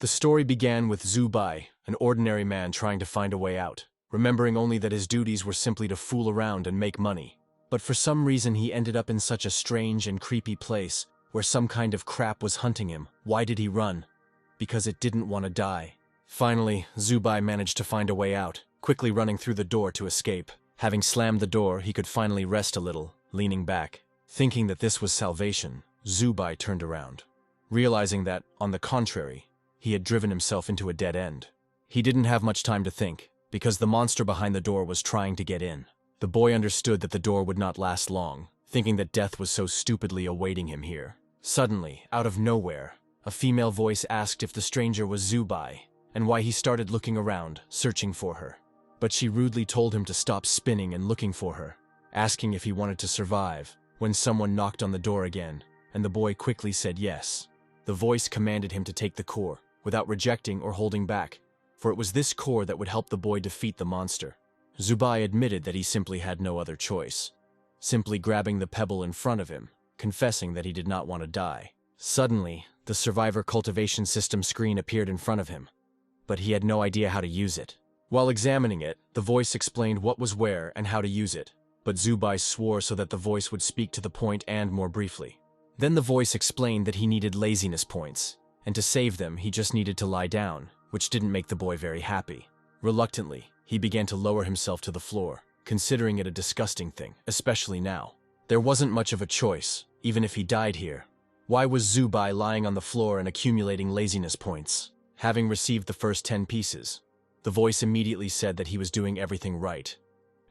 The story began with Zubai, an ordinary man trying to find a way out, remembering only that his duties were simply to fool around and make money. But for some reason he ended up in such a strange and creepy place where some kind of crap was hunting him. Why did he run? Because it didn't want to die. Finally, Zubai managed to find a way out, quickly running through the door to escape. Having slammed the door, he could finally rest a little, leaning back. Thinking that this was salvation, Zubai turned around, realizing that, on the contrary, he had driven himself into a dead end. He didn't have much time to think, because the monster behind the door was trying to get in. The boy understood that the door would not last long, thinking that death was so stupidly awaiting him here. Suddenly, out of nowhere, a female voice asked if the stranger was Zubai, and why he started looking around, searching for her. But she rudely told him to stop spinning and looking for her, asking if he wanted to survive, when someone knocked on the door again, and the boy quickly said yes. The voice commanded him to take the core, without rejecting or holding back, for it was this core that would help the boy defeat the monster. Zubai admitted that he simply had no other choice, simply grabbing the pebble in front of him, confessing that he did not want to die. Suddenly, the survivor cultivation system screen appeared in front of him, but he had no idea how to use it. While examining it, the voice explained what was where and how to use it, but Zubai swore so that the voice would speak to the point and more briefly. Then the voice explained that he needed laziness points, and to save them he just needed to lie down, which didn't make the boy very happy. Reluctantly, he began to lower himself to the floor, considering it a disgusting thing, especially now. There wasn't much of a choice, even if he died here. Why was Zubai lying on the floor and accumulating laziness points? Having received the first 10 pieces, the voice immediately said that he was doing everything right,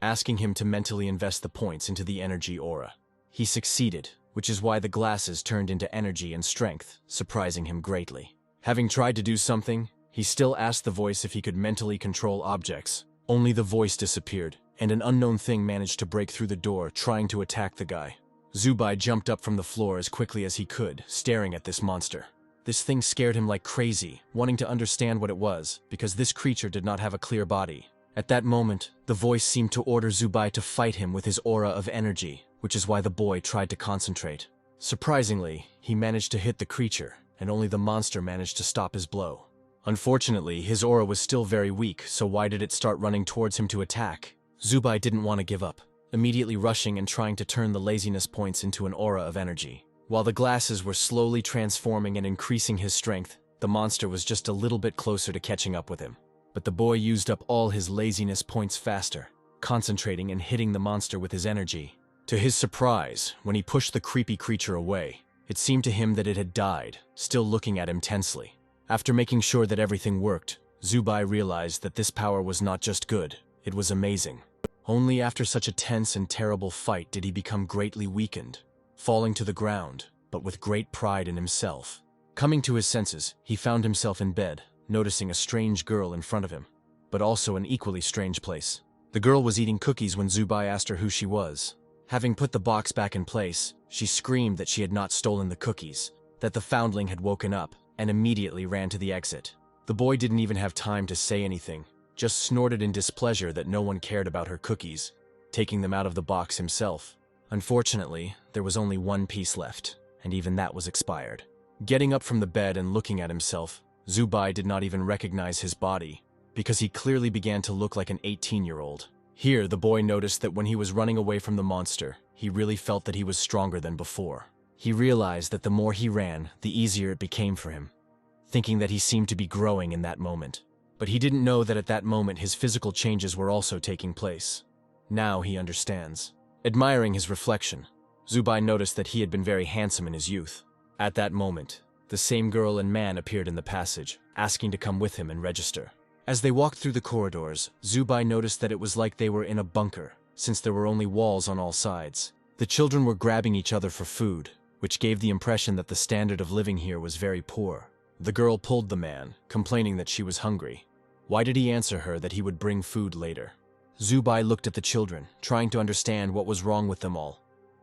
asking him to mentally invest the points into the energy aura. He succeeded, which is why the glasses turned into energy and strength, surprising him greatly. Having tried to do something, he still asked the voice if he could mentally control objects. Only the voice disappeared, and an unknown thing managed to break through the door, trying to attack the guy. Zubai jumped up from the floor as quickly as he could, staring at this monster. This thing scared him like crazy, wanting to understand what it was, because this creature did not have a clear body. At that moment, the voice seemed to order Zubai to fight him with his aura of energy, which is why the boy tried to concentrate. Surprisingly, he managed to hit the creature, and only the monster managed to stop his blow. Unfortunately, his aura was still very weak, so why did it start running towards him to attack? Zubai didn't want to give up, immediately rushing and trying to turn the laziness points into an aura of energy. While the glasses were slowly transforming and increasing his strength, the monster was just a little bit closer to catching up with him. But the boy used up all his laziness points faster, concentrating and hitting the monster with his energy. To his surprise, when he pushed the creepy creature away, it seemed to him that it had died, still looking at him tensely. After making sure that everything worked, Zubai realized that this power was not just good, it was amazing. Only after such a tense and terrible fight did he become greatly weakened, falling to the ground, but with great pride in himself. Coming to his senses, he found himself in bed, noticing a strange girl in front of him, but also an equally strange place. The girl was eating cookies when Zubai asked her who she was. Having put the box back in place, she screamed that she had not stolen the cookies, that the foundling had woken up, and immediately ran to the exit. The boy didn't even have time to say anything, just snorted in displeasure that no one cared about her cookies, taking them out of the box himself. Unfortunately, there was only one piece left, and even that was expired. Getting up from the bed and looking at himself, Zubai did not even recognize his body, because he clearly began to look like an 18-year-old. Here, the boy noticed that when he was running away from the monster, he really felt that he was stronger than before. He realized that the more he ran, the easier it became for him, thinking that he seemed to be growing in that moment. But he didn't know that at that moment his physical changes were also taking place. Now he understands. Admiring his reflection, Zubai noticed that he had been very handsome in his youth. At that moment, the same girl and man appeared in the passage, asking to come with him and register. As they walked through the corridors, Zubai noticed that it was like they were in a bunker, since there were only walls on all sides. The children were grabbing each other for food, which gave the impression that the standard of living here was very poor. The girl pulled the man, complaining that she was hungry. Why did he answer her that he would bring food later? Zubai looked at the children, trying to understand what was wrong with them all,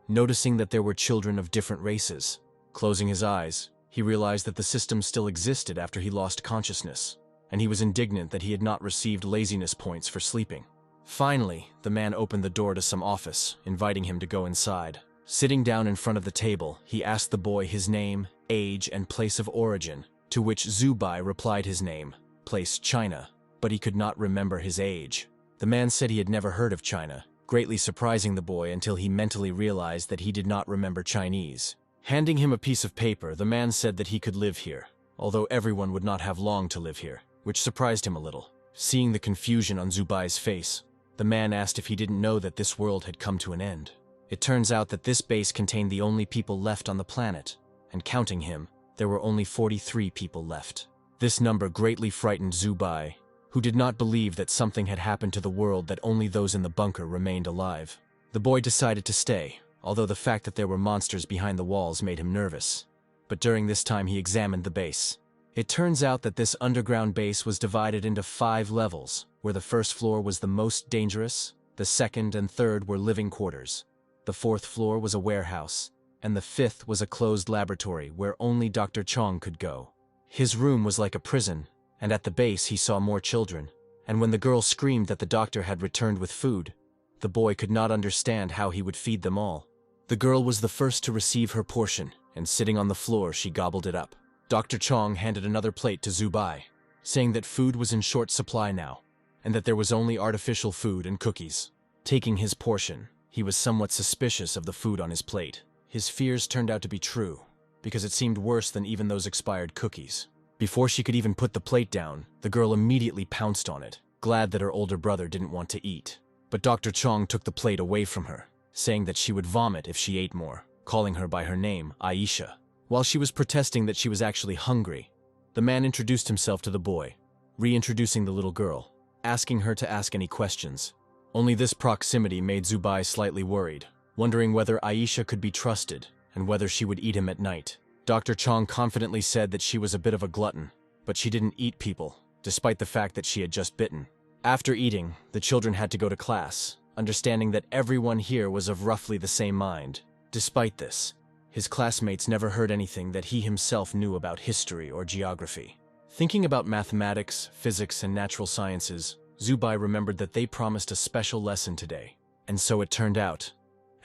noticing that there were children of different races. Closing his eyes, he realized that the system still existed after he lost consciousness, and he was indignant that he had not received laziness points for sleeping. Finally, the man opened the door to some office, inviting him to go inside. Sitting down in front of the table, he asked the boy his name, age, and place of origin, to which Zubai replied his name, place China, but he could not remember his age. The man said he had never heard of China, greatly surprising the boy until he mentally realized that he did not remember Chinese. Handing him a piece of paper, the man said that he could live here, although everyone would not have long to live here, which surprised him a little. Seeing the confusion on Zubai's face, the man asked if he didn't know that this world had come to an end. It turns out that this base contained the only people left on the planet, and counting him, there were only 43 people left. This number greatly frightened Zubai, who did not believe that something had happened to the world, that only those in the bunker remained alive. The boy decided to stay, although the fact that there were monsters behind the walls made him nervous. But during this time he examined the base. It turns out that this underground base was divided into 5 levels, where the first floor was the most dangerous, the second and third were living quarters, the 4th floor was a warehouse, and the 5th was a closed laboratory where only Dr. Chong could go. His room was like a prison, and at the base he saw more children, and when the girl screamed that the doctor had returned with food, the boy could not understand how he would feed them all. The girl was the first to receive her portion, and sitting on the floor she gobbled it up. Dr. Chong handed another plate to Zubai, saying that food was in short supply now, and that there was only artificial food and cookies. Taking his portion, he was somewhat suspicious of the food on his plate. His fears turned out to be true, because it seemed worse than even those expired cookies. Before she could even put the plate down, the girl immediately pounced on it, glad that her older brother didn't want to eat. But Dr. Chong took the plate away from her, saying that she would vomit if she ate more, calling her by her name, Aisha. While she was protesting that she was actually hungry, the man introduced himself to the boy, reintroducing the little girl, asking her to ask any questions. Only this proximity made Zubai slightly worried, wondering whether Aisha could be trusted and whether she would eat him at night. Dr. Chong confidently said that she was a bit of a glutton, but she didn't eat people, despite the fact that she had just bitten. After eating, the children had to go to class, understanding that everyone here was of roughly the same mind. Despite this, his classmates never heard anything that he himself knew about history or geography. Thinking about mathematics, physics, and natural sciences, Zubai remembered that they promised a special lesson today, and so it turned out.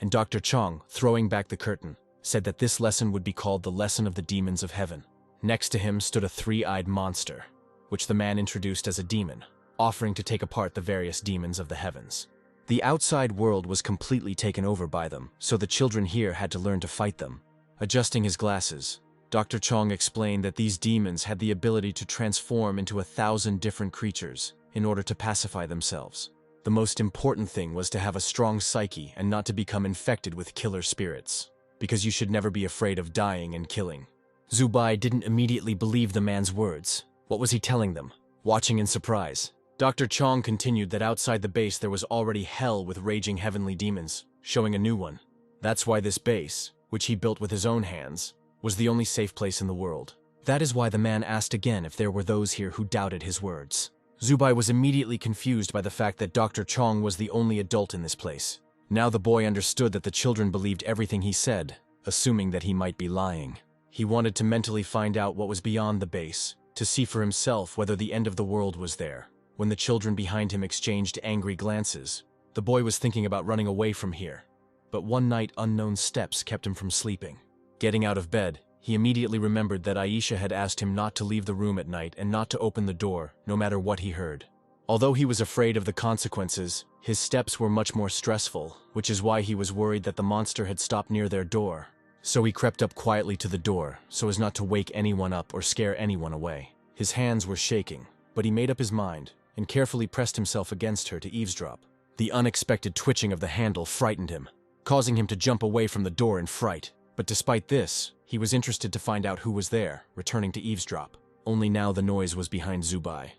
And Dr. Chong, throwing back the curtain, said that this lesson would be called the Lesson of the Demons of Heaven. Next to him stood a 3-eyed monster, which the man introduced as a demon, offering to take apart the various demons of the heavens. The outside world was completely taken over by them, so the children here had to learn to fight them. Adjusting his glasses, Dr. Chong explained that these demons had the ability to transform into 1,000 different creatures in order to pacify themselves. The most important thing was to have a strong psyche and not to become infected with killer spirits, because you should never be afraid of dying and killing. Zubai didn't immediately believe the man's words. What was he telling them? Watching in surprise, Dr. Chong continued that outside the base there was already hell with raging heavenly demons, showing a new one. That's why this base, which he built with his own hands, was the only safe place in the world. That is why the man asked again if there were those here who doubted his words. Zubai was immediately confused by the fact that Dr. Chong was the only adult in this place. Now the boy understood that the children believed everything he said, assuming that he might be lying. He wanted to mentally find out what was beyond the base, to see for himself whether the end of the world was there. When the children behind him exchanged angry glances, the boy was thinking about running away from here. But one night unknown steps kept him from sleeping. Getting out of bed, he immediately remembered that Aisha had asked him not to leave the room at night and not to open the door, no matter what he heard. Although he was afraid of the consequences, his steps were much more stressful, which is why he was worried that the monster had stopped near their door. So he crept up quietly to the door, so as not to wake anyone up or scare anyone away. His hands were shaking, but he made up his mind and carefully pressed himself against her to eavesdrop. The unexpected twitching of the handle frightened him, causing him to jump away from the door in fright. But despite this, he was interested to find out who was there, returning to eavesdrop. Only now the noise was behind Zubai,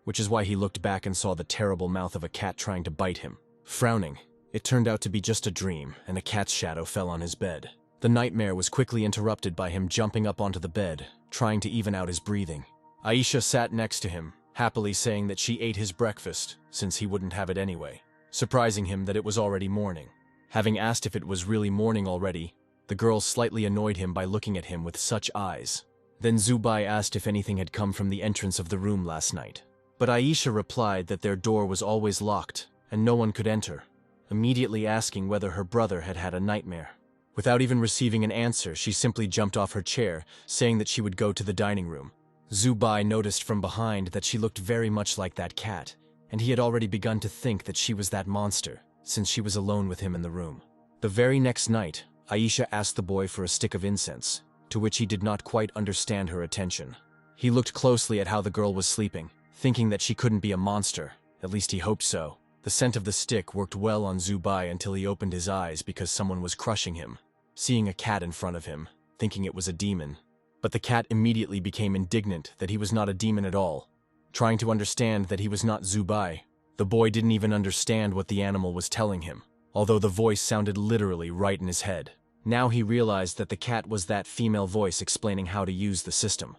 which is why he looked back and saw the terrible mouth of a cat trying to bite him. Frowning, it turned out to be just a dream, and a cat's shadow fell on his bed. The nightmare was quickly interrupted by him jumping up onto the bed, trying to even out his breathing. Aisha sat next to him, happily saying that she ate his breakfast, since he wouldn't have it anyway, surprising him that it was already morning. Having asked if it was really morning already, the girl slightly annoyed him by looking at him with such eyes. Then Zubai asked if anything had come from the entrance of the room last night. But Aisha replied that their door was always locked, and no one could enter, immediately asking whether her brother had had a nightmare. Without even receiving an answer, she simply jumped off her chair, saying that she would go to the dining room. Zubai noticed from behind that she looked very much like that cat, and he had already begun to think that she was that monster, since she was alone with him in the room. The very next night, Aisha asked the boy for a stick of incense, to which he did not quite understand her attention. He looked closely at how the girl was sleeping, thinking that she couldn't be a monster, at least he hoped so. The scent of the stick worked well on Zubai until he opened his eyes because someone was crushing him, seeing a cat in front of him, thinking it was a demon. But the cat immediately became indignant that he was not a demon at all, trying to understand that he was not Zubai. The boy didn't even understand what the animal was telling him, although the voice sounded literally right in his head. Now he realized that the cat was that female voice explaining how to use the system.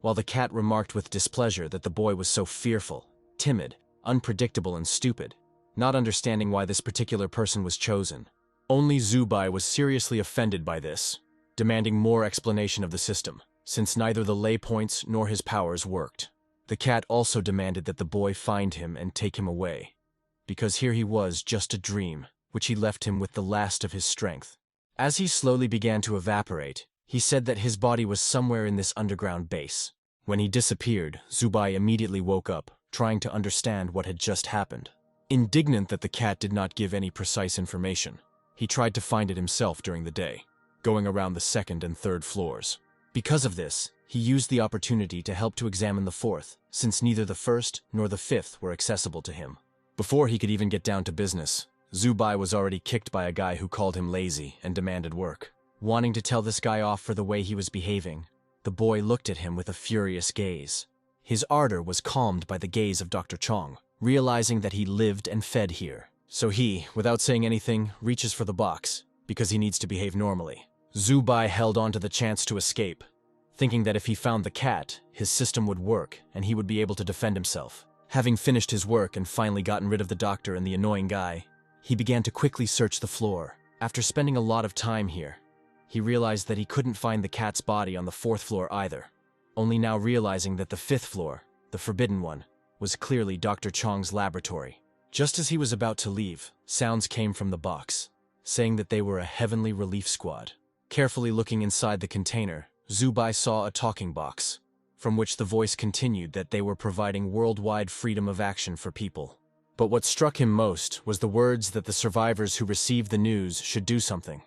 While the cat remarked with displeasure that the boy was so fearful, timid, unpredictable and stupid, not understanding why this particular person was chosen. Only Zubai was seriously offended by this, demanding more explanation of the system, since neither the lay points nor his powers worked. The cat also demanded that the boy find him and take him away, because here he was just a dream, which he left him with the last of his strength. As he slowly began to evaporate, he said that his body was somewhere in this underground base. When he disappeared, Zubai immediately woke up, trying to understand what had just happened. Indignant that the cat did not give any precise information, he tried to find it himself during the day, going around the second and third floors. Because of this, he used the opportunity to help to examine the fourth, since neither the first nor the fifth were accessible to him. Before he could even get down to business, Zubai was already kicked by a guy who called him lazy and demanded work. Wanting to tell this guy off for the way he was behaving, the boy looked at him with a furious gaze. His ardor was calmed by the gaze of Dr. Chong, realizing that he lived and fed here. So he, without saying anything, reaches for the box, because he needs to behave normally. Zubai held on to the chance to escape, thinking that if he found the cat, his system would work and he would be able to defend himself. Having finished his work and finally gotten rid of the doctor and the annoying guy, he began to quickly search the floor. After spending a lot of time here, he realized that he couldn't find the cat's body on the fourth floor either, only now realizing that the fifth floor, the forbidden one, was clearly Dr. Chong's laboratory. Just as he was about to leave, sounds came from the box, saying that they were a heavenly relief squad. Carefully looking inside the container, Zubai saw a talking box, from which the voice continued that they were providing worldwide freedom of action for people. But what struck him most was the words that the survivors who received the news should do something.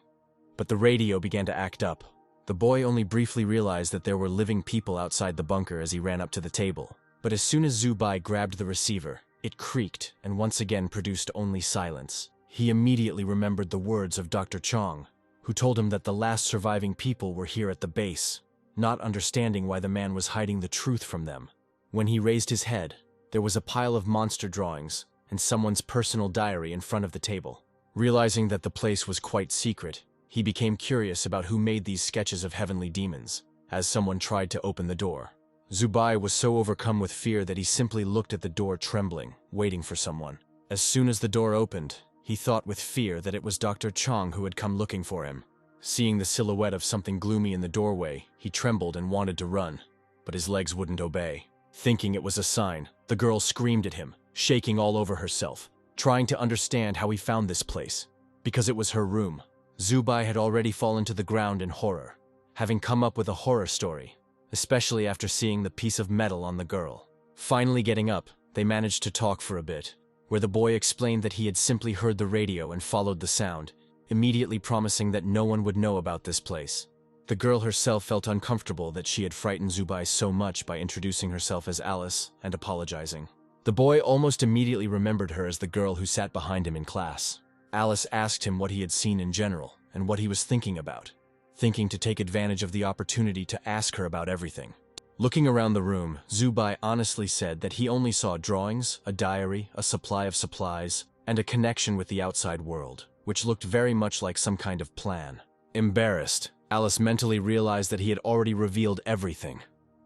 But the radio began to act up. The boy only briefly realized that there were living people outside the bunker as he ran up to the table. But as soon as Zubai grabbed the receiver, it creaked and once again produced only silence. He immediately remembered the words of Dr. Chong, who told him that the last surviving people were here at the base, not understanding why the man was hiding the truth from them. When he raised his head, there was a pile of monster drawings and someone's personal diary in front of the table. Realizing that the place was quite secret, he became curious about who made these sketches of heavenly demons, as someone tried to open the door. Zubai was so overcome with fear that he simply looked at the door trembling, waiting for someone. As soon as the door opened, he thought with fear that it was Dr. Chong who had come looking for him. Seeing the silhouette of something gloomy in the doorway, he trembled and wanted to run, but his legs wouldn't obey. Thinking it was a sign, the girl screamed at him, shaking all over herself, trying to understand how he found this place, because it was her room. Zubai had already fallen to the ground in horror, having come up with a horror story, especially after seeing the piece of metal on the girl. Finally getting up, they managed to talk for a bit, where the boy explained that he had simply heard the radio and followed the sound, immediately promising that no one would know about this place. The girl herself felt uncomfortable that she had frightened Zubai so much by introducing herself as Alice and apologizing. The boy almost immediately remembered her as the girl who sat behind him in class. Alice asked him what he had seen in general and what he was thinking about, thinking to take advantage of the opportunity to ask her about everything. Looking around the room, Zubai honestly said that he only saw drawings, a diary, a supply of supplies, and a connection with the outside world, which looked very much like some kind of plan. Embarrassed, Alice mentally realized that he had already revealed everything,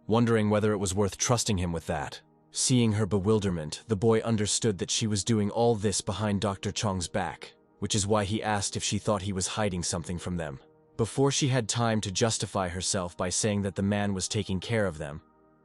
wondering whether it was worth trusting him with that. Seeing her bewilderment, the boy understood that she was doing all this behind Dr. Chong's back, which is why he asked if she thought he was hiding something from them. Before she had time to justify herself by saying that the man was taking care of them,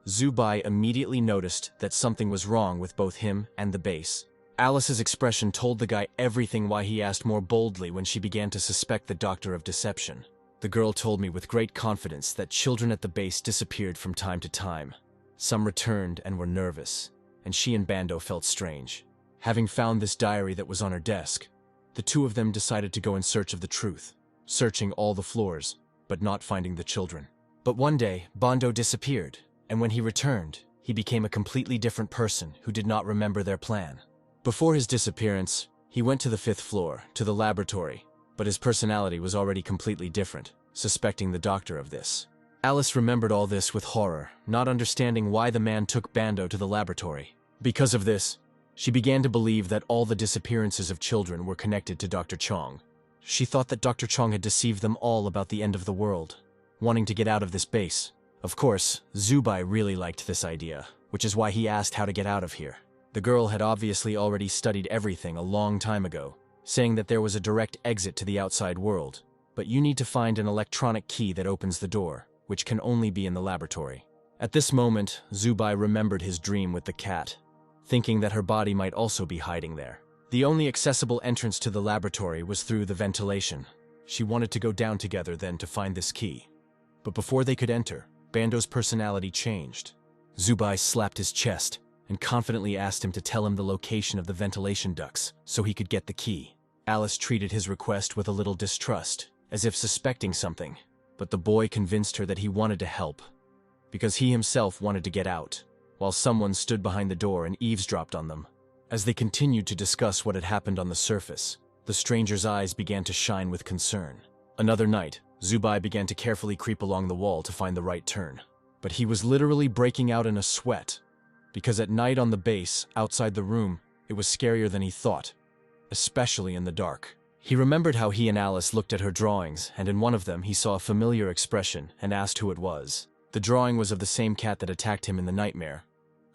Zubai immediately noticed that something was wrong with both him and the base. Alice's expression told the guy everything why he asked more boldly when she began to suspect the doctor of deception. The girl told me with great confidence that children at the base disappeared from time to time. Some returned and were nervous, and she and Bando felt strange. Having found this diary that was on her desk, the two of them decided to go in search of the truth, searching all the floors, but not finding the children. But one day, Bando disappeared, and when he returned, he became a completely different person who did not remember their plan. Before his disappearance, he went to the 5th floor, to the laboratory, but his personality was already completely different, suspecting the doctor of this. Alice remembered all this with horror, not understanding why the man took Bando to the laboratory. Because of this, she began to believe that all the disappearances of children were connected to Dr. Chong. She thought that Dr. Chong had deceived them all about the end of the world, wanting to get out of this base. Of course, Zubai really liked this idea, which is why he asked how to get out of here. The girl had obviously already studied everything a long time ago, saying that there was a direct exit to the outside world, but you need to find an electronic key that opens the door, which can only be in the laboratory. At this moment, Zubai remembered his dream with the cat, thinking that her body might also be hiding there. The only accessible entrance to the laboratory was through the ventilation. She wanted to go down together then to find this key. But before they could enter, Bando's personality changed. Zubai slapped his chest and confidently asked him to tell him the location of the ventilation ducts so he could get the key. Alice treated his request with a little distrust, as if suspecting something, but the boy convinced her that he wanted to help, because he himself wanted to get out, while someone stood behind the door and eavesdropped on them. As they continued to discuss what had happened on the surface, the stranger's eyes began to shine with concern. Another night, Zubai began to carefully creep along the wall to find the right turn. But he was literally breaking out in a sweat, because at night on the base, outside the room, it was scarier than he thought, especially in the dark. He remembered how he and Alice looked at her drawings, and in one of them he saw a familiar expression and asked who it was. The drawing was of the same cat that attacked him in the nightmare,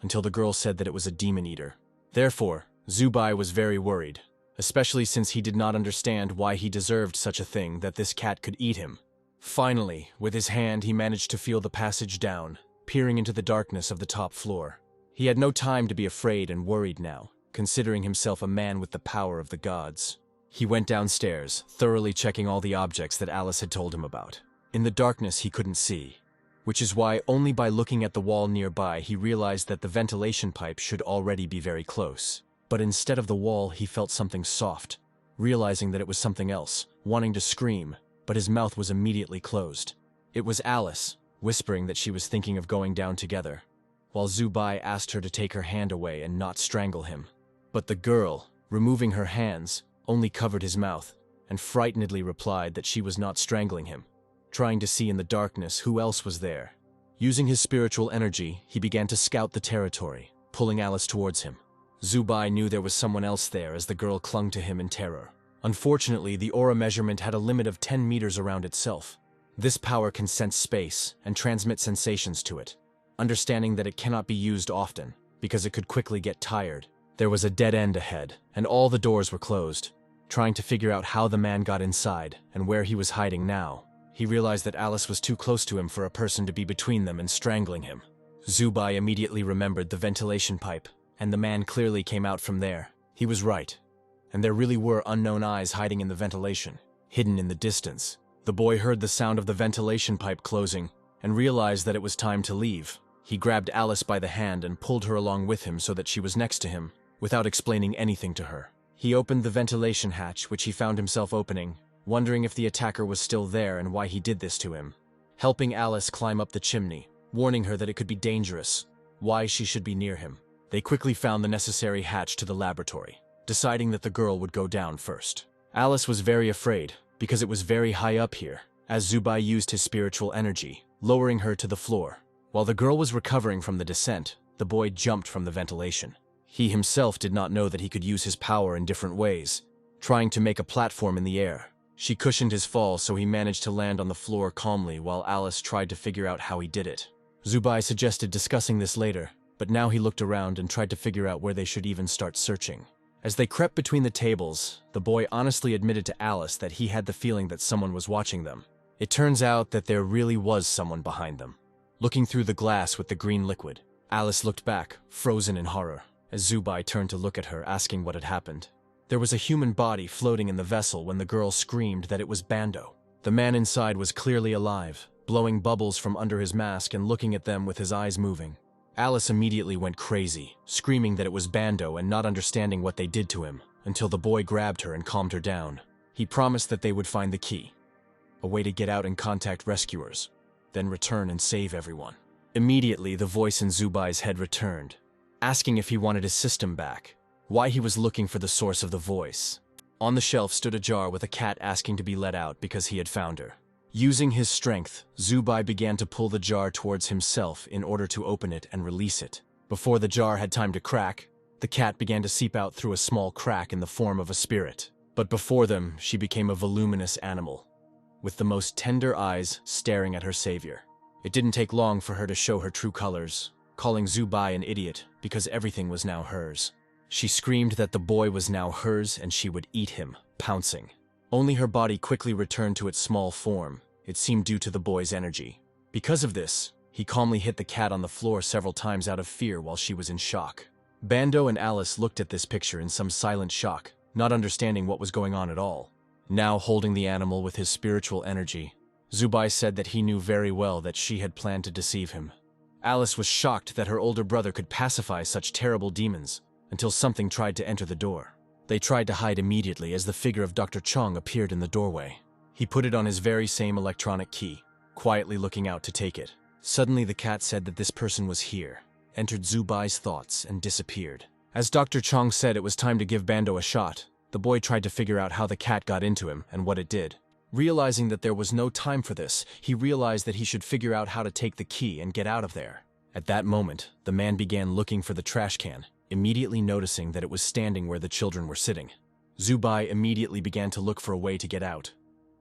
until the girl said that it was a demon eater. Therefore, Zubai was very worried, especially since he did not understand why he deserved such a thing that this cat could eat him. Finally, with his hand he managed to feel the passage down, peering into the darkness of the top floor. He had no time to be afraid and worried now, considering himself a man with the power of the gods. He went downstairs, thoroughly checking all the objects that Alice had told him about. In the darkness he couldn't see, which is why only by looking at the wall nearby he realized that the ventilation pipe should already be very close. But instead of the wall he felt something soft, realizing that it was something else, wanting to scream, but his mouth was immediately closed. It was Alice, whispering that she was thinking of going down together, while Zubai asked her to take her hand away and not strangle him. But the girl, removing her hands, only covered his mouth, and frightenedly replied that she was not strangling him, trying to see in the darkness who else was there. Using his spiritual energy, he began to scout the territory, pulling Alice towards him. Zubai knew there was someone else there as the girl clung to him in terror. Unfortunately, the aura measurement had a limit of 10 meters around itself. This power can sense space and transmit sensations to it, understanding that it cannot be used often, because it could quickly get tired. There was a dead end ahead, and all the doors were closed. Trying to figure out how the man got inside and where he was hiding now, he realized that Alice was too close to him for a person to be between them and strangling him. Zubai immediately remembered the ventilation pipe, and the man clearly came out from there. He was right, and there really were unknown eyes hiding in the ventilation, hidden in the distance. The boy heard the sound of the ventilation pipe closing and realized that it was time to leave. He grabbed Alice by the hand and pulled her along with him so that she was next to him, without explaining anything to her. He opened the ventilation hatch, which he found himself opening, wondering if the attacker was still there and why he did this to him. Helping Alice climb up the chimney, warning her that it could be dangerous, why she should be near him. They quickly found the necessary hatch to the laboratory, deciding that the girl would go down first. Alice was very afraid, because it was very high up here, as Zubai used his spiritual energy, lowering her to the floor. While the girl was recovering from the descent, the boy jumped from the ventilation. He himself did not know that he could use his power in different ways, trying to make a platform in the air. She cushioned his fall so he managed to land on the floor calmly while Alice tried to figure out how he did it. Zubai suggested discussing this later, but now he looked around and tried to figure out where they should even start searching. As they crept between the tables, the boy honestly admitted to Alice that he had the feeling that someone was watching them. It turns out that there really was someone behind them. Looking through the glass with the green liquid, Alice looked back, frozen in horror, as Zubai turned to look at her, asking what had happened. There was a human body floating in the vessel when the girl screamed that it was Bando. The man inside was clearly alive, blowing bubbles from under his mask and looking at them with his eyes moving. Alice immediately went crazy, screaming that it was Bando and not understanding what they did to him, until the boy grabbed her and calmed her down. He promised that they would find the key, a way to get out and contact rescuers, then return and save everyone. Immediately, the voice in Zubai's head returned, asking if he wanted his system back, why he was looking for the source of the voice. On the shelf stood a jar with a cat asking to be let out because he had found her. Using his strength, Zubai began to pull the jar towards himself in order to open it and release it. Before the jar had time to crack, the cat began to seep out through a small crack in the form of a spirit. But before them, she became a voluminous animal, with the most tender eyes staring at her savior. It didn't take long for her to show her true colors, calling Zubai an idiot because everything was now hers. She screamed that the boy was now hers and she would eat him, pouncing. Only her body quickly returned to its small form. It seemed due to the boy's energy. Because of this, he calmly hit the cat on the floor several times out of fear while she was in shock. Bando and Alice looked at this picture in some silent shock, not understanding what was going on at all. Now holding the animal with his spiritual energy, Zubai said that he knew very well that she had planned to deceive him. Alice was shocked that her older brother could pacify such terrible demons, until something tried to enter the door. They tried to hide immediately as the figure of Dr. Chong appeared in the doorway. He put it on his very same electronic key, quietly looking out to take it. Suddenly the cat said that this person was here, entered Zubai's thoughts, and disappeared. As Dr. Chong said it was time to give Bando a shot, the boy tried to figure out how the cat got into him and what it did. Realizing that there was no time for this, he realized that he should figure out how to take the key and get out of there. At that moment, the man began looking for the trash can, immediately noticing that it was standing where the children were sitting. Zubai immediately began to look for a way to get out,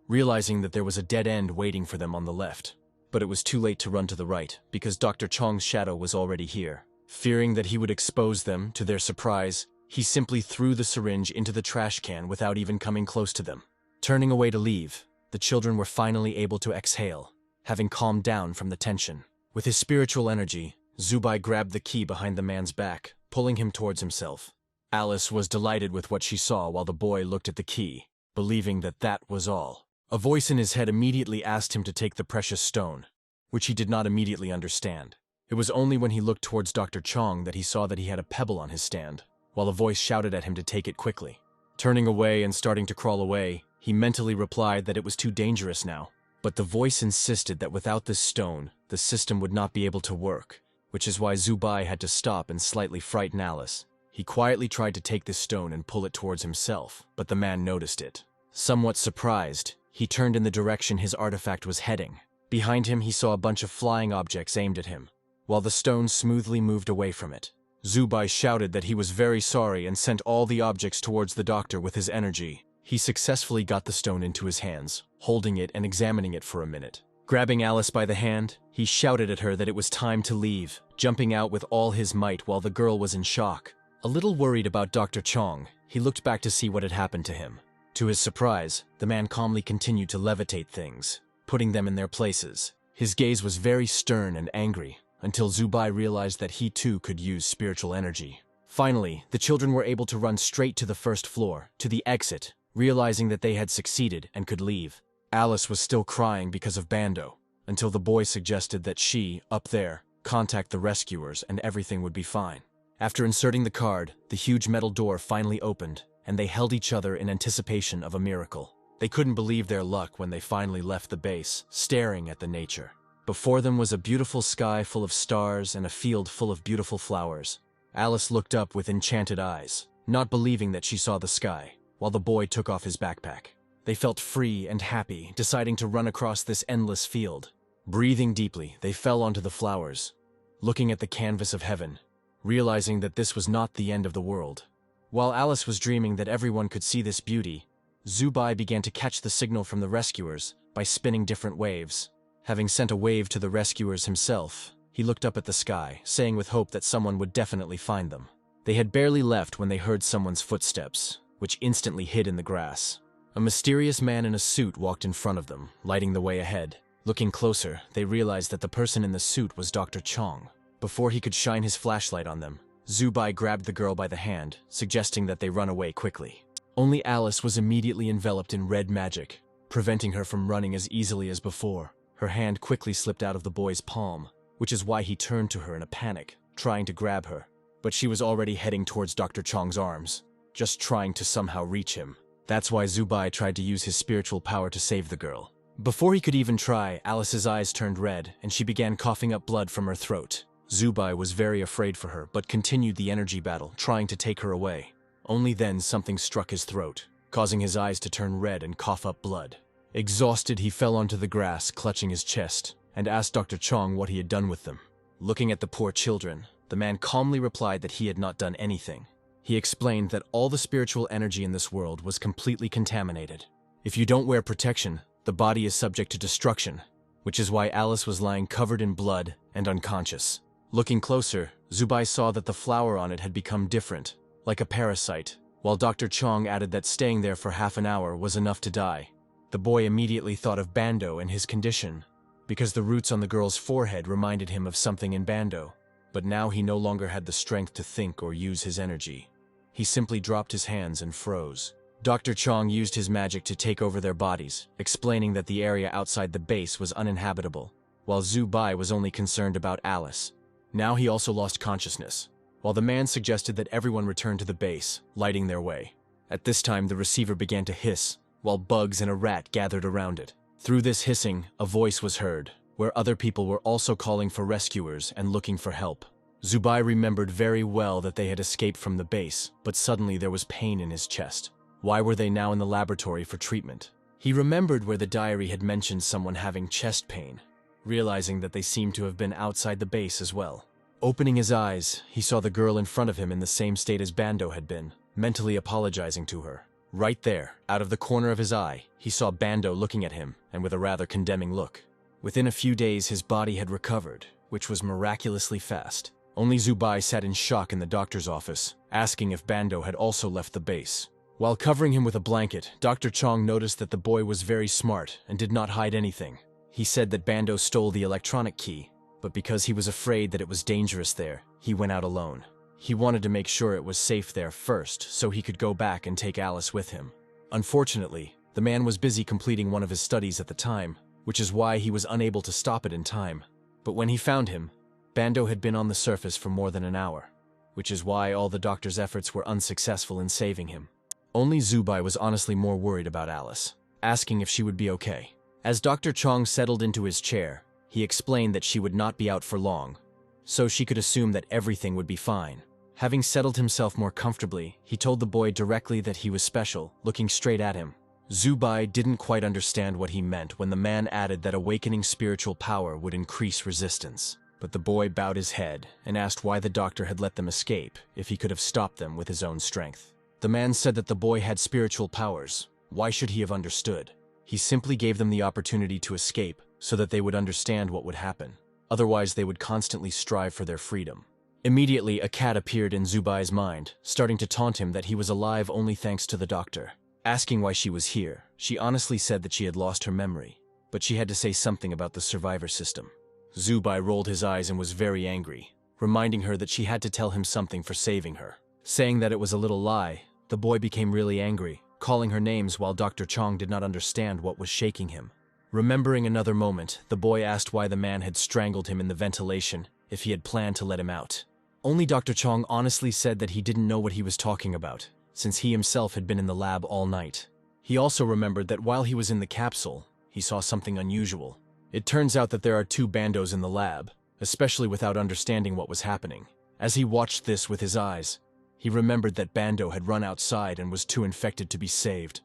realizing that there was a dead end waiting for them on the left. But it was too late to run to the right, because Dr. Chong's shadow was already here. Fearing that he would expose them, to their surprise, he simply threw the syringe into the trash can without even coming close to them. Turning away to leave, the children were finally able to exhale, having calmed down from the tension. With his spiritual energy, Zubai grabbed the key behind the man's back, pulling him towards himself. Alice was delighted with what she saw while the boy looked at the key, believing that that was all. A voice in his head immediately asked him to take the precious stone, which he did not immediately understand. It was only when he looked towards Dr. Chong that he saw that he had a pebble on his stand, while a voice shouted at him to take it quickly. Turning away and starting to crawl away, he mentally replied that it was too dangerous now. But the voice insisted that without this stone, the system would not be able to work, which is why Zubai had to stop and slightly frighten Alice. He quietly tried to take this stone and pull it towards himself, but the man noticed it. Somewhat surprised, he turned in the direction his artifact was heading. Behind him, he saw a bunch of flying objects aimed at him, while the stone smoothly moved away from it. Zubai shouted that he was very sorry and sent all the objects towards the doctor with his energy. He successfully got the stone into his hands, holding it and examining it for a minute. Grabbing Alice by the hand, he shouted at her that it was time to leave, jumping out with all his might while the girl was in shock. A little worried about Dr. Chong, he looked back to see what had happened to him. To his surprise, the man calmly continued to levitate things, putting them in their places. His gaze was very stern and angry, until Zubai realized that he too could use spiritual energy. Finally, the children were able to run straight to the first floor, to the exit, realizing that they had succeeded and could leave. Alice was still crying because of Bando, until the boy suggested that she, up there, contact the rescuers and everything would be fine. After inserting the card, the huge metal door finally opened, and they held each other in anticipation of a miracle. They couldn't believe their luck when they finally left the base, staring at the nature. Before them was a beautiful sky full of stars and a field full of beautiful flowers. Alice looked up with enchanted eyes, not believing that she saw the sky, while the boy took off his backpack. They felt free and happy, deciding to run across this endless field. Breathing deeply, they fell onto the flowers, looking at the canvas of heaven, realizing that this was not the end of the world. While Alice was dreaming that everyone could see this beauty, Zubai began to catch the signal from the rescuers by spinning different waves. Having sent a wave to the rescuers himself, he looked up at the sky, saying with hope that someone would definitely find them. They had barely left when they heard someone's footsteps, which instantly hid in the grass. A mysterious man in a suit walked in front of them, lighting the way ahead. Looking closer, they realized that the person in the suit was Dr. Chong. Before he could shine his flashlight on them, Zubai grabbed the girl by the hand, suggesting that they run away quickly. Only Alice was immediately enveloped in red magic, preventing her from running as easily as before. Her hand quickly slipped out of the boy's palm, which is why he turned to her in a panic, trying to grab her. But she was already heading towards Dr. Chong's arms, just trying to somehow reach him. That's why Zubai tried to use his spiritual power to save the girl. Before he could even try, Alice's eyes turned red, and she began coughing up blood from her throat. Zubai was very afraid for her, but continued the energy battle, trying to take her away. Only then something struck his throat, causing his eyes to turn red and cough up blood. Exhausted, he fell onto the grass, clutching his chest, and asked Dr. Chong what he had done with them. Looking at the poor children, the man calmly replied that he had not done anything. He explained that all the spiritual energy in this world was completely contaminated. If you don't wear protection, the body is subject to destruction, which is why Alice was lying covered in blood and unconscious. Looking closer, Zubai saw that the flower on it had become different, like a parasite, while Dr. Chong added that staying there for half an hour was enough to die. The boy immediately thought of Bando and his condition, because the roots on the girl's forehead reminded him of something in Bando. But now he no longer had the strength to think or use his energy. He simply dropped his hands and froze. Dr. Chong used his magic to take over their bodies, explaining that the area outside the base was uninhabitable, while Zubai was only concerned about Alice. Now he also lost consciousness, while the man suggested that everyone return to the base, lighting their way. At this time, the receiver began to hiss, while bugs and a rat gathered around it. Through this hissing, a voice was heard, where other people were also calling for rescuers and looking for help. Zubai remembered very well that they had escaped from the base, but suddenly there was pain in his chest. Why were they now in the laboratory for treatment? He remembered where the diary had mentioned someone having chest pain, realizing that they seemed to have been outside the base as well. Opening his eyes, he saw the girl in front of him in the same state as Bando had been, mentally apologizing to her. Right there, out of the corner of his eye, he saw Bando looking at him, and with a rather condemning look. Within a few days, his body had recovered, which was miraculously fast. Only Zubai sat in shock in the doctor's office, asking if Bando had also left the base. While covering him with a blanket, Dr. Chong noticed that the boy was very smart and did not hide anything. He said that Bando stole the electronic key, but because he was afraid that it was dangerous there, he went out alone. He wanted to make sure it was safe there first, so he could go back and take Alice with him. Unfortunately, the man was busy completing one of his studies at the time, which is why he was unable to stop it in time. But when he found him, Bando had been on the surface for more than an hour, which is why all the doctor's efforts were unsuccessful in saving him. Only Zubai was honestly more worried about Alice, asking if she would be okay. As Dr. Chong settled into his chair, he explained that she would not be out for long, so she could assume that everything would be fine. Having settled himself more comfortably, he told the boy directly that he was special, looking straight at him. Zubai didn't quite understand what he meant when the man added that awakening spiritual power would increase resistance. But the boy bowed his head and asked why the doctor had let them escape if he could have stopped them with his own strength. The man said that the boy had spiritual powers. Why should he have understood? He simply gave them the opportunity to escape so that they would understand what would happen. Otherwise, they would constantly strive for their freedom. Immediately, a cat appeared in Zubai's mind, starting to taunt him that he was alive only thanks to the doctor. Asking why she was here, she honestly said that she had lost her memory, but she had to say something about the survivor system. Zubai rolled his eyes and was very angry, reminding her that she had to tell him something for saving her. Saying that it was a little lie, the boy became really angry, calling her names while Dr. Chong did not understand what was shaking him. Remembering another moment, the boy asked why the man had strangled him in the ventilation if he had planned to let him out. Only Dr. Chong honestly said that he didn't know what he was talking about, since he himself had been in the lab all night. He also remembered that while he was in the capsule, he saw something unusual. It turns out that there are 2 Bandos in the lab, especially without understanding what was happening. As he watched this with his eyes, he remembered that Bando had run outside and was too infected to be saved.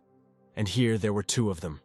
And here there were 2 of them,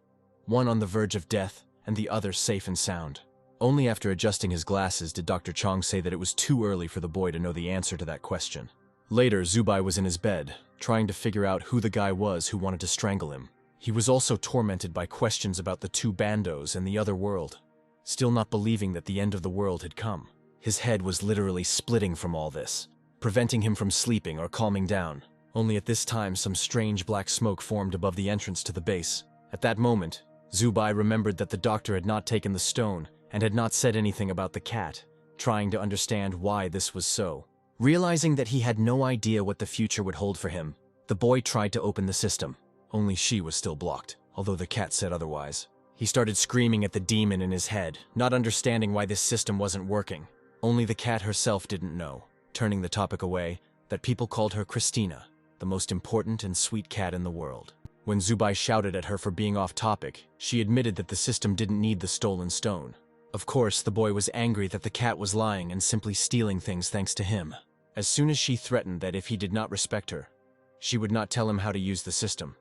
one on the verge of death and the other safe and sound. Only after adjusting his glasses did Dr. Chong say that it was too early for the boy to know the answer to that question. Later, Zubai was in his bed, trying to figure out who the guy was who wanted to strangle him. He was also tormented by questions about the 2 Bandos and the other world, still not believing that the end of the world had come. His head was literally splitting from all this, preventing him from sleeping or calming down. Only at this time, some strange black smoke formed above the entrance to the base. At that moment, Zubai remembered that the doctor had not taken the stone and had not said anything about the cat, trying to understand why this was so. Realizing that he had no idea what the future would hold for him, the boy tried to open the system, only she was still blocked. although the cat said otherwise. He started screaming at the demon in his head, not understanding why this system wasn't working. Only the cat herself didn't know, turning the topic away, that people called her Christina, the most important and sweet cat in the world. When Zubai shouted at her for being off topic, she admitted that the system didn't need the stolen stone. Of course, the boy was angry that the cat was lying and simply stealing things thanks to him. As soon as she threatened that if he did not respect her, she would not tell him how to use the system,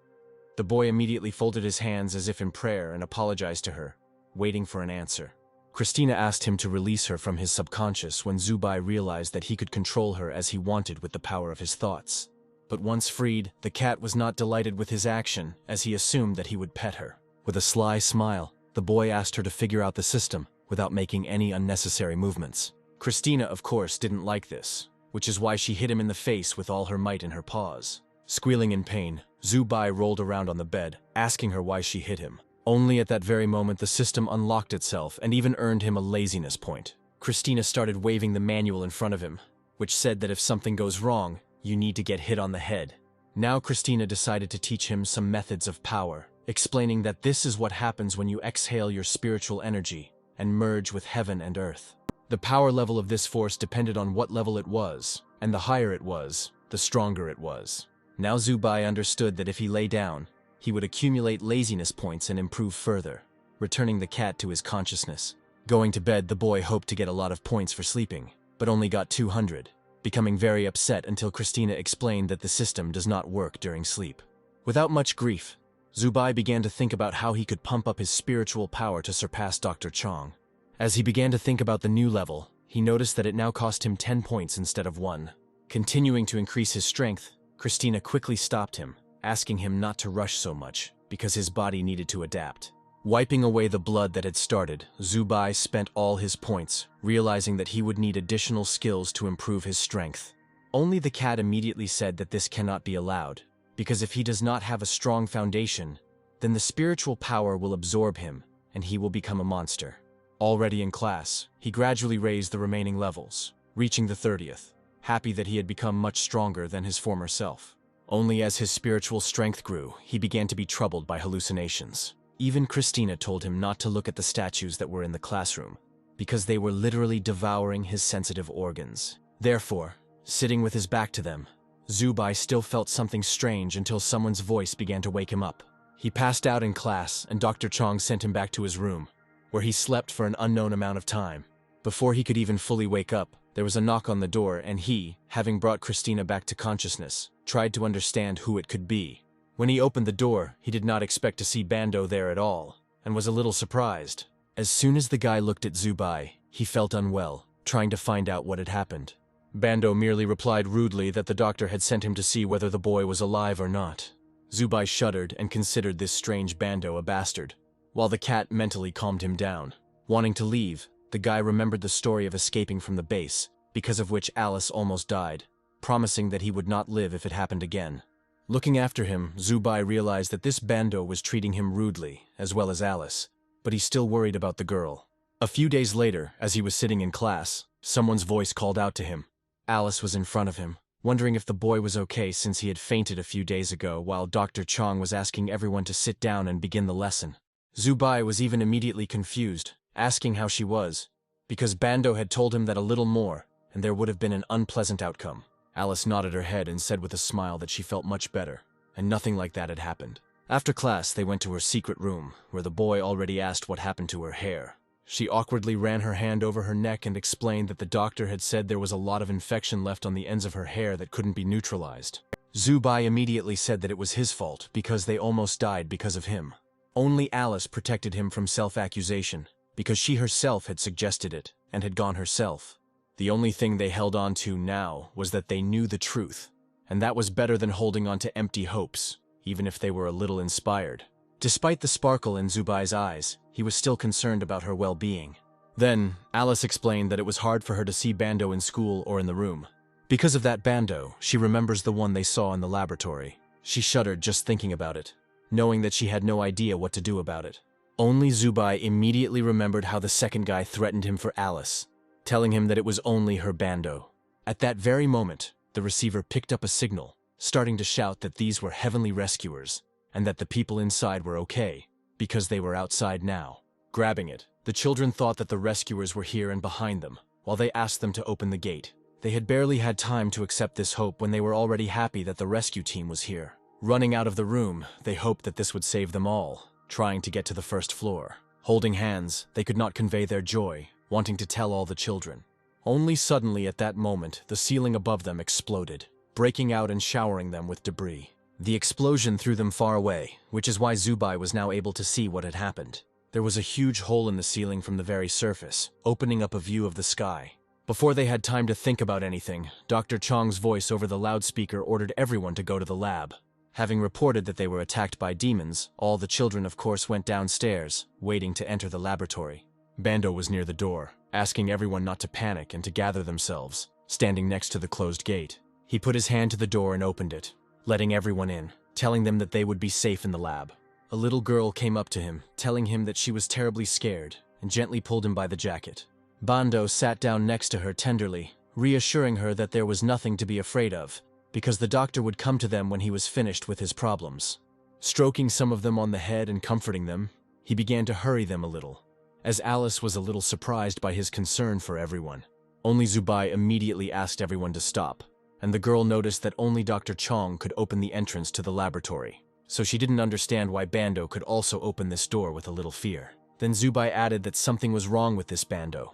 the boy immediately folded his hands as if in prayer and apologized to her, waiting for an answer. Christina asked him to release her from his subconscious when Zubai realized that he could control her as he wanted with the power of his thoughts. But once freed, the cat was not delighted with his action, as he assumed that he would pet her. With a sly smile, the boy asked her to figure out the system without making any unnecessary movements. Christina, of course, didn't like this, which is why she hit him in the face with all her might in her paws. Squealing in pain, Zubai rolled around on the bed, asking her why she hit him. Only at that very moment the system unlocked itself and even earned him a laziness point. Christina started waving the manual in front of him, which said that if something goes wrong, you need to get hit on the head. Now Christina decided to teach him some methods of power, explaining that this is what happens when you exhale your spiritual energy and merge with heaven and earth. The power level of this force depended on what level it was, and the higher it was, the stronger it was. Now Zubai understood that if he lay down, he would accumulate laziness points and improve further, returning the cat to his consciousness. Going to bed, the boy hoped to get a lot of points for sleeping, but only got 200, becoming very upset until Christina explained that the system does not work during sleep. Without much grief, Zubai began to think about how he could pump up his spiritual power to surpass Dr. Chong. As he began to think about the new level, he noticed that it now cost him 10 points instead of 1. Continuing to increase his strength, Christina quickly stopped him, asking him not to rush so much, because his body needed to adapt. Wiping away the blood that had started, Zubai spent all his points, realizing that he would need additional skills to improve his strength. Only the cat immediately said that this cannot be allowed, because if he does not have a strong foundation, then the spiritual power will absorb him, and he will become a monster. Already in class, he gradually raised the remaining levels, reaching the 30th, happy that he had become much stronger than his former self. Only as his spiritual strength grew, he began to be troubled by hallucinations. Even Christina told him not to look at the statues that were in the classroom, because they were literally devouring his sensitive organs. Therefore, sitting with his back to them, Zubai still felt something strange until someone's voice began to wake him up. He passed out in class, and Dr. Chong sent him back to his room, where he slept for an unknown amount of time. Before he could even fully wake up, there was a knock on the door, and he, having brought Christina back to consciousness, tried to understand who it could be. When he opened the door, he did not expect to see Bando there at all, and was a little surprised. As soon as the guy looked at Zubai, he felt unwell, trying to find out what had happened. Bando merely replied rudely that the doctor had sent him to see whether the boy was alive or not. Zubai shuddered and considered this strange Bando a bastard, while the cat mentally calmed him down. Wanting to leave, the guy remembered the story of escaping from the base, because of which Alice almost died, promising that he would not live if it happened again. Looking after him, Zubai realized that this Bando was treating him rudely, as well as Alice, but he still worried about the girl. A few days later, as he was sitting in class, someone's voice called out to him. Alice was in front of him, wondering if the boy was okay since he had fainted a few days ago while Dr. Chong was asking everyone to sit down and begin the lesson. Zubai was even immediately confused, asking how she was, because Bando had told him that a little more, and there would have been an unpleasant outcome. Alice nodded her head and said with a smile that she felt much better, and nothing like that had happened. After class, they went to her secret room, where the boy already asked what happened to her hair. She awkwardly ran her hand over her neck and explained that the doctor had said there was a lot of infection left on the ends of her hair that couldn't be neutralized. Zubai immediately said that it was his fault because they almost died because of him. Only Alice protected him from self-accusation, because she herself had suggested it and had gone herself. The only thing they held on to now was that they knew the truth, and that was better than holding on to empty hopes, even if they were a little inspired. Despite the sparkle in Zubai's eyes, he was still concerned about her well-being. Then, Alice explained that it was hard for her to see Bando in school or in the room. Because of that Bando, she remembers the one they saw in the laboratory. She shuddered just thinking about it, knowing that she had no idea what to do about it. Only Zubai immediately remembered how the second guy threatened him for Alice, telling him that it was only her Bando. At that very moment, the receiver picked up a signal, starting to shout that these were heavenly rescuers, and that the people inside were okay, because they were outside now. Grabbing it, the children thought that the rescuers were here and behind them, while they asked them to open the gate. They had barely had time to accept this hope when they were already happy that the rescue team was here. Running out of the room, they hoped that this would save them all, trying to get to the first floor. Holding hands, they could not convey their joy, wanting to tell all the children. Only suddenly at that moment, the ceiling above them exploded, breaking out and showering them with debris. The explosion threw them far away, which is why Zubai was now able to see what had happened. There was a huge hole in the ceiling from the very surface, opening up a view of the sky. Before they had time to think about anything, Dr. Chong's voice over the loudspeaker ordered everyone to go to the lab. Having reported that they were attacked by demons, all the children of course went downstairs, waiting to enter the laboratory. Bando was near the door, asking everyone not to panic and to gather themselves, standing next to the closed gate. He put his hand to the door and opened it, letting everyone in, telling them that they would be safe in the lab. A little girl came up to him, telling him that she was terribly scared, and gently pulled him by the jacket. Bando sat down next to her tenderly, reassuring her that there was nothing to be afraid of, because the doctor would come to them when he was finished with his problems. Stroking some of them on the head and comforting them, he began to hurry them a little, as Alice was a little surprised by his concern for everyone. Only Zubai immediately asked everyone to stop, and the girl noticed that only Dr. Chong could open the entrance to the laboratory, so she didn't understand why Bando could also open this door with a little fear. Then Zubai added that something was wrong with this Bando,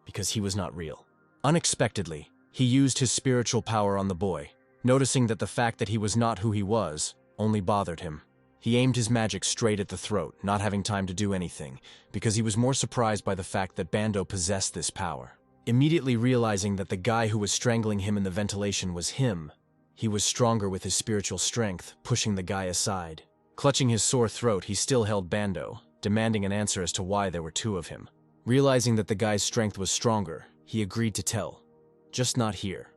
because he was not real. Unexpectedly, he used his spiritual power on the boy, noticing that the fact that he was not who he was only bothered him. He aimed his magic straight at the throat, not having time to do anything, because he was more surprised by the fact that Bando possessed this power. Immediately realizing that the guy who was strangling him in the ventilation was him, he was stronger with his spiritual strength, pushing the guy aside. Clutching his sore throat, he still held Bando, demanding an answer as to why there were two of him. Realizing that the guy's strength was stronger, he agreed to tell. Just not here.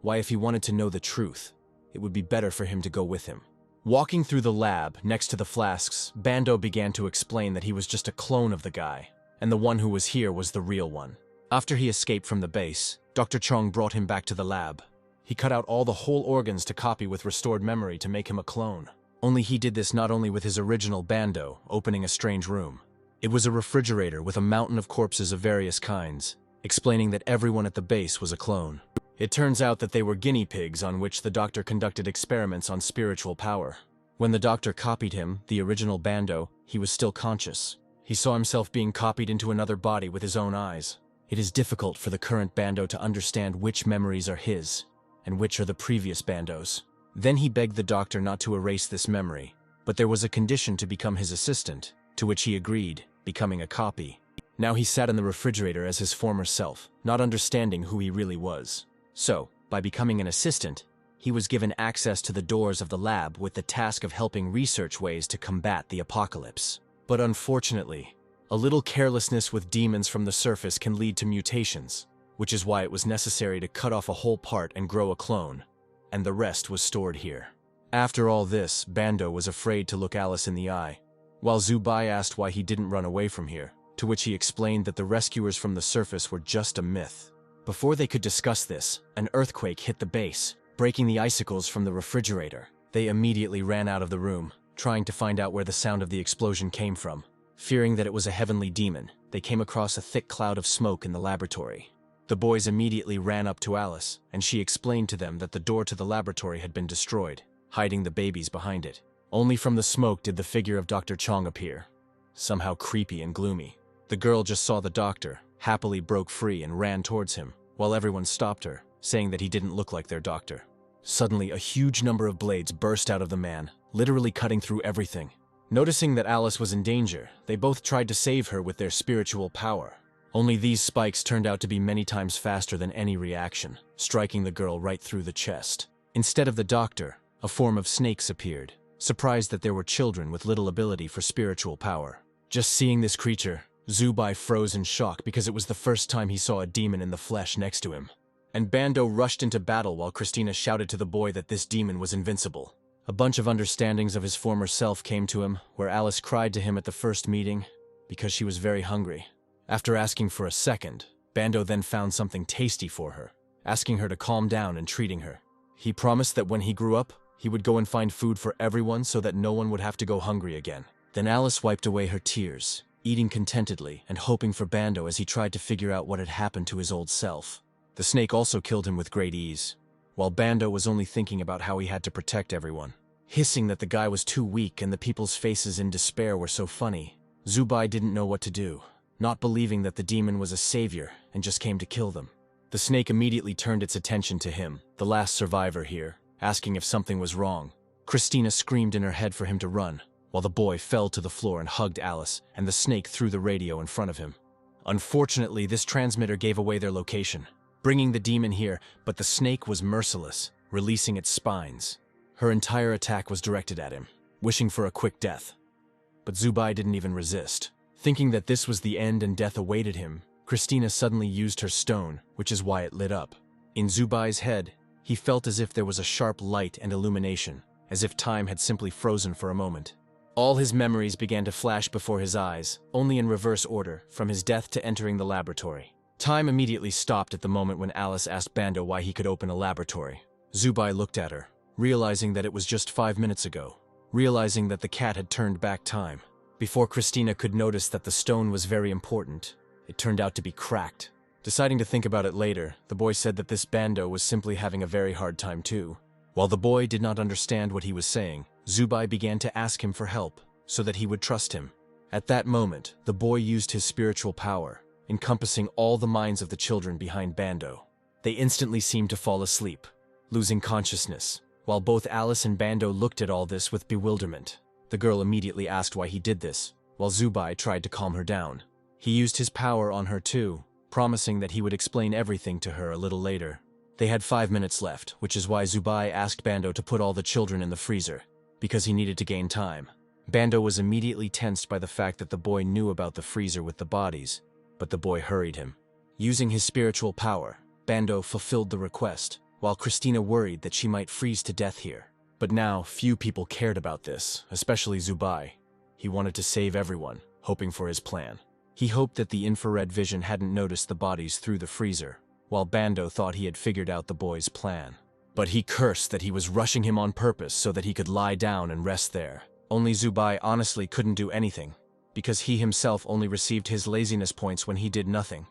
Why, if he wanted to know the truth, it would be better for him to go with him. Walking through the lab, next to the flasks, Bando began to explain that he was just a clone of the guy, and the one who was here was the real one. After he escaped from the base, Dr. Chong brought him back to the lab. He cut out all the whole organs to copy with restored memory to make him a clone. Only he did this not only with his original Bando, opening a strange room. It was a refrigerator with a mountain of corpses of various kinds, explaining that everyone at the base was a clone. It turns out that they were guinea pigs on which the doctor conducted experiments on spiritual power. When the doctor copied him, the original Bando, he was still conscious. He saw himself being copied into another body with his own eyes. It is difficult for the current Bando to understand which memories are his, and which are the previous Bandos. Then he begged the doctor not to erase this memory, but there was a condition to become his assistant, to which he agreed, becoming a copy. Now he sat in the refrigerator as his former self, not understanding who he really was. So, by becoming an assistant, he was given access to the doors of the lab with the task of helping research ways to combat the apocalypse. But unfortunately, a little carelessness with demons from the surface can lead to mutations, which is why it was necessary to cut off a whole part and grow a clone, and the rest was stored here. After all this, Bando was afraid to look Alice in the eye, while Zubai asked why he didn't run away from here, to which he explained that the rescuers from the surface were just a myth. Before they could discuss this, an earthquake hit the base, breaking the icicles from the refrigerator. They immediately ran out of the room, trying to find out where the sound of the explosion came from. Fearing that it was a heavenly demon, they came across a thick cloud of smoke in the laboratory. The boys immediately ran up to Alice, and she explained to them that the door to the laboratory had been destroyed, hiding the babies behind it. Only from the smoke did the figure of Dr. Chong appear, somehow creepy and gloomy. The girl just saw the doctor, happily broke free and ran towards him, while everyone stopped her, saying that he didn't look like their doctor. Suddenly, a huge number of blades burst out of the man, literally cutting through everything. Noticing that Alice was in danger, they both tried to save her with their spiritual power. Only these spikes turned out to be many times faster than any reaction, striking the girl right through the chest. Instead of the doctor, a form of snakes appeared, surprised that there were children with little ability for spiritual power. Just seeing this creature, Zubai froze in shock because it was the first time he saw a demon in the flesh next to him. And Bando rushed into battle while Christina shouted to the boy that this demon was invincible. A bunch of understandings of his former self came to him, where Alice cried to him at the first meeting because she was very hungry. After asking for a second, Bando then found something tasty for her, asking her to calm down and treating her. He promised that when he grew up, He would go and find food for everyone so that no one would have to go hungry again. Then Alice wiped away her tears, eating contentedly and hoping for Bando as he tried to figure out what had happened to his old self. The snake also killed him with great ease, while Bando was only thinking about how he had to protect everyone. Hissing that the guy was too weak and the people's faces in despair were so funny, Zubai didn't know what to do, not believing that the demon was a savior and just came to kill them. The snake immediately turned its attention to him, the last survivor here, asking if something was wrong. Christina screamed in her head for him to run, while the boy fell to the floor and hugged Alice, and the snake threw the radio in front of him. Unfortunately, this transmitter gave away their location, bringing the demon here, but the snake was merciless, releasing its spines. Her entire attack was directed at him, wishing for a quick death. But Zubai didn't even resist. Thinking that this was the end and death awaited him, Christina suddenly used her stone, which is why it lit up. In Zubai's head, he felt as if there was a sharp light and illumination, as if time had simply frozen for a moment. All his memories began to flash before his eyes, only in reverse order, from his death to entering the laboratory. Time immediately stopped at the moment when Alice asked Bando why he could open a laboratory. Zubai looked at her, realizing that it was just 5 minutes ago, realizing that the cat had turned back time. Before Christina could notice that the stone was very important, it turned out to be cracked. Deciding to think about it later, the boy said that this Bando was simply having a very hard time too. While the boy did not understand what he was saying, Zubai began to ask him for help, so that he would trust him. At that moment, the boy used his spiritual power, encompassing all the minds of the children behind Bando. They instantly seemed to fall asleep, losing consciousness, while both Alice and Bando looked at all this with bewilderment. The girl immediately asked why he did this, while Zubai tried to calm her down. He used his power on her too, promising that he would explain everything to her a little later. They had 5 minutes left, which is why Zubai asked Bando to put all the children in the freezer, because he needed to gain time. Bando was immediately tensed by the fact that the boy knew about the freezer with the bodies, but the boy hurried him. Using his spiritual power, Bando fulfilled the request, while Christina worried that she might freeze to death here. But now, few people cared about this, especially Zubai. He wanted to save everyone, hoping for his plan. He hoped that the infrared vision hadn't noticed the bodies through the freezer, while Bando thought he had figured out the boy's plan. But he cursed that he was rushing him on purpose so that he could lie down and rest there. Only Zubai honestly couldn't do anything, because he himself only received his laziness points when he did nothing,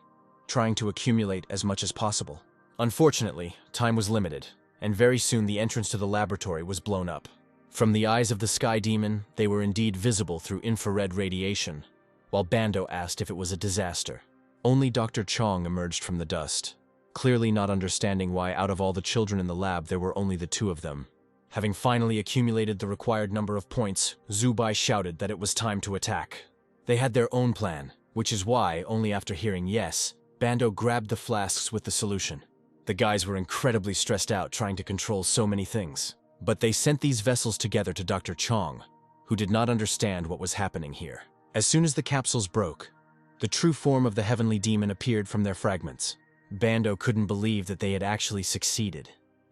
trying to accumulate as much as possible. Unfortunately, time was limited, and very soon the entrance to the laboratory was blown up. From the eyes of the sky demon, they were indeed visible through infrared radiation, while Bando asked if it was a disaster. Only Dr. Chong emerged from the dust, clearly not understanding why out of all the children in the lab there were only the 2 of them. Having finally accumulated the required number of points, Zubai shouted that it was time to attack. They had their own plan, which is why, only after hearing yes, Bando grabbed the flasks with the solution. The guys were incredibly stressed out trying to control so many things. But they sent these vessels together to Dr. Chong, who did not understand what was happening here. As soon as the capsules broke, the true form of the heavenly demon appeared from their fragments. Bando couldn't believe that they had actually succeeded,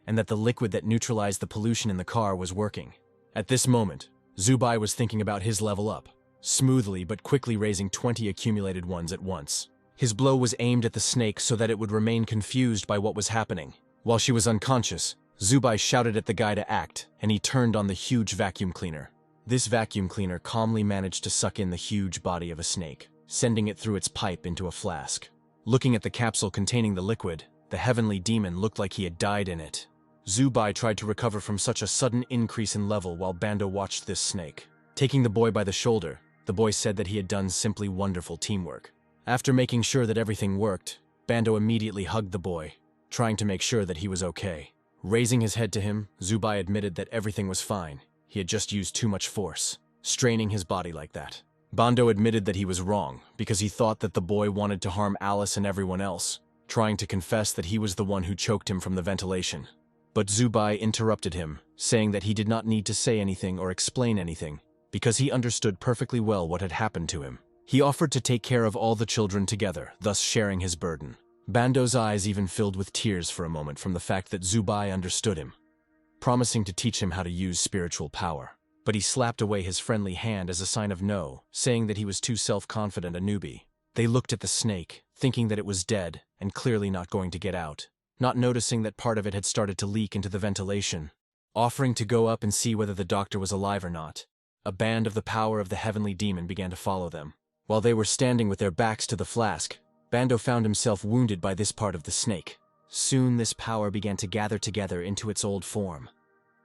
and that the liquid that neutralized the pollution in the car was working. At this moment, Zubai was thinking about his level up, smoothly but quickly raising 20 accumulated ones at once. His blow was aimed at the snake so that it would remain confused by what was happening. While she was unconscious, Zubai shouted at the guy to act, and he turned on the huge vacuum cleaner. This vacuum cleaner calmly managed to suck in the huge body of a snake, sending it through its pipe into a flask. Looking at the capsule containing the liquid, the heavenly demon looked like he had died in it. Zubai tried to recover from such a sudden increase in level while Bando watched this snake. Taking the boy by the shoulder, the boy said that he had done simply wonderful teamwork. After making sure that everything worked, Bando immediately hugged the boy, trying to make sure that he was okay. Raising his head to him, Zubai admitted that everything was fine. He had just used too much force, straining his body like that. Bando admitted that he was wrong, because he thought that the boy wanted to harm Alice and everyone else, trying to confess that he was the one who choked him from the ventilation. But Zubai interrupted him, saying that he did not need to say anything or explain anything, because he understood perfectly well what had happened to him. He offered to take care of all the children together, thus sharing his burden. Bando's eyes even filled with tears for a moment from the fact that Zubai understood him, promising to teach him how to use spiritual power. But he slapped away his friendly hand as a sign of no, saying that he was too self-confident a newbie. They looked at the snake, thinking that it was dead and clearly not going to get out, not noticing that part of it had started to leak into the ventilation. offering to go up and see whether the doctor was alive or not. A band of the power of the heavenly demon began to follow them. While they were standing with their backs to the flask, Bando found himself wounded by this part of the snake. Soon this power began to gather together into its old form,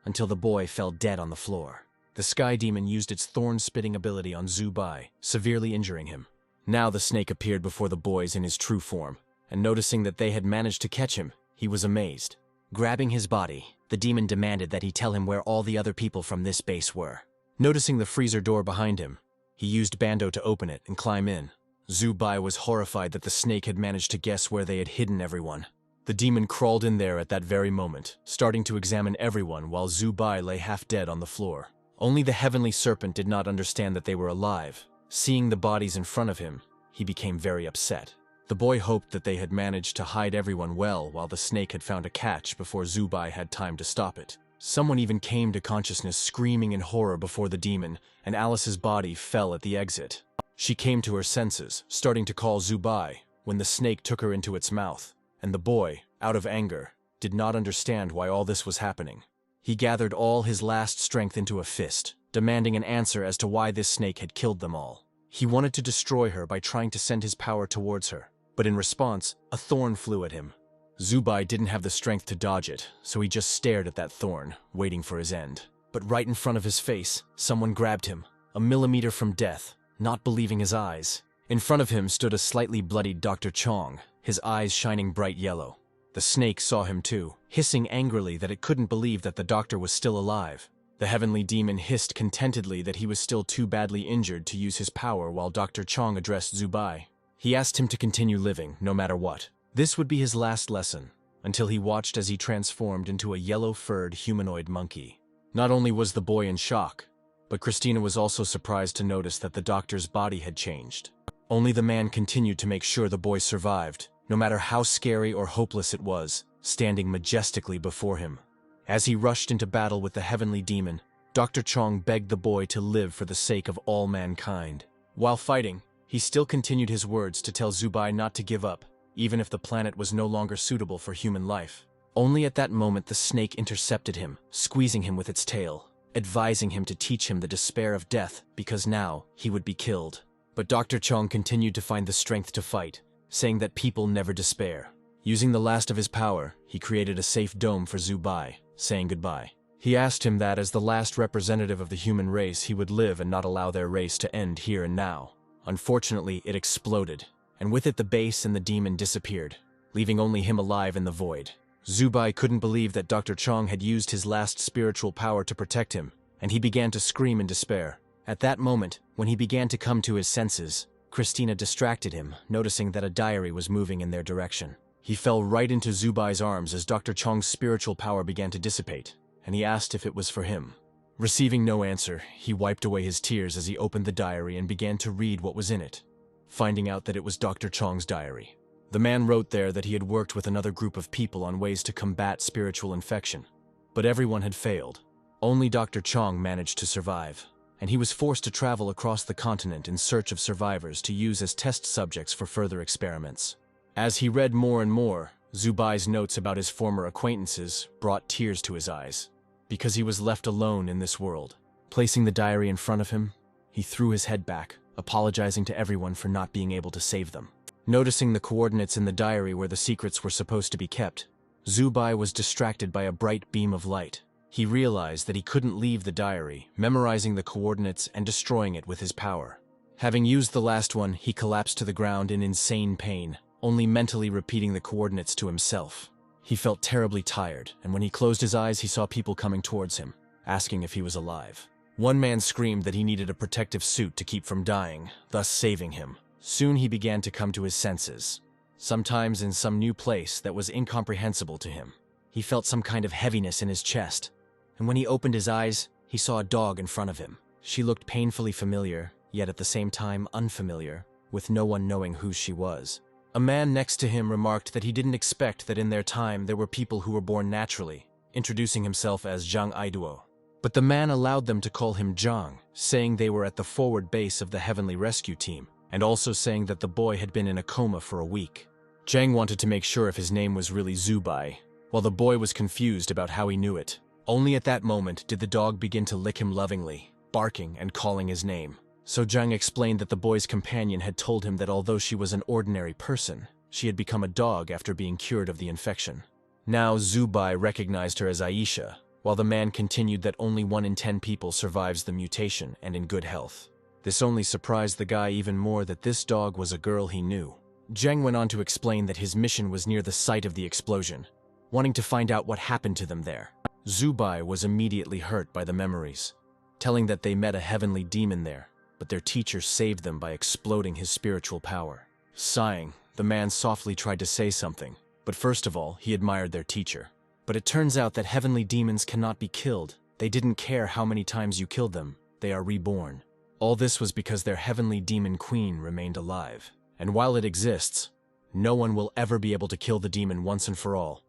until the boy fell dead on the floor. The sky demon used its thorn-spitting ability on Zubai, severely injuring him. Now the snake appeared before the boys in his true form, and noticing that they had managed to catch him, he was amazed. Grabbing his body, the demon demanded that he tell him where all the other people from this base were. Noticing the freezer door behind him, he used Bando to open it and climb in. Zubai was horrified that the snake had managed to guess where they had hidden everyone. The demon crawled in there at that very moment, starting to examine everyone while Zubai lay half dead on the floor. Only the heavenly serpent did not understand that they were alive. Seeing the bodies in front of him, he became very upset. The boy hoped that they had managed to hide everyone well while the snake had found a catch before Zubai had time to stop it. Someone even came to consciousness screaming in horror before the demon, and Alice's body fell at the exit. She came to her senses, starting to call Zubai, when the snake took her into its mouth, and the boy, out of anger, did not understand why all this was happening. He gathered all his last strength into a fist, demanding an answer as to why this snake had killed them all. He wanted to destroy her by trying to send his power towards her, but in response, a thorn flew at him. Zubai didn't have the strength to dodge it, so he just stared at that thorn, waiting for his end. But right in front of his face, someone grabbed him, a millimeter from death, not believing his eyes. In front of him stood a slightly bloodied Dr. Chong, his eyes shining bright yellow. The snake saw him too, hissing angrily that it couldn't believe that the doctor was still alive. The heavenly demon hissed contentedly that he was still too badly injured to use his power while Dr. Chong addressed Zubai. He asked him to continue living, no matter what. This would be his last lesson, until he watched as he transformed into a yellow-furred humanoid monkey. Not only was the boy in shock, but Christina was also surprised to notice that the doctor's body had changed. Only the man continued to make sure the boy survived, no matter how scary or hopeless it was, standing majestically before him. As he rushed into battle with the heavenly demon, Dr. Chong begged the boy to live for the sake of all mankind. While fighting, he still continued his words to tell Zubai not to give up, even if the planet was no longer suitable for human life. Only at that moment the snake intercepted him, squeezing him with its tail, advising him to teach him the despair of death because now he would be killed. But Dr. Chong continued to find the strength to fight, saying that people never despair. Using the last of his power, he created a safe dome for Zubai, saying goodbye. He asked him that as the last representative of the human race he would live and not allow their race to end here and now. Unfortunately, it exploded, and with it the base and the demon disappeared, leaving only him alive in the void. Zubai couldn't believe that Dr. Chong had used his last spiritual power to protect him, and he began to scream in despair. At that moment, when he began to come to his senses, Christina distracted him, noticing that a diary was moving in their direction. He fell right into Zubai's arms as Dr. Chong's spiritual power began to dissipate, and he asked if it was for him. Receiving no answer, he wiped away his tears as he opened the diary and began to read what was in it, finding out that it was Dr. Chong's diary. The man wrote there that he had worked with another group of people on ways to combat spiritual infection, but everyone had failed. Only Dr. Chong managed to survive, and he was forced to travel across the continent in search of survivors to use as test subjects for further experiments. As he read more and more, Zubai's notes about his former acquaintances brought tears to his eyes, because he was left alone in this world. Placing the diary in front of him, he threw his head back, apologizing to everyone for not being able to save them. Noticing the coordinates in the diary where the secrets were supposed to be kept, Zubai was distracted by a bright beam of light. He realized that he couldn't leave the diary, memorizing the coordinates and destroying it with his power. Having used the last one, he collapsed to the ground in insane pain, only mentally repeating the coordinates to himself. He felt terribly tired, and when he closed his eyes, he saw people coming towards him, asking if he was alive. One man screamed that he needed a protective suit to keep from dying, thus saving him. Soon he began to come to his senses, sometimes in some new place that was incomprehensible to him. He felt some kind of heaviness in his chest, and when he opened his eyes, he saw a dog in front of him. She looked painfully familiar, yet at the same time unfamiliar, with no one knowing who she was. A man next to him remarked that he didn't expect that in their time there were people who were born naturally, introducing himself as Zhang Aiduo. But the man allowed them to call him Zhang, saying they were at the forward base of the Heavenly Rescue Team, and also saying that the boy had been in a coma for a week. Zhang wanted to make sure if his name was really Zubai, while the boy was confused about how he knew it. Only at that moment did the dog begin to lick him lovingly, barking and calling his name. So Zhang explained that the boy's companion had told him that although she was an ordinary person, she had become a dog after being cured of the infection. Now Zubai recognized her as Aisha, while the man continued that only 1 in 10 people survives the mutation and in good health. This only surprised the guy even more that this dog was a girl he knew. Zhang went on to explain that his mission was near the site of the explosion, wanting to find out what happened to them there. Zubai was immediately hurt by the memories, telling that they met a heavenly demon there, but their teacher saved them by exploding his spiritual power. Sighing, the man softly tried to say something, but first of all, he admired their teacher. But it turns out that heavenly demons cannot be killed. They didn't care how many times you killed them, they are reborn. All this was because their heavenly demon queen remained alive. And while it exists, no one will ever be able to kill the demon once and for all,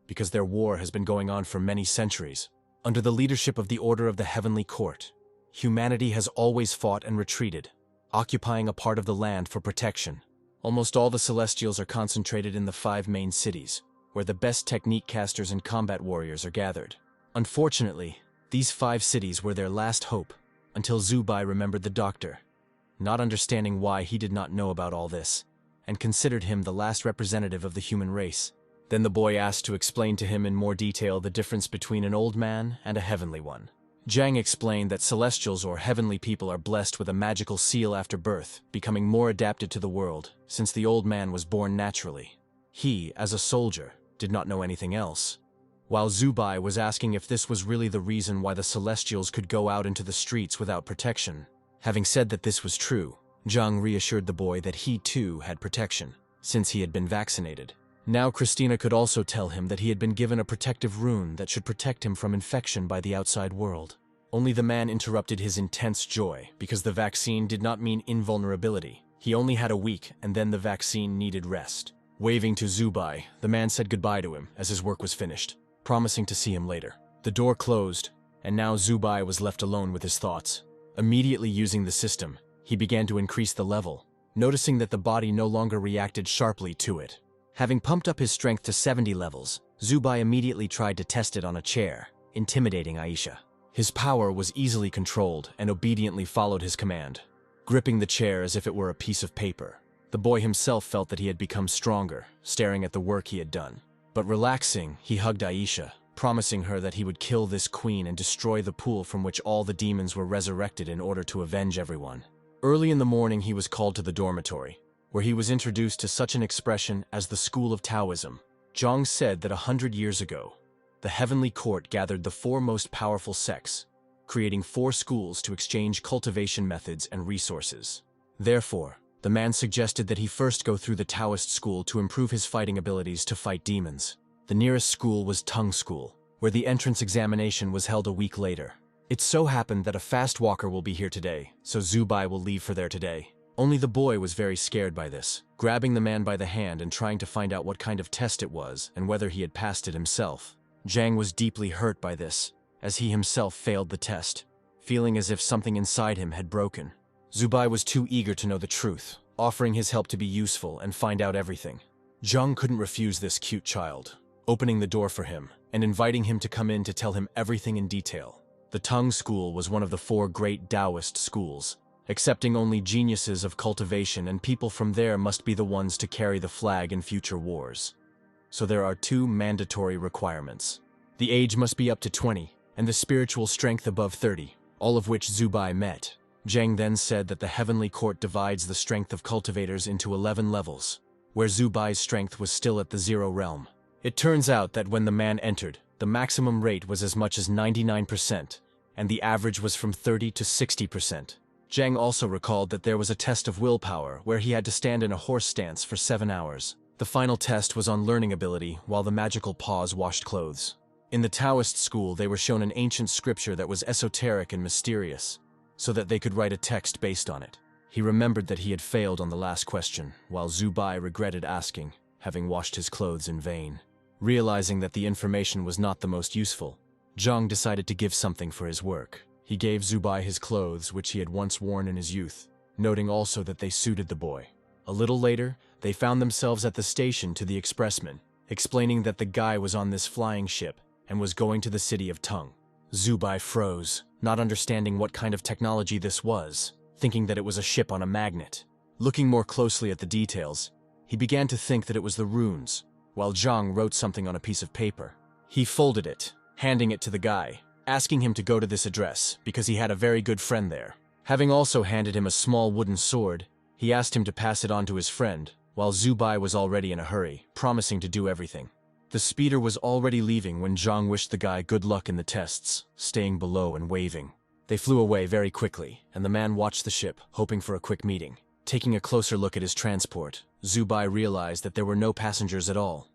because their war has been going on for many centuries. Under the leadership of the Order of the Heavenly Court, humanity has always fought and retreated, occupying a part of the land for protection. Almost all the Celestials are concentrated in the 5 main cities, where the best technique casters and combat warriors are gathered. Unfortunately, these 5 cities were their last hope, until Zubai remembered the doctor, not understanding why he did not know about all this, and considered him the last representative of the human race. Then the boy asked to explain to him in more detail the difference between an old man and a heavenly one. Zhang explained that celestials or heavenly people are blessed with a magical seal after birth, becoming more adapted to the world, since the old man was born naturally. He, as a soldier, did not know anything else. While Zubai was asking if this was really the reason why the celestials could go out into the streets without protection. Having said that this was true, Zhang reassured the boy that he too had protection, since he had been vaccinated. Now Christina could also tell him that he had been given a protective rune that should protect him from infection by the outside world. Only the man interrupted his intense joy, because the vaccine did not mean invulnerability. He only had a week, and then the vaccine needed rest. Waving to Zubai, the man said goodbye to him as his work was finished, promising to see him later. The door closed, and now Zubai was left alone with his thoughts. Immediately using the system, he began to increase the level, noticing that the body no longer reacted sharply to it. Having pumped up his strength to 70 levels, Zubai immediately tried to test it on a chair, intimidating Aisha. His power was easily controlled and obediently followed his command, gripping the chair as if it were a piece of paper. The boy himself felt that he had become stronger, staring at the work he had done. But relaxing, he hugged Aisha, promising her that he would kill this queen and destroy the pool from which all the demons were resurrected in order to avenge everyone. Early in the morning, he was called to the dormitory, where he was introduced to such an expression as the School of Taoism. Zhang said that 100 years ago, the Heavenly Court gathered the 4 most powerful sects, creating 4 schools to exchange cultivation methods and resources. Therefore, the man suggested that he first go through the Taoist school to improve his fighting abilities to fight demons. The nearest school was Tong School, where the entrance examination was held a week later. It so happened that a fast walker will be here today, so Zubai will leave for there today. Only the boy was very scared by this, grabbing the man by the hand and trying to find out what kind of test it was and whether he had passed it himself. Zhang was deeply hurt by this, as he himself failed the test, feeling as if something inside him had broken. Zubai was too eager to know the truth, offering his help to be useful and find out everything. Zhang couldn't refuse this cute child, opening the door for him and inviting him to come in to tell him everything in detail. The Tong School was one of the 4 great Taoist schools, accepting only geniuses of cultivation, and people from there must be the ones to carry the flag in future wars. So there are 2 mandatory requirements. The age must be up to 20, and the spiritual strength above 30, all of which Zubai met. Zhang then said that the Heavenly Court divides the strength of cultivators into 11 levels, where Zubai's strength was still at the 0 realm. It turns out that when the man entered, the maximum rate was as much as 99%, and the average was from 30 to 60%. Zhang also recalled that there was a test of willpower where he had to stand in a horse stance for 7 hours. The final test was on learning ability, while the magical paws washed clothes. In the Taoist school, they were shown an ancient scripture that was esoteric and mysterious, so that they could write a text based on it. He remembered that he had failed on the last question, while Zubai regretted asking, having washed his clothes in vain. Realizing that the information was not the most useful, Zhang decided to give something for his work. He gave Zubai his clothes, which he had once worn in his youth, noting also that they suited the boy. A little later, they found themselves at the station to the expressman, explaining that the guy was on this flying ship, and was going to the city of Tong. Zubai froze, not understanding what kind of technology this was, thinking that it was a ship on a magnet. Looking more closely at the details, he began to think that it was the runes, while Zhang wrote something on a piece of paper. He folded it, handing it to the guy, asking him to go to this address because he had a very good friend there. Having also handed him a small wooden sword, he asked him to pass it on to his friend, while Zubai was already in a hurry, promising to do everything. The speeder was already leaving when Zhang wished the guy good luck in the tests, staying below and waving. They flew away very quickly, and the man watched the ship, hoping for a quick meeting. Taking a closer look at his transport, Zubai realized that there were no passengers at all,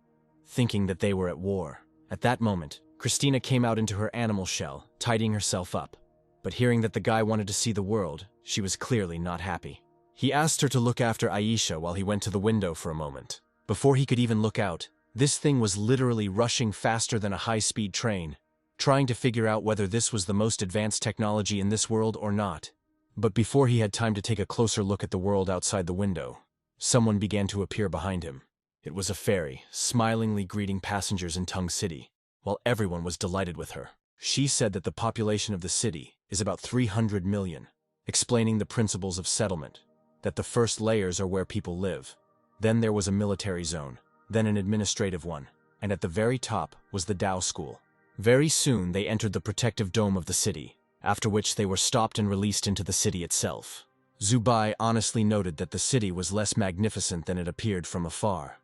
thinking that they were at war. At that moment, Christina came out into her animal shell, tidying herself up. But hearing that the guy wanted to see the world, she was clearly not happy. He asked her to look after Aisha while he went to the window for a moment. Before he could even look out, this thing was literally rushing faster than a high-speed train, trying to figure out whether this was the most advanced technology in this world or not. But before he had time to take a closer look at the world outside the window, someone began to appear behind him. It was a fairy, smilingly greeting passengers in Tong City, while everyone was delighted with her. She said that the population of the city is about 300 million, explaining the principles of settlement, that the first layers are where people live. Then there was a military zone, then an administrative one, and at the very top was the Dao School. Very soon they entered the protective dome of the city, after which they were stopped and released into the city itself. Zubai honestly noted that the city was less magnificent than it appeared from afar.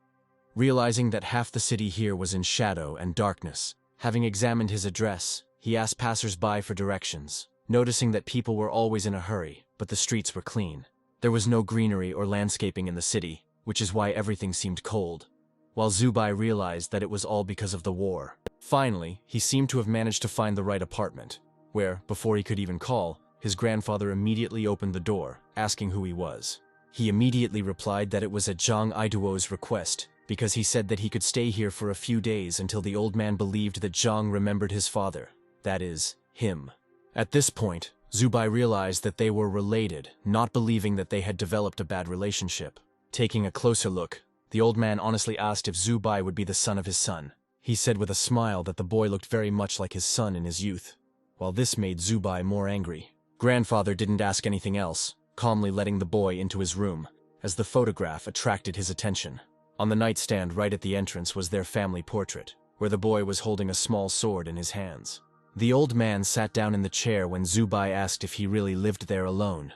Realizing that half the city here was in shadow and darkness, having examined his address, he asked passers-by for directions, noticing that people were always in a hurry, but the streets were clean. There was no greenery or landscaping in the city, which is why everything seemed cold, while Zubai realized that it was all because of the war. Finally, he seemed to have managed to find the right apartment, where, before he could even call, his grandfather immediately opened the door, asking who he was. He immediately replied that it was at Zhang Aiduo's request, because he said that he could stay here for a few days until the old man believed that Zhang remembered his father, that is, him. At this point, Zubai realized that they were related, not believing that they had developed a bad relationship. Taking a closer look, the old man honestly asked if Zubai would be the son of his son. He said with a smile that the boy looked very much like his son in his youth, while this made Zubai more angry. Grandfather didn't ask anything else, calmly letting the boy into his room, as the photograph attracted his attention. On the nightstand right at the entrance was their family portrait, where the boy was holding a small sword in his hands. The old man sat down in the chair when Zubai asked if he really lived there alone,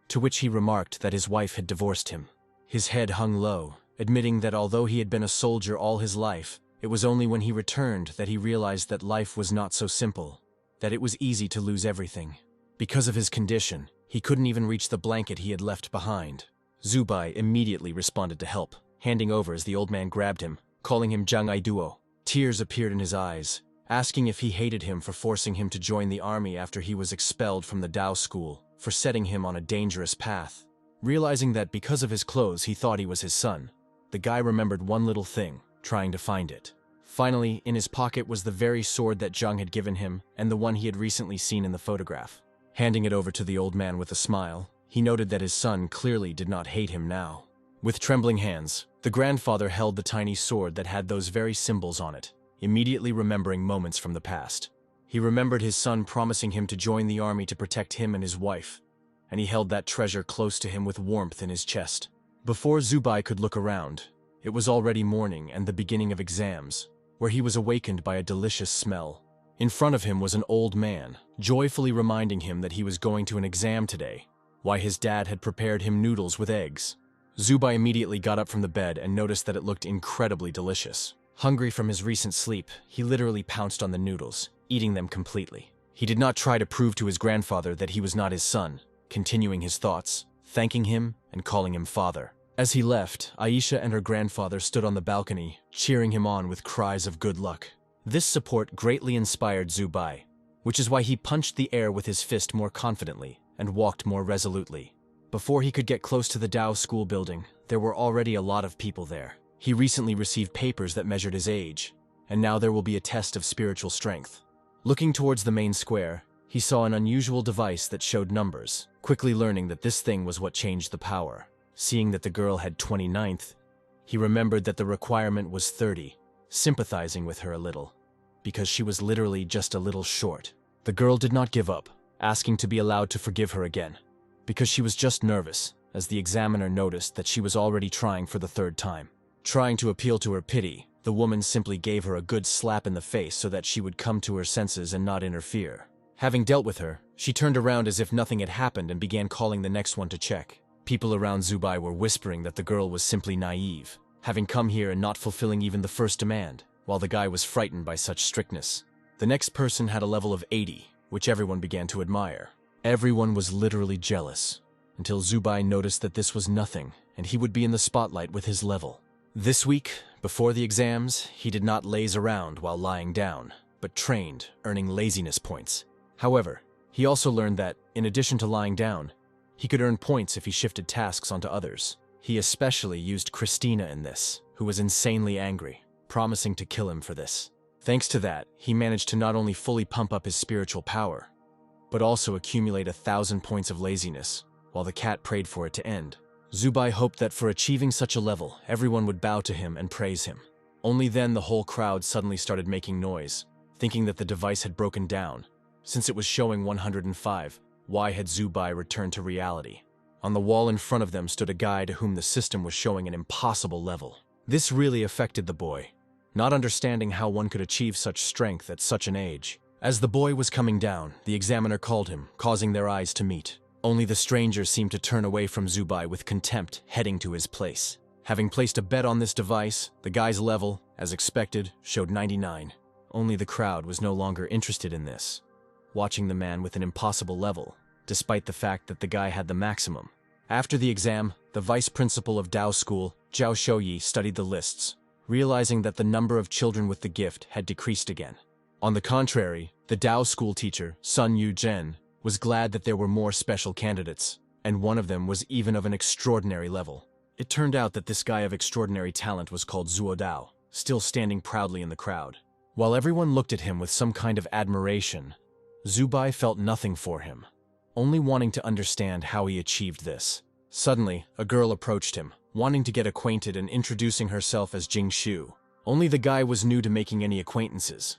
to which he remarked that his wife had divorced him. His head hung low, admitting that although he had been a soldier all his life, it was only when he returned that he realized that life was not so simple, that it was easy to lose everything. Because of his condition, he couldn't even reach the blanket he had left behind. Zubai immediately responded to help, handing over as the old man grabbed him, calling him Zhang Aiduo. Tears appeared in his eyes, asking if he hated him for forcing him to join the army after he was expelled from the Dao School, for setting him on a dangerous path. Realizing that because of his clothes he thought he was his son, the guy remembered one little thing, trying to find it. Finally, in his pocket was the very sword that Zhang had given him and the one he had recently seen in the photograph. Handing it over to the old man with a smile, he noted that his son clearly did not hate him now. With trembling hands, the grandfather held the tiny sword that had those very symbols on it, immediately remembering moments from the past. He remembered his son promising him to join the army to protect him and his wife, and he held that treasure close to him with warmth in his chest. Before Zubai could look around, it was already morning and the beginning of exams, where he was awakened by a delicious smell. In front of him was an old man, joyfully reminding him that he was going to an exam today, why his dad had prepared him noodles with eggs. Zubai immediately got up from the bed and noticed that it looked incredibly delicious. Hungry from his recent sleep, he literally pounced on the noodles, eating them completely. He did not try to prove to his grandfather that he was not his son, continuing his thoughts, thanking him and calling him father. As he left, Aisha and her grandfather stood on the balcony, cheering him on with cries of good luck. This support greatly inspired Zubai, which is why he punched the air with his fist more confidently and walked more resolutely. Before he could get close to the Dao School building, there were already a lot of people there. He recently received papers that measured his age, and now there will be a test of spiritual strength. Looking towards the main square, he saw an unusual device that showed numbers, quickly learning that this thing was what changed the power. Seeing that the girl had 29th, he remembered that the requirement was 30, sympathizing with her a little. because she was literally just a little short. The girl did not give up, asking to be allowed to forgive her again, because she was just nervous, as the examiner noticed that she was already trying for the third time. Trying to appeal to her pity, the woman simply gave her a good slap in the face so that she would come to her senses and not interfere. Having dealt with her, she turned around as if nothing had happened and began calling the next one to check. People around Zubai were whispering that the girl was simply naive, having come here and not fulfilling even the first demand, while the guy was frightened by such strictness. The next person had a level of 80, which everyone began to admire. Everyone was literally jealous, until Zubai noticed that this was nothing, and he would be in the spotlight with his level. This week, before the exams, he did not laze around while lying down, but trained, earning laziness points. However, he also learned that, in addition to lying down, he could earn points if he shifted tasks onto others. He especially used Christina in this, who was insanely angry, promising to kill him for this. Thanks to that, he managed to not only fully pump up his spiritual power, but also accumulate 1,000 points of laziness, while the cat prayed for it to end. Zubai hoped that for achieving such a level, everyone would bow to him and praise him. Only then the whole crowd suddenly started making noise, thinking that the device had broken down. Since it was showing 105, why had Zubai returned to reality? On the wall in front of them stood a guy to whom the system was showing an impossible level. This really affected the boy, not understanding how one could achieve such strength at such an age. As the boy was coming down, the examiner called him, causing their eyes to meet. Only the stranger seemed to turn away from Zubai with contempt, heading to his place. Having placed a bet on this device, the guy's level, as expected, showed 99. Only the crowd was no longer interested in this, watching the man with an impossible level, despite the fact that the guy had the maximum. After the exam, the vice principal of Dao School, Zhao Shouyi, studied the lists, realizing that the number of children with the gift had decreased again. On the contrary, the Dao School teacher, Sun Yu Zhen, was glad that there were more special candidates, and one of them was even of an extraordinary level. It turned out that this guy of extraordinary talent was called Zuo Dao, still standing proudly in the crowd. While everyone looked at him with some kind of admiration, Zubai felt nothing for him, only wanting to understand how he achieved this. Suddenly, a girl approached him, wanting to get acquainted and introducing herself as Jing Shu. Only the guy was new to making any acquaintances,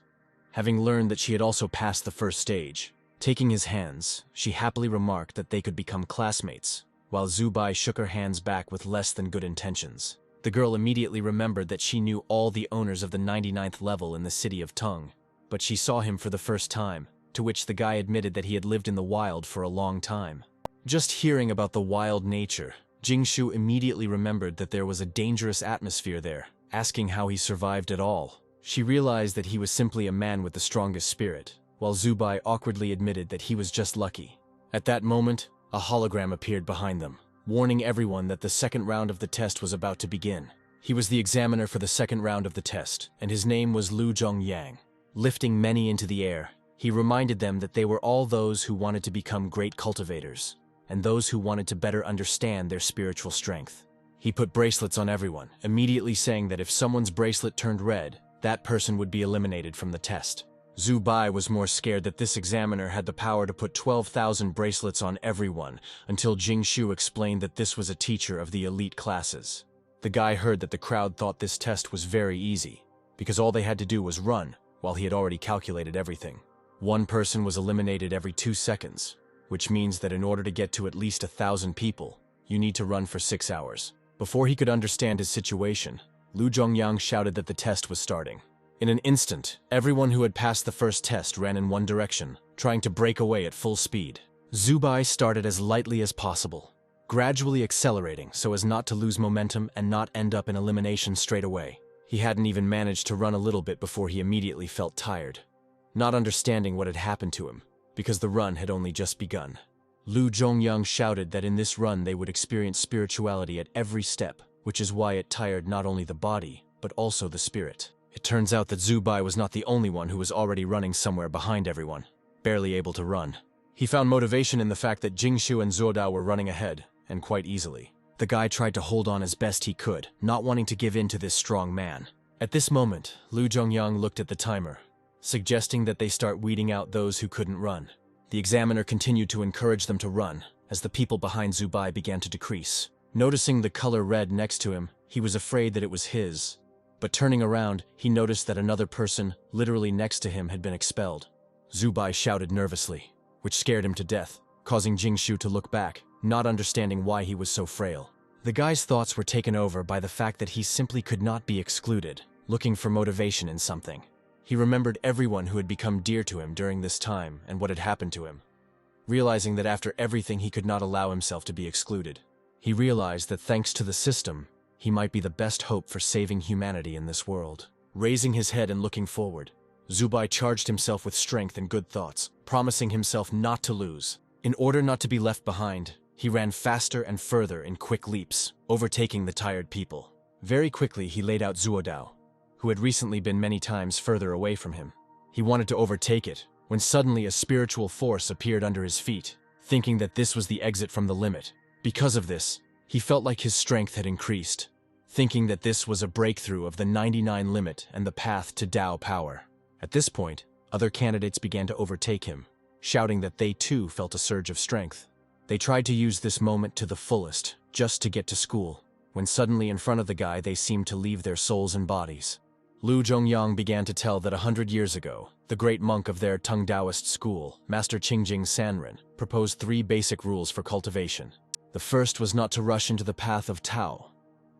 having learned that she had also passed the first stage. Taking his hands, she happily remarked that they could become classmates, while Zubai shook her hands back with less than good intentions. The girl immediately remembered that she knew all the owners of the 99th level in the city of Tong, but she saw him for the first time, to which the guy admitted that he had lived in the wild for a long time. Just hearing about the wild nature, Jingshu immediately remembered that there was a dangerous atmosphere there, asking how he survived at all. She realized that he was simply a man with the strongest spirit, while Zubai awkwardly admitted that he was just lucky. At that moment, a hologram appeared behind them, warning everyone that the second round of the test was about to begin. He was the examiner for the second round of the test, and his name was Lu Zhongyang. Lifting many into the air, he reminded them that they were all those who wanted to become great cultivators, and those who wanted to better understand their spiritual strength. He put bracelets on everyone, immediately saying that if someone's bracelet turned red, that person would be eliminated from the test. Zubai was more scared that this examiner had the power to put 12,000 bracelets on everyone, until Jingshu explained that this was a teacher of the elite classes. The guy heard that the crowd thought this test was very easy, because all they had to do was run, while he had already calculated everything. One person was eliminated every 2 seconds, which means that in order to get to at least 1,000 people, you need to run for 6 hours. Before he could understand his situation, Lu Zhongyang shouted that the test was starting. In an instant, everyone who had passed the first test ran in one direction, trying to break away at full speed. Zubai started as lightly as possible, gradually accelerating so as not to lose momentum and not end up in elimination straight away. He hadn't even managed to run a little bit before he immediately felt tired, not understanding what had happened to him, because the run had only just begun. Lu Zhongyang shouted that in this run they would experience spirituality at every step, which is why it tired not only the body, but also the spirit. It turns out that Zubai was not the only one who was already running somewhere behind everyone, barely able to run. He found motivation in the fact that Jingshu and Zodao were running ahead, and quite easily. The guy tried to hold on as best he could, not wanting to give in to this strong man. At this moment, Lu Zhongyang looked at the timer, suggesting that they start weeding out those who couldn't run. The examiner continued to encourage them to run, as the people behind Zubai began to decrease. Noticing the color red next to him, he was afraid that it was his, But turning around, he noticed that another person, literally next to him, had been expelled. Zubai shouted nervously, which scared him to death, causing Jingshu to look back, not understanding why he was so frail. The guy's thoughts were taken over by the fact that he simply could not be excluded, looking for motivation in something. He remembered everyone who had become dear to him during this time and what had happened to him. Realizing that after everything he could not allow himself to be excluded. He realized that thanks to the system, he might be the best hope for saving humanity in this world. Raising his head and looking forward, Zubai charged himself with strength and good thoughts, promising himself not to lose. In order not to be left behind, he ran faster and further in quick leaps, overtaking the tired people. Very quickly he laid out Zuodao, who had recently been many times further away from him. He wanted to overtake it, when suddenly a spiritual force appeared under his feet, thinking that this was the exit from the limit. Because of this, he felt like his strength had increased, thinking that this was a breakthrough of the 99 limit and the path to Dao power. At this point, other candidates began to overtake him, shouting that they too felt a surge of strength. They tried to use this moment to the fullest, just to get to school, when suddenly in front of the guy they seemed to leave their souls and bodies. Lu Zhongyang began to tell that 100 years ago, the great monk of their Tong Taoist school, Master Qingjing Sanren, proposed 3 basic rules for cultivation. The first was not to rush into the path of Tao.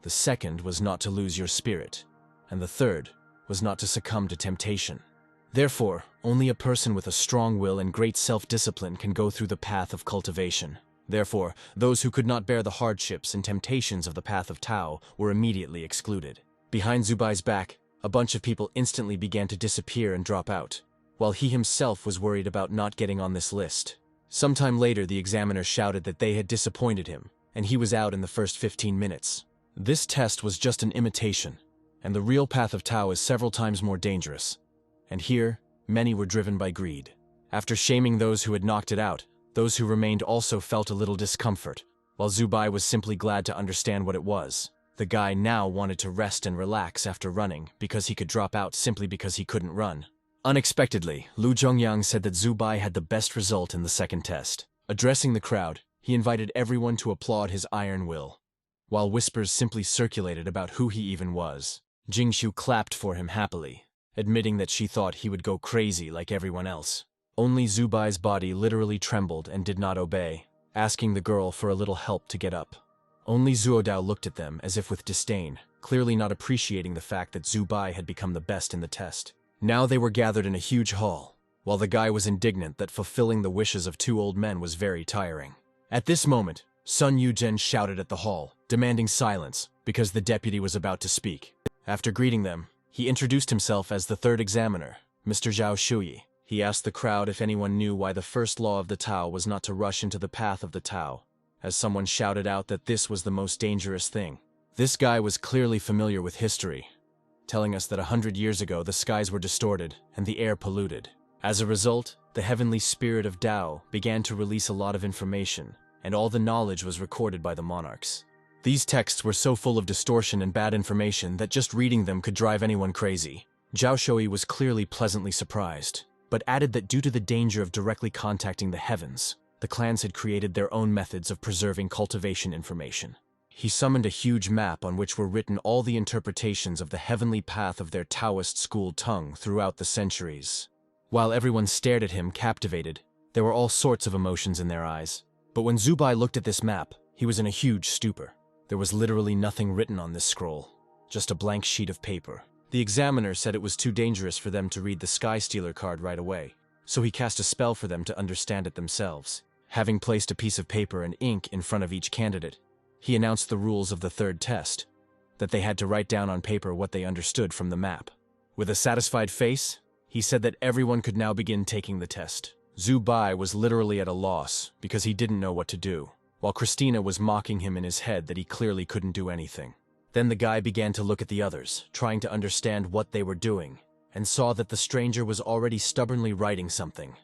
The second was not to lose your spirit. And the third was not to succumb to temptation. Therefore, only a person with a strong will and great self-discipline can go through the path of cultivation. Therefore, those who could not bear the hardships and temptations of the path of Tao were immediately excluded. Behind Zubai's back, a bunch of people instantly began to disappear and drop out, while he himself was worried about not getting on this list. Sometime later, the examiner shouted that they had disappointed him, and he was out in the first 15 minutes. This test was just an imitation, and the real path of Tao is several times more dangerous. And here, many were driven by greed. After shaming those who had knocked it out, those who remained also felt a little discomfort, while Zubai was simply glad to understand what it was. The guy now wanted to rest and relax after running because he could drop out simply because he couldn't run. Unexpectedly, Lu Zhongyang said that Zubai had the best result in the second test. Addressing the crowd, he invited everyone to applaud his iron will. While whispers simply circulated about who he even was, Jingshu clapped for him happily, admitting that she thought he would go crazy like everyone else. Only Zubai's body literally trembled and did not obey, asking the girl for a little help to get up. Only Zuodao looked at them as if with disdain, clearly not appreciating the fact that Zubai had become the best in the test. Now they were gathered in a huge hall, while the guy was indignant that fulfilling the wishes of 2 old men was very tiring. At this moment, Sun Yuzhen shouted at the hall, demanding silence, because the deputy was about to speak. After greeting them, he introduced himself as the 3rd examiner, Mr. Zhao Shuyi. He asked the crowd if anyone knew why the first law of the Tao was not to rush into the path of the Tao, as someone shouted out that this was the most dangerous thing. This guy was clearly familiar with history, telling us that 100 years ago the skies were distorted and the air polluted. As a result, the heavenly spirit of Tao began to release a lot of information, and all the knowledge was recorded by the monarchs. These texts were so full of distortion and bad information that just reading them could drive anyone crazy. Zhao Shuyi was clearly pleasantly surprised, but added that due to the danger of directly contacting the heavens, the clans had created their own methods of preserving cultivation information. He summoned a huge map on which were written all the interpretations of the heavenly path of their Taoist school Tong throughout the centuries. While everyone stared at him captivated, there were all sorts of emotions in their eyes. But when Zubai looked at this map, he was in a huge stupor. There was literally nothing written on this scroll, just a blank sheet of paper. The examiner said it was too dangerous for them to read the Sky Stealer card right away, so he cast a spell for them to understand it themselves. Having placed a piece of paper and ink in front of each candidate, he announced the rules of the 3rd test, that they had to write down on paper what they understood from the map. With a satisfied face, he said that everyone could now begin taking the test. Zubai was literally at a loss because he didn't know what to do, while Christina was mocking him in his head that he clearly couldn't do anything. Then the guy began to look at the others, trying to understand what they were doing, and saw that the stranger was already stubbornly writing something.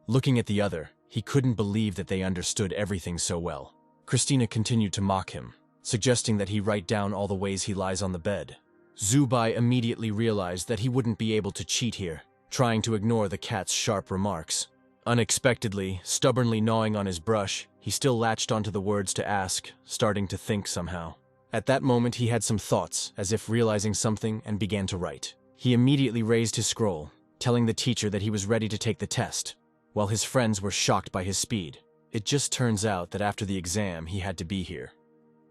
Looking at the other, he couldn't believe that they understood everything so well. Christina continued to mock him, suggesting that he write down all the ways he lies on the bed. Zubai immediately realized that he wouldn't be able to cheat here, trying to ignore the cat's sharp remarks. Unexpectedly, stubbornly gnawing on his brush, he still latched onto the words to ask, starting to think somehow. At that moment he had some thoughts, as if realizing something, and began to write. He immediately raised his scroll, telling the teacher that he was ready to take the test, while his friends were shocked by his speed. It just turns out that after the exam he had to be here,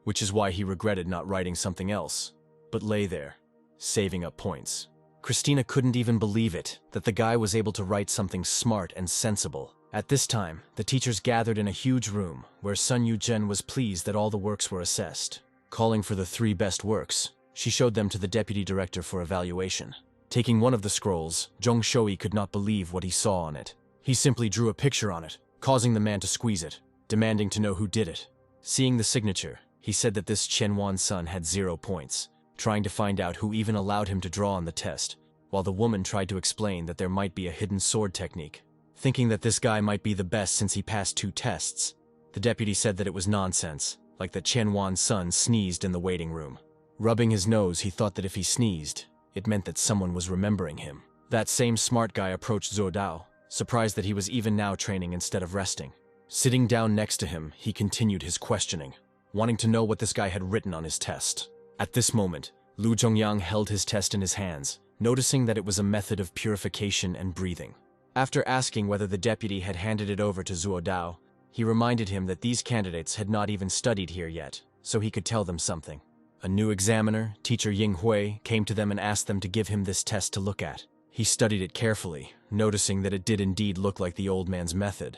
which is why he regretted not writing something else, but lay there, saving up points. Christina couldn't even believe it, that the guy was able to write something smart and sensible. At this time, the teachers gathered in a huge room, where Sun Yu-jen was pleased that all the works were assessed. Calling for the 3 best works, she showed them to the deputy director for evaluation. Taking one of the scrolls, Jong Shoi could not believe what he saw on it. He simply drew a picture on it, causing the man to squeeze it, demanding to know who did it. Seeing the signature, he said that this Chen-Wan's son had 0 points, trying to find out who even allowed him to draw on the test, while the woman tried to explain that there might be a hidden sword technique. Thinking that this guy might be the best since he passed 2 tests, the deputy said that it was nonsense, like that Chen-Wan's son sneezed in the waiting room. Rubbing his nose, he thought that if he sneezed, it meant that someone was remembering him. That same smart guy approached Zuo Dao, surprised that he was even now training instead of resting. Sitting down next to him, he continued his questioning, wanting to know what this guy had written on his test. At this moment, Lu Zhongyang held his test in his hands, noticing that it was a method of purification and breathing. After asking whether the deputy had handed it over to Zuo Dao, he reminded him that these candidates had not even studied here yet, so he could tell them something. A new examiner, teacher Ying Hui, came to them and asked them to give him this test to look at. He studied it carefully, noticing that it did indeed look like the old man's method,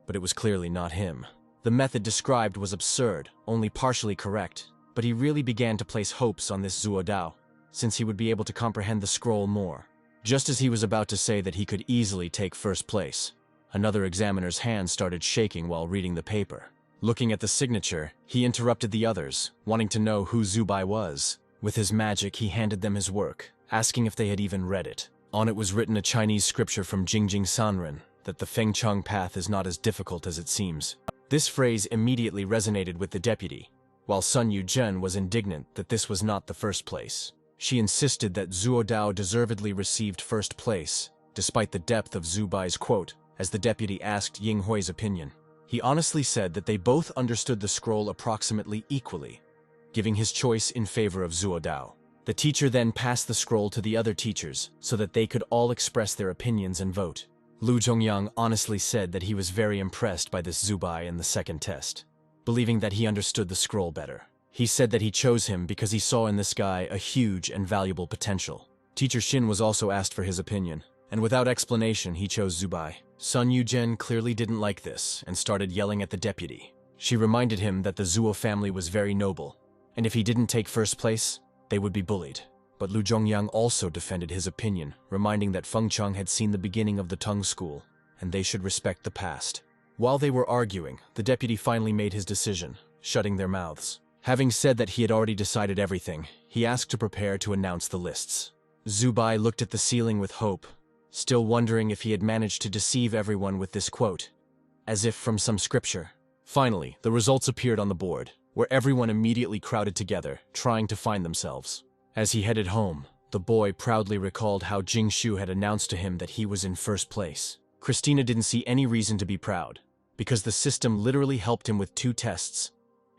but it was clearly not him. The method described was absurd, only partially correct, but he really began to place hopes on this Zuo Dao, since he would be able to comprehend the scroll more. Just as he was about to say that he could easily take first place, another examiner's hand started shaking while reading the paper. Looking at the signature, he interrupted the others, wanting to know who Zubai was. With his magic, he handed them his work, asking if they had even read it. On it was written a Chinese scripture from Jingjing Sanren, that the Fengcheng path is not as difficult as it seems. This phrase immediately resonated with the deputy, while Sun Yu-jen was indignant that this was not the first place. She insisted that Zuo Dao deservedly received first place, despite the depth of Zubai's quote, as the deputy asked Ying Hui's opinion. He honestly said that they both understood the scroll approximately equally, giving his choice in favor of Zuo Dao. The teacher then passed the scroll to the other teachers so that they could all express their opinions and vote. Lu Zhongyang honestly said that he was very impressed by this Zubai in the second test, believing that he understood the scroll better. He said that he chose him because he saw in this guy a huge and valuable potential. Teacher Shin was also asked for his opinion, and without explanation he chose Zubai. Sun Yu-jen clearly didn't like this and started yelling at the deputy. She reminded him that the Zuo family was very noble, and if he didn't take first place, they would be bullied. But Lu Zhongyang also defended his opinion, reminding that Fengcheng had seen the beginning of the Tong school, and they should respect the past. While they were arguing, the deputy finally made his decision, shutting their mouths. Having said that he had already decided everything, he asked to prepare to announce the lists. Zubai looked at the ceiling with hope, still wondering if he had managed to deceive everyone with this quote, as if from some scripture. Finally, the results appeared on the board, where everyone immediately crowded together, trying to find themselves. As he headed home, the boy proudly recalled how Jing Shu had announced to him that he was in first place. Christina didn't see any reason to be proud, because the system literally helped him with 2 tests,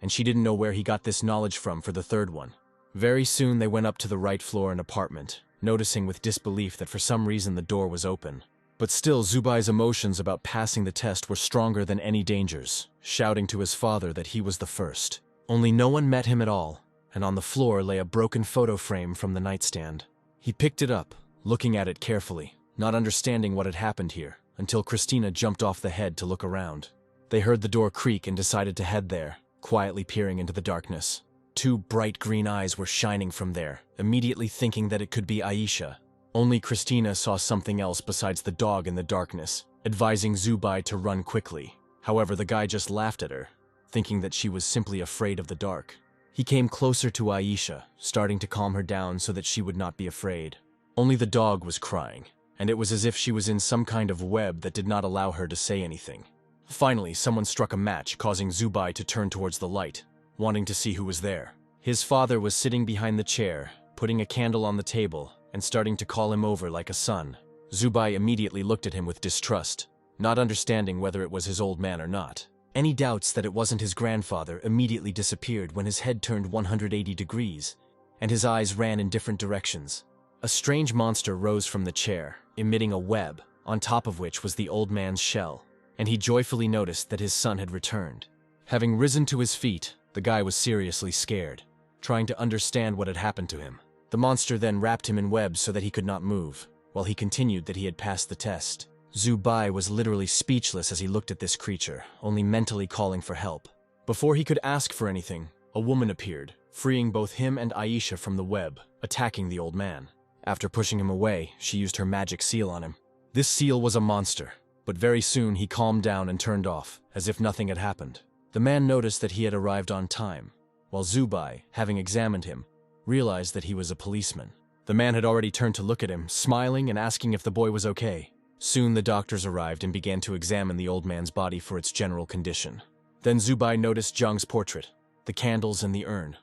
and she didn't know where he got this knowledge from for the third one. Very soon they went up to the right floor and apartment, noticing with disbelief that for some reason the door was open. But still, Zubai's emotions about passing the test were stronger than any dangers, shouting to his father that he was the first. Only no one met him at all, and on the floor lay a broken photo frame from the nightstand. He picked it up, looking at it carefully, not understanding what had happened here, until Christina jumped off the head to look around. They heard the door creak and decided to head there, quietly peering into the darkness. 2 bright green eyes were shining from there, immediately thinking that it could be Aisha. Only Christina saw something else besides the dog in the darkness, advising Zubai to run quickly. However, the guy just laughed at her, thinking that she was simply afraid of the dark. He came closer to Aisha, starting to calm her down so that she would not be afraid. Only the dog was crying, and it was as if she was in some kind of web that did not allow her to say anything. Finally, someone struck a match, causing Zubai to turn towards the light, wanting to see who was there. His father was sitting behind the chair, putting a candle on the table, and starting to call him over like a son. Zubai immediately looked at him with distrust, not understanding whether it was his old man or not. Any doubts that it wasn't his grandfather immediately disappeared when his head turned 180 degrees, and his eyes ran in different directions. A strange monster rose from the chair, emitting a web, on top of which was the old man's shell, and he joyfully noticed that his son had returned. Having risen to his feet, the guy was seriously scared, trying to understand what had happened to him. The monster then wrapped him in webs so that he could not move, while he continued that he had passed the test. Zubai was literally speechless as he looked at this creature, only mentally calling for help. Before he could ask for anything, a woman appeared, freeing both him and Aisha from the web, attacking the old man. After pushing him away, she used her magic seal on him. This seal was a monster, but very soon he calmed down and turned off, as if nothing had happened. The man noticed that he had arrived on time, while Zubai, having examined him, realized that he was a policeman. The man had already turned to look at him, smiling and asking if the boy was okay. Soon the doctors arrived and began to examine the old man's body for its general condition. Then Zubai noticed Zhang's portrait, the candles and the urn,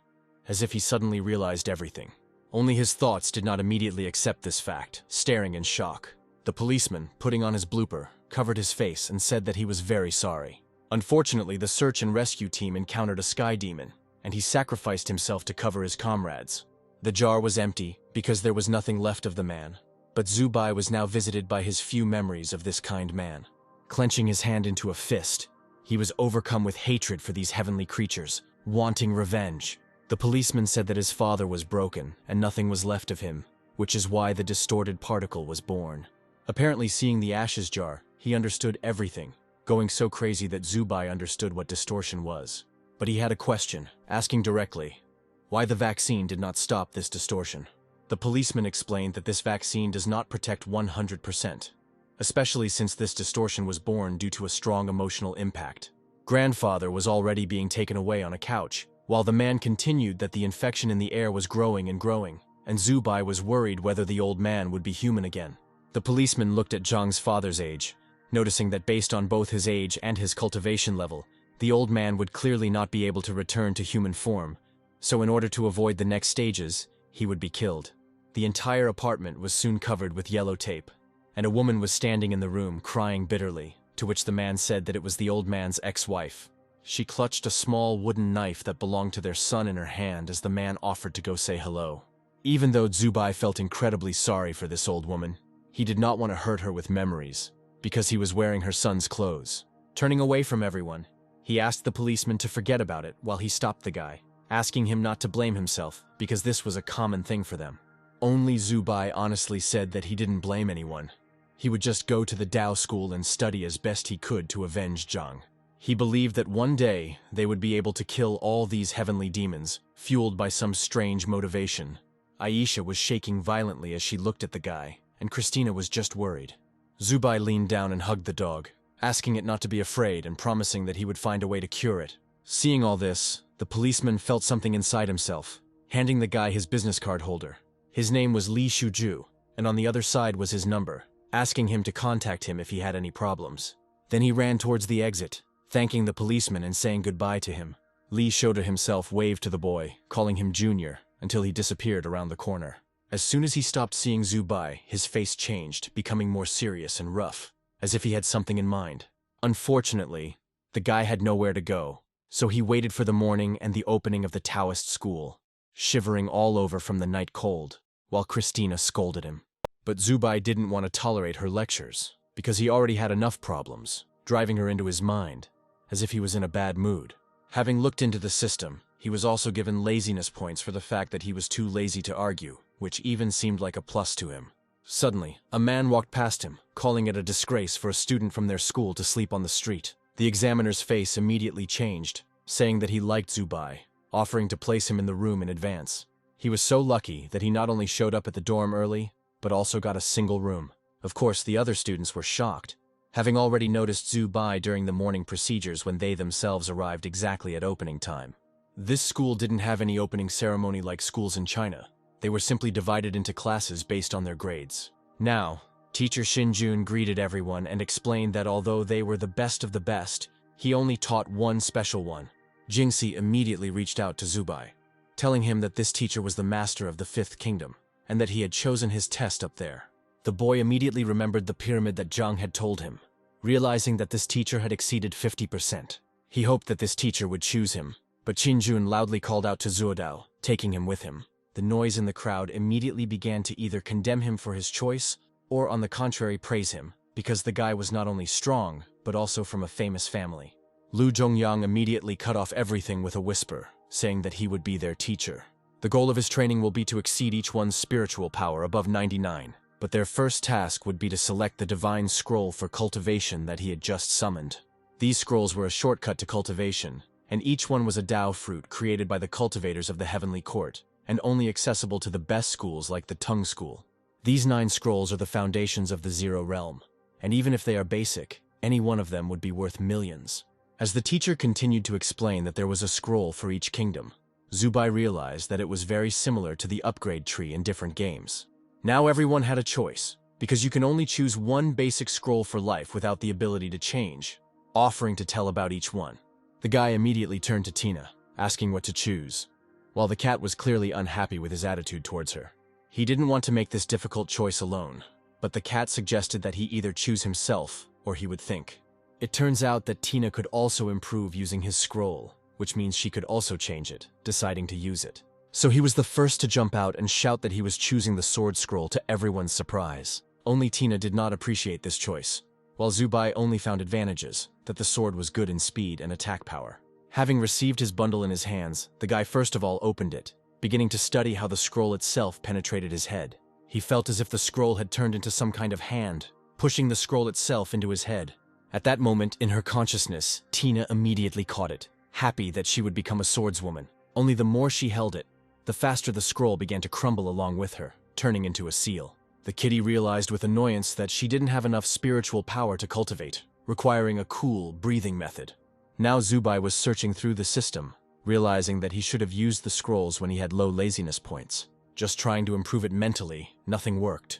as if he suddenly realized everything. Only his thoughts did not immediately accept this fact, staring in shock. The policeman, putting on his blooper, covered his face and said that he was very sorry. Unfortunately, the search and rescue team encountered a sky demon, and he sacrificed himself to cover his comrades. The jar was empty because there was nothing left of the man, but Zubai was now visited by his few memories of this kind man. Clenching his hand into a fist, he was overcome with hatred for these heavenly creatures, wanting revenge. The policeman said that his father was broken and nothing was left of him, which is why the distorted particle was born. Apparently, seeing the ashes jar, he understood everything, going so crazy that Zubai understood what distortion was. But he had a question, asking directly why the vaccine did not stop this distortion. The policeman explained that this vaccine does not protect 100%, especially since this distortion was born due to a strong emotional impact. Grandfather was already being taken away on a couch, while the man continued that the infection in the air was growing and growing, and Zubai was worried whether the old man would be human again. The policeman looked at Zhang's father's age, noticing that based on both his age and his cultivation level, the old man would clearly not be able to return to human form, so in order to avoid the next stages, he would be killed. The entire apartment was soon covered with yellow tape, and a woman was standing in the room crying bitterly, to which the man said that it was the old man's ex-wife. She clutched a small wooden knife that belonged to their son in her hand as the man offered to go say hello. Even though Zubai felt incredibly sorry for this old woman, he did not want to hurt her with memories, because he was wearing her son's clothes. Turning away from everyone, he asked the policeman to forget about it while he stopped the guy, asking him not to blame himself because this was a common thing for them. Only Zubai honestly said that he didn't blame anyone. He would just go to the Dao school and study as best he could to avenge Zhang. He believed that one day they would be able to kill all these heavenly demons, fueled by some strange motivation. Aisha was shaking violently as she looked at the guy, and Christina was just worried. Zubai leaned down and hugged the dog, asking it not to be afraid and promising that he would find a way to cure it. Seeing all this, the policeman felt something inside himself, handing the guy his business card holder. His name was Li Shuju, and on the other side was his number, asking him to contact him if he had any problems. Then he ran towards the exit, thanking the policeman and saying goodbye to him. Li Shoda himself waved to the boy, calling him Junior, until he disappeared around the corner. As soon as he stopped seeing Zubai, his face changed, becoming more serious and rough, as if he had something in mind. Unfortunately, the guy had nowhere to go, so he waited for the morning and the opening of the Taoist school, shivering all over from the night cold, while Christina scolded him. But Zubai didn't want to tolerate her lectures, because he already had enough problems, driving her into his mind, as if he was in a bad mood. Having looked into the system, he was also given laziness points for the fact that he was too lazy to argue, which even seemed like a plus to him. Suddenly, a man walked past him, calling it a disgrace for a student from their school to sleep on the street. The examiner's face immediately changed, saying that he liked Zubai, offering to place him in the room in advance. He was so lucky that he not only showed up at the dorm early, but also got a single room. Of course, the other students were shocked, having already noticed Zubai during the morning procedures when they themselves arrived exactly at opening time. This school didn't have any opening ceremony like schools in China. They were simply divided into classes based on their grades. Now, teacher Shinjun greeted everyone and explained that although they were the best of the best, he only taught one special one. Jingxi immediately reached out to Zubai, telling him that this teacher was the master of the Fifth Kingdom, and that he had chosen his test up there. The boy immediately remembered the pyramid that Zhang had told him. Realizing that this teacher had exceeded 50%, He hoped that this teacher would choose him, but Qinjun loudly called out to Zuodao, taking him with him. The noise in the crowd immediately began to either condemn him for his choice, or on the contrary praise him, because the guy was not only strong, but also from a famous family. Lu Zhongyang immediately cut off everything with a whisper, saying that he would be their teacher. The goal of his training will be to exceed each one's spiritual power above 99, but their first task would be to select the divine scroll for cultivation that he had just summoned. These scrolls were a shortcut to cultivation, and each one was a Dao fruit created by the cultivators of the Heavenly Court, and only accessible to the best schools like the Tong school. These 9 scrolls are the foundations of the Zero Realm, and even if they are basic, any one of them would be worth millions. As the teacher continued to explain that there was a scroll for each kingdom, Zubai realized that it was very similar to the upgrade tree in different games. Now everyone had a choice, because you can only choose one basic scroll for life without the ability to change, offering to tell about each one. The guy immediately turned to Tina, asking what to choose, while the cat was clearly unhappy with his attitude towards her. He didn't want to make this difficult choice alone, but the cat suggested that he either choose himself or he would think. It turns out that Tina could also improve using his scroll, which means she could also change it, deciding to use it. So he was the first to jump out and shout that he was choosing the sword scroll to everyone's surprise. Only Tina did not appreciate this choice, while Zubai only found advantages, that the sword was good in speed and attack power. Having received his bundle in his hands, the guy first of all opened it, beginning to study how the scroll itself penetrated his head. He felt as if the scroll had turned into some kind of hand, pushing the scroll itself into his head. At that moment, in her consciousness, Tina immediately caught it, happy that she would become a swordswoman. Only the more she held it, the faster the scroll began to crumble along with her, turning into a seal. The kitty realized with annoyance that she didn't have enough spiritual power to cultivate, requiring a cool, breathing method. Now Zubai was searching through the system, realizing that he should have used the scrolls when he had low laziness points. Just trying to improve it mentally, nothing worked,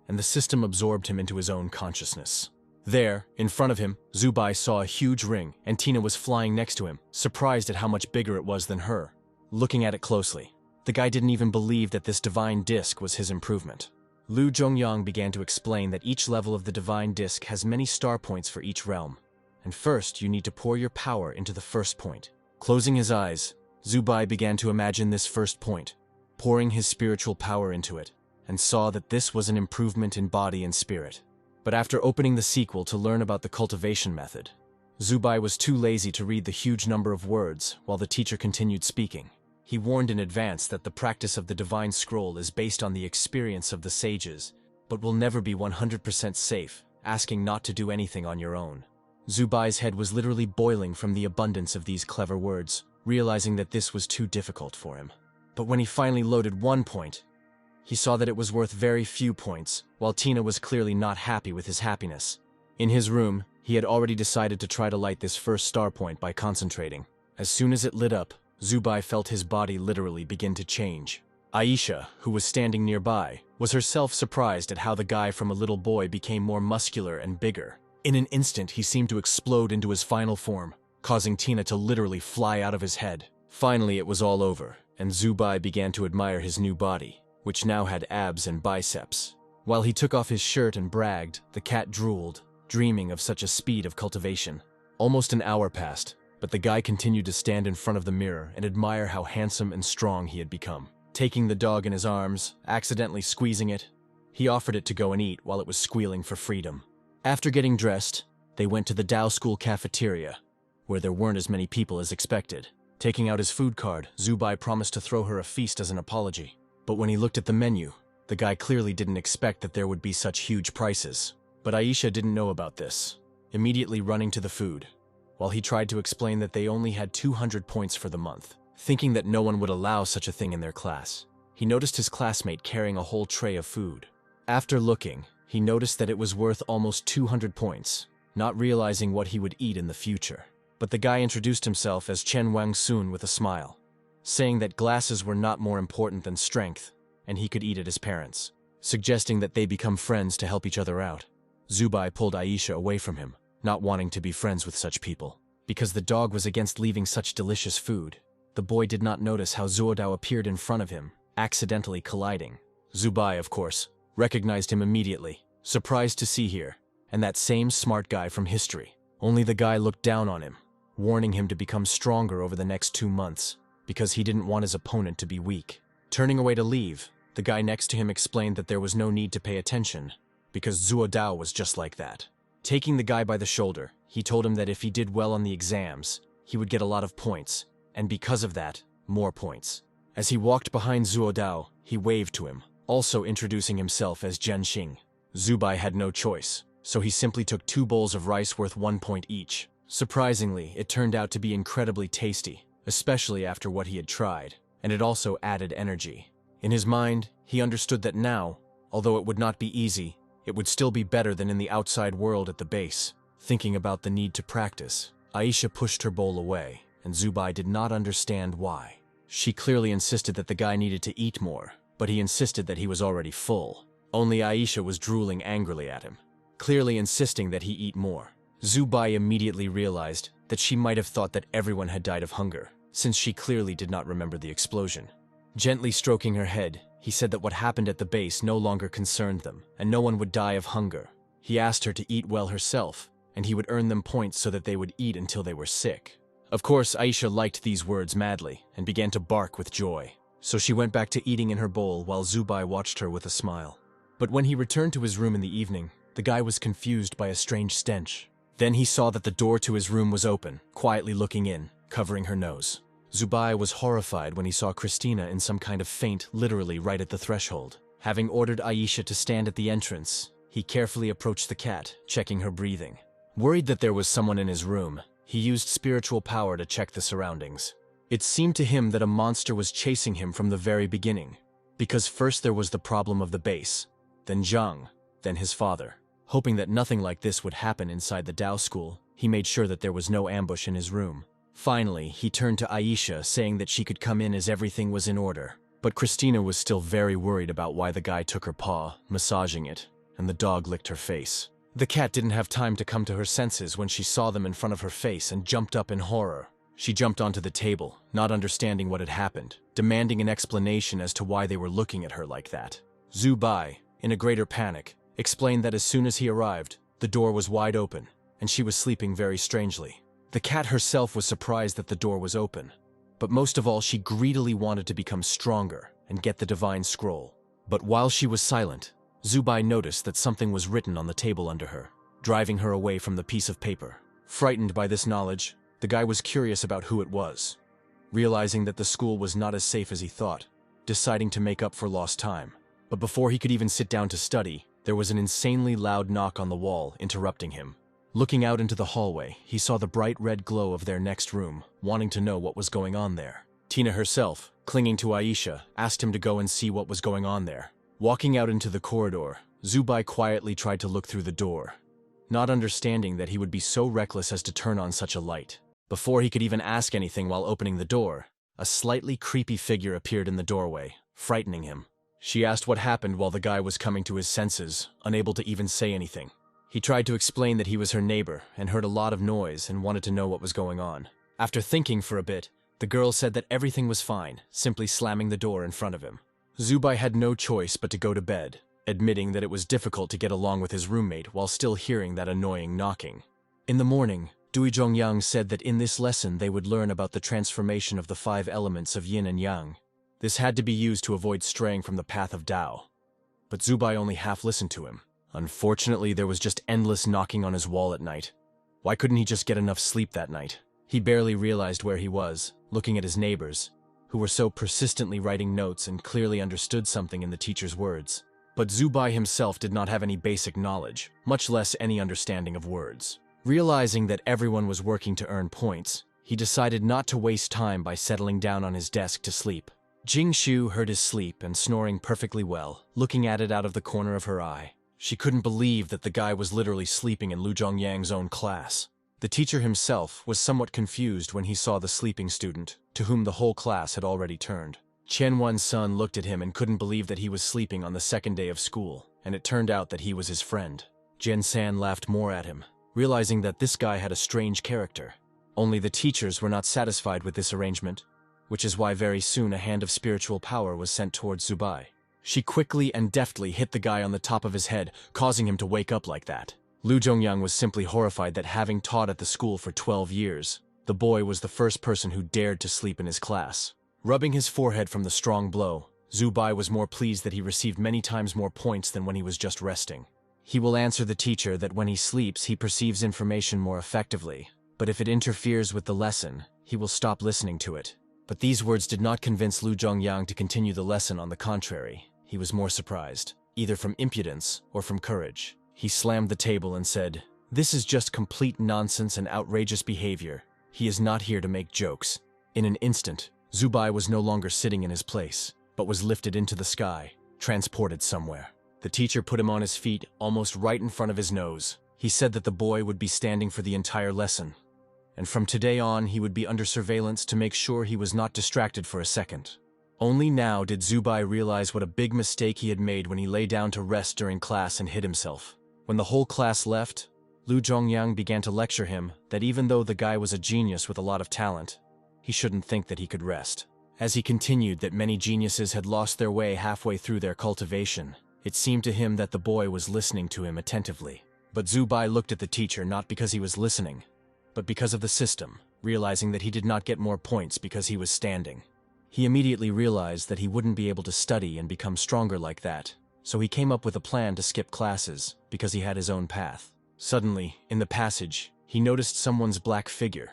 and the system absorbed him into his own consciousness. There, in front of him, Zubai saw a huge ring, and Tina was flying next to him, surprised at how much bigger it was than her. Looking at it closely, the guy didn't even believe that this divine disc was his improvement. Lu Zhongyang began to explain that each level of the divine disc has many star points for each realm, and first you need to pour your power into the first point. Closing his eyes, Zubai began to imagine this first point, pouring his spiritual power into it, and saw that this was an improvement in body and spirit. But after opening the sequel to learn about the cultivation method, Zubai was too lazy to read the huge number of words while the teacher continued speaking. He warned in advance that the practice of the divine scroll is based on the experience of the sages, but will never be 100% safe, asking not to do anything on your own. Zubai's head was literally boiling from the abundance of these clever words, realizing that this was too difficult for him. But when he finally loaded one point, he saw that it was worth very few points, while Tina was clearly not happy with his happiness. In his room, he had already decided to try to light this first star point by concentrating. As soon as it lit up, Zubai felt his body literally begin to change. Aisha, who was standing nearby, was herself surprised at how the guy from a little boy became more muscular and bigger. In an instant, he seemed to explode into his final form, causing Tina to literally fly out of his head. Finally, it was all over, and Zubai began to admire his new body, which now had abs and biceps. While he took off his shirt and bragged, the cat drooled, dreaming of such a speed of cultivation. Almost an hour passed, but the guy continued to stand in front of the mirror and admire how handsome and strong he had become. Taking the dog in his arms, accidentally squeezing it, he offered it to go and eat while it was squealing for freedom. After getting dressed, they went to the Dao School cafeteria, where there weren't as many people as expected. Taking out his food card, Zubai promised to throw her a feast as an apology. But when he looked at the menu, the guy clearly didn't expect that there would be such huge prices. But Aisha didn't know about this, immediately running to the food, while he tried to explain that they only had 200 points for the month, thinking that no one would allow such a thing in their class. He noticed his classmate carrying a whole tray of food. After looking, he noticed that it was worth almost 200 points, not realizing what he would eat in the future. But the guy introduced himself as Chen Wangsun with a smile, saying that glasses were not more important than strength, and he could eat at his parents', suggesting that they become friends to help each other out. Zubai pulled Aisha away from him, not wanting to be friends with such people. Because the dog was against leaving such delicious food, the boy did not notice how Zuodao appeared in front of him, accidentally colliding. Zubai, of course, recognized him immediately, surprised to see here, and that same smart guy from history. Only the guy looked down on him, warning him to become stronger over the next 2 months, because he didn't want his opponent to be weak. Turning away to leave, the guy next to him explained that there was no need to pay attention, because Zuo Dao was just like that. Taking the guy by the shoulder, he told him that if he did well on the exams, he would get a lot of points, and because of that, more points. As he walked behind Zuo Dao, he waved to him, also introducing himself as Zhen Xing. Zubai had no choice, so he simply took 2 bowls of rice worth 1 point each. Surprisingly, it turned out to be incredibly tasty, especially after what he had tried, and it also added energy. In his mind, he understood that now, although it would not be easy, it would still be better than in the outside world at the base. Thinking about the need to practice, Aisha pushed her bowl away, and Zubai did not understand why. She clearly insisted that the guy needed to eat more, but he insisted that he was already full. Only Aisha was drooling angrily at him, clearly insisting that he eat more. Zubai immediately realized that she might have thought that everyone had died of hunger, since she clearly did not remember the explosion. Gently stroking her head, he said that what happened at the base no longer concerned them, and no one would die of hunger. He asked her to eat well herself, and he would earn them points so that they would eat until they were sick. Of course, Aisha liked these words madly, and began to bark with joy. So she went back to eating in her bowl while Zubai watched her with a smile. But when he returned to his room in the evening, the guy was confused by a strange stench. Then he saw that the door to his room was open, quietly looking in, covering her nose. Zubai was horrified when he saw Christina in some kind of faint, literally right at the threshold. Having ordered Aisha to stand at the entrance, he carefully approached the cat, checking her breathing. Worried that there was someone in his room, he used spiritual power to check the surroundings. It seemed to him that a monster was chasing him from the very beginning, because first there was the problem of the base, then Zhang, then his father. Hoping that nothing like this would happen inside the Dao school, he made sure that there was no ambush in his room. Finally, he turned to Aisha, saying that she could come in as everything was in order. But Christina was still very worried about why the guy took her paw, massaging it, and the dog licked her face. The cat didn't have time to come to her senses when she saw them in front of her face and jumped up in horror. She jumped onto the table, not understanding what had happened, demanding an explanation as to why they were looking at her like that. Zubai, in a greater panic, explained that as soon as he arrived, the door was wide open, and she was sleeping very strangely. The cat herself was surprised that the door was open, but most of all she greedily wanted to become stronger and get the divine scroll. But while she was silent, Zubai noticed that something was written on the table under her, driving her away from the piece of paper. Frightened by this knowledge, the guy was curious about who it was. Realizing that the school was not as safe as he thought, deciding to make up for lost time. But before he could even sit down to study, there was an insanely loud knock on the wall, interrupting him. Looking out into the hallway, he saw the bright red glow of their next room, wanting to know what was going on there. Tina herself, clinging to Aisha, asked him to go and see what was going on there. Walking out into the corridor, Zubai quietly tried to look through the door, not understanding that he would be so reckless as to turn on such a light. Before he could even ask anything while opening the door, a slightly creepy figure appeared in the doorway, frightening him. She asked what happened while the guy was coming to his senses, unable to even say anything. He tried to explain that he was her neighbor and heard a lot of noise and wanted to know what was going on. After thinking for a bit, the girl said that everything was fine, simply slamming the door in front of him. Zubai had no choice but to go to bed, admitting that it was difficult to get along with his roommate while still hearing that annoying knocking. In the morning, Dui Zhongyang said that in this lesson they would learn about the transformation of the 5 elements of yin and yang. This had to be used to avoid straying from the path of Dao. But Zubai only half listened to him. Unfortunately, there was just endless knocking on his wall at night. Why couldn't he just get enough sleep that night? He barely realized where he was, looking at his neighbors, who were so persistently writing notes and clearly understood something in the teacher's words. But Zubai himself did not have any basic knowledge, much less any understanding of words. Realizing that everyone was working to earn points, he decided not to waste time by settling down on his desk to sleep. Jingshu heard his sleep and snoring perfectly well, looking at it out of the corner of her eye. She couldn't believe that the guy was literally sleeping in Lu Zhongyang's own class. The teacher himself was somewhat confused when he saw the sleeping student, to whom the whole class had already turned. Qianwan's son looked at him and couldn't believe that he was sleeping on the second day of school, and it turned out that he was his friend. Jian-san laughed more at him, realizing that this guy had a strange character. Only the teachers were not satisfied with this arrangement, which is why very soon a hand of spiritual power was sent towards Zubai. She quickly and deftly hit the guy on the top of his head, causing him to wake up like that. Lu Zhongyang was simply horrified that having taught at the school for 12 years, The boy was the first person who dared to sleep in his class. Rubbing his forehead from the strong blow, Zubai was more pleased that he received many times more points than when he was just resting. He will answer the teacher that when he sleeps he perceives information more effectively, but if it interferes with the lesson, he will stop listening to it. But these words did not convince Lu Zhongyang to continue the lesson. On the contrary, he was more surprised, either from impudence or from courage. He slammed the table and said, "This is just complete nonsense and outrageous behavior. He is not here to make jokes." In an instant, Zubai was no longer sitting in his place, but was lifted into the sky, transported somewhere. The teacher put him on his feet, almost right in front of his nose. He said that the boy would be standing for the entire lesson, and from today on he would be under surveillance to make sure he was not distracted for a second. Only now did Zubai realize what a big mistake he had made when he lay down to rest during class and hid himself. When the whole class left, Lu Zhongyang began to lecture him that even though the guy was a genius with a lot of talent, he shouldn't think that he could rest. As he continued that many geniuses had lost their way halfway through their cultivation, it seemed to him that the boy was listening to him attentively. But Zubai looked at the teacher not because he was listening, but because of the system, realizing that he did not get more points because he was standing. He immediately realized that he wouldn't be able to study and become stronger like that, so he came up with a plan to skip classes because he had his own path. Suddenly, in the passage, he noticed someone's black figure,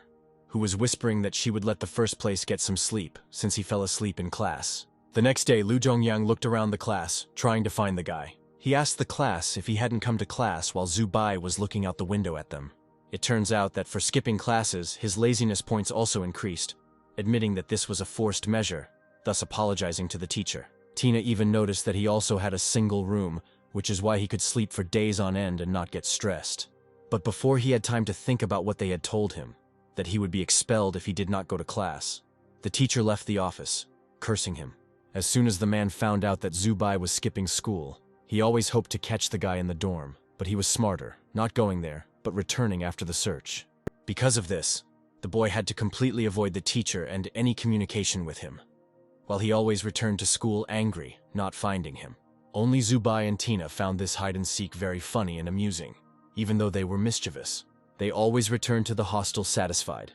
who was whispering that she would let the first place get some sleep since he fell asleep in class. The next day, Lu Zhongyang looked around the class, trying to find the guy. He asked the class if he hadn't come to class while Zubai was looking out the window at them. It turns out that for skipping classes, his laziness points also increased, admitting that this was a forced measure, thus apologizing to the teacher. Tina even noticed that he also had a single room, which is why he could sleep for days on end and not get stressed. But before he had time to think about what they had told him, that he would be expelled if he did not go to class, the teacher left the office, cursing him. As soon as the man found out that Zubai was skipping school, he always hoped to catch the guy in the dorm, but he was smarter, not going there, but returning after the search. Because of this, the boy had to completely avoid the teacher and any communication with him, while he always returned to school angry, not finding him. Only Zubai and Tina found this hide-and-seek very funny and amusing. Even though they were mischievous, they always returned to the hostel satisfied,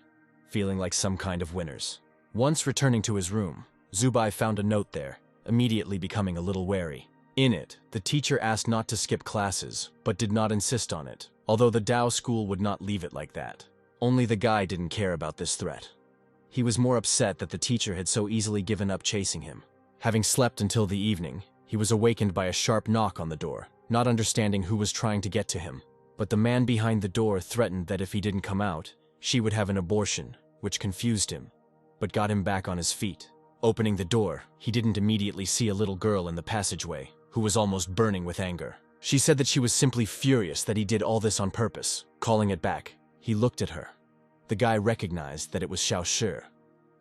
feeling like some kind of winners. Once returning to his room, Zubai found a note there, immediately becoming a little wary. In it, the teacher asked not to skip classes, but did not insist on it, although the Dao school would not leave it like that. Only the guy didn't care about this threat. He was more upset that the teacher had so easily given up chasing him. Having slept until the evening, he was awakened by a sharp knock on the door, not understanding who was trying to get to him. But the man behind the door threatened that if he didn't come out, she would have an abortion, which confused him, but got him back on his feet. Opening the door, he didn't immediately see a little girl in the passageway, who was almost burning with anger. She said that she was simply furious that he did all this on purpose. Calling it back, he looked at her. The guy recognized that it was Xiao Shi,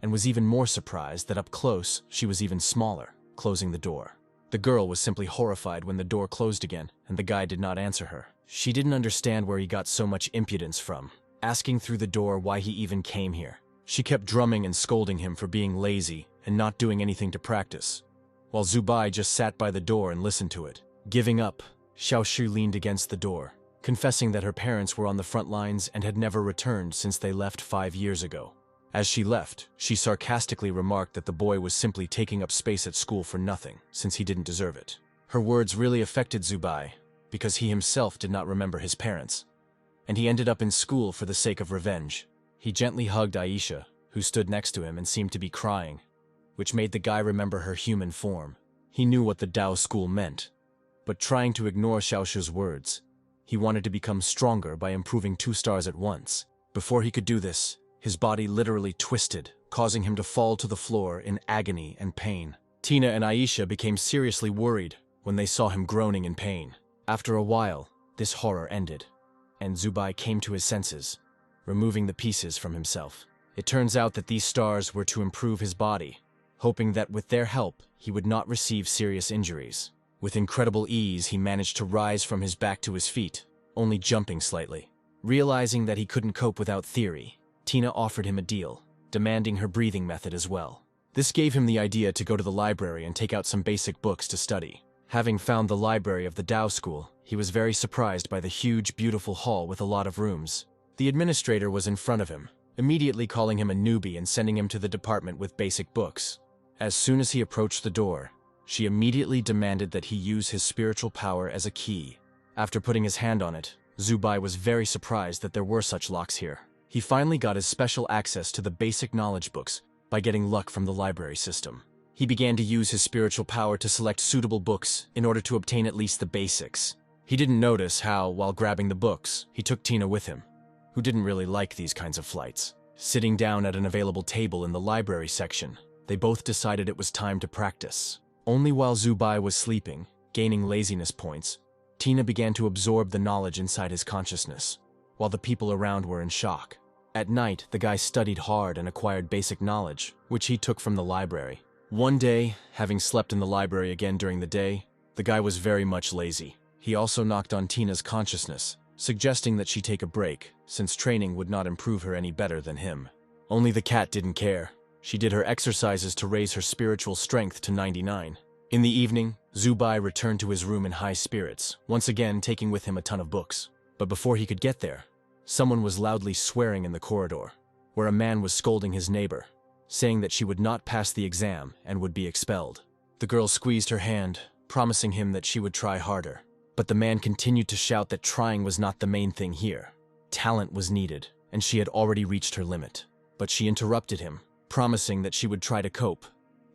and was even more surprised that up close she was even smaller, closing the door. The girl was simply horrified when the door closed again, and the guy did not answer her. She didn't understand where he got so much impudence from, asking through the door why he even came here. She kept drumming and scolding him for being lazy and not doing anything to practice, while Zubai just sat by the door and listened to it. Giving up, Xiao Shi leaned against the door, confessing that her parents were on the front lines and had never returned since they left 5 years ago. As she left, she sarcastically remarked that the boy was simply taking up space at school for nothing, since he didn't deserve it. Her words really affected Zubai, because he himself did not remember his parents, and he ended up in school for the sake of revenge. He gently hugged Aisha, who stood next to him and seemed to be crying, which made the guy remember her human form. He knew what the Dao school meant, but trying to ignore Xiaoshu's words, he wanted to become stronger by improving 2 stars at once. Before he could do this, his body literally twisted, causing him to fall to the floor in agony and pain. Tina and Aisha became seriously worried when they saw him groaning in pain. After a while, this horror ended, and Zubai came to his senses, removing the pieces from himself. It turns out that these stars were to improve his body, hoping that with their help, he would not receive serious injuries. With incredible ease, he managed to rise from his back to his feet, only jumping slightly. Realizing that he couldn't cope without theory, Tina offered him a deal, demanding her breathing method as well. This gave him the idea to go to the library and take out some basic books to study. Having found the library of the Dao school, he was very surprised by the huge, beautiful hall with a lot of rooms. The administrator was in front of him, immediately calling him a newbie and sending him to the department with basic books. As soon as he approached the door, she immediately demanded that he use his spiritual power as a key. After putting his hand on it, Zubai was very surprised that there were such locks here. He finally got his special access to the basic knowledge books by getting luck from the library system. He began to use his spiritual power to select suitable books in order to obtain at least the basics. He didn't notice how, while grabbing the books, he took Tina with him, who didn't really like these kinds of flights. Sitting down at an available table in the library section, they both decided it was time to practice. Only while Zubai was sleeping, gaining laziness points, Tina began to absorb the knowledge inside his consciousness, while the people around were in shock. At night, the guy studied hard and acquired basic knowledge, which he took from the library. One day, having slept in the library again during the day, the guy was very much lazy. He also knocked on Tina's consciousness, suggesting that she take a break, since training would not improve her any better than him. Only the cat didn't care. She did her exercises to raise her spiritual strength to 99. In the evening, Zubai returned to his room in high spirits, once again taking with him a ton of books. But before he could get there, someone was loudly swearing in the corridor, where a man was scolding his neighbor, saying that she would not pass the exam and would be expelled. The girl squeezed her hand, promising him that she would try harder. But the man continued to shout that trying was not the main thing here. Talent was needed, and she had already reached her limit. But she interrupted him, promising that she would try to cope,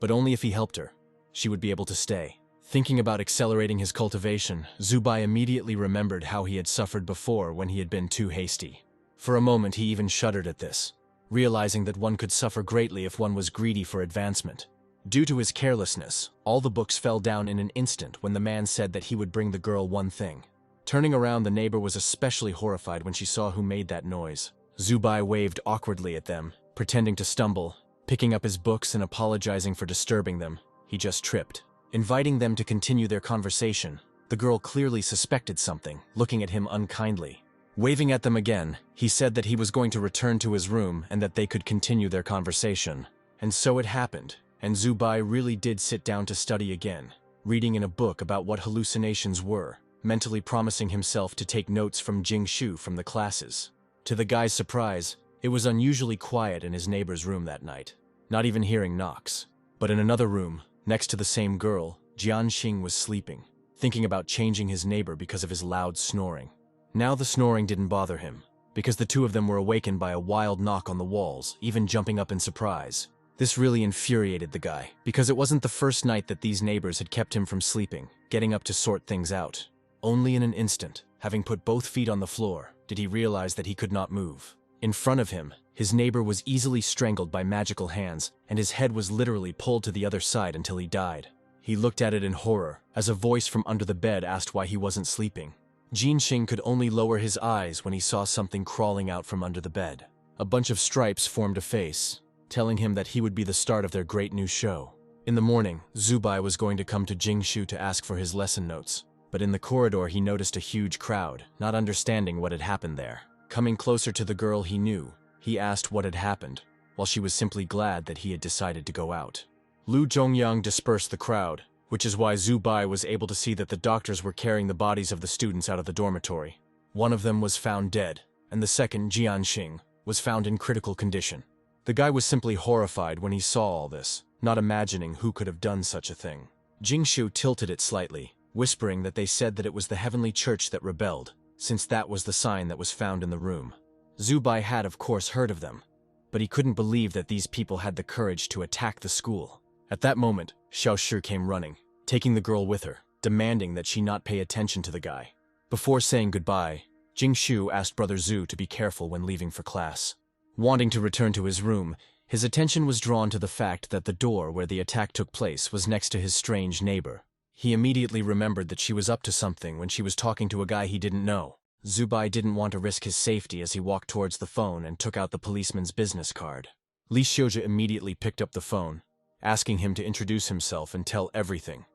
but only if he helped her. She would be able to stay. Thinking about accelerating his cultivation, Zubai immediately remembered how he had suffered before when he had been too hasty. For a moment he even shuddered at this, realizing that one could suffer greatly if one was greedy for advancement. Due to his carelessness, all the books fell down in an instant when the man said that he would bring the girl one thing. Turning around, the neighbor was especially horrified when she saw who made that noise. Zubai waved awkwardly at them, pretending to stumble, picking up his books and apologizing for disturbing them. He just tripped. Inviting them to continue their conversation, the girl clearly suspected something, looking at him unkindly. Waving at them again, he said that he was going to return to his room and that they could continue their conversation. And so it happened, and Zubai really did sit down to study again, reading in a book about what hallucinations were, mentally promising himself to take notes from Jingshu from the classes. To the guy's surprise, it was unusually quiet in his neighbor's room that night, not even hearing knocks. But in another room, next to the same girl, Jianxing was sleeping, thinking about changing his neighbor because of his loud snoring. Now the snoring didn't bother him, because the two of them were awakened by a wild knock on the walls, even jumping up in surprise. This really infuriated the guy, because it wasn't the first night that these neighbors had kept him from sleeping, getting up to sort things out. Only in an instant, having put both feet on the floor, did he realize that he could not move. In front of him, his neighbor was easily strangled by magical hands, and his head was literally pulled to the other side until he died. He looked at it in horror, as a voice from under the bed asked why he wasn't sleeping. Jianxing could only lower his eyes when he saw something crawling out from under the bed. A bunch of stripes formed a face, telling him that he would be the start of their great new show. In the morning, Zubai was going to come to Jingshu to ask for his lesson notes, but in the corridor he noticed a huge crowd, not understanding what had happened there. Coming closer to the girl he knew, he asked what had happened, while she was simply glad that he had decided to go out. Lu Zhongyang dispersed the crowd, which is why Zubai was able to see that the doctors were carrying the bodies of the students out of the dormitory. One of them was found dead, and the second, Jianxing, was found in critical condition. The guy was simply horrified when he saw all this, not imagining who could have done such a thing. Jingshu tilted it slightly, whispering that they said that it was the heavenly church that rebelled, since that was the sign that was found in the room. Zubai had of course heard of them, but he couldn't believe that these people had the courage to attack the school. At that moment, Xiao Shi came running, taking the girl with her, demanding that she not pay attention to the guy. Before saying goodbye, Jingshu asked Brother Zhu to be careful when leaving for class. Wanting to return to his room, his attention was drawn to the fact that the door where the attack took place was next to his strange neighbor. He immediately remembered that she was up to something when she was talking to a guy he didn't know. Zubai didn't want to risk his safety as he walked towards the phone and took out the policeman's business card. Li Xiuzhi immediately picked up the phone, asking him to introduce himself and tell everything,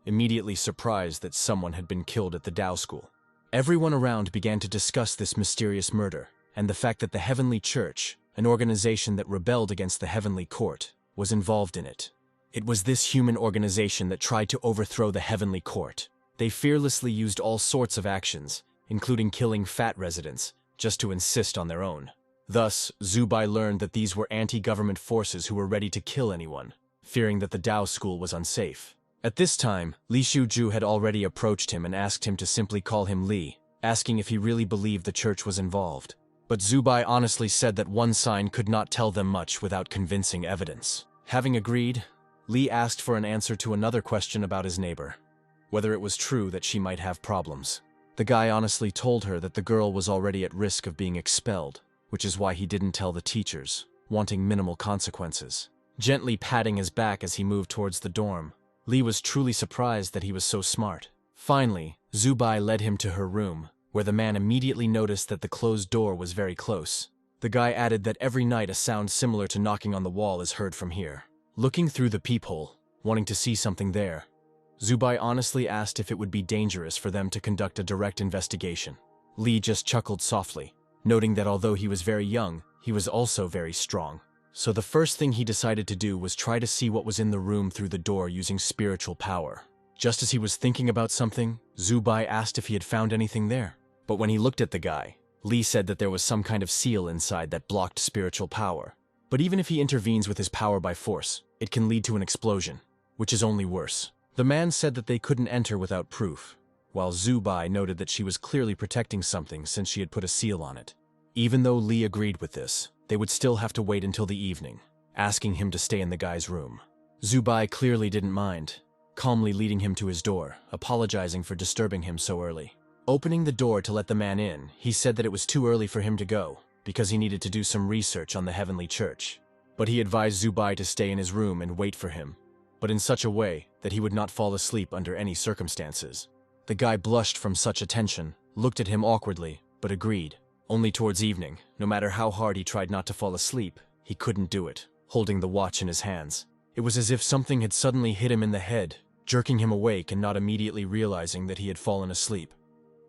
immediately surprised that someone had been killed at the Dao school. Everyone around began to discuss this mysterious murder, and the fact that the Heavenly Church, an organization that rebelled against the Heavenly Court, was involved in it. It was this human organization that tried to overthrow the Heavenly Court. They fearlessly used all sorts of actions, including killing fat residents, just to insist on their own. Thus, Zubai learned that these were anti-government forces who were ready to kill anyone, fearing that the Dao school was unsafe. At this time, Li Shuju had already approached him and asked him to simply call him Li, asking if he really believed the church was involved. But Zubai honestly said that one sign could not tell them much without convincing evidence. Having agreed, Li asked for an answer to another question about his neighbor, whether it was true that she might have problems. The guy honestly told her that the girl was already at risk of being expelled, which is why he didn't tell the teachers, wanting minimal consequences. Gently patting his back as he moved towards the dorm, Li was truly surprised that he was so smart. Finally, Zubai led him to her room, where the man immediately noticed that the closed door was very close. The guy added that every night a sound similar to knocking on the wall is heard from here. Looking through the peephole, wanting to see something there, Zubai honestly asked if it would be dangerous for them to conduct a direct investigation. Li just chuckled softly, noting that although he was very young, he was also very strong. So the first thing he decided to do was try to see what was in the room through the door using spiritual power. Just as he was thinking about something, Zubai asked if he had found anything there. But when he looked at the guy, Li said that there was some kind of seal inside that blocked spiritual power. But even if he intervenes with his power by force, it can lead to an explosion, which is only worse. The man said that they couldn't enter without proof, while Zubai noted that she was clearly protecting something since she had put a seal on it. Even though Li agreed with this, they would still have to wait until the evening, asking him to stay in the guy's room. Zubai clearly didn't mind, calmly leading him to his door, apologizing for disturbing him so early. Opening the door to let the man in, he said that it was too early for him to go, because he needed to do some research on the Heavenly Church. But he advised Zubai to stay in his room and wait for him, but in such a way that he would not fall asleep under any circumstances. The guy blushed from such attention, looked at him awkwardly, but agreed. Only towards evening, no matter how hard he tried not to fall asleep, he couldn't do it, holding the watch in his hands. It was as if something had suddenly hit him in the head, jerking him awake and not immediately realizing that he had fallen asleep.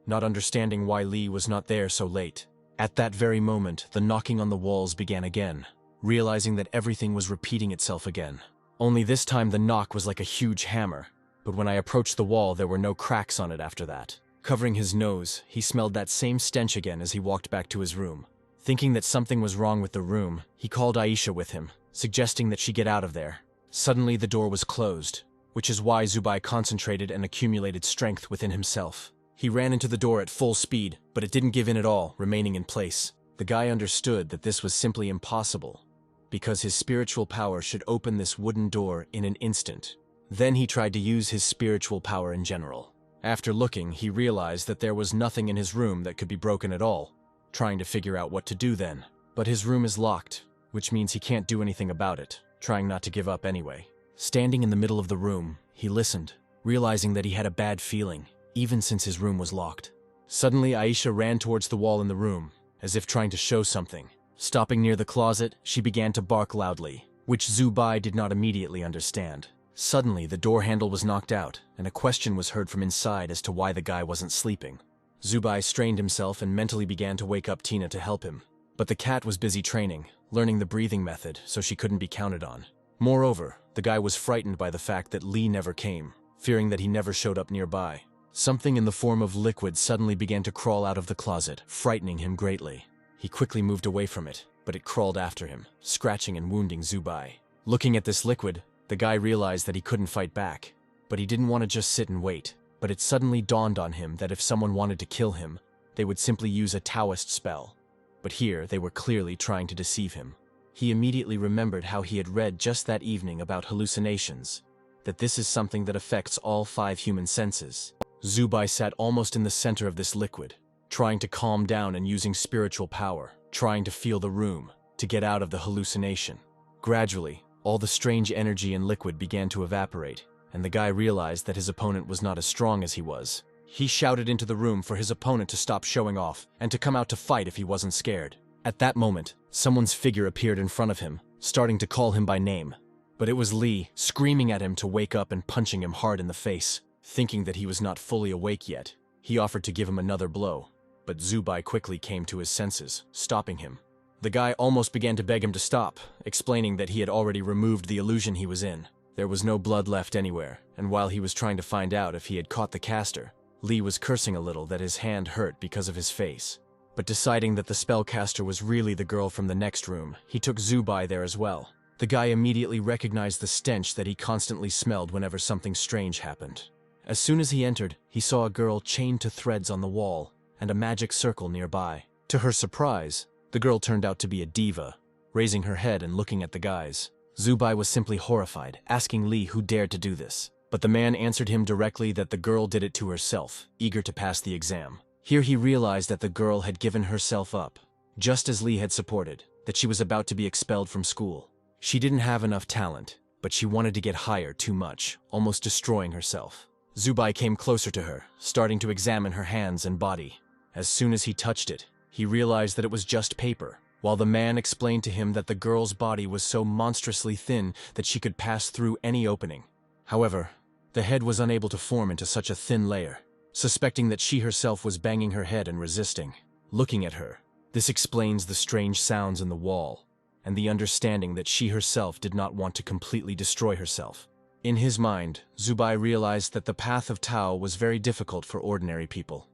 Not understanding why Li was not there so late. At that very moment, the knocking on the walls began again, realizing that everything was repeating itself again. Only this time the knock was like a huge hammer, but when I approached the wall there were no cracks on it after that. Covering his nose, he smelled that same stench again as he walked back to his room. Thinking that something was wrong with the room, he called Aisha with him, suggesting that she get out of there. Suddenly the door was closed, which is why Zubai concentrated and accumulated strength within himself. He ran into the door at full speed, but it didn't give in at all, remaining in place. The guy understood that this was simply impossible, because his spiritual power should open this wooden door in an instant. Then he tried to use his spiritual power in general. After looking, he realized that there was nothing in his room that could be broken at all, trying to figure out what to do then. But his room is locked, which means he can't do anything about it, trying not to give up anyway. Standing in the middle of the room, he listened, realizing that he had a bad feeling, even since his room was locked. Suddenly, Aisha ran towards the wall in the room, as if trying to show something. Stopping near the closet, she began to bark loudly, which Zubai did not immediately understand. Suddenly, the door handle was knocked out, and a question was heard from inside as to why the guy wasn't sleeping. Zubai strained himself and mentally began to wake up Tina to help him. But the cat was busy training, learning the breathing method, so she couldn't be counted on. Moreover, the guy was frightened by the fact that Li never came, fearing that he never showed up nearby. Something in the form of liquid suddenly began to crawl out of the closet, frightening him greatly. He quickly moved away from it, but it crawled after him, scratching and wounding Zubai. Looking at this liquid, the guy realized that he couldn't fight back, but he didn't want to just sit and wait. But it suddenly dawned on him that if someone wanted to kill him, they would simply use a Taoist spell. But here, they were clearly trying to deceive him. He immediately remembered how he had read just that evening about hallucinations, that this is something that affects all 5 human senses. Zubai sat almost in the center of this liquid, trying to calm down and using spiritual power, trying to feel the room, to get out of the hallucination. Gradually, all the strange energy and liquid began to evaporate, and the guy realized that his opponent was not as strong as he was. He shouted into the room for his opponent to stop showing off and to come out to fight if he wasn't scared. At that moment, someone's figure appeared in front of him, starting to call him by name. But it was Li, screaming at him to wake up and punching him hard in the face. Thinking that he was not fully awake yet, he offered to give him another blow, but Zubai quickly came to his senses, stopping him. The guy almost began to beg him to stop, explaining that he had already removed the illusion he was in. There was no blood left anywhere, and while he was trying to find out if he had caught the caster, Li was cursing a little that his hand hurt because of his face. but deciding that the spellcaster was really the girl from the next room, he took Zubai there as well. The guy immediately recognized the stench that he constantly smelled whenever something strange happened. As soon as he entered, he saw a girl chained to threads on the wall and a magic circle nearby. To her surprise, the girl turned out to be a diva, raising her head and looking at the guys. Zubai was simply horrified, asking Lee who dared to do this. But the man answered him directly that the girl did it to herself, eager to pass the exam. Here he realized that the girl had given herself up, just as Lee had supported, that she was about to be expelled from school. She didn't have enough talent, but she wanted to get higher too much, almost destroying herself. Zubai came closer to her, starting to examine her hands and body. As soon as he touched it, he realized that it was just paper, while the man explained to him that the girl's body was so monstrously thin that she could pass through any opening. However, the head was unable to form into such a thin layer. Suspecting that she herself was banging her head and resisting. Looking at her, this explains the strange sounds in the wall, and the understanding that she herself did not want to completely destroy herself. In his mind, Zubai realized that the path of Tao was very difficult for ordinary people,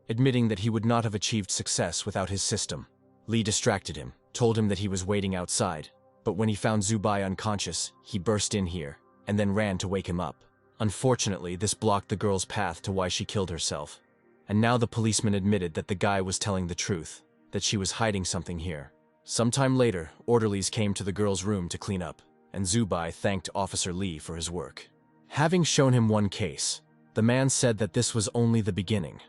admitting that he would not have achieved success without his system. Lee distracted him, told him that he was waiting outside, but when he found Zubai unconscious, he burst in here, and then ran to wake him up. Unfortunately, this blocked the girl's path to why she killed herself. And now the policeman admitted that the guy was telling the truth, that she was hiding something here. Sometime later, orderlies came to the girl's room to clean up, and Zubai thanked Officer Lee for his work. Having shown him one case, the man said that this was only the beginning,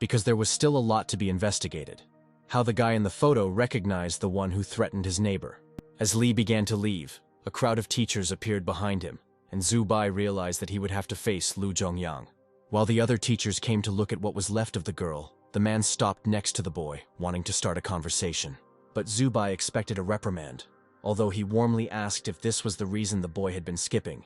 because there was still a lot to be investigated. How the guy in the photo recognized the one who threatened his neighbor. As Lee began to leave, a crowd of teachers appeared behind him, and Zubai realized that he would have to face Lu Zhongyang. While the other teachers came to look at what was left of the girl, the man stopped next to the boy, wanting to start a conversation. But Zubai expected a reprimand, although he warmly asked if this was the reason the boy had been skipping,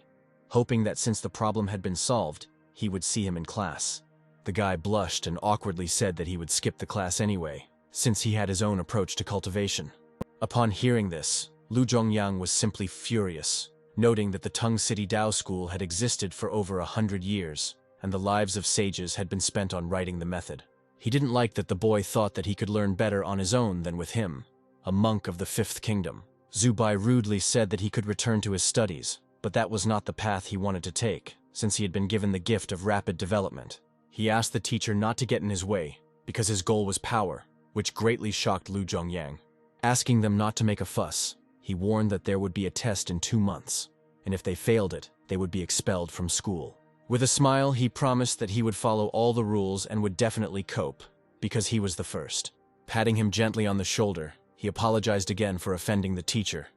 hoping that since the problem had been solved, he would see him in class. The guy blushed and awkwardly said that he would skip the class anyway, since he had his own approach to cultivation. Upon hearing this, Lu Zhongyang was simply furious, noting that the Tong City Dao School had existed for over 100 years, and the lives of sages had been spent on writing the method. He didn't like that the boy thought that he could learn better on his own than with him, a monk of the Fifth Kingdom. Zubai rudely said that he could return to his studies, but that was not the path he wanted to take, since he had been given the gift of rapid development. He asked the teacher not to get in his way, because his goal was power, which greatly shocked Lu Zhongyang. Asking them not to make a fuss, he warned that there would be a test in 2 months, and if they failed it, they would be expelled from school. With a smile, he promised that he would follow all the rules and would definitely cope, because he was the first. Patting him gently on the shoulder, he apologized again for offending the teacher.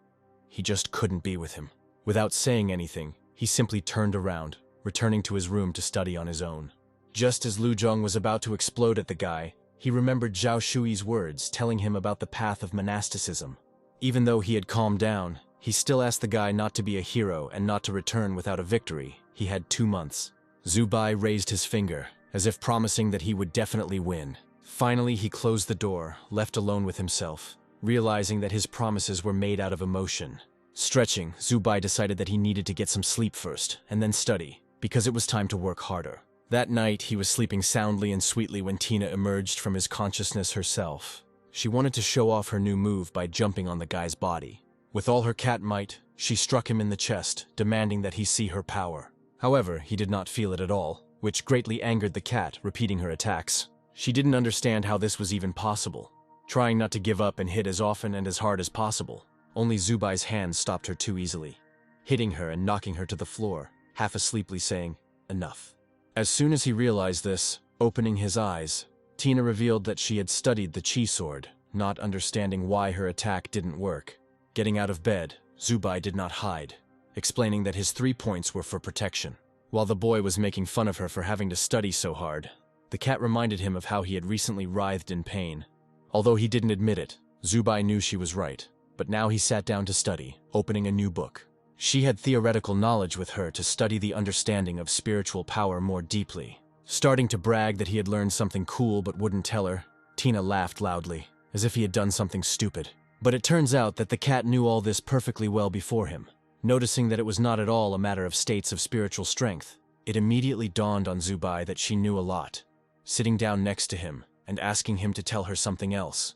He just couldn't be with him. Without saying anything, he simply turned around, returning to his room to study on his own. Just as Lu Zhong was about to explode at the guy, he remembered Zhao Shui's words telling him about the path of monasticism. Even though he had calmed down, he still asked the guy not to be a hero and not to return without a victory. He had 2 months. Zubai raised his finger, as if promising that he would definitely win. Finally, he closed the door, left alone with himself, realizing that his promises were made out of emotion. Stretching, Zubai decided that he needed to get some sleep first, and then study, because it was time to work harder. That night, he was sleeping soundly and sweetly when Tina emerged from his consciousness herself. She wanted to show off her new move by jumping on the guy's body. With all her cat might, she struck him in the chest, demanding that he see her power. However, he did not feel it at all, which greatly angered the cat, repeating her attacks. She didn't understand how this was even possible, trying not to give up and hit as often and as hard as possible. Only Zubai's hands stopped her too easily, hitting her and knocking her to the floor, half asleeply saying, "Enough." As soon as he realized this, opening his eyes, Tina revealed that she had studied the chi sword, not understanding why her attack didn't work. Getting out of bed, Zubai did not hide, explaining that his 3 points were for protection. While the boy was making fun of her for having to study so hard, the cat reminded him of how he had recently writhed in pain. Although he didn't admit it, Zubai knew she was right, but now he sat down to study, opening a new book. She had theoretical knowledge with her to study the understanding of spiritual power more deeply. Starting to brag that he had learned something cool but wouldn't tell her, Tina laughed loudly, as if he had done something stupid. But it turns out that the cat knew all this perfectly well before him. Noticing that it was not at all a matter of states of spiritual strength, it immediately dawned on Zubai that she knew a lot. Sitting down next to him, and asking him to tell her something else,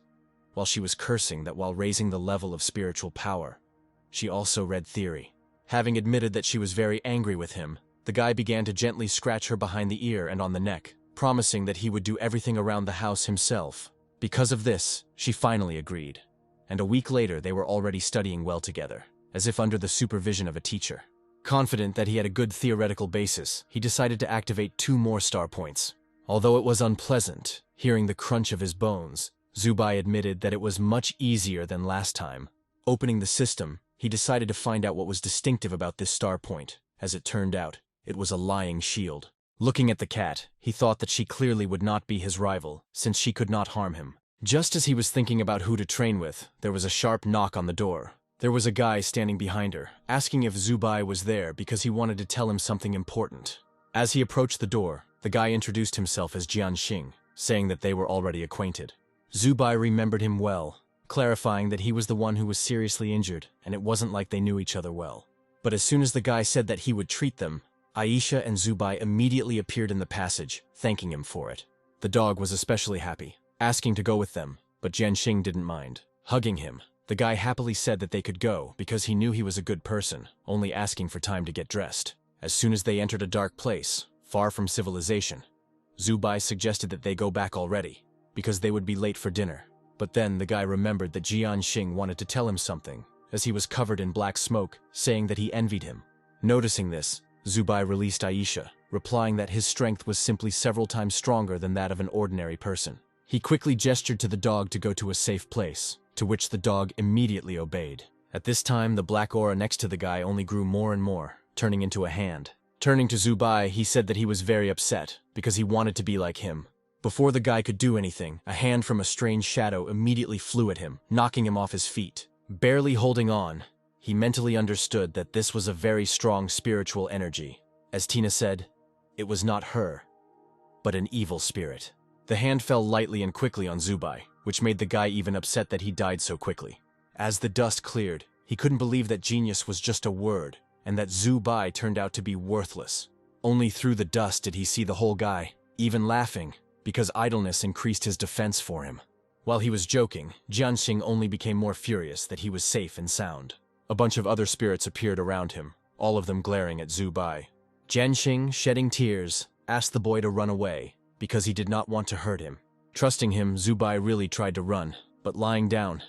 while she was cursing that while raising the level of spiritual power, she also read theory. Having admitted that she was very angry with him, the guy began to gently scratch her behind the ear and on the neck, promising that he would do everything around the house himself. Because of this, she finally agreed, and a week later they were already studying well together, as if under the supervision of a teacher. Confident that he had a good theoretical basis, he decided to activate 2 more star points. Although it was unpleasant, hearing the crunch of his bones, Zubai admitted that it was much easier than last time. Opening the system, he decided to find out what was distinctive about this star point. As it turned out, it was a lying shield. Looking at the cat, he thought that she clearly would not be his rival, since she could not harm him. Just as he was thinking about who to train with, there was a sharp knock on the door. There was a guy standing behind her, asking if Zubai was there because he wanted to tell him something important. As he approached the door, the guy introduced himself as Jianxing, saying that they were already acquainted. Zubai remembered him well, clarifying that he was the one who was seriously injured, and it wasn't like they knew each other well. But as soon as the guy said that he would treat them, Aisha and Zubai immediately appeared in the passage, thanking him for it. The dog was especially happy, asking to go with them, but Jianxing didn't mind. Hugging him, the guy happily said that they could go because he knew he was a good person, only asking for time to get dressed. As soon as they entered a dark place, far from civilization, Zubai suggested that they go back already, because they would be late for dinner. But then the guy remembered that Jianxing wanted to tell him something, as he was covered in black smoke, saying that he envied him. Noticing this, Zubai released Aisha, replying that his strength was simply several times stronger than that of an ordinary person. He quickly gestured to the dog to go to a safe place, to which the dog immediately obeyed. At this time, the black aura next to the guy only grew more and more, turning into a hand. Turning to Zubai, he said that he was very upset, because he wanted to be like him. Before the guy could do anything, a hand from a strange shadow immediately flew at him, knocking him off his feet. Barely holding on, he mentally understood that this was a very strong spiritual energy. As Tina said, it was not her, but an evil spirit. The hand fell lightly and quickly on Zubai, which made the guy even upset that he died so quickly. As the dust cleared, he couldn't believe that genius was just a word, and that Zubai turned out to be worthless. Only through the dust did he see the whole guy, even laughing, because idleness increased his defense for him. While he was joking, Jianxing only became more furious that he was safe and sound. A bunch of other spirits appeared around him, all of them glaring at Zubai. Jianxing, shedding tears, asked the boy to run away, because he did not want to hurt him. Trusting him, Zubai really tried to run, but lying down,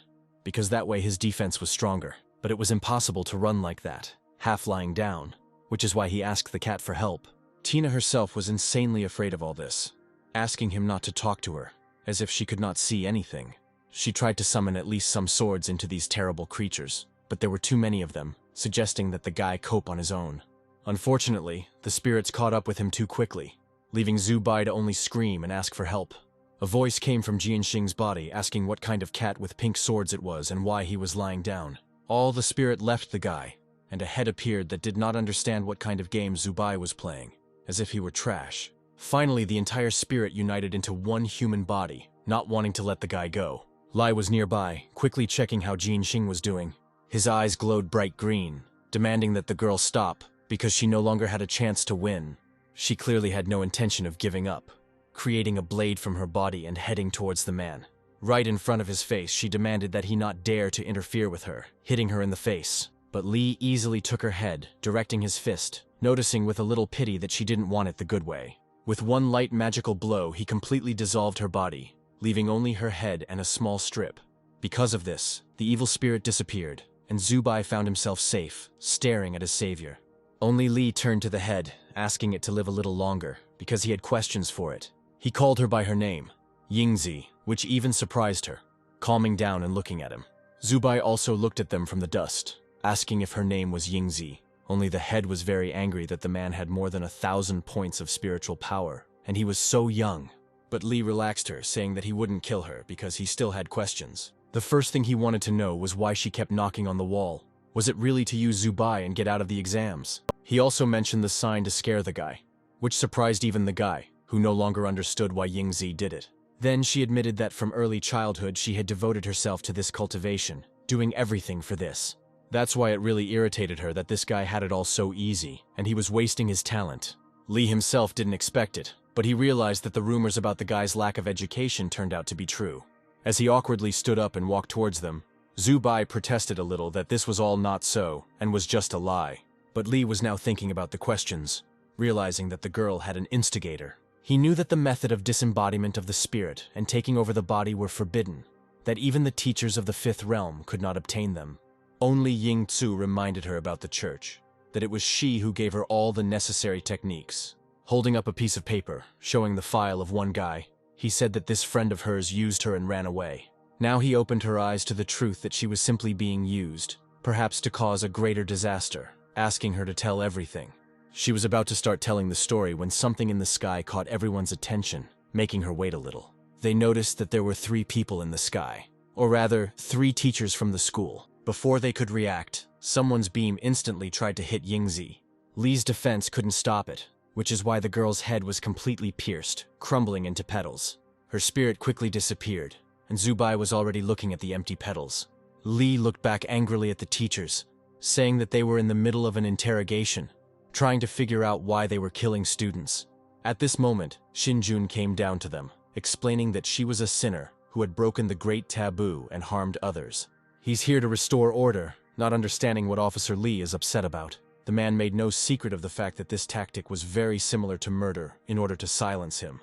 because that way his defense was stronger. But it was impossible to run like that, half lying down, which is why he asked the cat for help. Tina herself was insanely afraid of all this, asking him not to talk to her, as if she could not see anything. She tried to summon at least some swords into these terrible creatures, but there were too many of them, suggesting that the guy cope on his own. Unfortunately, the spirits caught up with him too quickly, leaving Zubai to only scream and ask for help. A voice came from Jianxing's body asking what kind of cat with pink swords it was and why he was lying down. All the spirit left the guy, and a head appeared that did not understand what kind of game Zubai was playing, as if he were trash. Finally, the entire spirit united into one human body, not wanting to let the guy go. Lai was nearby, quickly checking how Jianxing was doing. His eyes glowed bright green, demanding that the girl stop, because she no longer had a chance to win. She clearly had no intention of giving up, creating a blade from her body and heading towards the man. Right in front of his face, she demanded that he not dare to interfere with her, hitting her in the face. But Li easily took her head, directing his fist, noticing with a little pity that she didn't want it the good way. With one light magical blow, he completely dissolved her body, leaving only her head and a small strip. Because of this, the evil spirit disappeared, and Zubai found himself safe, staring at his savior. Only Li turned to the head, asking it to live a little longer, because he had questions for it. He called her by her name, Yingzi, which even surprised her, calming down and looking at him. Zubai also looked at them from the dust, asking if her name was Yingzi. Only the head was very angry that the man had more than 1,000 points of spiritual power, and he was so young. But Li relaxed her, saying that he wouldn't kill her because he still had questions. The first thing he wanted to know was why she kept knocking on the wall. Was it really to use Zubai and get out of the exams? He also mentioned the sign to scare the guy, which surprised even the guy, who no longer understood why Yingzi did it. Then she admitted that from early childhood she had devoted herself to this cultivation, doing everything for this. That's why it really irritated her that this guy had it all so easy, and he was wasting his talent. Li himself didn't expect it, but he realized that the rumors about the guy's lack of education turned out to be true. As he awkwardly stood up and walked towards them, Zubai protested a little that this was all not so and was just a lie. But Lee was now thinking about the questions, realizing that the girl had an instigator. He knew that the method of disembodiment of the spirit and taking over the body were forbidden, that even the teachers of the fifth realm could not obtain them. Only Ying Tzu reminded her about the church, that it was she who gave her all the necessary techniques. Holding up a piece of paper, showing the file of one guy, he said that this friend of hers used her and ran away. Now he opened her eyes to the truth that she was simply being used, perhaps to cause a greater disaster, asking her to tell everything. She was about to start telling the story when something in the sky caught everyone's attention, making her wait a little. They noticed that there were 3 people in the sky, or rather, 3 teachers from the school. Before they could react, someone's beam instantly tried to hit Yingzi. Lee's defense couldn't stop it, which is why the girl's head was completely pierced, crumbling into petals. Her spirit quickly disappeared, and Zubai was already looking at the empty petals. Lee looked back angrily at the teachers, saying that they were in the middle of an interrogation, trying to figure out why they were killing students. At this moment, Shinjun came down to them, explaining that she was a sinner who had broken the great taboo and harmed others. He's here to restore order, not understanding what Officer Lee is upset about. The man made no secret of the fact that this tactic was very similar to murder in order to silence him.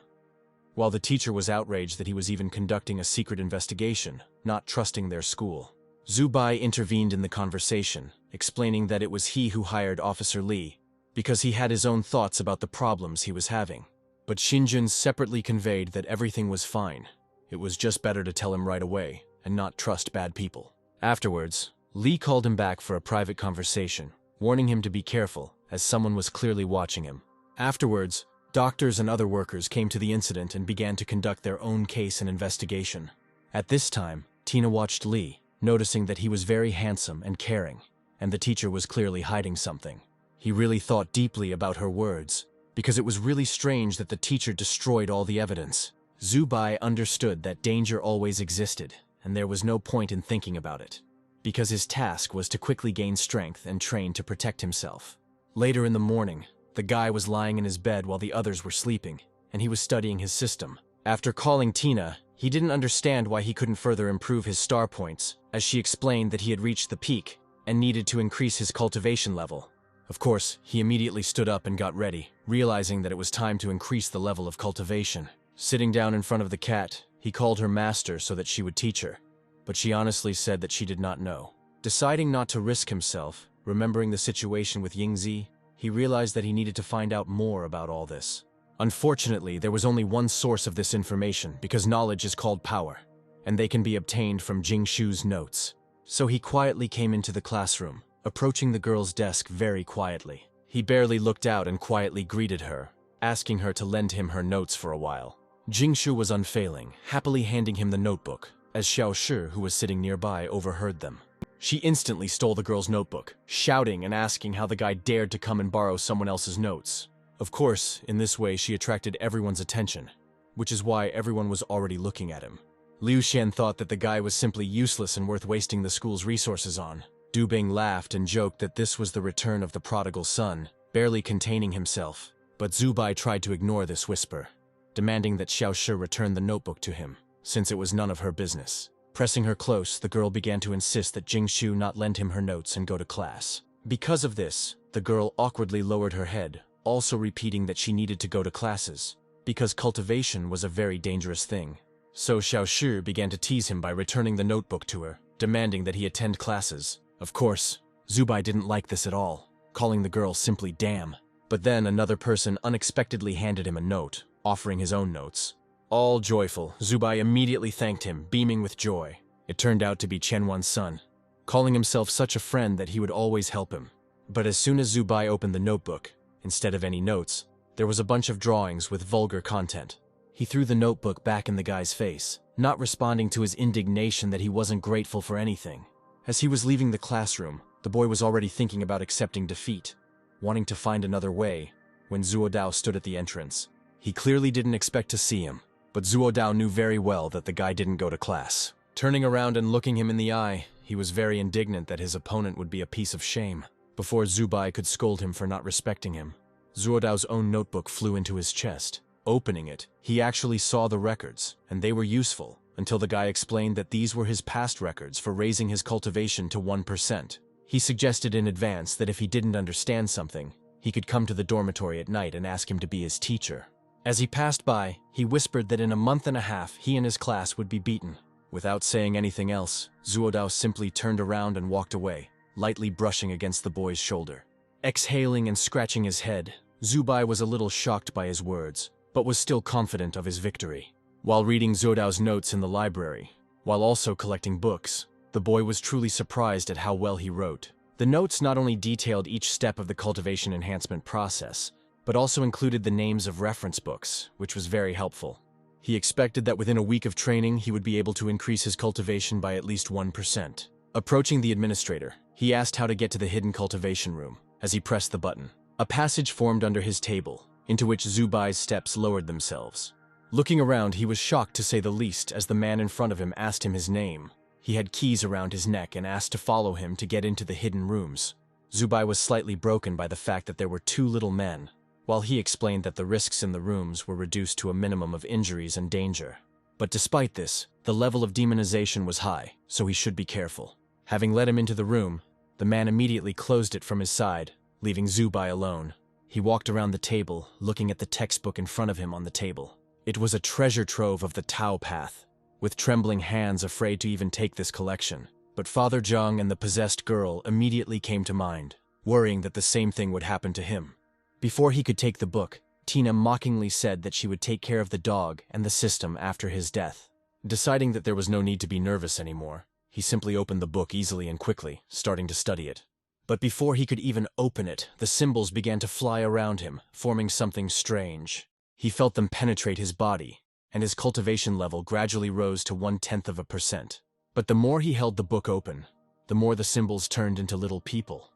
While the teacher was outraged that he was even conducting a secret investigation, not trusting their school. Zubai intervened in the conversation, explaining that it was he who hired Officer Lee, because he had his own thoughts about the problems he was having. But Shinjun separately conveyed that everything was fine. It was just better to tell him right away, and not trust bad people. Afterwards, Lee called him back for a private conversation, warning him to be careful, as someone was clearly watching him. Afterwards, doctors and other workers came to the incident and began to conduct their own case and investigation. At this time, Tina watched Lee, noticing that he was very handsome and caring, and the teacher was clearly hiding something. He really thought deeply about her words, because it was really strange that the teacher destroyed all the evidence. Zubai understood that danger always existed, and there was no point in thinking about it, because his task was to quickly gain strength and train to protect himself. Later in the morning, the guy was lying in his bed while the others were sleeping, and he was studying his system. After calling Tina, he didn't understand why he couldn't further improve his star points, as she explained that he had reached the peak and needed to increase his cultivation level. Of course, he immediately stood up and got ready, realizing that it was time to increase the level of cultivation. Sitting down in front of the cat, he called her master so that she would teach her, but she honestly said that she did not know. Deciding not to risk himself, remembering the situation with Yingzi, he realized that he needed to find out more about all this. Unfortunately, there was only one source of this information because knowledge is called power, and they can be obtained from Jingshu's notes. So he quietly came into the classroom, approaching the girl's desk very quietly. He barely looked out and quietly greeted her, asking her to lend him her notes for a while. Jingshu was unfailing, happily handing him the notebook, as Xiaoshi, who was sitting nearby, overheard them. She instantly stole the girl's notebook, shouting and asking how the guy dared to come and borrow someone else's notes. Of course, in this way she attracted everyone's attention, which is why everyone was already looking at him. Liu Xian thought that the guy was simply useless and worth wasting the school's resources on. Du Bing laughed and joked that this was the return of the prodigal son, barely containing himself. But Zubai tried to ignore this whisper, demanding that Xiaoshi return the notebook to him, since it was none of her business. Pressing her close, the girl began to insist that Jingshu not lend him her notes and go to class. Because of this, the girl awkwardly lowered her head, also repeating that she needed to go to classes, because cultivation was a very dangerous thing. So Xiaoshi began to tease him by returning the notebook to her, demanding that he attend classes. Of course, Zubai didn't like this at all, calling the girl simply damn. But then another person unexpectedly handed him a note, offering his own notes. All joyful, Zubai immediately thanked him, beaming with joy. It turned out to be Qianwan's son, calling himself such a friend that he would always help him. But as soon as Zubai opened the notebook, instead of any notes, there was a bunch of drawings with vulgar content. He threw the notebook back in the guy's face, not responding to his indignation that he wasn't grateful for anything. As he was leaving the classroom, the boy was already thinking about accepting defeat, wanting to find another way, when Zuodao stood at the entrance. He clearly didn't expect to see him, but Zuodao knew very well that the guy didn't go to class. Turning around and looking him in the eye, he was very indignant that his opponent would be a piece of shame. Before Zubai could scold him for not respecting him, Zuodao's own notebook flew into his chest. Opening it, he actually saw the records, and they were useful, until the guy explained that these were his past records for raising his cultivation to 1%. He suggested in advance that if he didn't understand something, he could come to the dormitory at night and ask him to be his teacher. As he passed by, he whispered that in a month and a half he and his class would be beaten. Without saying anything else, Zuodao simply turned around and walked away, lightly brushing against the boy's shoulder. Exhaling and scratching his head, Zubai was a little shocked by his words, but was still confident of his victory. While reading Zuodao's notes in the library, while also collecting books, the boy was truly surprised at how well he wrote. The notes not only detailed each step of the cultivation enhancement process, but also included the names of reference books, which was very helpful. He expected that within a week of training, he would be able to increase his cultivation by at least 1%. Approaching the administrator, he asked how to get to the hidden cultivation room. As he pressed the button, a passage formed under his table, into which Zubai's steps lowered themselves. Looking around, he was shocked to say the least as the man in front of him asked him his name. He had keys around his neck and asked to follow him to get into the hidden rooms. Zubai was slightly broken by the fact that there were two little men, while he explained that the risks in the rooms were reduced to a minimum of injuries and danger. But despite this, the level of demonization was high, so he should be careful. Having led him into the room, the man immediately closed it from his side, leaving Zubai alone. He walked around the table, looking at the textbook in front of him on the table. It was a treasure trove of the Tao path, with trembling hands afraid to even take this collection. But Father Zhang and the possessed girl immediately came to mind, worrying that the same thing would happen to him. Before he could take the book, Tina mockingly said that she would take care of the dog and the system after his death. Deciding that there was no need to be nervous anymore, he simply opened the book easily and quickly, starting to study it. But before he could even open it, the symbols began to fly around him, forming something strange. He felt them penetrate his body, and his cultivation level gradually rose to 0.1%. But the more he held the book open, the more the symbols turned into little people,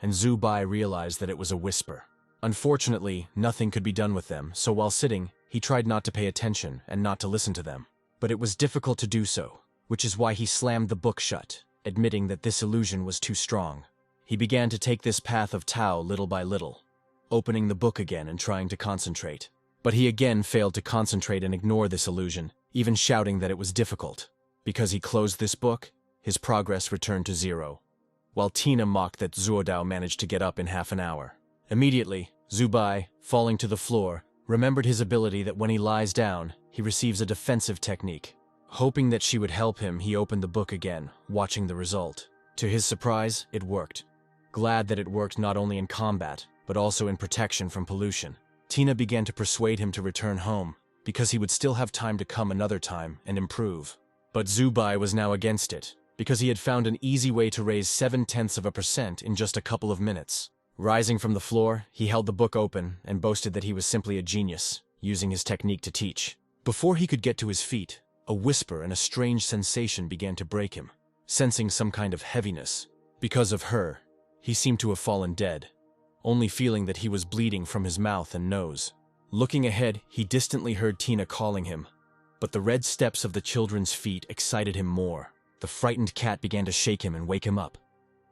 and Zubai realized that it was a whisper. Unfortunately, nothing could be done with them, so while sitting, he tried not to pay attention and not to listen to them. But it was difficult to do so, which is why he slammed the book shut, admitting that this illusion was too strong. He began to take this path of Tao little by little, opening the book again and trying to concentrate. But he again failed to concentrate and ignore this illusion, even shouting that it was difficult. Because he closed this book, his progress returned to 0. While Tina mocked that Zuodao managed to get up in half an hour. Immediately, Zubai, falling to the floor, remembered his ability that when he lies down, he receives a defensive technique. Hoping that she would help him, he opened the book again, watching the result. To his surprise, it worked. Glad that it worked not only in combat, but also in protection from pollution, Tina began to persuade him to return home, because he would still have time to come another time and improve. But Zubai was now against it, because he had found an easy way to raise 0.7% in just a couple of minutes. Rising from the floor, he held the book open and boasted that he was simply a genius, using his technique to teach. Before he could get to his feet, a whisper and a strange sensation began to break him, sensing some kind of heaviness. Because of her, he seemed to have fallen dead, only feeling that he was bleeding from his mouth and nose. Looking ahead, he distantly heard Tina calling him, but the red steps of the children's feet excited him more. The frightened cat began to shake him and wake him up,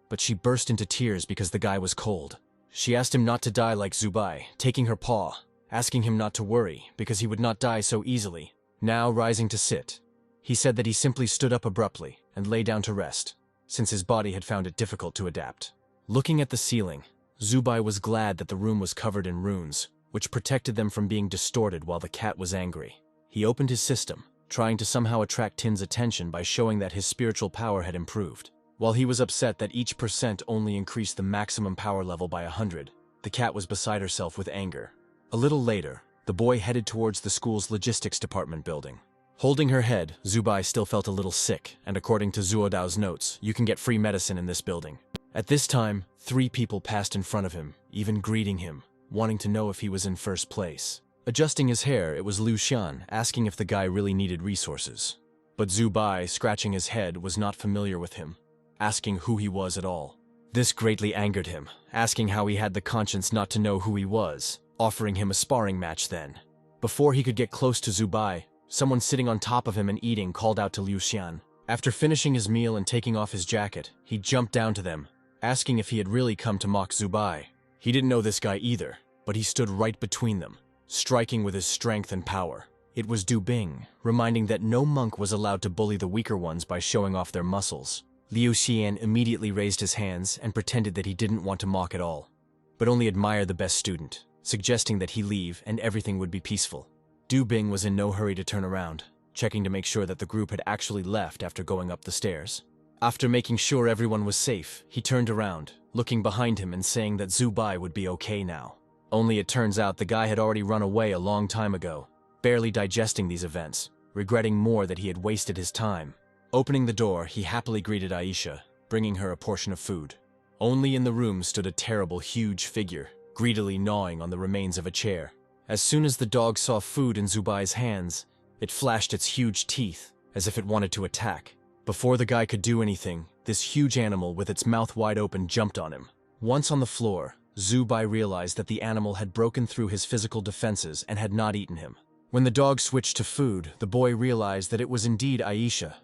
but she burst into tears because the guy was cold. She asked him not to die like Zubai, taking her paw, asking him not to worry because he would not die so easily. Now rising to sit, he said that he simply stood up abruptly and lay down to rest, since his body had found it difficult to adapt. Looking at the ceiling, Zubai was glad that the room was covered in runes, which protected them from being distorted while the cat was angry. He opened his system, trying to somehow attract Tin's attention by showing that his spiritual power had improved. While he was upset that each percent only increased the maximum power level by 100, the cat was beside herself with anger. A little later, the boy headed towards the school's logistics department building. Holding her head, Zubai still felt a little sick, and according to Zuodao's notes, you can get free medicine in this building. At this time, 3 people passed in front of him, even greeting him, wanting to know if he was in first place. Adjusting his hair, it was Liu Xian, asking if the guy really needed resources. But Zubai, scratching his head, was not familiar with him, asking who he was at all. This greatly angered him, asking how he had the conscience not to know who he was, offering him a sparring match then. Before he could get close to Zubai, someone sitting on top of him and eating called out to Liu Xian. After finishing his meal and taking off his jacket, he jumped down to them, asking if he had really come to mock Zubai. He didn't know this guy either, but he stood right between them, striking with his strength and power. It was Du Bing, reminding that no monk was allowed to bully the weaker ones by showing off their muscles. Liu Xian immediately raised his hands and pretended that he didn't want to mock at all, but only admire the best student, suggesting that he leave and everything would be peaceful. Du Bing was in no hurry to turn around, checking to make sure that the group had actually left after going up the stairs. After making sure everyone was safe, he turned around, looking behind him and saying that Zhu Bai would be okay now. Only it turns out the guy had already run away a long time ago, barely digesting these events, regretting more that he had wasted his time. Opening the door, he happily greeted Aisha, bringing her a portion of food. Only in the room stood a terrible, huge figure, greedily gnawing on the remains of a chair. As soon as the dog saw food in Zubai's hands, it flashed its huge teeth, as if it wanted to attack. Before the guy could do anything, this huge animal with its mouth wide open jumped on him. Once on the floor, Zubai realized that the animal had broken through his physical defenses and had not eaten him. When the dog switched to food, the boy realized that it was indeed Aisha.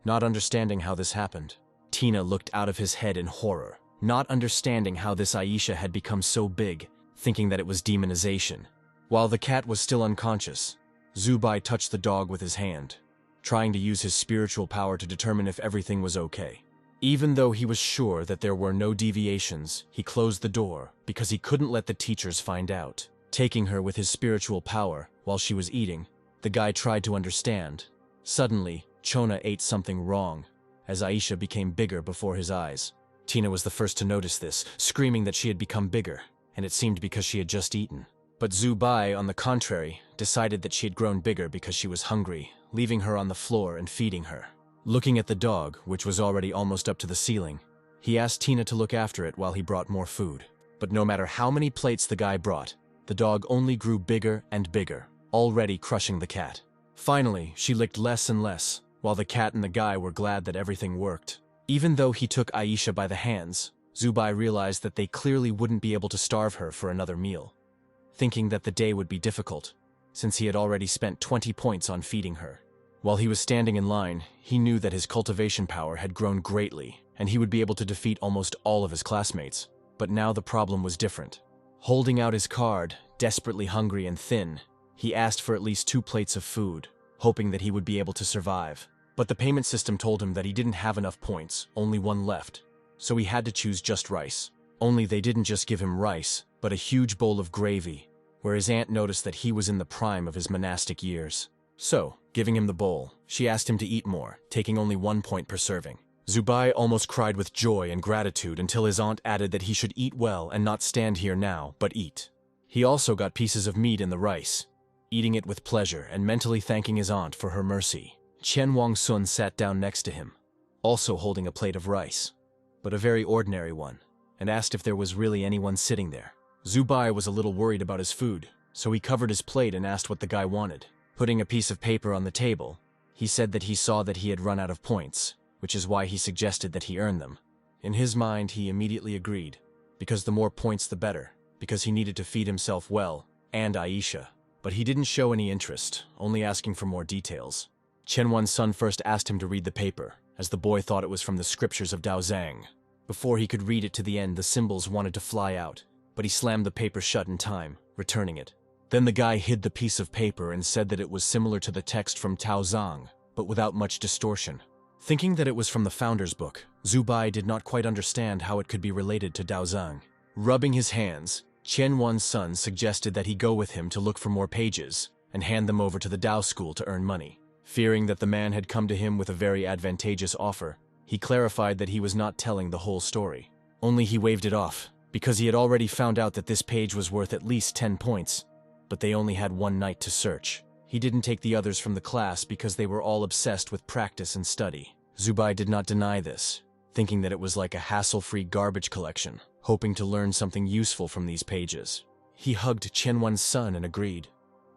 Not understanding how this happened, Tina looked out of his head in horror, not understanding how this Aisha had become so big, thinking that it was demonization. While the cat was still unconscious, Zubai touched the dog with his hand, trying to use his spiritual power to determine if everything was okay. Even though he was sure that there were no deviations, he closed the door because he couldn't let the teachers find out. Taking her with his spiritual power while she was eating, the guy tried to understand. Suddenly, Chona ate something wrong, as Aisha became bigger before his eyes. Tina was the first to notice this, screaming that she had become bigger, and it seemed because she had just eaten. But Zubai, on the contrary, decided that she had grown bigger because she was hungry, leaving her on the floor and feeding her. Looking at the dog, which was already almost up to the ceiling, he asked Tina to look after it while he brought more food. But no matter how many plates the guy brought, the dog only grew bigger and bigger, already crushing the cat. Finally, she licked less and less, while the cat and the guy were glad that everything worked. Even though he took Aisha by the hands, Zubai realized that they clearly wouldn't be able to starve her for another meal, thinking that the day would be difficult, since he had already spent 20 points on feeding her. While he was standing in line, he knew that his cultivation power had grown greatly, and he would be able to defeat almost all of his classmates. But now the problem was different. Holding out his card, desperately hungry and thin, he asked for at least 2 plates of food, hoping that he would be able to survive. But the payment system told him that he didn't have enough points, only 1 left, so he had to choose just rice. Only they didn't just give him rice, but a huge bowl of gravy, where his aunt noticed that he was in the prime of his monastic years. So, giving him the bowl, she asked him to eat more, taking only 1 point per serving. Zubai almost cried with joy and gratitude until his aunt added that he should eat well and not stand here now, but eat. He also got pieces of meat in the rice, eating it with pleasure and mentally thanking his aunt for her mercy. Chen Wangsun sat down next to him, also holding a plate of rice, but a very ordinary one, and asked if there was really anyone sitting there. Zubai was a little worried about his food, so he covered his plate and asked what the guy wanted. Putting a piece of paper on the table, he said that he saw that he had run out of points, which is why he suggested that he earn them. In his mind, he immediately agreed, because the more points the better, because he needed to feed himself well, and Aisha. But he didn't show any interest, only asking for more details. Chen Wan's son first asked him to read the paper, as the boy thought it was from the scriptures of Dao Zhang. Before he could read it to the end, the symbols wanted to fly out, but he slammed the paper shut in time, returning it. Then the guy hid the piece of paper and said that it was similar to the text from Tao Zhang, but without much distortion. Thinking that it was from the Founder's Book, Zubai did not quite understand how it could be related to Dao Zhang. Rubbing his hands, Chen Wan's son suggested that he go with him to look for more pages and hand them over to the Dao school to earn money. Fearing that the man had come to him with a very advantageous offer, he clarified that he was not telling the whole story. Only he waved it off, because he had already found out that this page was worth at least 10 points. But they only had 1 night to search. He didn't take the others from the class because they were all obsessed with practice and study. Zubai did not deny this, thinking that it was like a hassle-free garbage collection, hoping to learn something useful from these pages. He hugged Chen Wan's son and agreed,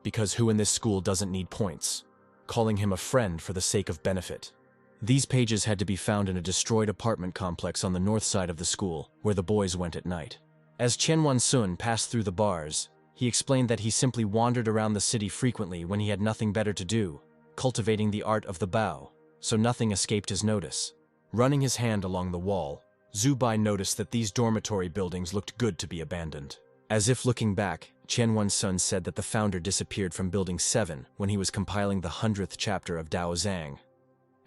because who in this school doesn't need points? Calling him a friend for the sake of benefit. These pages had to be found in a destroyed apartment complex on the north side of the school, where the boys went at night. As Chen Wansun passed through the bars, he explained that he simply wandered around the city frequently when he had nothing better to do, cultivating the art of the bow, so nothing escaped his notice. Running his hand along the wall, Zubai noticed that these dormitory buildings looked good to be abandoned. As if looking back, Qianwan's son said that the founder disappeared from Building 7 when he was compiling the 100th chapter of Dao Zhang.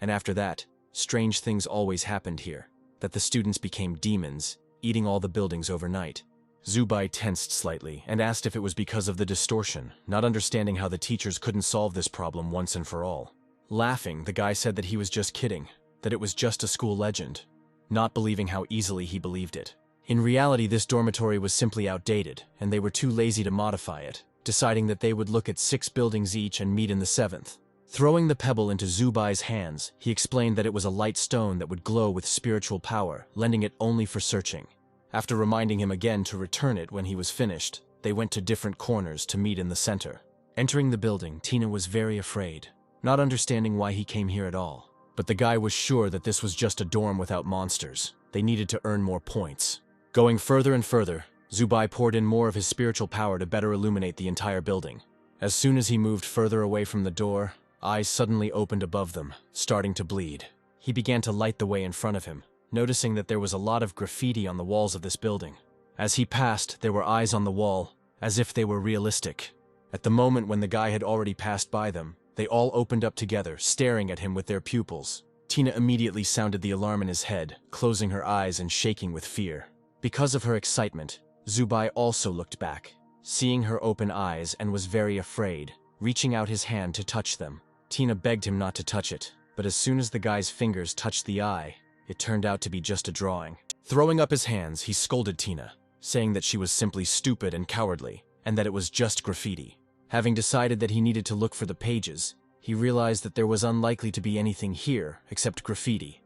And after that, strange things always happened here, that the students became demons, eating all the buildings overnight. Zubai tensed slightly and asked if it was because of the distortion, not understanding how the teachers couldn't solve this problem once and for all. Laughing, the guy said that he was just kidding, that it was just a school legend, not believing how easily he believed it. In reality, this dormitory was simply outdated, and they were too lazy to modify it, deciding that they would look at 6 buildings each and meet in the 7th. Throwing the pebble into Zubai's hands, he explained that it was a light stone that would glow with spiritual power, lending it only for searching. After reminding him again to return it when he was finished, they went to different corners to meet in the center. Entering the building, Tina was very afraid, not understanding why he came here at all. But the guy was sure that this was just a dorm without monsters. They needed to earn more points. Going further and further, Zubai poured in more of his spiritual power to better illuminate the entire building. As soon as he moved further away from the door, eyes suddenly opened above them, starting to bleed. He began to light the way in front of him, noticing that there was a lot of graffiti on the walls of this building. As he passed, there were eyes on the wall, as if they were realistic. At the moment when the guy had already passed by them, they all opened up together, staring at him with their pupils. Tina immediately sounded the alarm in his head, closing her eyes and shaking with fear. Because of her excitement, Zubai also looked back, seeing her open eyes, and was very afraid, reaching out his hand to touch them. Tina begged him not to touch it, but as soon as the guy's fingers touched the eye, it turned out to be just a drawing. Throwing up his hands, he scolded Tina, saying that she was simply stupid and cowardly, and that it was just graffiti. Having decided that he needed to look for the pages, he realized that there was unlikely to be anything here except graffiti.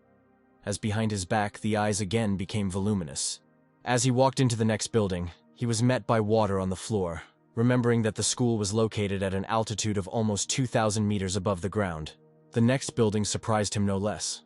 As behind his back, the eyes again became voluminous. As he walked into the next building, he was met by water on the floor, remembering that the school was located at an altitude of almost 2,000 meters above the ground. The next building surprised him no less,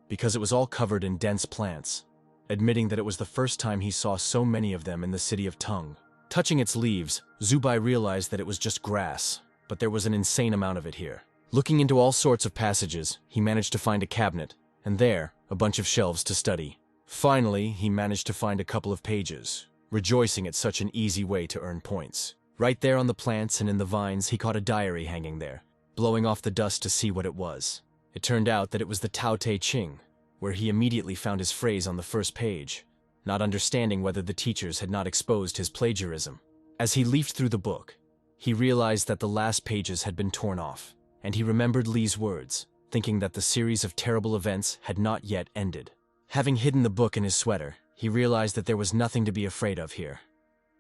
because it was all covered in dense plants, admitting that it was the first time he saw so many of them in the city of Tong. Touching its leaves, Zubai realized that it was just grass, but there was an insane amount of it here. Looking into all sorts of passages, he managed to find a cabinet, and there, a bunch of shelves to study. Finally, he managed to find a couple of pages, rejoicing at such an easy way to earn points. Right there on the plants and in the vines, he caught a diary hanging there, blowing off the dust to see what it was. It turned out that it was the Tao Te Ching, where he immediately found his phrase on the first page, not understanding whether the teachers had not exposed his plagiarism. As he leafed through the book, he realized that the last pages had been torn off, and he remembered Li's words, thinking that the series of terrible events had not yet ended. Having hidden the book in his sweater, he realized that there was nothing to be afraid of here.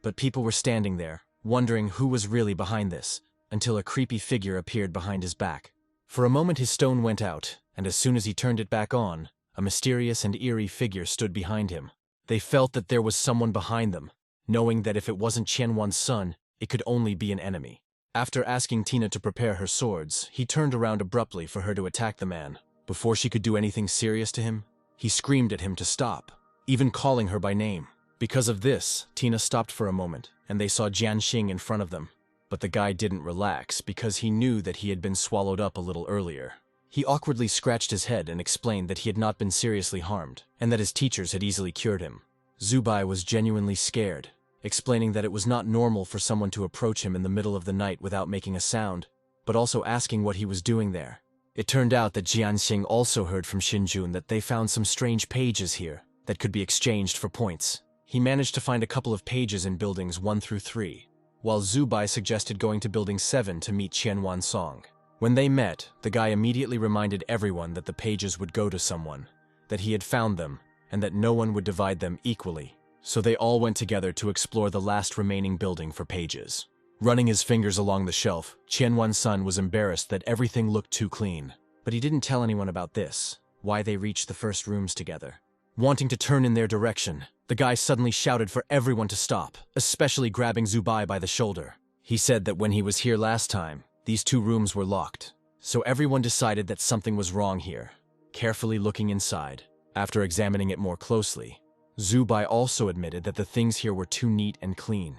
But people were standing there, wondering who was really behind this, until a creepy figure appeared behind his back. For a moment his stone went out, and as soon as he turned it back on, a mysterious and eerie figure stood behind him. They felt that there was someone behind them, knowing that if it wasn't Qianwan's son, it could only be an enemy. After asking Tina to prepare her swords, he turned around abruptly for her to attack the man. Before she could do anything serious to him, he screamed at him to stop, even calling her by name. Because of this, Tina stopped for a moment, and they saw Jianxing in front of them. But the guy didn't relax because he knew that he had been swallowed up a little earlier. He awkwardly scratched his head and explained that he had not been seriously harmed, and that his teachers had easily cured him. Zubai was genuinely scared, explaining that it was not normal for someone to approach him in the middle of the night without making a sound, but also asking what he was doing there. It turned out that Jianxing also heard from Xinjun that they found some strange pages here that could be exchanged for points. He managed to find a couple of pages in buildings 1 through 3, while Zubai suggested going to building 7 to meet Qianwan Song. When they met, the guy immediately reminded everyone that the pages would go to someone, that he had found them, and that no one would divide them equally. So they all went together to explore the last remaining building for pages. Running his fingers along the shelf, Qianwan's son was embarrassed that everything looked too clean. But he didn't tell anyone about this, why they reached the first rooms together. Wanting to turn in their direction, the guy suddenly shouted for everyone to stop, especially grabbing Zubai by the shoulder. He said that when he was here last time, these 2 rooms were locked. So everyone decided that something was wrong here. Carefully looking inside, after examining it more closely, Zubai also admitted that the things here were too neat and clean,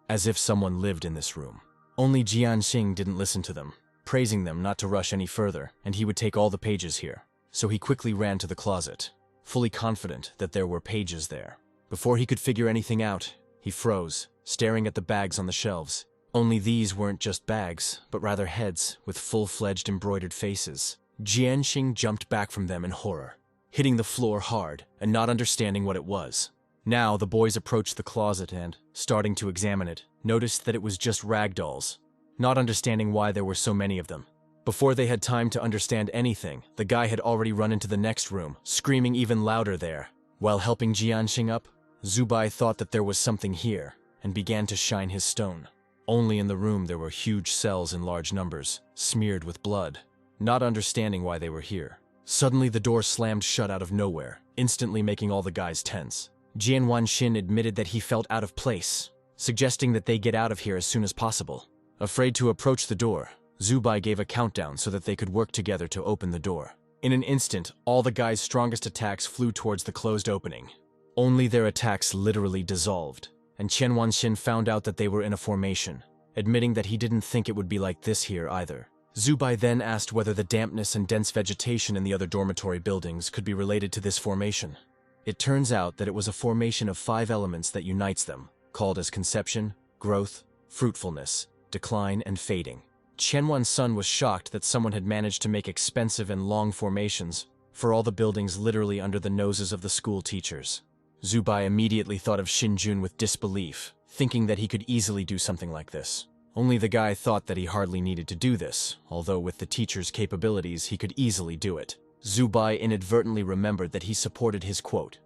as if someone lived in this room. Only Jianxing didn't listen to them, praising them not to rush any further, and he would take all the pages here. So he quickly ran to the closet, fully confident that there were pages there. Before he could figure anything out, He froze, staring at the bags on the shelves. Only these weren't just bags, but rather heads with full-fledged embroidered faces. Jianxing jumped back from them in horror, hitting the floor hard and not understanding what it was. Now the boys approached the closet and, starting to examine it, noticed that it was just rag dolls, not understanding why there were so many of them. Before they had time to understand anything, the guy had already run into the next room, screaming even louder there. While helping Jianxing up, Zubai thought that there was something here and began to shine his stone. Only in the room there were huge cells in large numbers, smeared with blood. Not understanding why they were here, suddenly the door slammed shut out of nowhere, instantly making all the guys tense. Jian Wanxin admitted that he felt out of place, suggesting that they get out of here as soon as possible. Afraid to approach the door, Zubai gave a countdown so that they could work together to open the door. In an instant, all the guys' strongest attacks flew towards the closed opening. Only their attacks literally dissolved, and Qian Wanxin found out that they were in a formation, admitting that he didn't think it would be like this here either. Zubai then asked whether the dampness and dense vegetation in the other dormitory buildings could be related to this formation. It turns out that it was a formation of 5 elements that unites them, called as conception, growth, fruitfulness, decline, and fading. Qianwan's son was shocked that someone had managed to make expensive and long formations for all the buildings literally under the noses of the school teachers. Zubai immediately thought of Xinjun with disbelief, thinking that he could easily do something like this. Only the guy thought that he hardly needed to do this, although with the teacher's capabilities he could easily do it. Zubai inadvertently remembered that he supported his quote,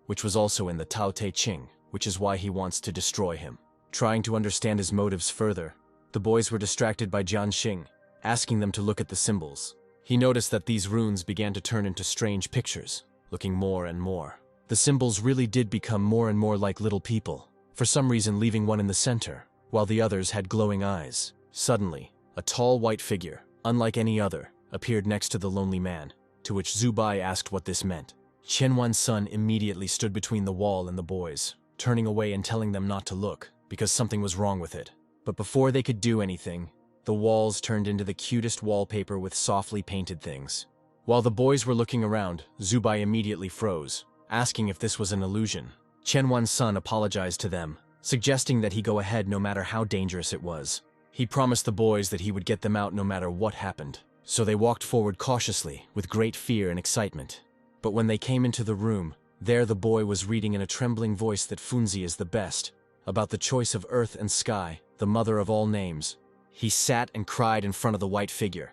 which was also in the Tao Te Ching, which is why he wants to destroy him. Trying to understand his motives further, the boys were distracted by Jianxing, asking them to look at the symbols. He noticed that these runes began to turn into strange pictures, looking more and more. The symbols really did become more and more like little people, for some reason leaving one in the center, while the others had glowing eyes. Suddenly, a tall white figure, unlike any other, appeared next to the lonely man, to which Zubai asked what this meant. Qianwan's son immediately stood between the wall and the boys, turning away and telling them not to look, because something was wrong with it. But before they could do anything, the walls turned into the cutest wallpaper with softly painted things. While the boys were looking around, Zubai immediately froze, asking if this was an illusion. Qianwan's son apologized to them, suggesting that he go ahead no matter how dangerous it was. He promised the boys that he would get them out no matter what happened, so they walked forward cautiously, with great fear and excitement. But when they came into the room, there the boy was reading in a trembling voice that Funzi is the best, about the choice of earth and sky, the mother of all names. He sat and cried in front of the white figure,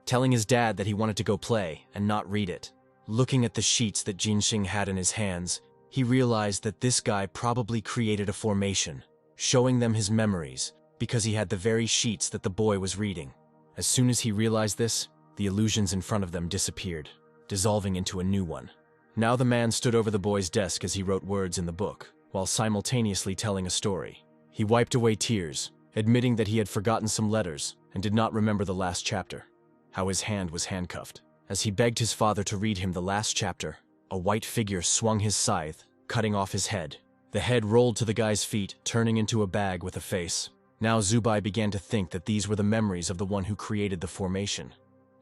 telling his dad that he wanted to go play and not read it. Looking at the sheets that Jinxing had in his hands, he realized that this guy probably created a formation, showing them his memories, because he had the very sheets that the boy was reading. As soon as he realized this, the illusions in front of them disappeared, dissolving into a new one. Now the man stood over the boy's desk as he wrote words in the book, while simultaneously telling a story. He wiped away tears, admitting that he had forgotten some letters and did not remember the last chapter, how his hand was handcuffed. As he begged his father to read him the last chapter, a white figure swung his scythe, cutting off his head. The head rolled to the guy's feet, turning into a bag with a face. Now Zubai began to think that these were the memories of the one who created the formation,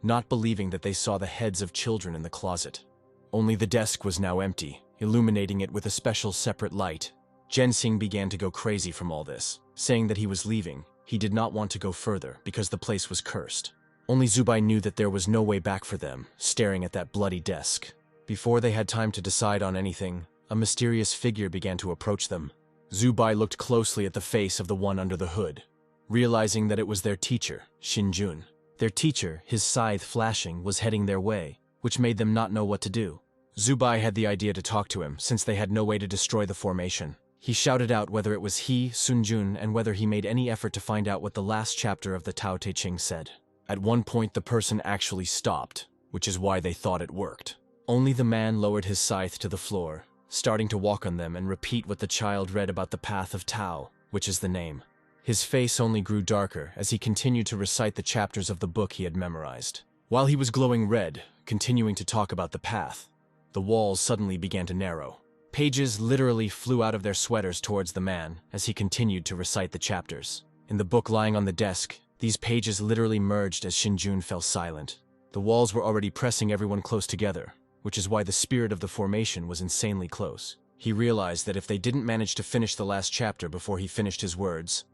not believing that they saw the heads of children in the closet. Only the desk was now empty, illuminating it with a special separate light. Jensing began to go crazy from all this, saying that he was leaving. He did not want to go further because the place was cursed. Only Zubai knew that there was no way back for them, staring at that bloody desk. Before they had time to decide on anything, a mysterious figure began to approach them. Zubai looked closely at the face of the one under the hood, realizing that it was their teacher, Xinjun. Their teacher, his scythe flashing, was heading their way, which made them not know what to do. Zubai had the idea to talk to him, since they had no way to destroy the formation. He shouted out whether it was he, Sunjun, and whether he made any effort to find out what the last chapter of the Tao Te Ching said. At one point the person actually stopped, which is why they thought it worked. Only the man lowered his scythe to the floor, starting to walk on them and repeat what the child read about the path of Tao, which is the name. His face only grew darker as he continued to recite the chapters of the book he had memorized. While he was glowing red, continuing to talk about the path, the walls suddenly began to narrow. Pages literally flew out of their sweaters towards the man as he continued to recite the chapters. In the book lying on the desk, these pages literally merged as Xinjun fell silent. The walls were already pressing everyone close together, which is why the spirit of the formation was insanely close. He realized that if they didn't manage to finish the last chapter before he finished his words,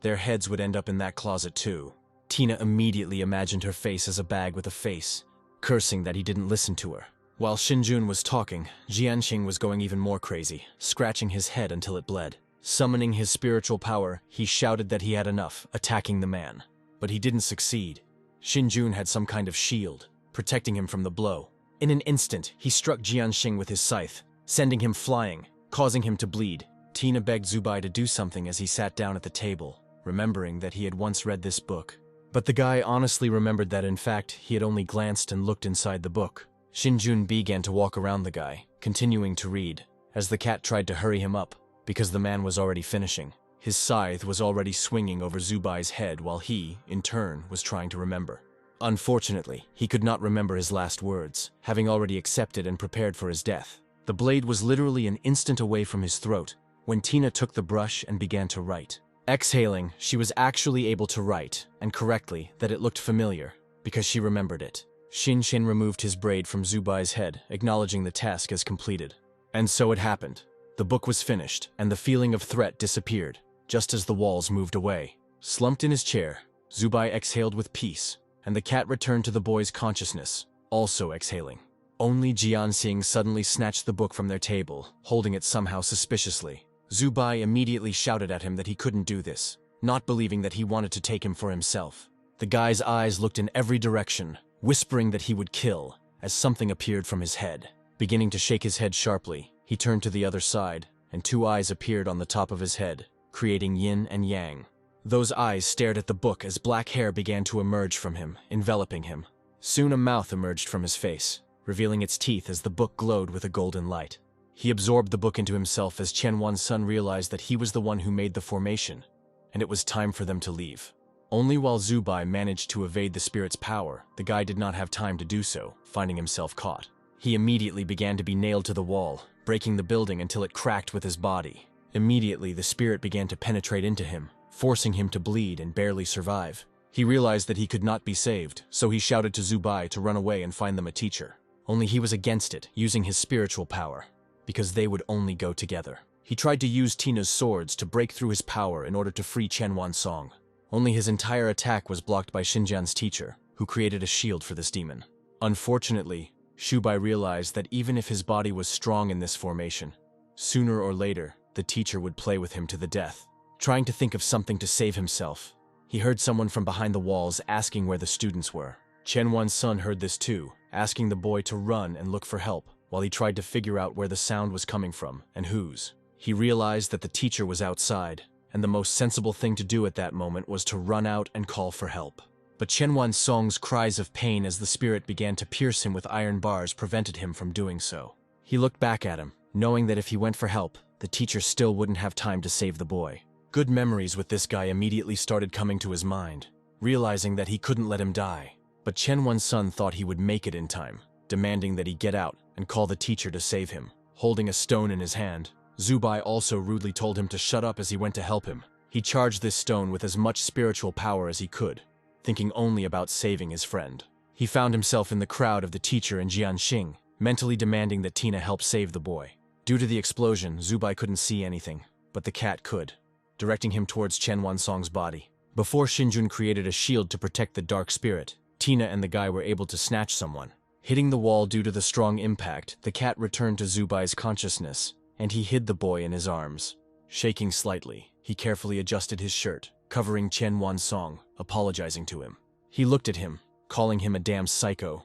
their heads would end up in that closet too. Tina immediately imagined her face as a bag with a face, cursing that he didn't listen to her. While Shinjun was talking, Jianxing was going even more crazy, scratching his head until it bled. Summoning his spiritual power, he shouted that he had enough, attacking the man. But he didn't succeed. Shinjun had some kind of shield, protecting him from the blow. In an instant, he struck Jianxing with his scythe, sending him flying, causing him to bleed. Tina begged Zubai to do something as he sat down at the table, remembering that he had once read this book. But the guy honestly remembered that in fact, he had only glanced and looked inside the book. Shinjun began to walk around the guy, continuing to read, as the cat tried to hurry him up, because the man was already finishing. His scythe was already swinging over Zubai's head while he, in turn, was trying to remember. Unfortunately, he could not remember his last words, having already accepted and prepared for his death. The blade was literally an instant away from his throat, when Tina took the brush and began to write. Exhaling, she was actually able to write, and correctly, that it looked familiar, because she remembered it. Shin removed his braid from Zubai's head, acknowledging the task as completed. And so it happened. The book was finished, and the feeling of threat disappeared, just as the walls moved away. Slumped in his chair, Zubai exhaled with peace, and the cat returned to the boy's consciousness, also exhaling. Only Jianxing suddenly snatched the book from their table, holding it somehow suspiciously. Zubai immediately shouted at him that he couldn't do this, not believing that he wanted to take him for himself. The guy's eyes looked in every direction, whispering that he would kill, as something appeared from his head. Beginning to shake his head sharply, he turned to the other side, and two eyes appeared on the top of his head, creating yin and yang. Those eyes stared at the book as black hair began to emerge from him, enveloping him. Soon a mouth emerged from his face, revealing its teeth as the book glowed with a golden light. He absorbed the book into himself as Qianwan's son realized that he was the one who made the formation, and it was time for them to leave. Only while Zubai managed to evade the spirit's power, the guy did not have time to do so, finding himself caught. He immediately began to be nailed to the wall, breaking the building until it cracked with his body. Immediately, the spirit began to penetrate into him, forcing him to bleed and barely survive. He realized that he could not be saved, so he shouted to Zubai to run away and find them a teacher. Only he was against it, using his spiritual power, because they would only go together. He tried to use Tina's swords to break through his power in order to free Qianwan's song. Only his entire attack was blocked by Xinjian's teacher, who created a shield for this demon. Unfortunately, Shubai realized that even if his body was strong in this formation, sooner or later, the teacher would play with him to the death. Trying to think of something to save himself, he heard someone from behind the walls asking where the students were. Qianwan's son heard this too, asking the boy to run and look for help, while he tried to figure out where the sound was coming from and whose. He realized that the teacher was outside, and the most sensible thing to do at that moment was to run out and call for help. But Qianwan Song's cries of pain as the spirit began to pierce him with iron bars prevented him from doing so. He looked back at him, knowing that if he went for help, the teacher still wouldn't have time to save the boy. Good memories with this guy immediately started coming to his mind, realizing that he couldn't let him die. But Qianwan's son thought he would make it in time, demanding that he get out and call the teacher to save him. Holding a stone in his hand, Zubai also rudely told him to shut up as he went to help him. He charged this stone with as much spiritual power as he could, thinking only about saving his friend. He found himself in the crowd of the teacher and Jianxing, mentally demanding that Tina help save the boy. Due to the explosion, Zubai couldn't see anything, but the cat could, directing him towards Qianwan Song's body. Before Shinjun created a shield to protect the dark spirit, Tina and the guy were able to snatch someone. Hitting the wall due to the strong impact, the cat returned to Zubai's consciousness, and he hid the boy in his arms. Shaking slightly, he carefully adjusted his shirt, covering Qianwan Song, apologizing to him. He looked at him, calling him a damn psycho,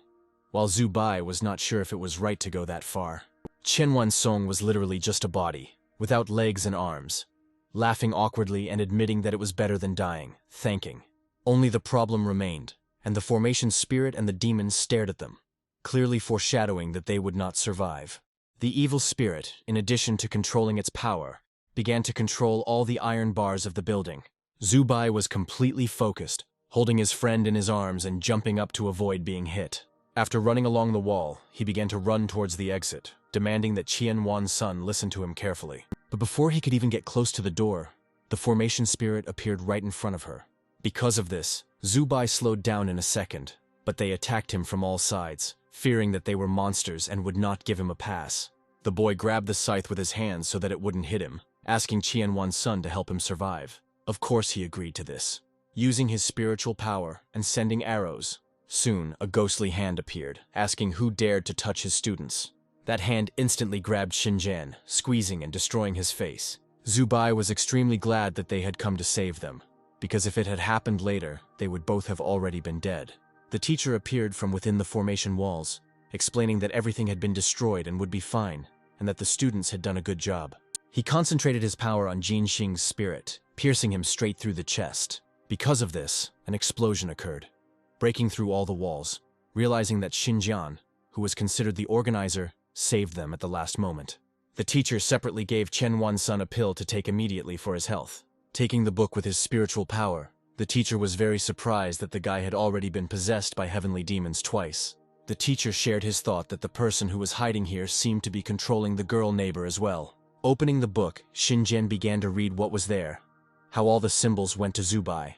while Zubai was not sure if it was right to go that far. Qianwan Song was literally just a body, without legs and arms, laughing awkwardly and admitting that it was better than dying, thanking. Only the problem remained, and the formation spirit and the demons stared at them, clearly foreshadowing that they would not survive. The evil spirit, in addition to controlling its power, began to control all the iron bars of the building. Zubai was completely focused, holding his friend in his arms and jumping up to avoid being hit. After running along the wall, he began to run towards the exit, demanding that Qianwan's son listen to him carefully. But before he could even get close to the door, the formation spirit appeared right in front of her. Because of this, Zubai slowed down in a second, but they attacked him from all sides, fearing that they were monsters and would not give him a pass. The boy grabbed the scythe with his hands so that it wouldn't hit him, asking Qianwan's son to help him survive. Of course he agreed to this, using his spiritual power and sending arrows. Soon, a ghostly hand appeared, asking who dared to touch his students. That hand instantly grabbed Xinjian, squeezing and destroying his face. Zubai was extremely glad that they had come to save them, because if it had happened later, they would both have already been dead. The teacher appeared from within the formation walls, explaining that everything had been destroyed and would be fine, and that the students had done a good job. He concentrated his power on Jin Xing's spirit, piercing him straight through the chest. Because of this, an explosion occurred, breaking through all the walls, realizing that Xinjian, who was considered the organizer, saved them at the last moment. The teacher separately gave Qianwan's son a pill to take immediately for his health. Taking the book with his spiritual power, the teacher was very surprised that the guy had already been possessed by heavenly demons twice. The teacher shared his thought that the person who was hiding here seemed to be controlling the girl neighbor as well. Opening the book, Xinjian began to read what was there, how all the symbols went to Zubai.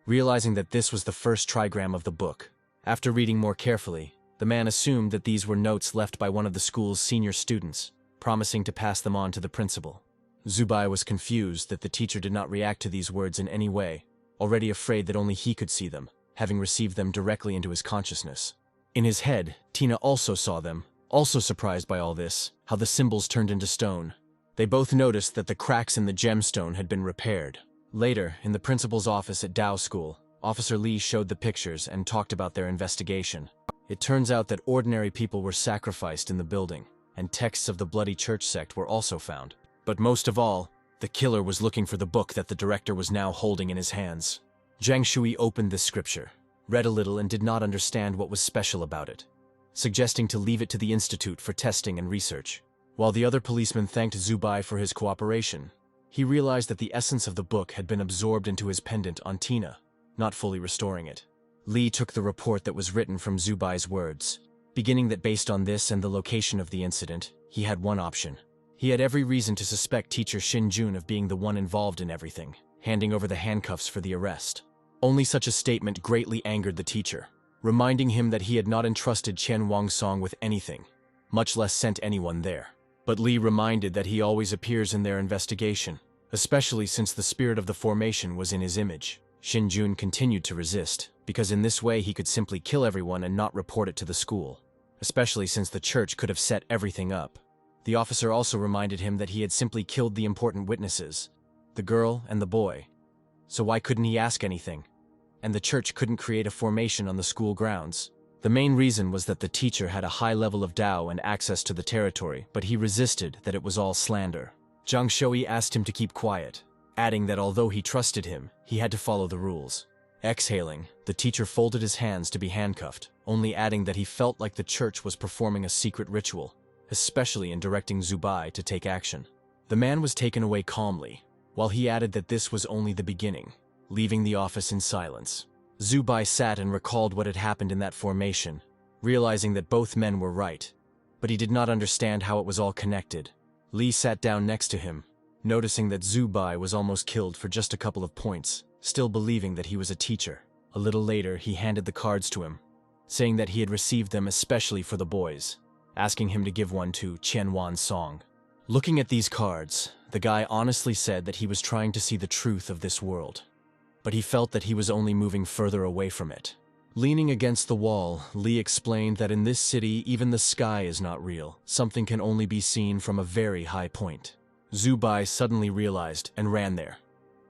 Realizing that this was the first trigram of the book, after reading more carefully, the man assumed that these were notes left by one of the school's senior students, promising to pass them on to the principal. Zubai was confused that the teacher did not react to these words in any way, already afraid that only he could see them, having received them directly into his consciousness. In his head, Tina also saw them, also surprised by all this, how the symbols turned into stone. They both noticed that the cracks in the gemstone had been repaired. Later, in the principal's office at Dao School, Officer Li showed the pictures and talked about their investigation. It turns out that ordinary people were sacrificed in the building, and texts of the bloody church sect were also found. But most of all, the killer was looking for the book that the director was now holding in his hands. Zhang Shui opened this scripture, read a little and did not understand what was special about it, suggesting to leave it to the institute for testing and research. While the other policeman thanked Zubai for his cooperation, he realized that the essence of the book had been absorbed into his pendant on Tina, not fully restoring it. Li took the report that was written from Zubai's words, beginning that based on this and the location of the incident, he had one option. He had every reason to suspect teacher Xin Jun of being the one involved in everything, handing over the handcuffs for the arrest. Only such a statement greatly angered the teacher, reminding him that he had not entrusted Chen Wangsong with anything, much less sent anyone there. But Li reminded that he always appears in their investigation, especially since the spirit of the formation was in his image. Xin Jun continued to resist, because in this way he could simply kill everyone and not report it to the school, especially since the church could have set everything up. The officer also reminded him that he had simply killed the important witnesses, the girl and the boy. So why couldn't he ask anything? And the church couldn't create a formation on the school grounds. The main reason was that the teacher had a high level of Dao and access to the territory, but he resisted that it was all slander. Zhang Shui asked him to keep quiet, adding that although he trusted him, he had to follow the rules. Exhaling, the teacher folded his hands to be handcuffed, only adding that he felt like the church was performing a secret ritual, especially in directing Zubai to take action. The man was taken away calmly, while he added that this was only the beginning, leaving the office in silence. Zubai sat and recalled what had happened in that formation, realizing that both men were right, but he did not understand how it was all connected. Li sat down next to him, noticing that Zubai was almost killed for just a couple of points, still believing that he was a teacher. A little later, he handed the cards to him, saying that he had received them especially for the boys, asking him to give one to Qianwan's song. Looking at these cards, the guy honestly said that he was trying to see the truth of this world, but he felt that he was only moving further away from it. Leaning against the wall, Li explained that in this city, even the sky is not real. Something can only be seen from a very high point. Zubai suddenly realized and ran there,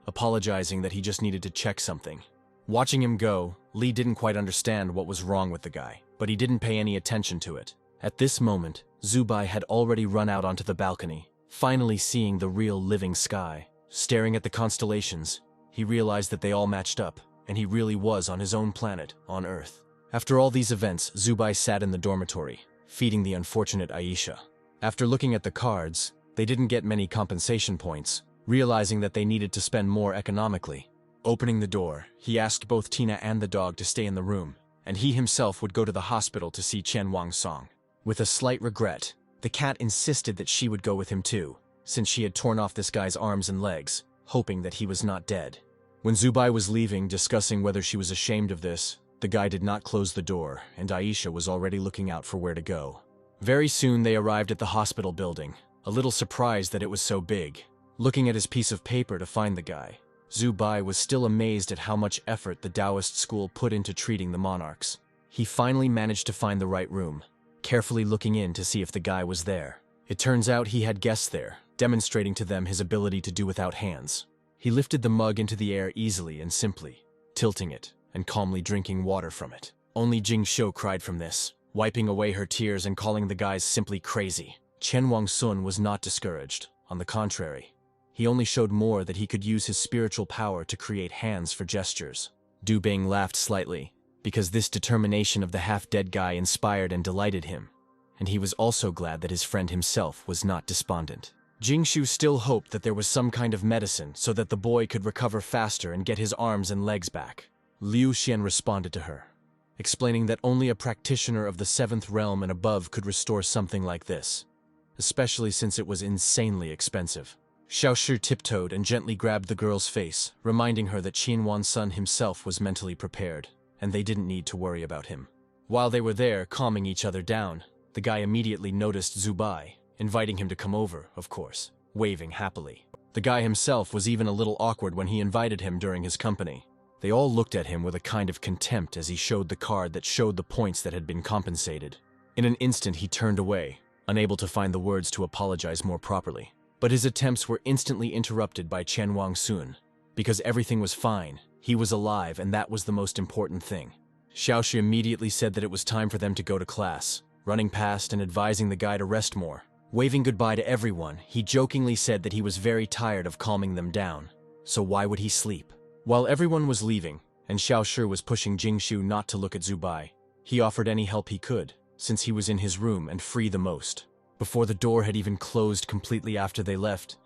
apologizing that he just needed to check something. Watching him go, Li didn't quite understand what was wrong with the guy, but he didn't pay any attention to it. At this moment, Zubai had already run out onto the balcony, finally seeing the real living sky. Staring at the constellations, he realized that they all matched up, and he really was on his own planet, on Earth. After all these events, Zubai sat in the dormitory, feeding the unfortunate Aisha. After looking at the cards, they didn't get many compensation points, realizing that they needed to spend more economically. Opening the door, he asked both Tina and the dog to stay in the room, and he himself would go to the hospital to see Chen Wangsong. With a slight regret, the cat insisted that she would go with him too, since she had torn off this guy's arms and legs, hoping that he was not dead. When Zubai was leaving, discussing whether she was ashamed of this, the guy did not close the door, and Aisha was already looking out for where to go. Very soon they arrived at the hospital building, a little surprised that it was so big. Looking at his piece of paper to find the guy, Zhu Bai was still amazed at how much effort the Taoist school put into treating the monarchs. He finally managed to find the right room, carefully looking in to see if the guy was there. It turns out he had guests there, demonstrating to them his ability to do without hands. He lifted the mug into the air easily and simply, tilting it and calmly drinking water from it. Only Jing Shou cried from this, wiping away her tears and calling the guys simply crazy. Chen Wangsun was not discouraged. On the contrary, he only showed more that he could use his spiritual power to create hands for gestures. Du Bing laughed slightly, because this determination of the half-dead guy inspired and delighted him, and he was also glad that his friend himself was not despondent. Jing Shu still hoped that there was some kind of medicine so that the boy could recover faster and get his arms and legs back. Liu Xian responded to her, explaining that only a practitioner of the 7th realm and above could restore something like this, especially since it was insanely expensive. Xiao Shi tiptoed and gently grabbed the girl's face, reminding her that Qianwan's son himself was mentally prepared, and they didn't need to worry about him. While they were there, calming each other down, the guy immediately noticed Zhu Bai, inviting him to come over, of course, waving happily. The guy himself was even a little awkward when he invited him during his company. They all looked at him with a kind of contempt as he showed the card that showed the points that had been compensated. In an instant he turned away, unable to find the words to apologize more properly. But his attempts were instantly interrupted by Chen Wangsun. Because everything was fine, he was alive, and that was the most important thing. Xiaoshi immediately said that it was time for them to go to class, running past and advising the guy to rest more. Waving goodbye to everyone, he jokingly said that he was very tired of calming them down, so why would he sleep? While everyone was leaving, and Xiao Shi was pushing Jing Shu not to look at Zhu Bai, he offered any help he could, since he was in his room and free the most. Before the door had even closed completely after they left,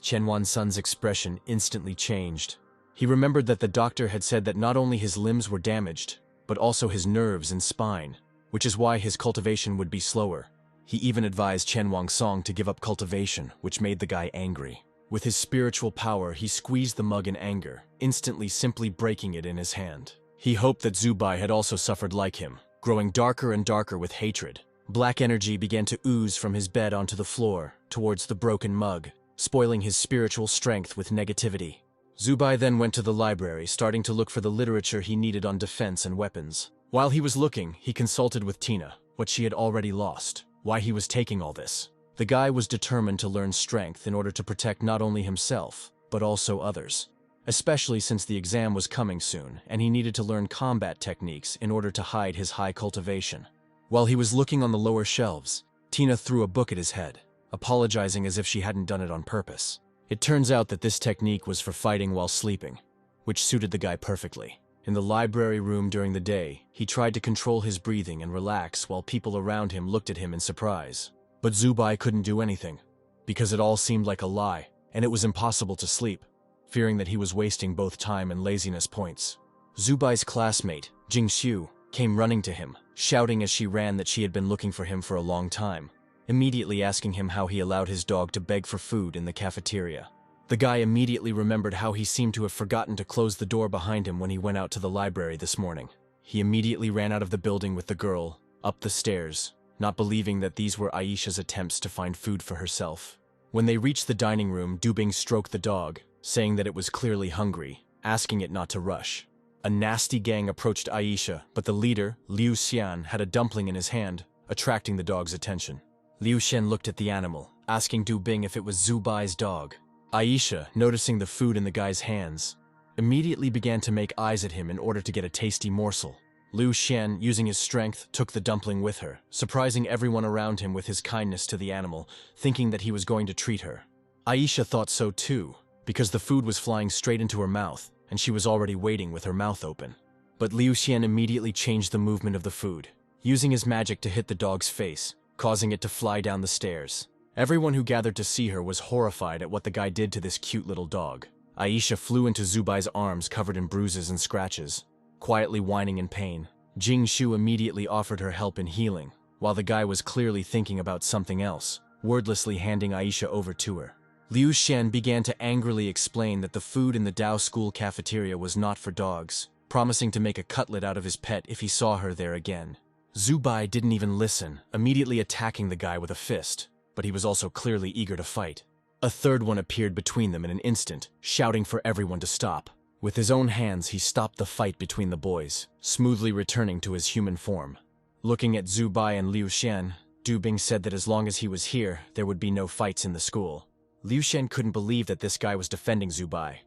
Chen Wansun's expression instantly changed. He remembered that the doctor had said that not only his limbs were damaged, but also his nerves and spine, which is why his cultivation would be slower. He even advised Chen Wangsong to give up cultivation, which made the guy angry. With his spiritual power, he squeezed the mug in anger, instantly simply breaking it in his hand. He hoped that Zhu Bai had also suffered like him, growing darker and darker with hatred. Black energy began to ooze from his bed onto the floor, towards the broken mug, spoiling his spiritual strength with negativity. Zhu Bai then went to the library, starting to look for the literature he needed on defense and weapons. While he was looking, he consulted with Tina, what she had already lost, why he was taking all this. The guy was determined to learn strength in order to protect not only himself, but also others, especially since the exam was coming soon, and he needed to learn combat techniques in order to hide his high cultivation. While he was looking on the lower shelves, Tina threw a book at his head, apologizing as if she hadn't done it on purpose. It turns out that this technique was for fighting while sleeping, which suited the guy perfectly. In the library room during the day, he tried to control his breathing and relax while people around him looked at him in surprise. But Zhu Bai couldn't do anything, because it all seemed like a lie, and it was impossible to sleep, fearing that he was wasting both time and laziness points. Zhu Bai's classmate, Jing Xiu, came running to him, shouting as she ran that she had been looking for him for a long time, immediately asking him how he allowed his dog to beg for food in the cafeteria. The guy immediately remembered how he seemed to have forgotten to close the door behind him when he went out to the library this morning. He immediately ran out of the building with the girl, up the stairs, not believing that these were Aisha's attempts to find food for herself. When they reached the dining room, Du Bing stroked the dog, saying that it was clearly hungry, asking it not to rush. A nasty gang approached Aisha, but the leader, Liu Xian, had a dumpling in his hand, attracting the dog's attention. Liu Xian looked at the animal, asking Du Bing if it was Zhu Bai's dog. Aisha, noticing the food in the guy's hands, immediately began to make eyes at him in order to get a tasty morsel. Liu Xian, using his strength, took the dumpling with her, surprising everyone around him with his kindness to the animal, thinking that he was going to treat her. Aisha thought so too, because the food was flying straight into her mouth, and she was already waiting with her mouth open. But Liu Xian immediately changed the movement of the food, using his magic to hit the dog's face, causing it to fly down the stairs. Everyone who gathered to see her was horrified at what the guy did to this cute little dog. Aisha flew into Zhu Bai's arms covered in bruises and scratches, quietly whining in pain. Jing Shu immediately offered her help in healing, while the guy was clearly thinking about something else, wordlessly handing Aisha over to her. Liu Xian began to angrily explain that the food in the Dao school cafeteria was not for dogs, promising to make a cutlet out of his pet if he saw her there again. Zubai didn't even listen, immediately attacking the guy with a fist, but he was also clearly eager to fight. A third one appeared between them in an instant, shouting for everyone to stop. With his own hands, he stopped the fight between the boys, smoothly returning to his human form. Looking at Zubai and Liu Xian, Du Bing said that as long as he was here, there would be no fights in the school. Liu Xian couldn't believe that this guy was defending Zubai,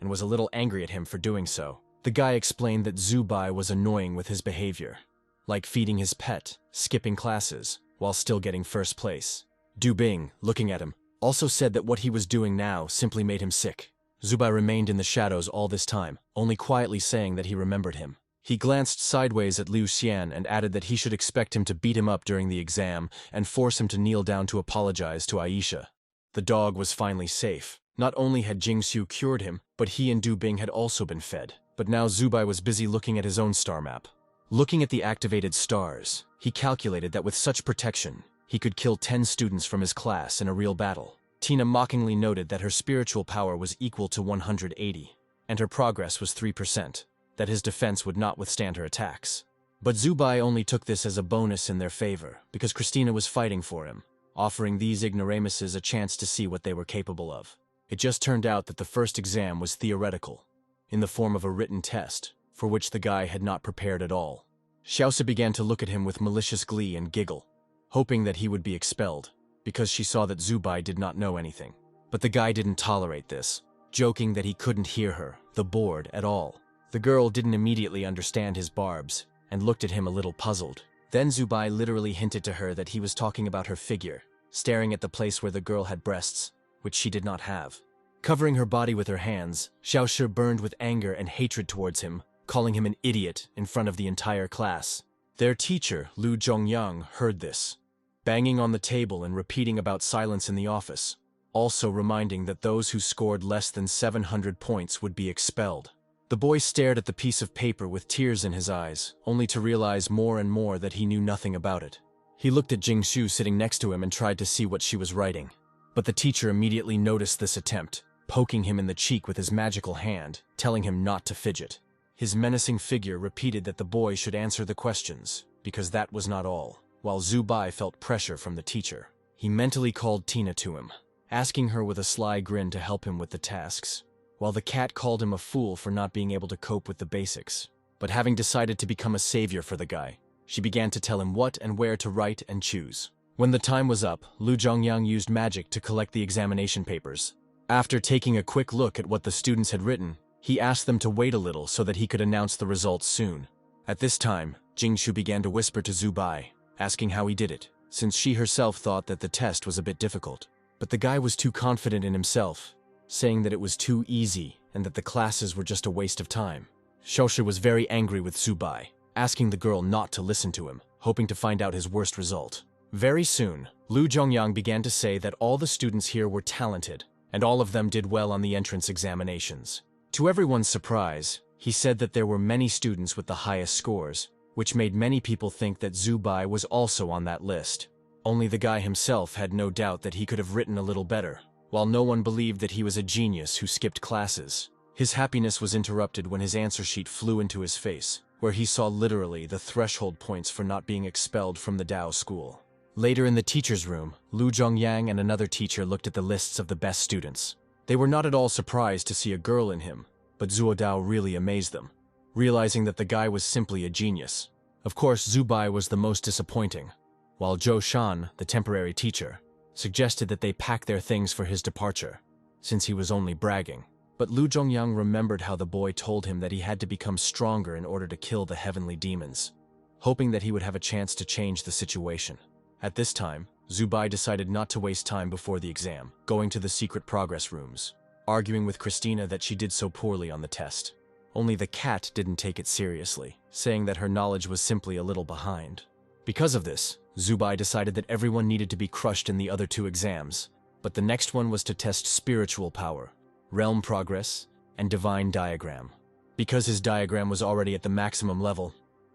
and was a little angry at him for doing so. The guy explained that Zubai was annoying with his behavior, like feeding his pet, skipping classes, while still getting first place. Du Bing, looking at him, also said that what he was doing now simply made him sick. Zubai remained in the shadows all this time, only quietly saying that he remembered him. He glanced sideways at Liu Xian and added that he should expect him to beat him up during the exam and force him to kneel down to apologize to Aisha. The dog was finally safe. Not only had Jingxiu cured him, but he and Du Bing had also been fed. But now Zubai was busy looking at his own star map. Looking at the activated stars, he calculated that with such protection, he could kill 10 students from his class in a real battle. Tina mockingly noted that her spiritual power was equal to 180, and her progress was 3%, that his defense would not withstand her attacks. But Zubai only took this as a bonus in their favor, because Christina was fighting for him, offering these ignoramuses a chance to see what they were capable of. It just turned out that the first exam was theoretical, in the form of a written test, for which the guy had not prepared at all. Xiaosa began to look at him with malicious glee and giggle, hoping that he would be expelled, because she saw that Zubai did not know anything. But the guy didn't tolerate this, joking that he couldn't hear her, the board, at all. The girl didn't immediately understand his barbs, and looked at him a little puzzled. Then Zubai literally hinted to her that he was talking about her figure, staring at the place where the girl had breasts, which she did not have. Covering her body with her hands, Xiaoshi burned with anger and hatred towards him, calling him an idiot in front of the entire class. Their teacher, Lu Zhongyang, heard this, banging on the table and repeating about silence in the office, also reminding that those who scored less than 700 points would be expelled. The boy stared at the piece of paper with tears in his eyes, only to realize more and more that he knew nothing about it. He looked at Jingxiu sitting next to him and tried to see what she was writing. But the teacher immediately noticed this attempt, poking him in the cheek with his magical hand, telling him not to fidget. His menacing figure repeated that the boy should answer the questions, because that was not all. While Zubai felt pressure from the teacher, he mentally called Tina to him, asking her with a sly grin to help him with the tasks, while the cat called him a fool for not being able to cope with the basics. But having decided to become a savior for the guy, she began to tell him what and where to write and choose. When the time was up, Lu Zhongyang used magic to collect the examination papers. After taking a quick look at what the students had written, he asked them to wait a little so that he could announce the results soon. At this time, Jingxiu began to whisper to Zubai, asking how he did it, since she herself thought that the test was a bit difficult. But the guy was too confident in himself, saying that it was too easy and that the classes were just a waste of time. Xiaoshi was very angry with Zubai, asking the girl not to listen to him, hoping to find out his worst result. Very soon, Lu Zhongyang began to say that all the students here were talented, and all of them did well on the entrance examinations. To everyone's surprise, he said that there were many students with the highest scores, which made many people think that Zubai was also on that list. Only the guy himself had no doubt that he could have written a little better, while no one believed that he was a genius who skipped classes. His happiness was interrupted when his answer sheet flew into his face, where he saw literally the threshold points for not being expelled from the Dao school. Later in the teacher's room, Lu Zhongyang and another teacher looked at the lists of the best students. They were not at all surprised to see a girl in him, but Zuo Dao really amazed them, realizing that the guy was simply a genius. Of course, Zubai was the most disappointing, while Zhou Shan, the temporary teacher, suggested that they pack their things for his departure, since he was only bragging. But Lu Zhongyang remembered how the boy told him that he had to become stronger in order to kill the heavenly demons, hoping that he would have a chance to change the situation. At this time, Zubai decided not to waste time before the exam, going to the secret progress rooms, arguing with Christina that she did so poorly on the test. Only the cat didn't take it seriously, saying that her knowledge was simply a little behind. Because of this, Zubai decided that everyone needed to be crushed in the other two exams, but the next one was to test spiritual power, realm progress, and divine diagram. Because his diagram was already at the maximum level,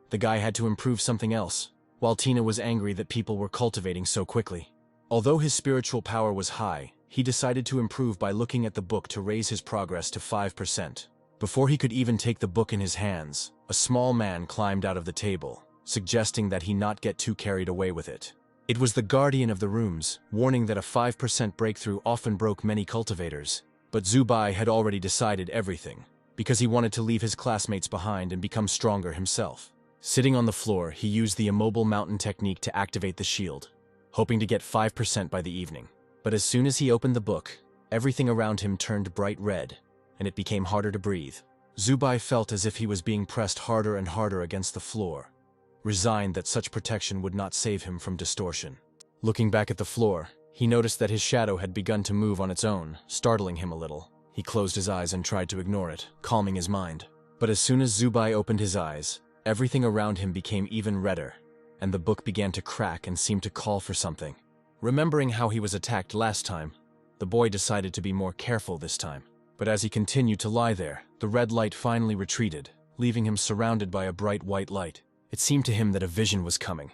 the guy had to improve something else, while Tina was angry that people were cultivating so quickly. Although his spiritual power was high, he decided to improve by looking at the book to raise his progress to 5%. Before he could even take the book in his hands, a small man climbed out of the table, suggesting that he not get too carried away with it. It was the guardian of the rooms, warning that a 5% breakthrough often broke many cultivators. But Zubai had already decided everything, because he wanted to leave his classmates behind and become stronger himself. Sitting on the floor, he used the immobile mountain technique to activate the shield, hoping to get 5% by the evening. But as soon as he opened the book, everything around him turned bright red, and it became harder to breathe. Zubai felt as if he was being pressed harder and harder against the floor, resigned that such protection would not save him from distortion. Looking back at the floor, he noticed that his shadow had begun to move on its own, startling him a little. He closed his eyes and tried to ignore it, calming his mind. But as soon as Zubai opened his eyes, everything around him became even redder, and the book began to crack and seemed to call for something. Remembering how he was attacked last time, the boy decided to be more careful this time. But as he continued to lie there, the red light finally retreated, leaving him surrounded by a bright white light. It seemed to him that a vision was coming,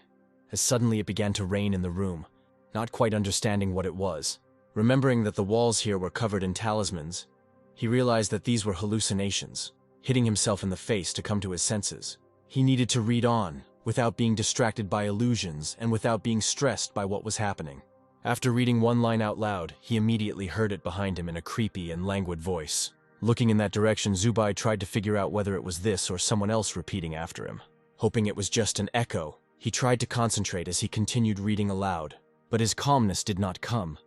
as suddenly it began to rain in the room, not quite understanding what it was. Remembering that the walls here were covered in talismans, he realized that these were hallucinations, hitting himself in the face to come to his senses. He needed to read on, without being distracted by illusions and without being stressed by what was happening. After reading one line out loud, he immediately heard it behind him in a creepy and languid voice. Looking in that direction, Zubai tried to figure out whether it was this or someone else repeating after him. Hoping it was just an echo, he tried to concentrate as he continued reading aloud. But his calmness did not come,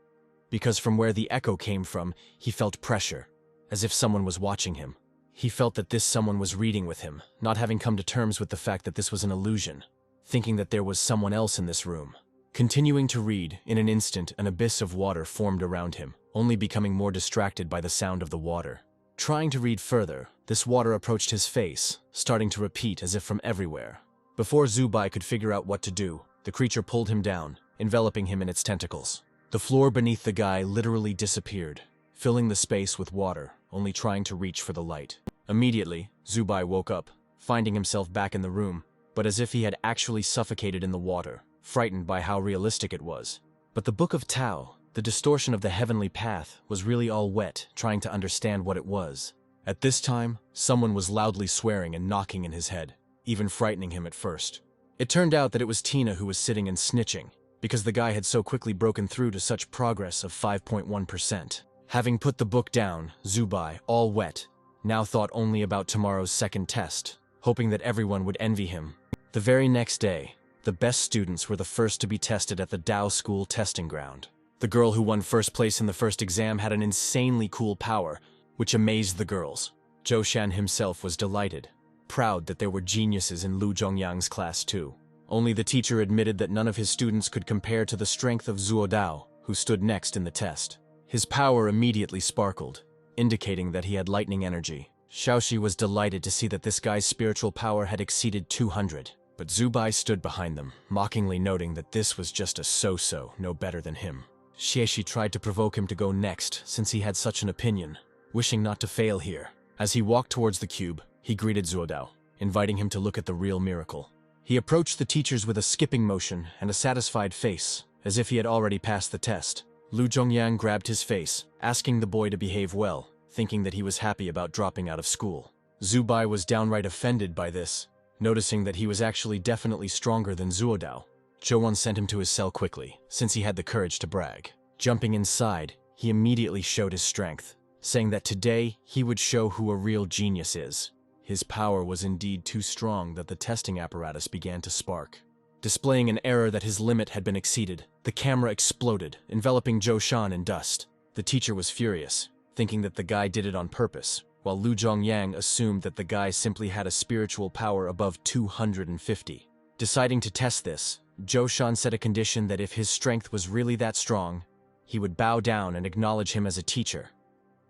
because from where the echo came from, he felt pressure, as if someone was watching him. He felt that this someone was reading with him, not having come to terms with the fact that this was an illusion, thinking that there was someone else in this room. Continuing to read, in an instant an abyss of water formed around him, only becoming more distracted by the sound of the water. Trying to read further, this water approached his face, starting to repeat as if from everywhere. Before Zubai could figure out what to do, the creature pulled him down, enveloping him in its tentacles. The floor beneath the guy literally disappeared, filling the space with water, only trying to reach for the light. Immediately, Zubai woke up, finding himself back in the room, but as if he had actually suffocated in the water, frightened by how realistic it was. But the Book of Tao, the distortion of the heavenly path, was really all wet, trying to understand what it was. At this time, someone was loudly swearing and knocking in his head, even frightening him at first. It turned out that it was Tina who was sitting and snitching, because the guy had so quickly broken through to such progress of 5.1%. Having put the book down, Zubai, all wet, now thought only about tomorrow's second test, hoping that everyone would envy him. The very next day, the best students were the first to be tested at the Dao School testing ground. The girl who won first place in the first exam had an insanely cool power, which amazed the girls. Zhou Shan himself was delighted, proud that there were geniuses in Lu Zhongyang's class too. Only the teacher admitted that none of his students could compare to the strength of Zuo Dao, who stood next in the test. His power immediately sparkled, indicating that he had lightning energy. Xiaoxi was delighted to see that this guy's spiritual power had exceeded 200, but Zubai stood behind them, mockingly noting that this was just a so-so, no better than him. Xieshi tried to provoke him to go next, since he had such an opinion, wishing not to fail here. As he walked towards the cube, he greeted Zuo Dao, inviting him to look at the real miracle. He approached the teachers with a skipping motion and a satisfied face, as if he had already passed the test. Lu Zhongyang grabbed his face, asking the boy to behave well, thinking that he was happy about dropping out of school. Zubai was downright offended by this, noticing that he was actually definitely stronger than Zuo Dao. Zhouwan sent him to his cell quickly, since he had the courage to brag. Jumping inside, he immediately showed his strength, saying that today he would show who a real genius is. His power was indeed too strong that the testing apparatus began to spark. Displaying an error that his limit had been exceeded, the camera exploded, enveloping Zhou Shan in dust. The teacher was furious, thinking that the guy did it on purpose, while Lu Zhongyang assumed that the guy simply had a spiritual power above 250. Deciding to test this, Zhou Shan set a condition that if his strength was really that strong, he would bow down and acknowledge him as a teacher.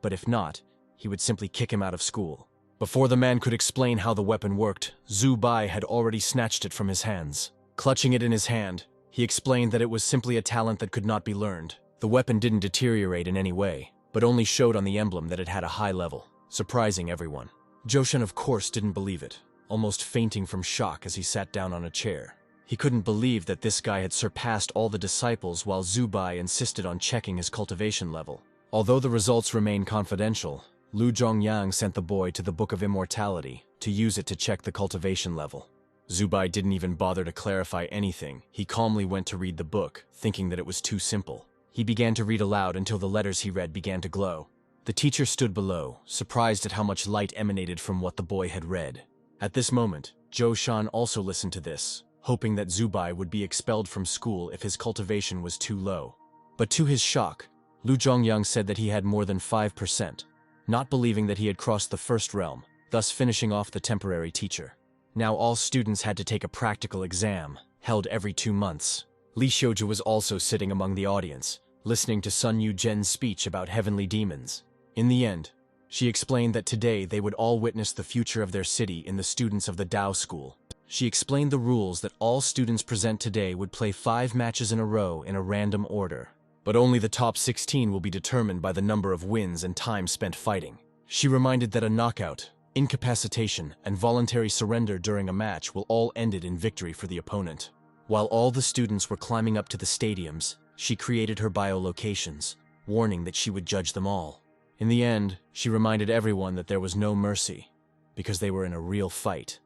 But if not, he would simply kick him out of school. Before the man could explain how the weapon worked, Zubai had already snatched it from his hands. Clutching it in his hand, he explained that it was simply a talent that could not be learned. The weapon didn't deteriorate in any way, but only showed on the emblem that it had a high level, surprising everyone. Zhou Shan of course didn't believe it, almost fainting from shock as he sat down on a chair. He couldn't believe that this guy had surpassed all the disciples while Zubai insisted on checking his cultivation level. Although the results remained confidential, Lu Zhongyang sent the boy to the Book of Immortality to use it to check the cultivation level. Zubai didn't even bother to clarify anything. He calmly went to read the book, thinking that it was too simple. He began to read aloud until the letters he read began to glow. The teacher stood below, surprised at how much light emanated from what the boy had read. At this moment, Zhou Shan also listened to this, hoping that Zubai would be expelled from school if his cultivation was too low. But to his shock, Lu Zhongyang said that he had more than 5%, not believing that he had crossed the first realm, thus finishing off the temporary teacher. Now all students had to take a practical exam, held every 2 months. Li Xiuzhu was also sitting among the audience, listening to Sun Yuzhen's speech about heavenly demons. In the end, she explained that today they would all witness the future of their city in the students of the Dao School. She explained the rules that all students present today would play 5 matches in a row in a random order. But only the top 16 will be determined by the number of wins and time spent fighting. She reminded that a knockout, incapacitation, and voluntary surrender during a match will all ended in victory for the opponent. While all the students were climbing up to the stadiums, she created her biolocations, warning that she would judge them all. In the end, she reminded everyone that there was no mercy, because they were in a real fight,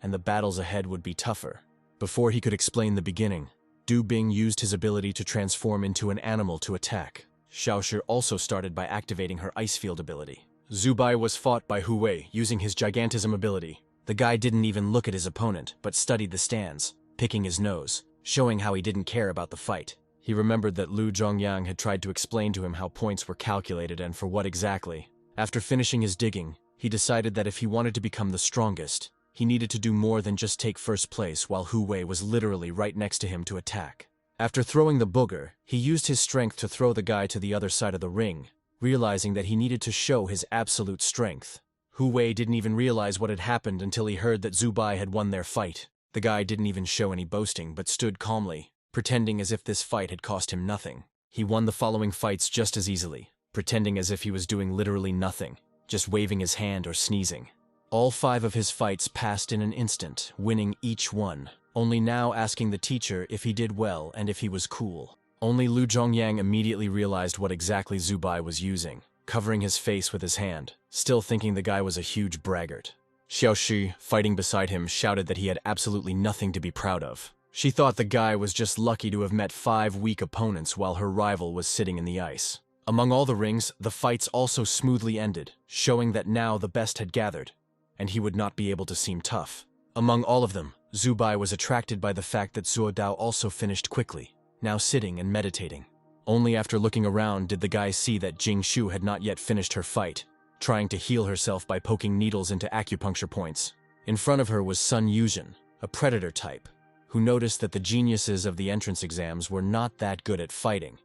and the battles ahead would be tougher. Before he could explain the beginning, Du Bing used his ability to transform into an animal to attack. Xiaoshi also started by activating her ice field ability. Zubai was fought by Hu Wei using his gigantism ability. The guy didn't even look at his opponent, but studied the stands, picking his nose, showing how he didn't care about the fight. He remembered that Lu Zhongyang had tried to explain to him how points were calculated and for what exactly. After finishing his digging, he decided that if he wanted to become the strongest, he needed to do more than just take first place while Hu Wei was literally right next to him to attack. After throwing the booger, he used his strength to throw the guy to the other side of the ring, realizing that he needed to show his absolute strength. Hu Wei didn't even realize what had happened until he heard that Zubai had won their fight. The guy didn't even show any boasting but stood calmly, pretending as if this fight had cost him nothing. He won the following fights just as easily, pretending as if he was doing literally nothing, just waving his hand or sneezing. All 5 of his fights passed in an instant, winning each one, only now asking the teacher if he did well and if he was cool. Only Lu Zhongyang immediately realized what exactly Zubai was using, covering his face with his hand, still thinking the guy was a huge braggart. Xiaoshi, fighting beside him, shouted that he had absolutely nothing to be proud of. She thought the guy was just lucky to have met 5 weak opponents while her rival was sitting in the ice. Among all the rings, the fights also smoothly ended, showing that now the best had gathered, and he would not be able to seem tough. Among all of them, Zubai was attracted by the fact that Zuo Dao also finished quickly, now sitting and meditating. Only after looking around did the guy see that Jing Shu had not yet finished her fight, trying to heal herself by poking needles into acupuncture points. In front of her was Sun Yuzhen, a predator type, who noticed that the geniuses of the entrance exams were not that good at fighting,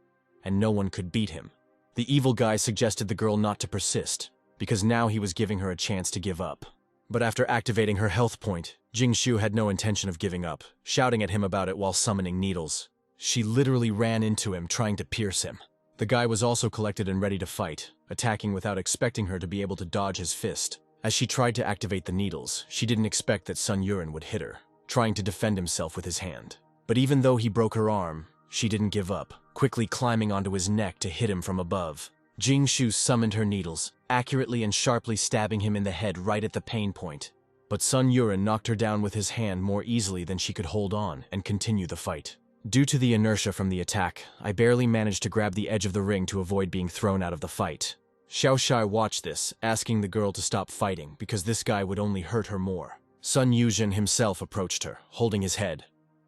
and no one could beat him. The evil guy suggested the girl not to persist, because now he was giving her a chance to give up. But after activating her health point, Jing Shu had no intention of giving up, shouting at him about it while summoning needles. She literally ran into him, trying to pierce him. The guy was also collected and ready to fight, attacking without expecting her to be able to dodge his fist. As she tried to activate the needles, she didn't expect that Sun Yuren would hit her, trying to defend himself with his hand. But even though he broke her arm, she didn't give up, quickly climbing onto his neck to hit him from above. Jing Shu summoned her needles, accurately and sharply stabbing him in the head right at the pain point. But Sun Yuren knocked her down with his hand more easily than she could hold on and continue the fight. Due to the inertia from the attack, I barely managed to grab the edge of the ring to avoid being thrown out of the fight. Xiao Shai watched this, asking the girl to stop fighting because this guy would only hurt her more. Sun Yuzhen himself approached her, holding his head,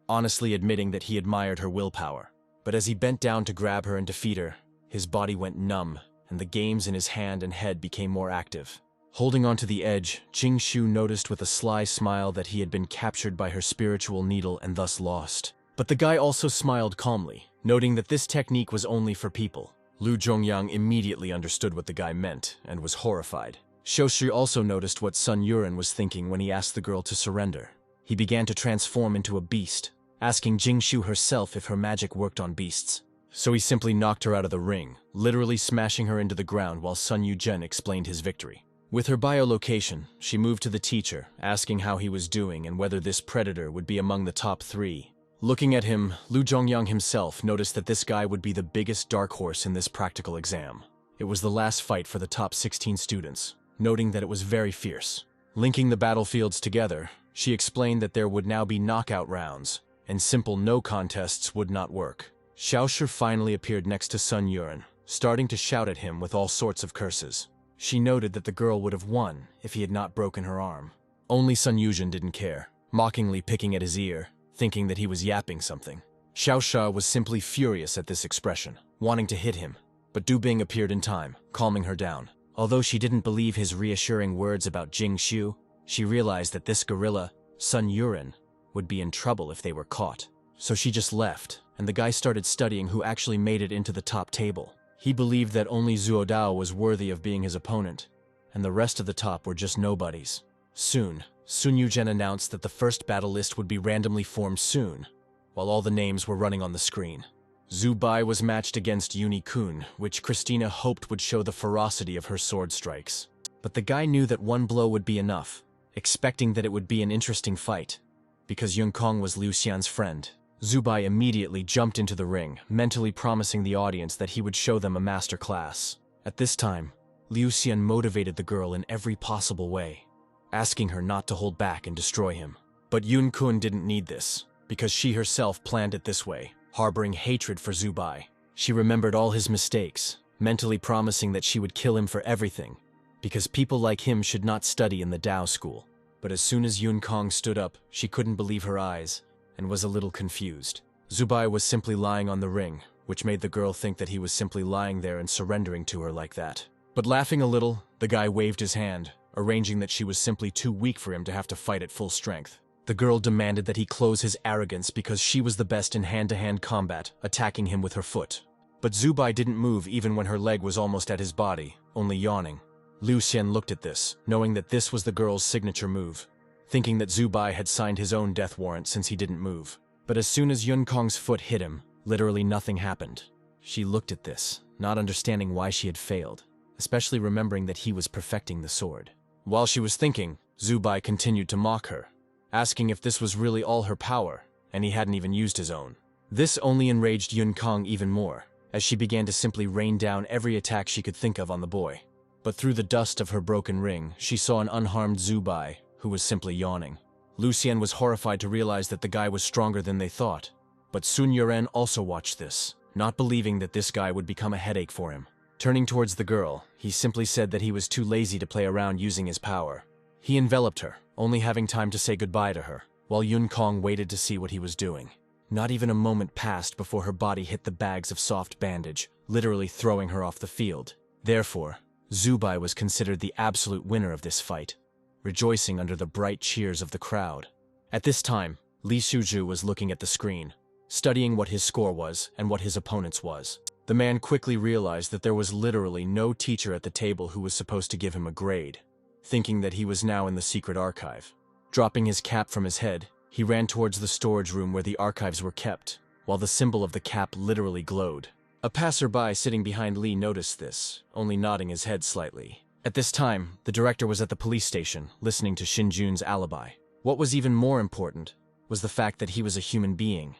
honestly admitting that he admired her willpower. But as he bent down to grab her and defeat her, his body went numb, and the games in his hand and head became more active. Holding onto the edge, Jing Shu noticed with a sly smile that he had been captured by her spiritual needle and thus lost. But the guy also smiled calmly, noting that this technique was only for people. Lu Zhongyang immediately understood what the guy meant and was horrified. Xiaoshi also noticed what Sun Yuren was thinking when he asked the girl to surrender. He began to transform into a beast, asking Jing Shu herself if her magic worked on beasts. So he simply knocked her out of the ring, literally smashing her into the ground while Sun Yuzhen explained his victory. With her biolocation, she moved to the teacher, asking how he was doing and whether this predator would be among the top 3. Looking at him, Lu Zhongyang himself noticed that this guy would be the biggest dark horse in this practical exam. It was the last fight for the top 16 students, noting that it was very fierce. Linking the battlefields together, She explained that there would now be knockout rounds, and simple no contests would not work. Xiaoshi finally appeared next to Sun Yuren, starting to shout at him with all sorts of curses. She noted that the girl would have won if he had not broken her arm. Only Sun Yuzhen didn't care, mockingly picking at his ear, thinking that he was yapping something. Xiaoshi was simply furious at this expression, wanting to hit him, but Du Bing appeared in time, calming her down. Although she didn't believe his reassuring words about Jing Xiu, she realized that this gorilla, Sun Yuren, would be in trouble if they were caught. So she just left, and the guy started studying who actually made it into the top table. He believed that only Zuo Dao was worthy of being his opponent, and the rest of the top were just nobodies. Soon, Sun Yuzhen announced that the first battle list would be randomly formed soon, while all the names were running on the screen. Zhu Bai was matched against Uni Kun, which Christina hoped would show the ferocity of her sword strikes. But the guy knew that one blow would be enough, expecting that it would be an interesting fight. Because Yun Kong was Liu Xian's friend, Zhu Bai immediately jumped into the ring, mentally promising the audience that he would show them a master class. At this time, Liu Xian motivated the girl in every possible way, asking her not to hold back and destroy him. But Yun Kun didn't need this, because she herself planned it this way, harboring hatred for Zhu Bai. She remembered all his mistakes, mentally promising that she would kill him for everything, because people like him should not study in the Dao school. But as soon as Yun Kong stood up, she couldn't believe her eyes, and was a little confused. Zhu Bai was simply lying on the ring, which made the girl think that he was simply lying there and surrendering to her like that. But laughing a little, the guy waved his hand, arranging that she was simply too weak for him to have to fight at full strength. The girl demanded that he close his arrogance because she was the best in hand-to-hand combat, attacking him with her foot. But Zhu Bai didn't move even when her leg was almost at his body, only yawning. Liu Xian looked at this, knowing that this was the girl's signature move, thinking that Zhu Bai had signed his own death warrant since he didn't move. But as soon as Yun Kong's foot hit him, literally nothing happened. She looked at this, not understanding why she had failed, especially remembering that he was perfecting the sword. While she was thinking, Zhu Bai continued to mock her, asking if this was really all her power, and he hadn't even used his own. This only enraged Yun Kong even more, as she began to simply rain down every attack she could think of on the boy. But through the dust of her broken ring, she saw an unharmed Zhu Bai, who was simply yawning. Liu Xian was horrified to realize that the guy was stronger than they thought. But Sun Yuren also watched this, not believing that this guy would become a headache for him. Turning towards the girl, he simply said that he was too lazy to play around using his power. He enveloped her, only having time to say goodbye to her, while Yun Kong waited to see what he was doing. Not even a moment passed before her body hit the bags of soft bandage, literally throwing her off the field. Therefore, Zhu Bai was considered the absolute winner of this fight, rejoicing under the bright cheers of the crowd. At this time, Li Shuzhu was looking at the screen, studying what his score was and what his opponent's was. The man quickly realized that there was literally no teacher at the table who was supposed to give him a grade, thinking that he was now in the secret archive. Dropping his cap from his head, he ran towards the storage room where the archives were kept, while the symbol of the cap literally glowed. A passerby sitting behind Li noticed this, only nodding his head slightly. At this time, the director was at the police station, listening to Xinjun's alibi. What was even more important was the fact that he was a human being,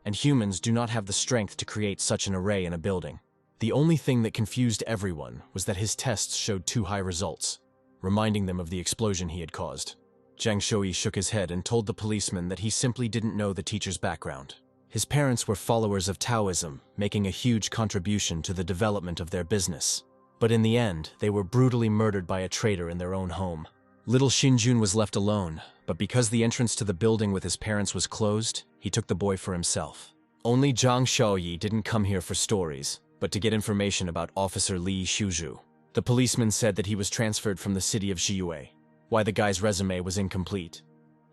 and humans do not have the strength to create such an array in a building. The only thing that confused everyone was that his tests showed too high results, reminding them of the explosion he had caused. Zhang Shuyi shook his head and told the policeman that he simply didn't know the teacher's background. His parents were followers of Taoism, making a huge contribution to the development of their business. But in the end, they were brutally murdered by a traitor in their own home. Little Xinjun was left alone, but because the entrance to the building with his parents was closed, he took the boy for himself. Only Zhang Shaoyi didn't come here for stories, but to get information about Officer Li Shuzhu. The policeman said that he was transferred from the city of Xiyue, why the guy's resume was incomplete,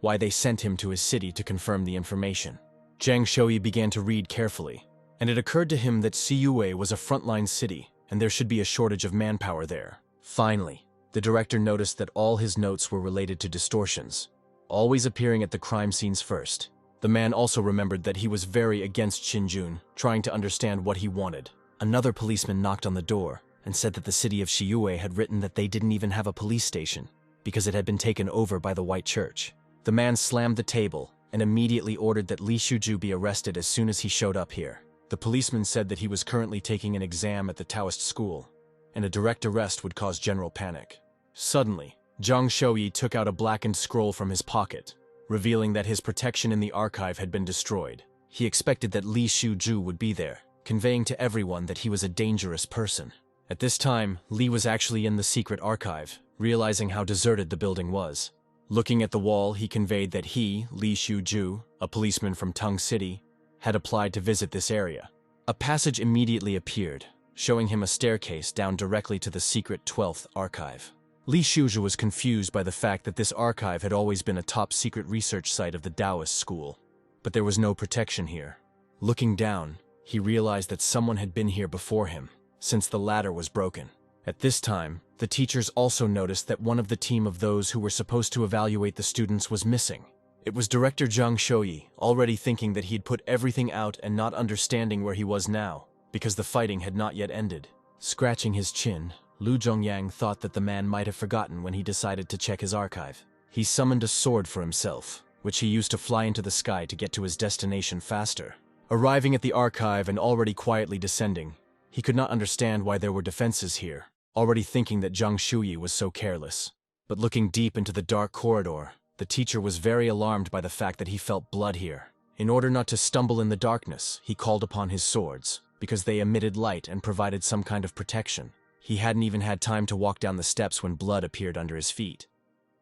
why they sent him to his city to confirm the information. Zhang Shuyi began to read carefully, and it occurred to him that Xiyue was a frontline city, and there should be a shortage of manpower there. Finally, the director noticed that all his notes were related to distortions, always appearing at the crime scenes first. The man also remembered that he was very against Xinjun, trying to understand what he wanted. Another policeman knocked on the door and said that the city of Xiyue had written that they didn't even have a police station, because it had been taken over by the White Church. The man slammed the table and immediately ordered that Li Shuzhu be arrested as soon as he showed up here. The policeman said that he was currently taking an exam at the Taoist school, and a direct arrest would cause general panic. Suddenly, Zhang Shuyi took out a blackened scroll from his pocket, revealing that his protection in the archive had been destroyed. He expected that Li Shuzhu would be there, conveying to everyone that he was a dangerous person. At this time, Li was actually in the secret archive, realizing how deserted the building was. Looking at the wall, he conveyed that he, Li Shuzhu, a policeman from Tong City, had applied to visit this area. A passage immediately appeared, showing him a staircase down directly to the secret 12th archive. Li Shuzhu was confused by the fact that this archive had always been a top-secret research site of the Taoist school, but there was no protection here. Looking down, he realized that someone had been here before him, since the ladder was broken. At this time, the teachers also noticed that one of the team of those who were supposed to evaluate the students was missing. It was Director Zhang Shouyi, already thinking that he'd put everything out and not understanding where he was now, because the fighting had not yet ended. Scratching his chin, Lu Zhongyang thought that the man might have forgotten when he decided to check his archive. He summoned a sword for himself, which he used to fly into the sky to get to his destination faster. Arriving at the archive and already quietly descending, he could not understand why there were defenses here, already thinking that Zhang Shouyi was so careless. But looking deep into the dark corridor, the teacher was very alarmed by the fact that he felt blood here. In order not to stumble in the darkness, he called upon his swords, because they emitted light and provided some kind of protection. He hadn't even had time to walk down the steps when blood appeared under his feet,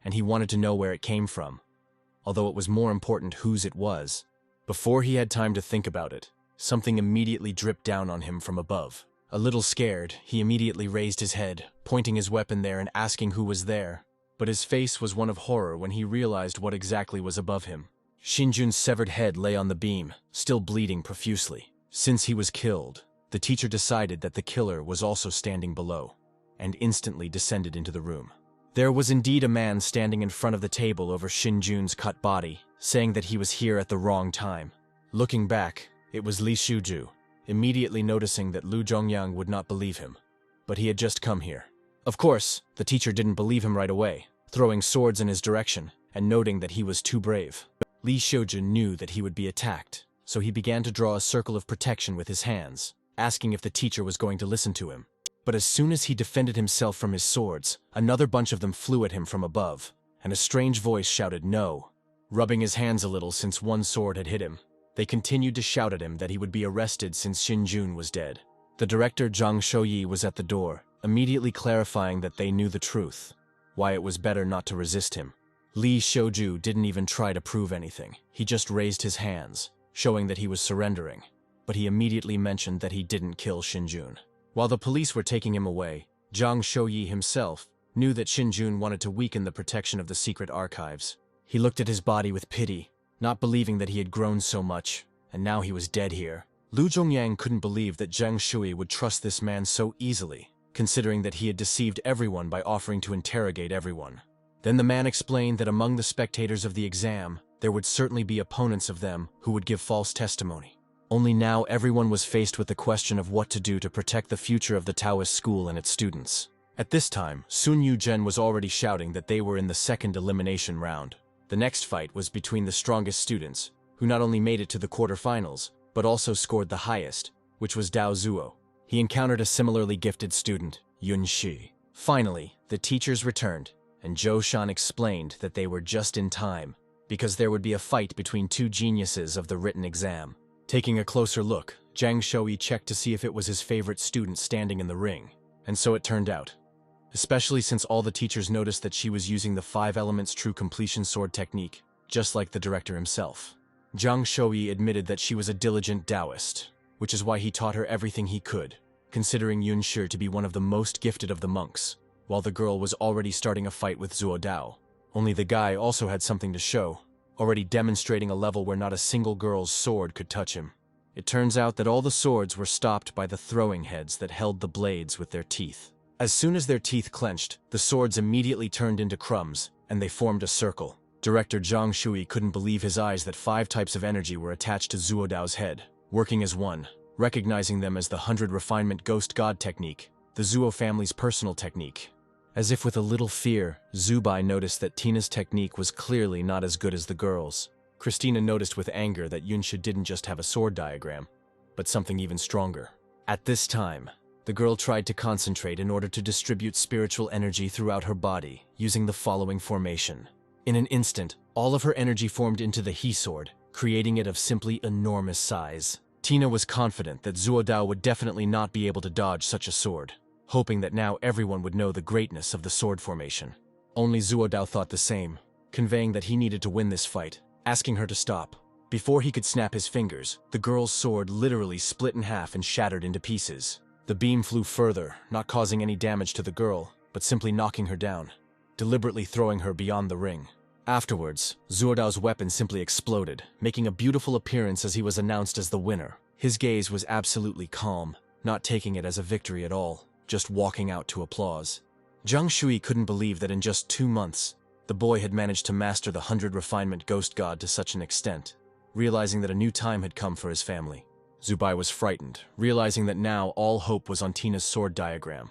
and he wanted to know where it came from, although it was more important whose it was. Before he had time to think about it, something immediately dripped down on him from above. A little scared, he immediately raised his head, pointing his weapon there and asking who was there. But his face was one of horror when he realized what exactly was above him. Shinjun's severed head lay on the beam, still bleeding profusely. Since he was killed, the teacher decided that the killer was also standing below, and instantly descended into the room. There was indeed a man standing in front of the table over Shinjun's cut body, saying that he was here at the wrong time. Looking back, it was Li Shuzhu, immediately noticing that Lu Zhongyang would not believe him. But he had just come here. Of course, the teacher didn't believe him right away, throwing swords in his direction and noting that he was too brave. Li Shuzhu knew that he would be attacked, so he began to draw a circle of protection with his hands, asking if the teacher was going to listen to him. But as soon as he defended himself from his swords, another bunch of them flew at him from above, and a strange voice shouted no. Rubbing his hands a little since one sword had hit him, they continued to shout at him that he would be arrested since Shinjun was dead. The director Zhang Shouyi was at the door, immediately clarifying that they knew the truth, why it was better not to resist him. Li Shuzhu didn't even try to prove anything. He just raised his hands, showing that he was surrendering, but he immediately mentioned that he didn't kill Shinjun. While the police were taking him away, Zhang Shouyi himself knew that Shinjun wanted to weaken the protection of the secret archives. He looked at his body with pity, not believing that he had grown so much, and now he was dead here. Lu Zhongyang couldn't believe that Zhang Shouyi would trust this man so easily, considering that he had deceived everyone by offering to interrogate everyone. Then the man explained that among the spectators of the exam, there would certainly be opponents of them who would give false testimony. Only now everyone was faced with the question of what to do to protect the future of the Taoist school and its students. At this time, Sun Yuzhen was already shouting that they were in the second elimination round. The next fight was between the strongest students, who not only made it to the quarterfinals, but also scored the highest, which was Dao Zuo. He encountered a similarly gifted student, Yun Shi. Finally, the teachers returned, and Zhou Shan explained that they were just in time, because there would be a fight between two geniuses of the written exam. Taking a closer look, Zhang Shouyi checked to see if it was his favorite student standing in the ring, and so it turned out. Especially since all the teachers noticed that she was using the 5 elements true completion sword technique, just like the director himself. Zhang Shouyi admitted that she was a diligent Taoist, which is why he taught her everything he could, considering Yun Shi to be one of the most gifted of the monks, while the girl was already starting a fight with Zuo Dao. Only the guy also had something to show, already demonstrating a level where not a single girl's sword could touch him. It turns out that all the swords were stopped by the throwing heads that held the blades with their teeth. As soon as their teeth clenched, the swords immediately turned into crumbs, and they formed a circle. Director Zhang Shouyi couldn't believe his eyes that 5 types of energy were attached to Zuo Dao's head, working as one, recognizing them as the 100 Refinement Ghost God technique, the Zuo family's personal technique. As if with a little fear, Zubai noticed that Tina's technique was clearly not as good as the girl's. Christina noticed with anger that Yunxia didn't just have a sword diagram, but something even stronger. At this time, the girl tried to concentrate in order to distribute spiritual energy throughout her body, using the following formation. In an instant, All of her energy formed into the he sword, creating it of simply enormous size. Tina was confident that Zuodao would definitely not be able to dodge such a sword, hoping that now everyone would know the greatness of the sword formation. Only Zuodao thought the same, conveying that he needed to win this fight, asking her to stop. Before he could snap his fingers, the girl's sword literally split in half and shattered into pieces. The beam flew further, not causing any damage to the girl, but simply knocking her down, deliberately throwing her beyond the ring. Afterwards, Zuodao's weapon simply exploded, making a beautiful appearance as he was announced as the winner. His gaze was absolutely calm, not taking it as a victory at all, just walking out to applause. Zhang Shui couldn't believe that in just 2 months, the boy had managed to master the 100 refinement ghost god to such an extent, realizing that a new time had come for his family. Zubai was frightened, realizing that now all hope was on Tina's sword diagram.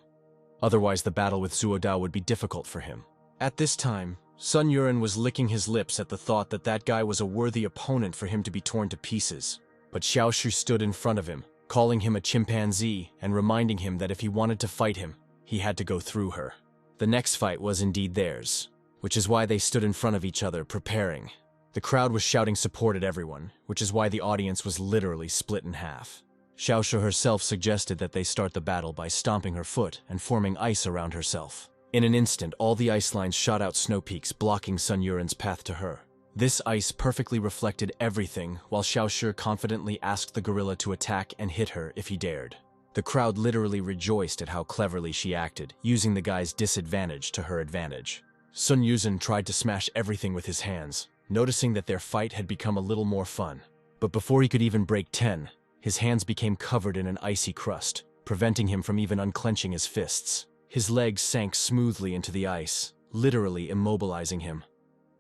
Otherwise, the battle with Zuodao would be difficult for him. At this time, Sun Yuren was licking his lips at the thought that that guy was a worthy opponent for him to be torn to pieces. But Xiao Shu stood in front of him, calling him a chimpanzee and reminding him that if he wanted to fight him, he had to go through her. The next fight was indeed theirs, which is why they stood in front of each other, preparing. The crowd was shouting support at everyone, which is why the audience was literally split in half. Xiao Shu herself suggested that they start the battle by stomping her foot and forming ice around herself. In an instant, all the ice lines shot out snow peaks, blocking Sun Yuren's path to her. This ice perfectly reflected everything, while Xiao Shu confidently asked the gorilla to attack and hit her if he dared. The crowd literally rejoiced at how cleverly she acted, using the guy's disadvantage to her advantage. Sun Yuzhen tried to smash everything with his hands, noticing that their fight had become a little more fun. But before he could even break 10, his hands became covered in an icy crust, preventing him from even unclenching his fists. His legs sank smoothly into the ice, literally immobilizing him.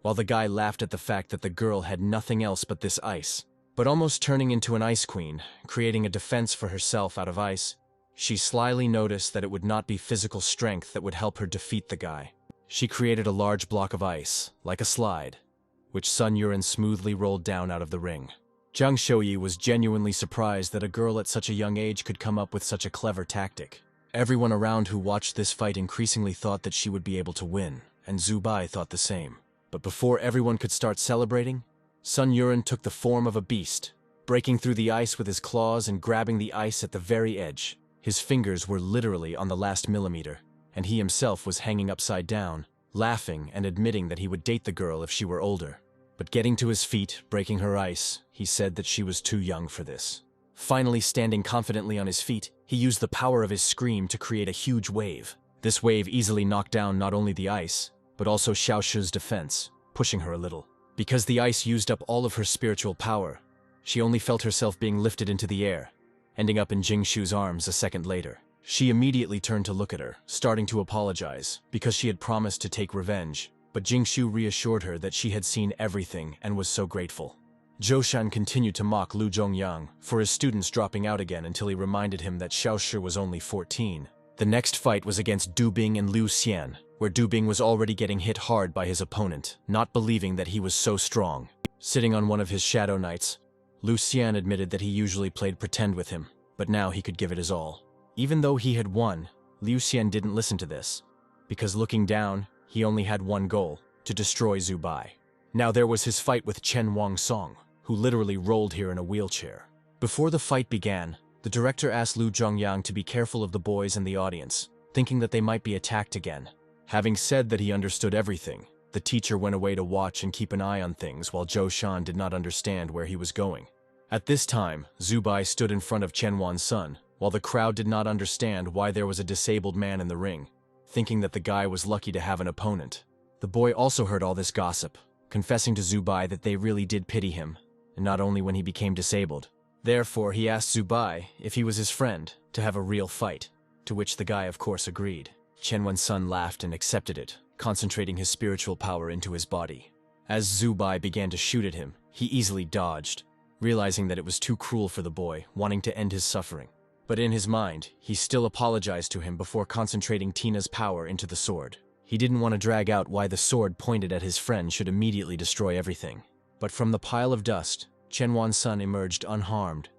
While the guy laughed at the fact that the girl had nothing else but this ice, but almost turning into an ice queen, creating a defense for herself out of ice, she slyly noticed that it would not be physical strength that would help her defeat the guy. She created a large block of ice, like a slide, which Sun Yuren smoothly rolled down out of the ring. Zhang Shouyi was genuinely surprised that a girl at such a young age could come up with such a clever tactic. Everyone around who watched this fight increasingly thought that she would be able to win, and Zubai thought the same. But before everyone could start celebrating, Sun Yuren took the form of a beast, breaking through the ice with his claws and grabbing the ice at the very edge. His fingers were literally on the last millimeter, and he himself was hanging upside down, laughing and admitting that he would date the girl if she were older. But getting to his feet, breaking her ice, he said that she was too young for this. Finally standing confidently on his feet, he used the power of his scream to create a huge wave. This wave easily knocked down not only the ice, but also Xiao Shu's defense, pushing her a little. Because the ice used up all of her spiritual power, she only felt herself being lifted into the air, ending up in Jing Shu's arms a second later. She immediately turned to look at her, starting to apologize, because she had promised to take revenge, but Jing Shu reassured her that she had seen everything and was so grateful. Zhou Shan continued to mock Lu Zhongyang for his students dropping out again until he reminded him that Xiao Shi was only 14. The next fight was against Du Bing and Liu Xian, where Du Bing was already getting hit hard by his opponent, not believing that he was so strong. Sitting on one of his shadow knights, Liu Xian admitted that he usually played pretend with him, but now he could give it his all. Even though he had won, Liu Xian didn't listen to this, because looking down, he only had one goal: to destroy Zubai. Now there was his fight with Chen Wang Song, who literally rolled here in a wheelchair. Before the fight began, the director asked Lu Zhongyang to be careful of the boys in the audience, thinking that they might be attacked again. Having said that he understood everything, the teacher went away to watch and keep an eye on things while Zhou Shan did not understand where he was going. At this time, Zubai stood in front of Chen Wan's son, while the crowd did not understand why there was a disabled man in the ring, thinking that the guy was lucky to have an opponent. The boy also heard all this gossip, confessing to Zubai that they really did pity him, and not only when he became disabled. Therefore, he asked Zubai if he was his friend to have a real fight, to which the guy of course agreed. Chen Wen's son laughed and accepted it, concentrating his spiritual power into his body. As Zubai began to shoot at him, he easily dodged, realizing that it was too cruel for the boy, wanting to end his suffering. But in his mind, he still apologized to him before concentrating Tina's power into the sword. He didn't want to drag out why the sword pointed at his friend should immediately destroy everything. But from the pile of dust, Chen Wan's son emerged unharmed.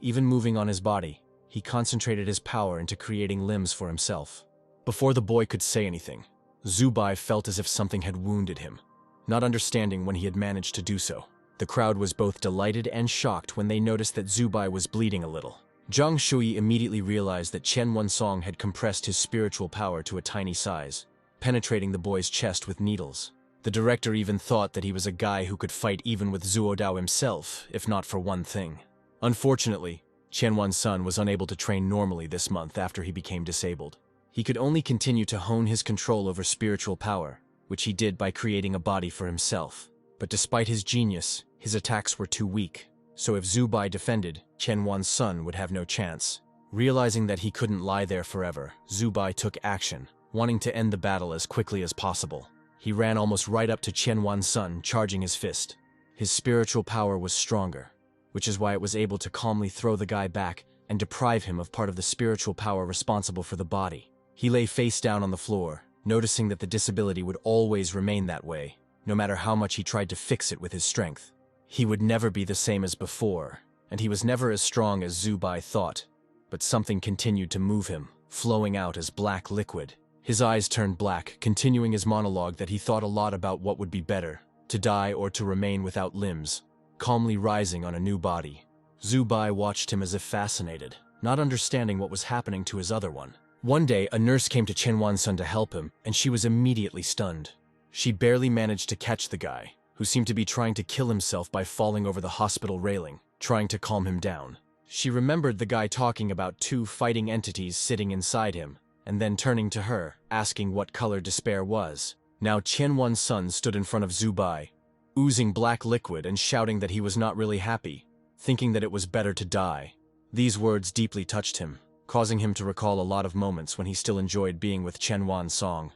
Even moving on his body, he concentrated his power into creating limbs for himself. Before the boy could say anything, Zubai felt as if something had wounded him. not understanding when he had managed to do so. The crowd was both delighted and shocked when they noticed that Zubai was bleeding a little. Zhang Shui immediately realized that Chen Wunsong had compressed his spiritual power to a tiny size, penetrating the boy's chest with needles. The director even thought that he was a guy who could fight even with Zuo Dao himself, if not for one thing. Unfortunately, Chen Wunsong was unable to train normally this month after he became disabled. He could only continue to hone his control over spiritual power, which he did by creating a body for himself. But despite his genius, his attacks were too weak, so if Zubai defended, Chen Wunsong would have no chance. Realizing that he couldn't lie there forever, Zubai took action, wanting to end the battle as quickly as possible. He ran almost right up to Chen Wunsong, charging his fist. His spiritual power was stronger, which is why it was able to calmly throw the guy back and deprive him of part of the spiritual power responsible for the body. He lay face down on the floor, noticing that the disability would always remain that way, no matter how much he tried to fix it with his strength. He would never be the same as before, and he was never as strong as Zubai thought. But something continued to move him, flowing out as black liquid. His eyes turned black, continuing his monologue that he thought a lot about what would be better, to die or to remain without limbs, calmly rising on a new body. Zubai watched him as if fascinated, not understanding what was happening to his other one. One day, a nurse came to Chen Wunsong to help him, and she was immediately stunned. She barely managed to catch the guy, who seemed to be trying to kill himself by falling over the hospital railing, trying to calm him down. She remembered the guy talking about two fighting entities sitting inside him, and then turning to her, asking what color despair was. Now Chen Wunsong stood in front of Zubai, oozing black liquid and shouting that he was not really happy, thinking that it was better to die. These words deeply touched him, causing him to recall a lot of moments when he still enjoyed being with Chen Wunsong,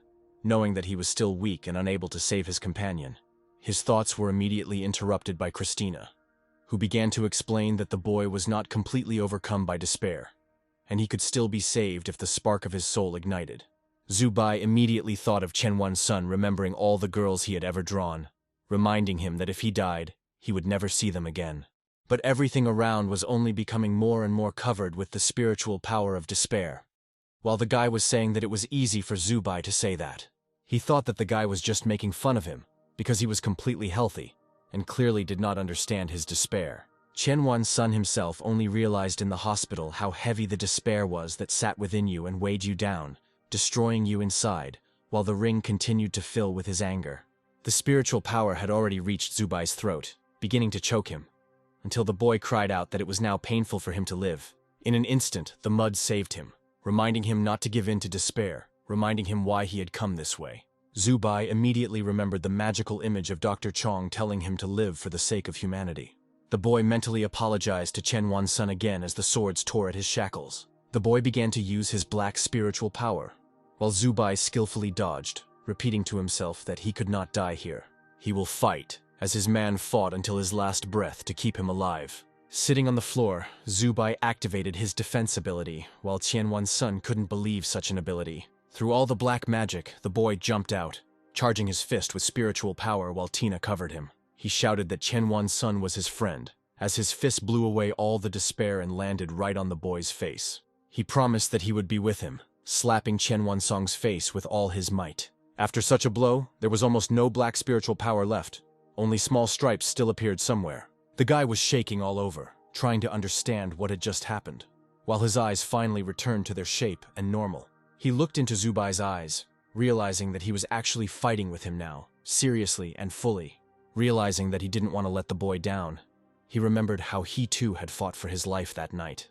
knowing that he was still weak and unable to save his companion. His thoughts were immediately interrupted by Christina, who began to explain that the boy was not completely overcome by despair, and he could still be saved if the spark of his soul ignited. Zubai immediately thought of Chen Wunsong, remembering all the girls he had ever drawn, reminding him that if he died, he would never see them again. But everything around was only becoming more and more covered with the spiritual power of despair. While the guy was saying that it was easy for Zubai to say that, he thought that the guy was just making fun of him, because he was completely healthy, and clearly did not understand his despair. Chen Wunsong himself only realized in the hospital how heavy the despair was that sat within you and weighed you down, destroying you inside, while the ring continued to fill with his anger. The spiritual power had already reached Zubai's throat, beginning to choke him, until the boy cried out that it was now painful for him to live. In an instant, the mud saved him, reminding him not to give in to despair, reminding him why he had come this way. Zubai immediately remembered the magical image of Dr. Chong telling him to live for the sake of humanity. The boy mentally apologized to Chen Wunsong again as the swords tore at his shackles. The boy began to use his black spiritual power, while Zubai skillfully dodged, repeating to himself that he could not die here. He will fight, as his man fought until his last breath to keep him alive. Sitting on the floor, Zubai activated his defense ability, while Chen Wunsong couldn't believe such an ability. Through all the black magic, the boy jumped out, charging his fist with spiritual power while Tina covered him. He shouted that Chen Wunsong was his friend, as his fist blew away all the despair and landed right on the boy's face. He promised that he would be with him, slapping Chen Wunsong's face with all his might. After such a blow, there was almost no black spiritual power left. Only small stripes still appeared somewhere. The guy was shaking all over, trying to understand what had just happened, while his eyes finally returned to their shape and normal. He looked into Zubai's eyes, realizing that he was actually fighting with him now, seriously and fully. Realizing that he didn't want to let the boy down, he remembered how he too had fought for his life that night.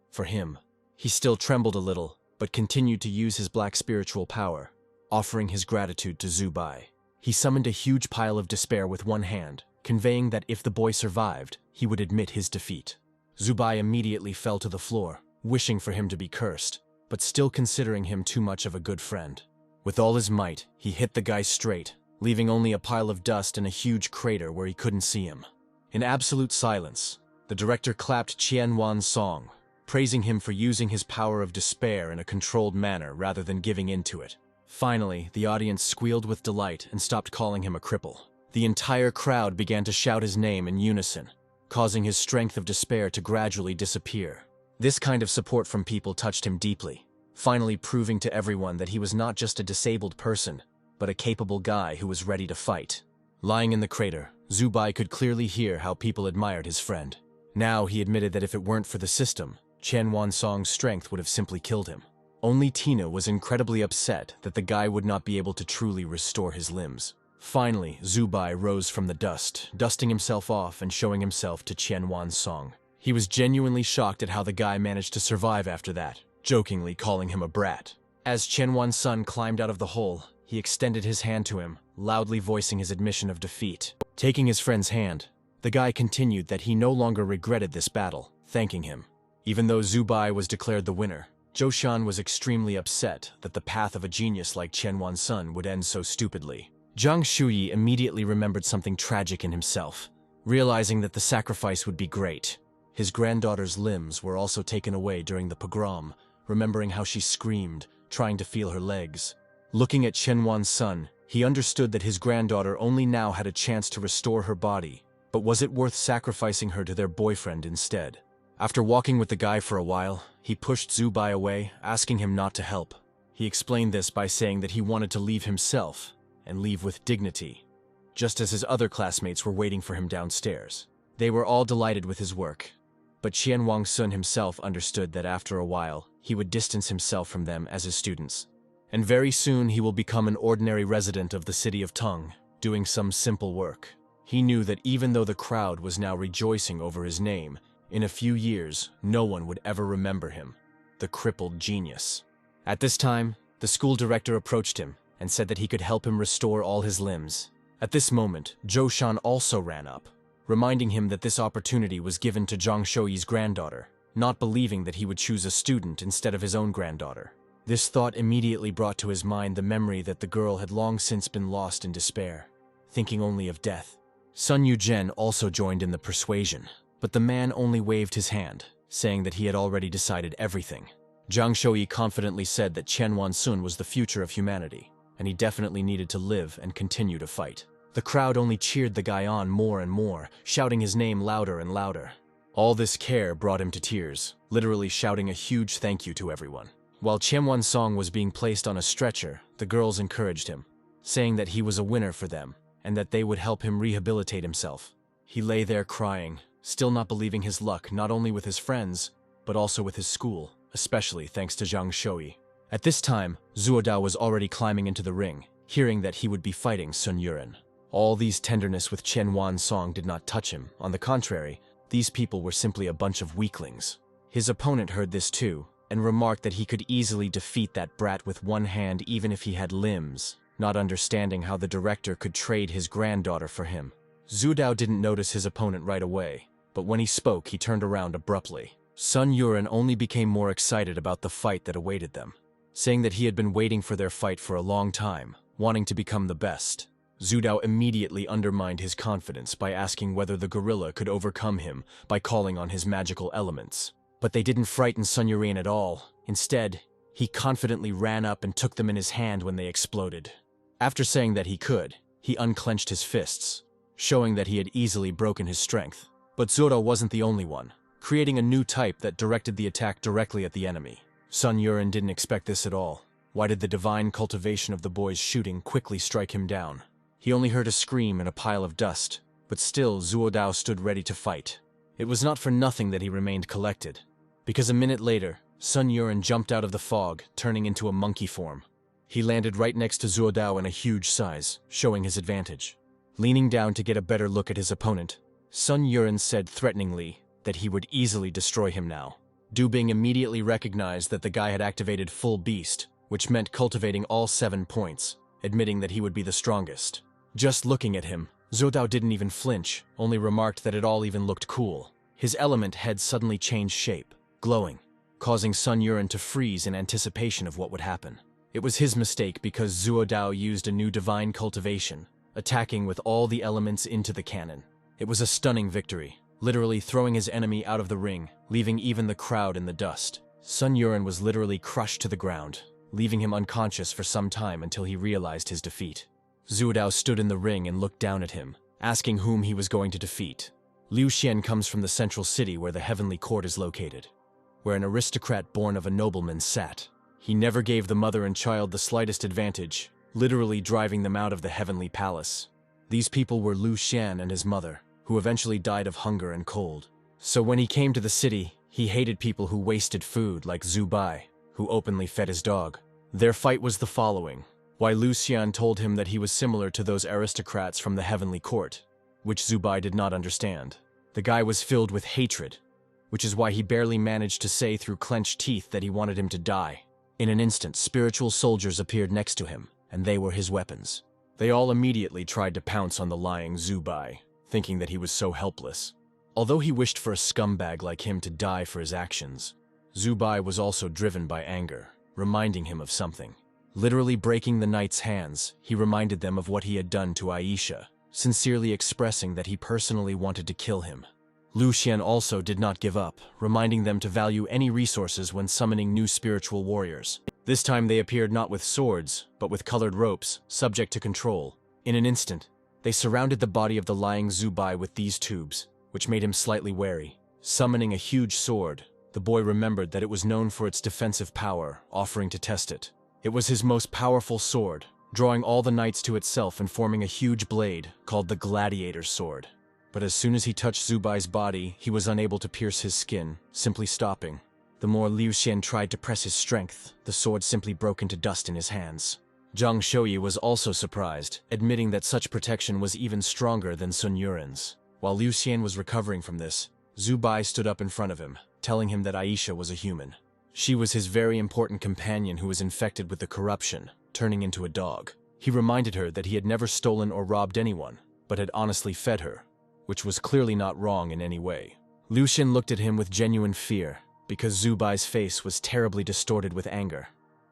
For him, he still trembled a little, but continued to use his black spiritual power, offering his gratitude to Zubai. He summoned a huge pile of despair with one hand, conveying that if the boy survived, he would admit his defeat. Zubai immediately fell to the floor, wishing for him to be cursed, but still considering him too much of a good friend. With all his might, he hit the guy straight, leaving only a pile of dust and a huge crater where he couldn't see him. In absolute silence, the director clapped Chen Wunsong, praising him for using his power of despair in a controlled manner rather than giving in to it. Finally, the audience squealed with delight and stopped calling him a cripple. The entire crowd began to shout his name in unison, causing his strength of despair to gradually disappear. This kind of support from people touched him deeply, finally proving to everyone that he was not just a disabled person, but a capable guy who was ready to fight. Lying in the crater, Zubai could clearly hear how people admired his friend. Now he admitted that if it weren't for the system, Qianwan Song's strength would have simply killed him. Only Tina was incredibly upset that the guy would not be able to truly restore his limbs. Finally, Zubai rose from the dust, dusting himself off and showing himself to Qianwan Song. He was genuinely shocked at how the guy managed to survive after that, jokingly calling him a brat. As Qianwan Sun climbed out of the hole, he extended his hand to him, loudly voicing his admission of defeat. Taking his friend's hand, the guy continued that he no longer regretted this battle, thanking him. Even though Zubai was declared the winner, Zhou Shan was extremely upset that the path of a genius like Qianwan Sun would end so stupidly. Zhang Shuyi immediately remembered something tragic in himself, realizing that the sacrifice would be great. His granddaughter's limbs were also taken away during the pogrom, remembering how she screamed, trying to feel her legs. Looking at Qianwan Sun, he understood that his granddaughter only now had a chance to restore her body, but was it worth sacrificing her to their boyfriend instead? After walking with the guy for a while, he pushed Zubai away, asking him not to help. He explained this by saying that he wanted to leave himself, and leave with dignity, just as his other classmates were waiting for him downstairs. They were all delighted with his work, but Qianwan Sun himself understood that after a while, he would distance himself from them as his students. And very soon he will become an ordinary resident of the city of Tong, doing some simple work. He knew that even though the crowd was now rejoicing over his name, in a few years, no one would ever remember him, the crippled genius. At this time, the school director approached him and said that he could help him restore all his limbs. At this moment, Zhou Shan also ran up, reminding him that this opportunity was given to Zhang Shouyi's granddaughter, not believing that he would choose a student instead of his own granddaughter. This thought immediately brought to his mind the memory that the girl had long since been lost in despair, thinking only of death. Sun Yuzhen also joined in the persuasion, but the man only waved his hand, saying that he had already decided everything. Zhang Shouyi confidently said that Qianwan Sun was the future of humanity, and he definitely needed to live and continue to fight. The crowd only cheered the guy on more and more, shouting his name louder and louder. All this care brought him to tears, literally shouting a huge thank you to everyone. While Qianwan Song was being placed on a stretcher, the girls encouraged him, saying that he was a winner for them, and that they would help him rehabilitate himself. He lay there crying, still not believing his luck not only with his friends, but also with his school, especially thanks to Zhang Shouyi. At this time, Zuodao was already climbing into the ring, hearing that he would be fighting Sun Yuren. All these tenderness with Qianwan Song did not touch him. On the contrary, these people were simply a bunch of weaklings. His opponent heard this too, and remarked that he could easily defeat that brat with one hand even if he had limbs, not understanding how the director could trade his granddaughter for him. Zuodao didn't notice his opponent right away, but when he spoke, he turned around abruptly. Sun Yuren only became more excited about the fight that awaited them, saying that he had been waiting for their fight for a long time, wanting to become the best. Zuodao immediately undermined his confidence by asking whether the gorilla could overcome him by calling on his magical elements. But they didn't frighten Sun Yuren at all. Instead, he confidently ran up and took them in his hand when they exploded. After saying that he could, he unclenched his fists, showing that he had easily broken his strength. But Zuodao wasn't the only one, creating a new type that directed the attack directly at the enemy. Sun Yuren didn't expect this at all. Why did the divine cultivation of the boy's shooting quickly strike him down? He only heard a scream and a pile of dust, but still Zuodao stood ready to fight. It was not for nothing that he remained collected, because a minute later, Sun Yuren jumped out of the fog, turning into a monkey form. He landed right next to Zuodao in a huge size, showing his advantage. Leaning down to get a better look at his opponent, Sun Yuren said threateningly that he would easily destroy him now. Du Bing immediately recognized that the guy had activated Full Beast, which meant cultivating all 7 points, admitting that he would be the strongest. Just looking at him, Zuodao didn't even flinch, only remarked that it all even looked cool. His element had suddenly changed shape, glowing, causing Sun Yuren to freeze in anticipation of what would happen. It was his mistake because Zuodao used a new divine cultivation, attacking with all the elements into the cannon. It was a stunning victory, literally throwing his enemy out of the ring, leaving even the crowd in the dust. Sun Yuren was literally crushed to the ground, leaving him unconscious for some time until he realized his defeat. Zuodao stood in the ring and looked down at him, asking whom he was going to defeat. Liu Xian comes from the central city where the heavenly court is located, where an aristocrat born of a nobleman sat. He never gave the mother and child the slightest advantage, literally driving them out of the heavenly palace. These people were Lu Xian and his mother, who eventually died of hunger and cold. So when he came to the city, he hated people who wasted food like Zhu Bai, who openly fed his dog. Their fight was the following. Why Lu Xian told him that he was similar to those aristocrats from the heavenly court, which Zhu Bai did not understand. The guy was filled with hatred, which is why he barely managed to say through clenched teeth that he wanted him to die. In an instant, spiritual soldiers appeared next to him, and they were his weapons. They all immediately tried to pounce on the lying Zhu Bai, thinking that he was so helpless. Although he wished for a scumbag like him to die for his actions, Zhu Bai was also driven by anger, reminding him of something. Literally breaking the knight's hands, he reminded them of what he had done to Aisha, sincerely expressing that he personally wanted to kill him. Lu Xian also did not give up, reminding them to value any resources when summoning new spiritual warriors. This time they appeared not with swords, but with colored ropes, subject to control. In an instant, they surrounded the body of the lying Zhu Bai with these tubes, which made him slightly wary. Summoning a huge sword, the boy remembered that it was known for its defensive power, offering to test it. It was his most powerful sword, drawing all the knights to itself and forming a huge blade called the Gladiator's Sword. But as soon as he touched Zhu Bai's body, he was unable to pierce his skin, simply stopping. The more Liu Xian tried to press his strength, the sword simply broke into dust in his hands. Zhang Shouyi was also surprised, admitting that such protection was even stronger than Sun Yuren's. While Liu Xian was recovering from this, Zhu Bai stood up in front of him, telling him that Aisha was a human. She was his very important companion who was infected with the corruption, turning into a dog. He reminded her that he had never stolen or robbed anyone, but had honestly fed her, which was clearly not wrong in any way. Liu Xian looked at him with genuine fear, because Zhu Bai's face was terribly distorted with anger,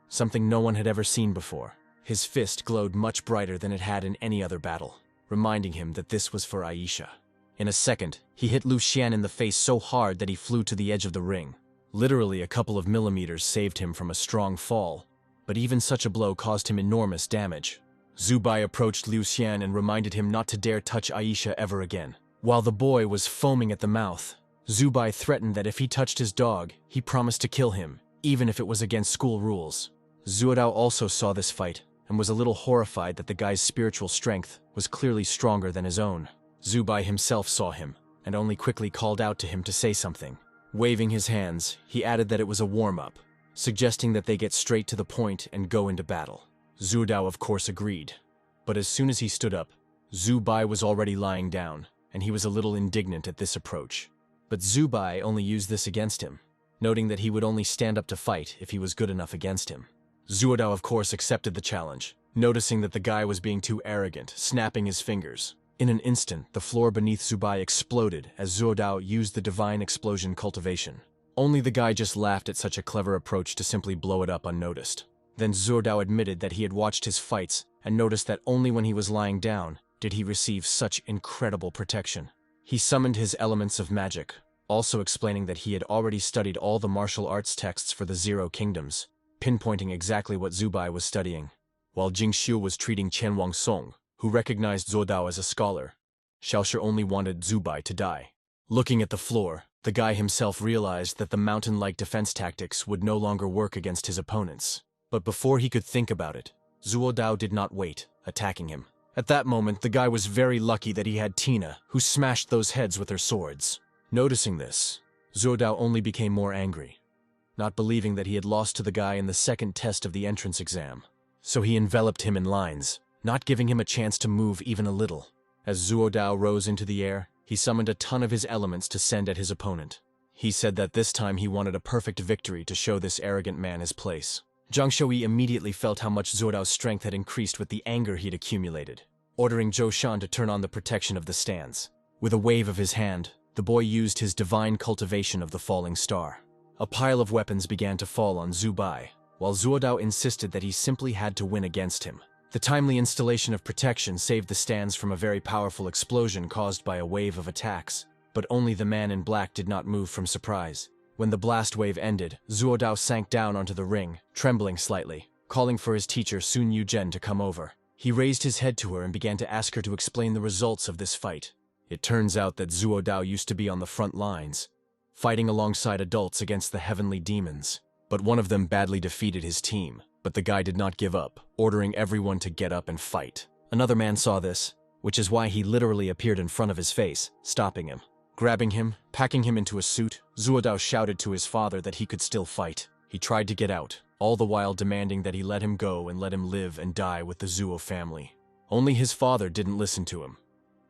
something no one had ever seen before. His fist glowed much brighter than it had in any other battle, reminding him that this was for Aisha. In a second, he hit Lu Xian in the face so hard that he flew to the edge of the ring. Literally a couple of millimeters saved him from a strong fall, but even such a blow caused him enormous damage. Zhu Bai approached Liu Xian and reminded him not to dare touch Aisha ever again. While the boy was foaming at the mouth, Zhu Bai threatened that if he touched his dog, he promised to kill him, even if it was against school rules. Zuodao also saw this fight, and was a little horrified that the guy's spiritual strength was clearly stronger than his own. Zhu Bai himself saw him, and only quickly called out to him to say something. Waving his hands, he added that it was a warm-up, suggesting that they get straight to the point and go into battle. Zuodao of course agreed, but as soon as he stood up, Zhu Bai was already lying down, and he was a little indignant at this approach. But Zhu Bai only used this against him, noting that he would only stand up to fight if he was good enough against him. Zuodao of course accepted the challenge, noticing that the guy was being too arrogant, snapping his fingers. In an instant, the floor beneath Zhu Bai exploded as Zuodao used the divine explosion cultivation. Only the guy just laughed at such a clever approach to simply blow it up unnoticed. Then Zuodao admitted that he had watched his fights and noticed that only when he was lying down did he receive such incredible protection. He summoned his elements of magic, also explaining that he had already studied all the martial arts texts for the Zero Kingdoms, pinpointing exactly what Zhu Bai was studying. While Jing Xiu was treating Qian Wangsong, who recognized Zuodao as a scholar, Xiaoshi only wanted Zhu Bai to die. Looking at the floor, the guy himself realized that the mountain-like defense tactics would no longer work against his opponents. But before he could think about it, Zuodao did not wait, attacking him. At that moment, the guy was very lucky that he had Tina, who smashed those heads with her swords. Noticing this, Zuodao only became more angry, not believing that he had lost to the guy in the second test of the entrance exam. So he enveloped him in lines, not giving him a chance to move even a little. As Zuodao rose into the air, he summoned a ton of his elements to send at his opponent. He said that this time he wanted a perfect victory to show this arrogant man his place. Zhang Shouyi immediately felt how much Zuodao's strength had increased with the anger he'd accumulated, ordering Zhou Shan to turn on the protection of the stands. With a wave of his hand, the boy used his divine cultivation of the falling star. A pile of weapons began to fall on Zhu Bai, while Zuodao insisted that he simply had to win against him. The timely installation of protection saved the stands from a very powerful explosion caused by a wave of attacks, but only the man in black did not move from surprise. When the blast wave ended, Zuodao sank down onto the ring, trembling slightly, calling for his teacher Sun Yuzhen to come over. He raised his head to her and began to ask her to explain the results of this fight. It turns out that Zuodao used to be on the front lines, fighting alongside adults against the heavenly demons, but one of them badly defeated his team. But the guy did not give up, ordering everyone to get up and fight. Another man saw this, which is why he literally appeared in front of his face, stopping him. Grabbing him, packing him into a suit, Zuodao shouted to his father that he could still fight. He tried to get out, all the while demanding that he let him go and let him live and die with the Zuo family. Only his father didn't listen to him.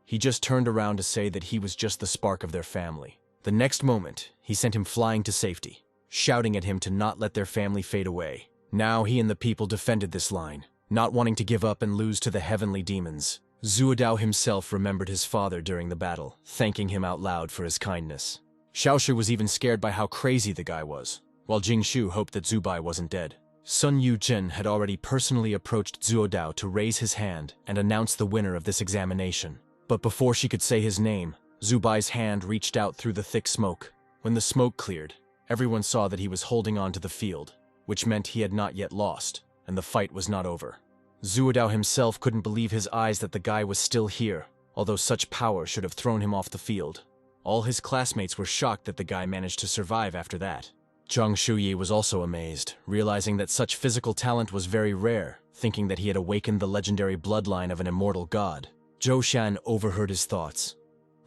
He just turned around to say that he was just the spark of their family. The next moment, he sent him flying to safety, shouting at him to not let their family fade away. Now he and the people defended this line, not wanting to give up and lose to the heavenly demons. Zuodao himself remembered his father during the battle, thanking him out loud for his kindness. Xiaoshu was even scared by how crazy the guy was, while Jingshu hoped that Zubai wasn't dead. Sun Yuzhen had already personally approached Zuodao to raise his hand and announce the winner of this examination. But before she could say his name, Zubai's hand reached out through the thick smoke. When the smoke cleared, everyone saw that he was holding on to the field, which meant he had not yet lost, and the fight was not over. Zuodao himself couldn't believe his eyes that the guy was still here, although such power should have thrown him off the field. All his classmates were shocked that the guy managed to survive after that. Zhang Shuyi was also amazed, realizing that such physical talent was very rare, thinking that he had awakened the legendary bloodline of an immortal god. Zhou Shan overheard his thoughts,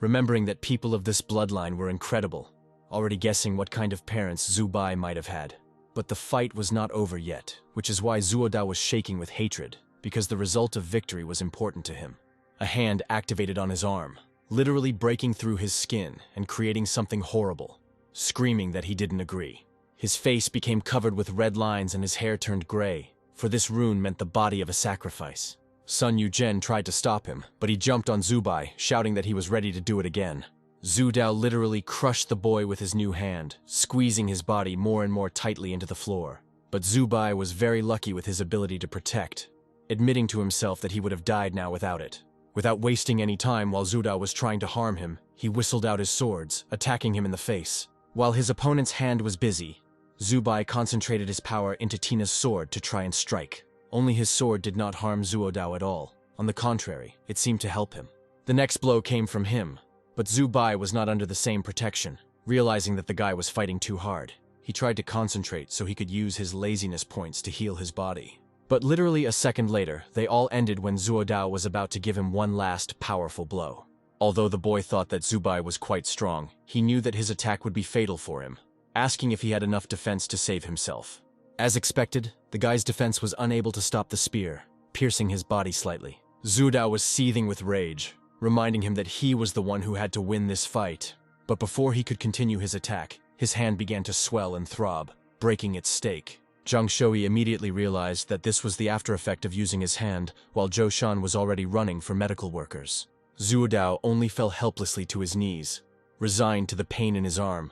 remembering that people of this bloodline were incredible, already guessing what kind of parents Zubai might have had. But the fight was not over yet, which is why Zuodao was shaking with hatred, because the result of victory was important to him. A hand activated on his arm, literally breaking through his skin and creating something horrible, screaming that he didn't agree. His face became covered with red lines and his hair turned gray, for this rune meant the body of a sacrifice. Sun Yuzhen tried to stop him, but he jumped on Zubai, shouting that he was ready to do it again. Zuodao literally crushed the boy with his new hand, squeezing his body more and more tightly into the floor. But Zubai was very lucky with his ability to protect, admitting to himself that he would have died now without it. Without wasting any time while Zuodao was trying to harm him, he whistled out his swords, attacking him in the face. While his opponent's hand was busy, Zubai concentrated his power into Tina's sword to try and strike. Only his sword did not harm Zuodao at all. On the contrary, it seemed to help him. The next blow came from him, but Zubai was not under the same protection. Realizing that the guy was fighting too hard, he tried to concentrate so he could use his laziness points to heal his body. But literally a second later, they all ended when Zuodao was about to give him one last powerful blow. Although the boy thought that Zubai was quite strong, he knew that his attack would be fatal for him, asking if he had enough defense to save himself. As expected, the guy's defense was unable to stop the spear, piercing his body slightly. Zuodao was seething with rage, reminding him that he was the one who had to win this fight. But before he could continue his attack, his hand began to swell and throb, breaking its stake. Zhang Shuyi immediately realized that this was the after effect of using his hand, while Zhou Shan was already running for medical workers. Zuodao only fell helplessly to his knees, resigned to the pain in his arm,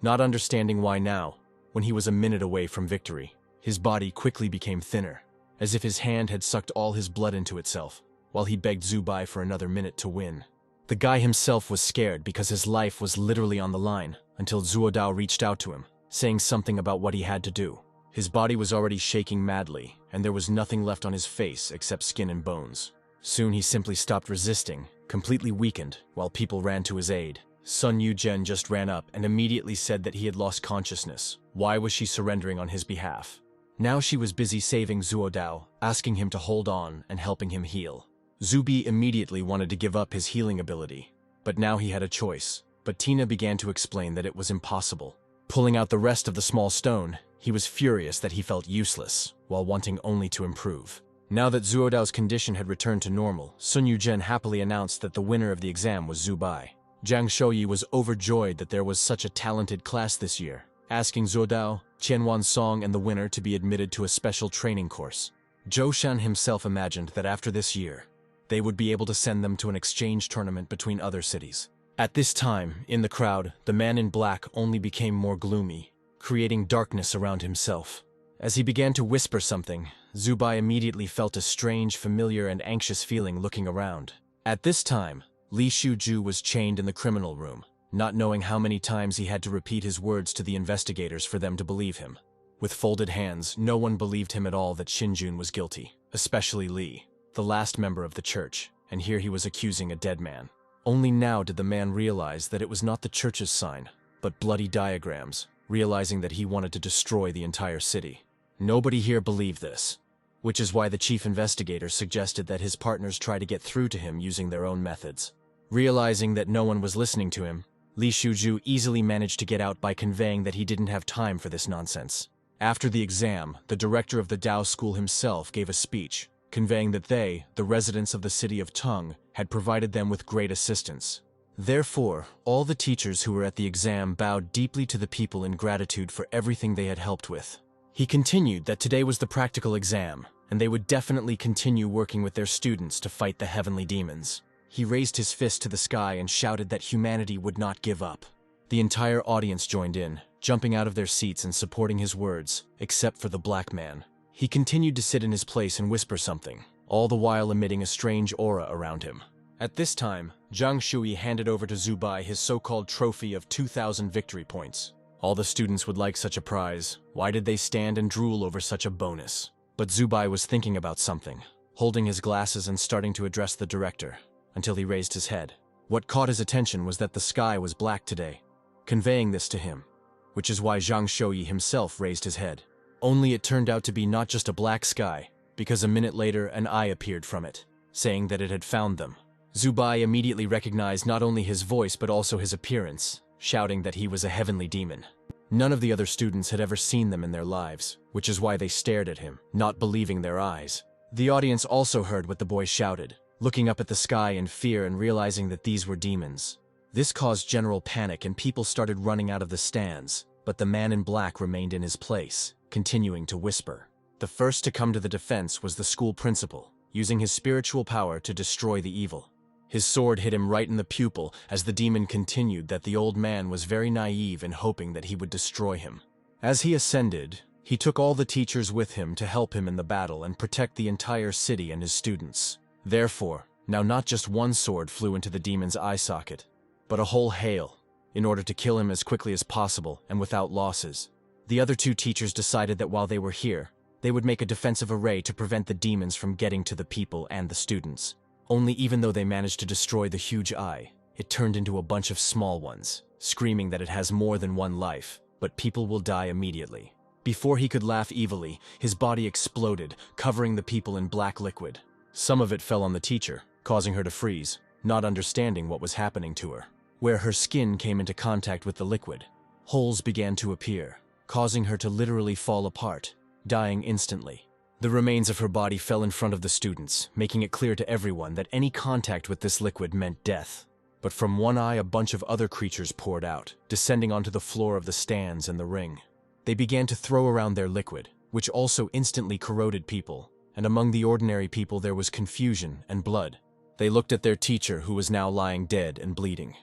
not understanding why now, when he was a minute away from victory. His body quickly became thinner, as if his hand had sucked all his blood into itself, while he begged Zubai for another minute to win. The guy himself was scared because his life was literally on the line, until Zuodao reached out to him, saying something about what he had to do. His body was already shaking madly, and there was nothing left on his face except skin and bones. Soon he simply stopped resisting, completely weakened, while people ran to his aid. Sun Yuzhen just ran up and immediately said that he had lost consciousness. Why was she surrendering on his behalf? Now she was busy saving Zuodao, asking him to hold on and helping him heal. Zubi immediately wanted to give up his healing ability, but now he had a choice. But Tina began to explain that it was impossible. Pulling out the rest of the small stone, he was furious that he felt useless, while wanting only to improve. Now that Zuodao's condition had returned to normal, Sun Yuzhen happily announced that the winner of the exam was Zubai. Zhang Shuyi was overjoyed that there was such a talented class this year, asking Zuodao, Qianwan Song and the winner to be admitted to a special training course. Zhou Shan himself imagined that after this year, they would be able to send them to an exchange tournament between other cities. At this time, in the crowd, the man in black only became more gloomy, creating darkness around himself. As he began to whisper something, Zubai immediately felt a strange, familiar, and anxious feeling looking around. At this time, Li Shuju was chained in the criminal room, not knowing how many times he had to repeat his words to the investigators for them to believe him. With folded hands, no one believed him at all that Xinjun was guilty, especially Li, the last member of the church, and here he was accusing a dead man. Only now did the man realize that it was not the church's sign, but bloody diagrams, realizing that he wanted to destroy the entire city. Nobody here believed this. which is why the chief investigator suggested that his partners try to get through to him using their own methods. Realizing that no one was listening to him, Li Shuju easily managed to get out by conveying that he didn't have time for this nonsense. After the exam, the director of the Dao school himself gave a speech, conveying that they, the residents of the city of Tong, had provided them with great assistance. Therefore, all the teachers who were at the exam bowed deeply to the people in gratitude for everything they had helped with. He continued that today was the practical exam, and they would definitely continue working with their students to fight the heavenly demons. He raised his fist to the sky and shouted that humanity would not give up. The entire audience joined in, jumping out of their seats and supporting his words, except for the black man. He continued to sit in his place and whisper something, all the while emitting a strange aura around him. At this time, Zhang Shui handed over to Zubai his so-called trophy of 2,000 victory points. All the students would like such a prize. Why did they stand and drool over such a bonus? But Zubai was thinking about something, holding his glasses and starting to address the director, until he raised his head. What caught his attention was that the sky was black today, conveying this to him, which is why Zhang Shui himself raised his head. Only it turned out to be not just a black sky, because a minute later an eye appeared from it, saying that it had found them. Zubai immediately recognized not only his voice but also his appearance, shouting that he was a heavenly demon. None of the other students had ever seen them in their lives, which is why they stared at him, not believing their eyes. The audience also heard what the boy shouted, looking up at the sky in fear and realizing that these were demons. This caused general panic and people started running out of the stands, but the man in black remained in his place, continuing to whisper. The first to come to the defense was the school principal, using his spiritual power to destroy the evil. His sword hit him right in the pupil as the demon continued that the old man was very naive in hoping that he would destroy him. As he ascended, he took all the teachers with him to help him in the battle and protect the entire city and his students. Therefore, now not just one sword flew into the demon's eye socket, but a whole hail, in order to kill him as quickly as possible and without losses. The other two teachers decided that while they were here, they would make a defensive array to prevent the demons from getting to the people and the students. Only even though they managed to destroy the huge eye, it turned into a bunch of small ones, screaming that it has more than one life, but people will die immediately. Before he could laugh evilly, his body exploded, covering the people in black liquid. Some of it fell on the teacher, causing her to freeze, not understanding what was happening to her. Where her skin came into contact with the liquid, holes began to appear, causing her to literally fall apart, dying instantly. The remains of her body fell in front of the students, making it clear to everyone that any contact with this liquid meant death. But from one eye a bunch of other creatures poured out, descending onto the floor of the stands and the ring. They began to throw around their liquid, which also instantly corroded people, and among the ordinary people there was confusion and blood. They looked at their teacher, who was now lying dead and bleeding.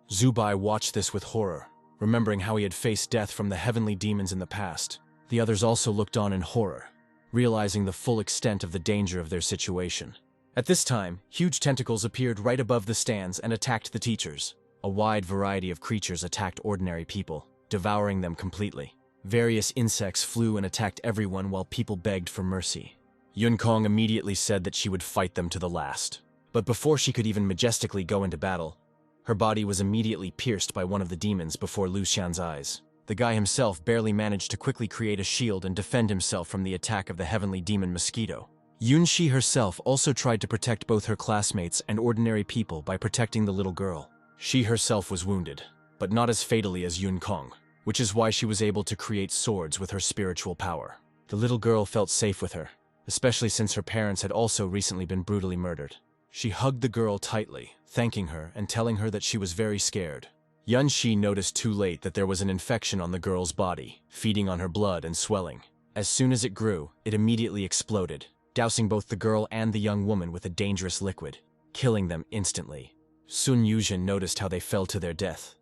Zubai watched this with horror, remembering how he had faced death from the heavenly demons in the past. The others also looked on in horror, realizing the full extent of the danger of their situation. At this time, huge tentacles appeared right above the stands and attacked the teachers. A wide variety of creatures attacked ordinary people, devouring them completely. Various insects flew and attacked everyone while people begged for mercy. Yun Kong immediately said that she would fight them to the last. But before she could even majestically go into battle, her body was immediately pierced by one of the demons before Lu Xian's eyes. The guy himself barely managed to quickly create a shield and defend himself from the attack of the heavenly demon mosquito. Yunxi herself also tried to protect both her classmates and ordinary people by protecting the little girl. She herself was wounded, but not as fatally as Yun Kong, which is why she was able to create swords with her spiritual power. The little girl felt safe with her, especially since her parents had also recently been brutally murdered. She hugged the girl tightly, thanking her and telling her that she was very scared. Yun Shi noticed too late that there was an infection on the girl's body, feeding on her blood and swelling. As soon as it grew, it immediately exploded, dousing both the girl and the young woman with a dangerous liquid, killing them instantly. Sun Yuzhen noticed how they fell to their death,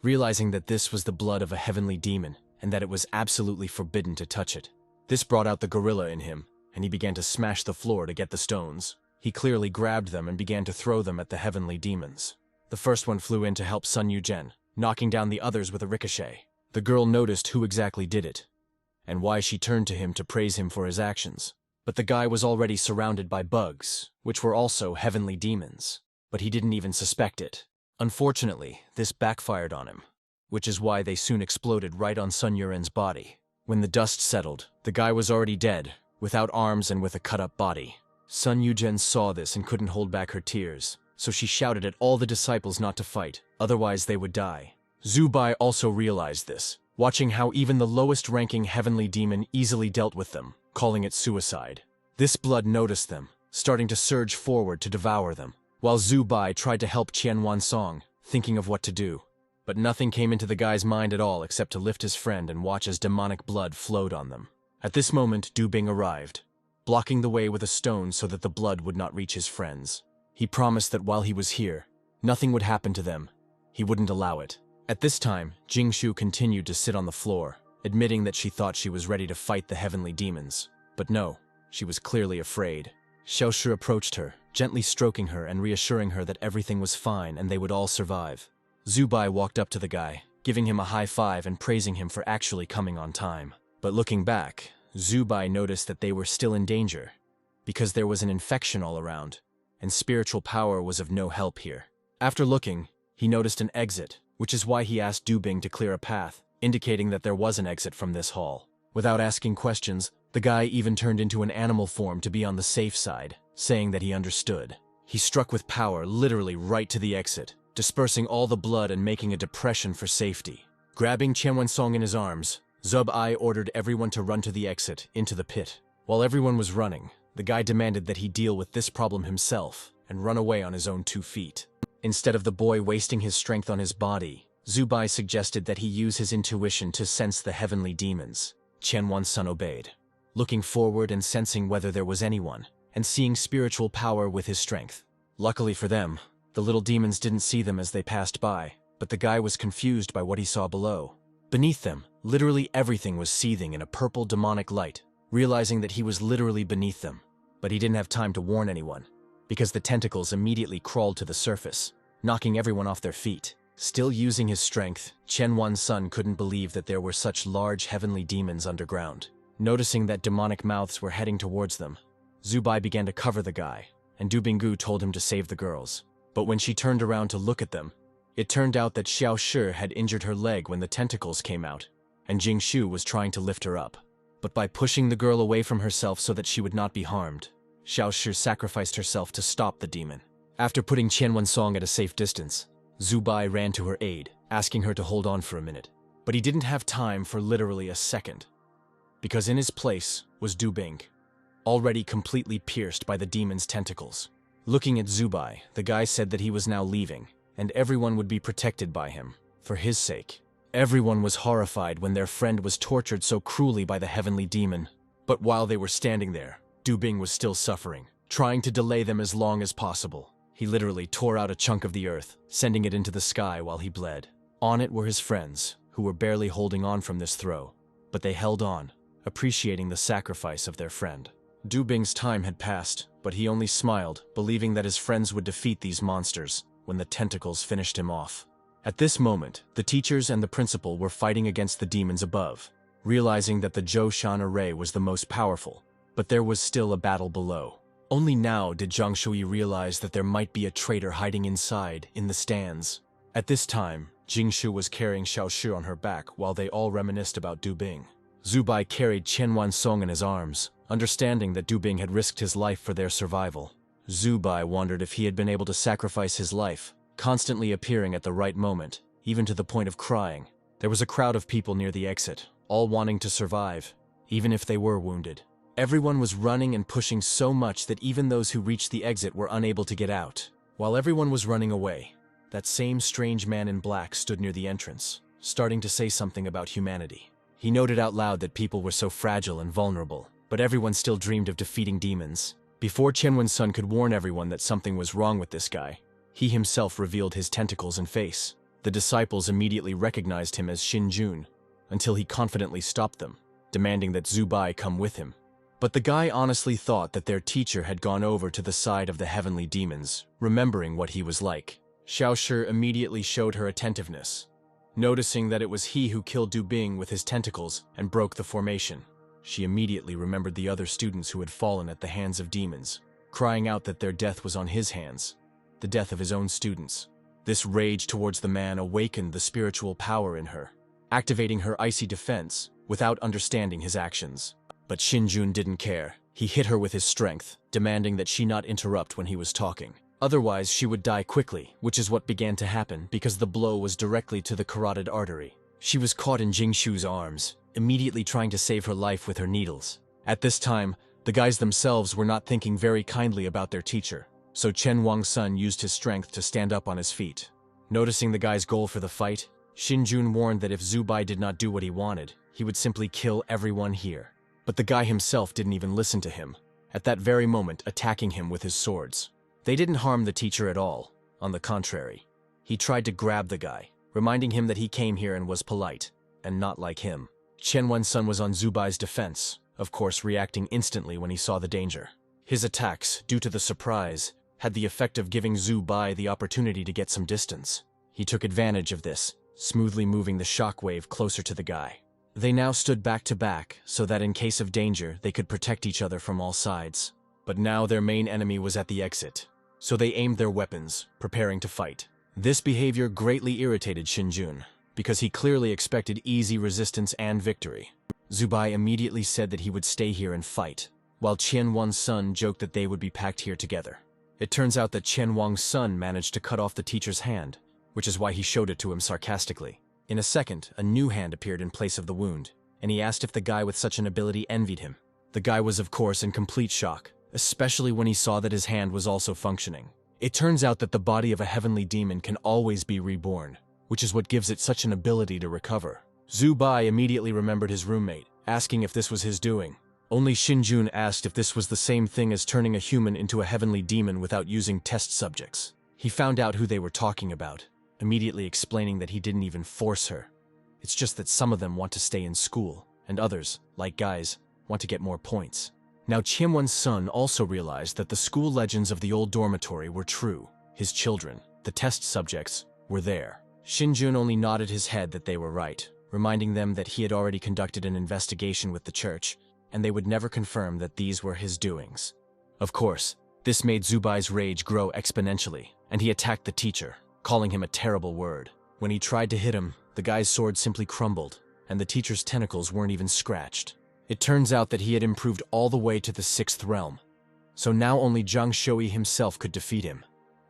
realizing that this was the blood of a heavenly demon and that it was absolutely forbidden to touch it. This brought out the gorilla in him, and he began to smash the floor to get the stones. He clearly grabbed them and began to throw them at the heavenly demons. The first one flew in to help Sun Yuzhen, knocking down the others with a ricochet. The girl noticed who exactly did it, and why she turned to him to praise him for his actions. But the guy was already surrounded by bugs, which were also heavenly demons, but he didn't even suspect it. Unfortunately, this backfired on him, which is why they soon exploded right on Sun Yuren's body. When the dust settled, the guy was already dead, without arms and with a cut-up body. Sun Yuzhen saw this and couldn't hold back her tears, so she shouted at all the disciples not to fight, otherwise they would die. Zubai also realized this, watching how even the lowest-ranking heavenly demon easily dealt with them, calling it suicide. This blood noticed them, starting to surge forward to devour them, while Zubai tried to help Qianwan Song, thinking of what to do. But nothing came into the guy's mind at all except to lift his friend and watch as demonic blood flowed on them. At this moment, Du Bing arrived, blocking the way with a stone so that the blood would not reach his friends. He promised that while he was here, nothing would happen to them. He wouldn't allow it. At this time, Jingshu continued to sit on the floor, admitting that she thought she was ready to fight the heavenly demons. But no, she was clearly afraid. Xiaoshi approached her, gently stroking her and reassuring her that everything was fine and they would all survive. Zubai walked up to the guy, giving him a high five and praising him for actually coming on time. But looking back, Zubai noticed that they were still in danger, because there was an infection all around, and spiritual power was of no help here. After looking, he noticed an exit, which is why he asked Du Bing to clear a path, indicating that there was an exit from this hall. Without asking questions, the guy even turned into an animal form to be on the safe side, saying that he understood. He struck with power literally right to the exit, dispersing all the blood and making a depression for safety. Grabbing Qianwen Song in his arms, Zubai ordered everyone to run to the exit, into the pit. While everyone was running, the guy demanded that he deal with this problem himself and run away on his own 2 feet. Instead of the boy wasting his strength on his body, Zubai suggested that he use his intuition to sense the heavenly demons. Qianwan-sun obeyed, looking forward and sensing whether there was anyone, and seeing spiritual power with his strength. Luckily for them, the little demons didn't see them as they passed by, but the guy was confused by what he saw below. Beneath them, literally everything was seething in a purple demonic light, realizing that he was literally beneath them. But he didn't have time to warn anyone, because the tentacles immediately crawled to the surface, knocking everyone off their feet. Still using his strength, Qianwan-sun couldn't believe that there were such large heavenly demons underground. Noticing that demonic mouths were heading towards them, Zubai began to cover the guy, and Du Binggu told him to save the girls. But when she turned around to look at them, it turned out that Xiao Shi had injured her leg when the tentacles came out, and Jingshu was trying to lift her up. But by pushing the girl away from herself so that she would not be harmed, Xiao Shi sacrificed herself to stop the demon. After putting Qianwen Song at a safe distance, Zubai ran to her aid, asking her to hold on for a minute. But he didn't have time for literally a second, because in his place was Du Bing, already completely pierced by the demon's tentacles. Looking at Zubai, the guy said that he was now leaving, and everyone would be protected by him, for his sake. Everyone was horrified when their friend was tortured so cruelly by the heavenly demon. But while they were standing there, Du Bing was still suffering, trying to delay them as long as possible. He literally tore out a chunk of the earth, sending it into the sky while he bled. On it were his friends, who were barely holding on from this throw, but they held on, appreciating the sacrifice of their friend. Du Bing's time had passed, but he only smiled, believing that his friends would defeat these monsters when the tentacles finished him off. At this moment, the teachers and the principal were fighting against the demons above, realizing that the Zhoushan array was the most powerful, but there was still a battle below. Only now did Zhang Shui realize that there might be a traitor hiding inside, in the stands. At this time, Jingshu was carrying Xiao Shi on her back while they all reminisced about Du Bing. Zubai carried Qianwan Song in his arms, understanding that Du Bing had risked his life for their survival. Zubai wondered if he had been able to sacrifice his life, constantly appearing at the right moment, even to the point of crying. There was a crowd of people near the exit, all wanting to survive, even if they were wounded. Everyone was running and pushing so much that even those who reached the exit were unable to get out. While everyone was running away, that same strange man in black stood near the entrance, starting to say something about humanity. He noted out loud that people were so fragile and vulnerable, but everyone still dreamed of defeating demons. Before Qianwen-sun could warn everyone that something was wrong with this guy, he himself revealed his tentacles and face. The disciples immediately recognized him as Xin Jun, until he confidently stopped them, demanding that Zubai come with him. But the guy honestly thought that their teacher had gone over to the side of the heavenly demons, remembering what he was like. Xiao Shi immediately showed her attentiveness, noticing that it was he who killed Du Bing with his tentacles and broke the formation. She immediately remembered the other students who had fallen at the hands of demons, crying out that their death was on his hands, the death of his own students. This rage towards the man awakened the spiritual power in her, activating her icy defense without understanding his actions. But Shinjun didn't care. He hit her with his strength, demanding that she not interrupt when he was talking. Otherwise, she would die quickly, which is what began to happen because the blow was directly to the carotid artery. She was caught in Jingshu's arms, immediately trying to save her life with her needles. At this time, the guys themselves were not thinking very kindly about their teacher, so Chen Wang-sun used his strength to stand up on his feet. Noticing the guy's goal for the fight, Shinjun warned that if Zubai did not do what he wanted, he would simply kill everyone here. But the guy himself didn't even listen to him, at that very moment attacking him with his swords. They didn't harm the teacher at all. On the contrary, he tried to grab the guy, reminding him that he came here and was polite, and not like him. Chen Wen-sun was on Zubai's defense, of course reacting instantly when he saw the danger. His attacks, due to the surprise, had the effect of giving Zubai the opportunity to get some distance. He took advantage of this, smoothly moving the shockwave closer to the guy. They now stood back to back, so that in case of danger, they could protect each other from all sides. But now their main enemy was at the exit, so they aimed their weapons, preparing to fight. This behavior greatly irritated Shinjun, because he clearly expected easy resistance and victory. Zubai immediately said that he would stay here and fight, while Chen Wang-sun joked that they would be packed here together. It turns out that Chen Wang-sun managed to cut off the teacher's hand, which is why he showed it to him sarcastically. In a second, a new hand appeared in place of the wound, and he asked if the guy with such an ability envied him. The guy was of course in complete shock, especially when he saw that his hand was also functioning. It turns out that the body of a heavenly demon can always be reborn, which is what gives it such an ability to recover. Zubai immediately remembered his roommate, asking if this was his doing. Only Shinjun asked if this was the same thing as turning a human into a heavenly demon without using test subjects. He found out who they were talking about, immediately explaining that he didn't even force her. It's just that some of them want to stay in school, and others, like guys, want to get more points. Now Chen Wen-sun also realized that the school legends of the old dormitory were true. His children, the test subjects, were there. Shinjun only nodded his head that they were right, reminding them that he had already conducted an investigation with the church, and they would never confirm that these were his doings. Of course, this made Zubai's rage grow exponentially, and he attacked the teacher, calling him a terrible word. When he tried to hit him, the guy's sword simply crumbled, and the teacher's tentacles weren't even scratched. It turns out that he had improved all the way to the 6th realm, so now only Zhang Shui himself could defeat him,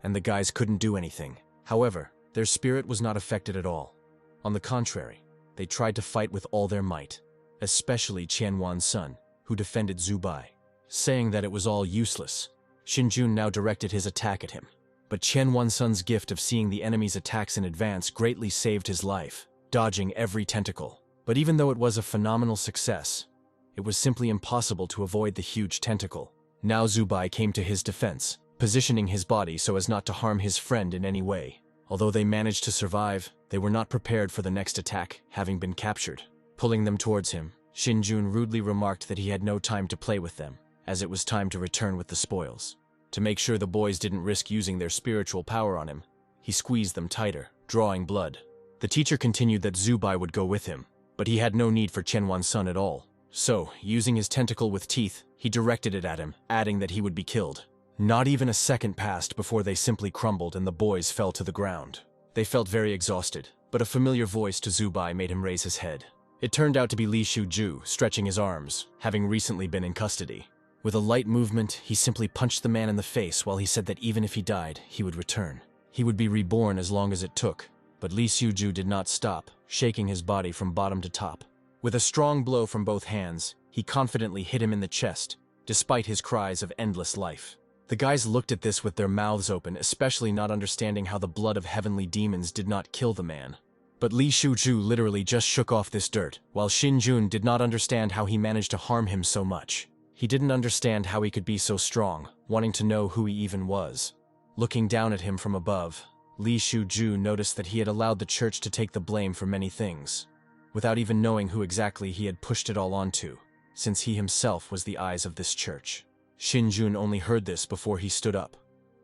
and the guys couldn't do anything. However, their spirit was not affected at all. On the contrary, they tried to fight with all their might, especially Chen Wan-sun, who defended Zubai. Saying that it was all useless, Shinjun now directed his attack at him. But Chen Wan-sun's gift of seeing the enemy's attacks in advance greatly saved his life, dodging every tentacle. But even though it was a phenomenal success, it was simply impossible to avoid the huge tentacle. Now Zubai came to his defense, positioning his body so as not to harm his friend in any way. Although they managed to survive, they were not prepared for the next attack, having been captured. Pulling them towards him, Shinjun rudely remarked that he had no time to play with them, as it was time to return with the spoils. To make sure the boys didn't risk using their spiritual power on him, he squeezed them tighter, drawing blood. The teacher continued that Zubai would go with him, but he had no need for Chen Wan-sun at all. So, using his tentacle with teeth, he directed it at him, adding that he would be killed. Not even a second passed before they simply crumbled and the boys fell to the ground. They felt very exhausted, but a familiar voice to Zubai made him raise his head. It turned out to be Li Shuju, stretching his arms, having recently been in custody. With a light movement, he simply punched the man in the face while he said that even if he died, he would return. He would be reborn as long as it took. But Li Shuju did not stop, shaking his body from bottom to top. With a strong blow from both hands, he confidently hit him in the chest, despite his cries of endless life. The guys looked at this with their mouths open, especially not understanding how the blood of heavenly demons did not kill the man. But Li Shuju literally just shook off this dirt, while Shinjun did not understand how he managed to harm him so much. He didn't understand how he could be so strong, wanting to know who he even was. Looking down at him from above, Li Shuju noticed that he had allowed the church to take the blame for many things, without even knowing who exactly he had pushed it all onto, since he himself was the eyes of this church. Shinjun only heard this before he stood up,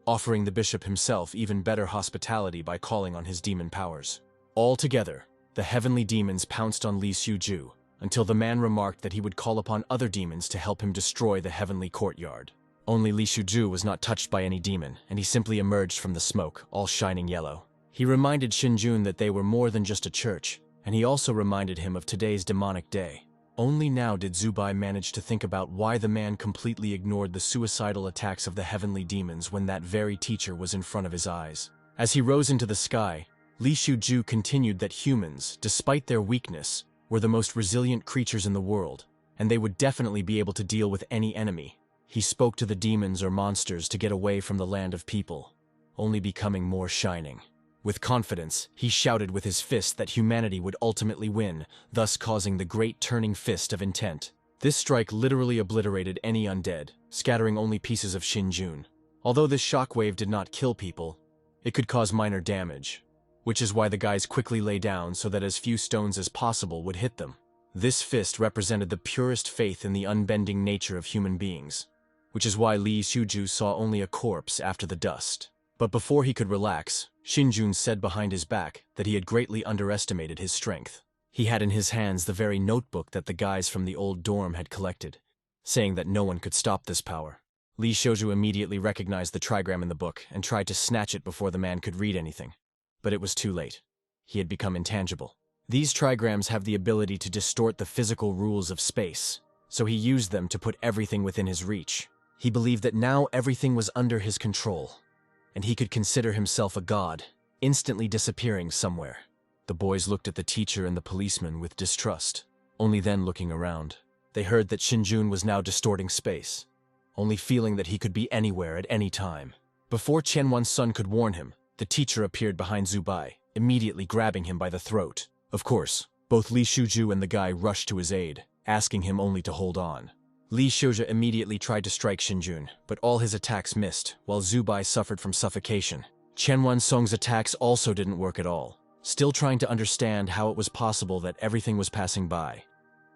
offering the bishop himself even better hospitality by calling on his demon powers. Altogether, the heavenly demons pounced on Li Shuju, until the man remarked that he would call upon other demons to help him destroy the heavenly courtyard. Only Li Shuju was not touched by any demon, and he simply emerged from the smoke, all shining yellow. He reminded Shinjun that they were more than just a church, and he also reminded him of today's demonic day. Only now did Zubai manage to think about why the man completely ignored the suicidal attacks of the heavenly demons when that very teacher was in front of his eyes. As he rose into the sky, Li Shuju continued that humans, despite their weakness, were the most resilient creatures in the world, and they would definitely be able to deal with any enemy. He spoke to the demons or monsters to get away from the land of people, only becoming more shining. With confidence, he shouted with his fist that humanity would ultimately win, thus causing the great turning fist of intent. This strike literally obliterated any undead, scattering only pieces of Shinjun. Although this shockwave did not kill people, it could cause minor damage, which is why the guys quickly lay down so that as few stones as possible would hit them. This fist represented the purest faith in the unbending nature of human beings, which is why Li Shuju saw only a corpse after the dust. But before he could relax, Shinjun said behind his back that he had greatly underestimated his strength. He had in his hands the very notebook that the guys from the old dorm had collected, saying that no one could stop this power. Li Shuju immediately recognized the trigram in the book and tried to snatch it before the man could read anything. But it was too late. He had become intangible. These trigrams have the ability to distort the physical rules of space, so he used them to put everything within his reach. He believed that now everything was under his control, and he could consider himself a god, instantly disappearing somewhere. The boys looked at the teacher and the policeman with distrust, only then looking around. They heard that Shinjun was now distorting space, only feeling that he could be anywhere at any time. Before Qianwan's son could warn him, the teacher appeared behind Zubai, immediately grabbing him by the throat. Of course, both Li Shuju and the guy rushed to his aid, asking him only to hold on. Li Shuju immediately tried to strike Shinjun, but all his attacks missed, while Zubai suffered from suffocation. Qianwan Song's attacks also didn't work at all, still trying to understand how it was possible that everything was passing by.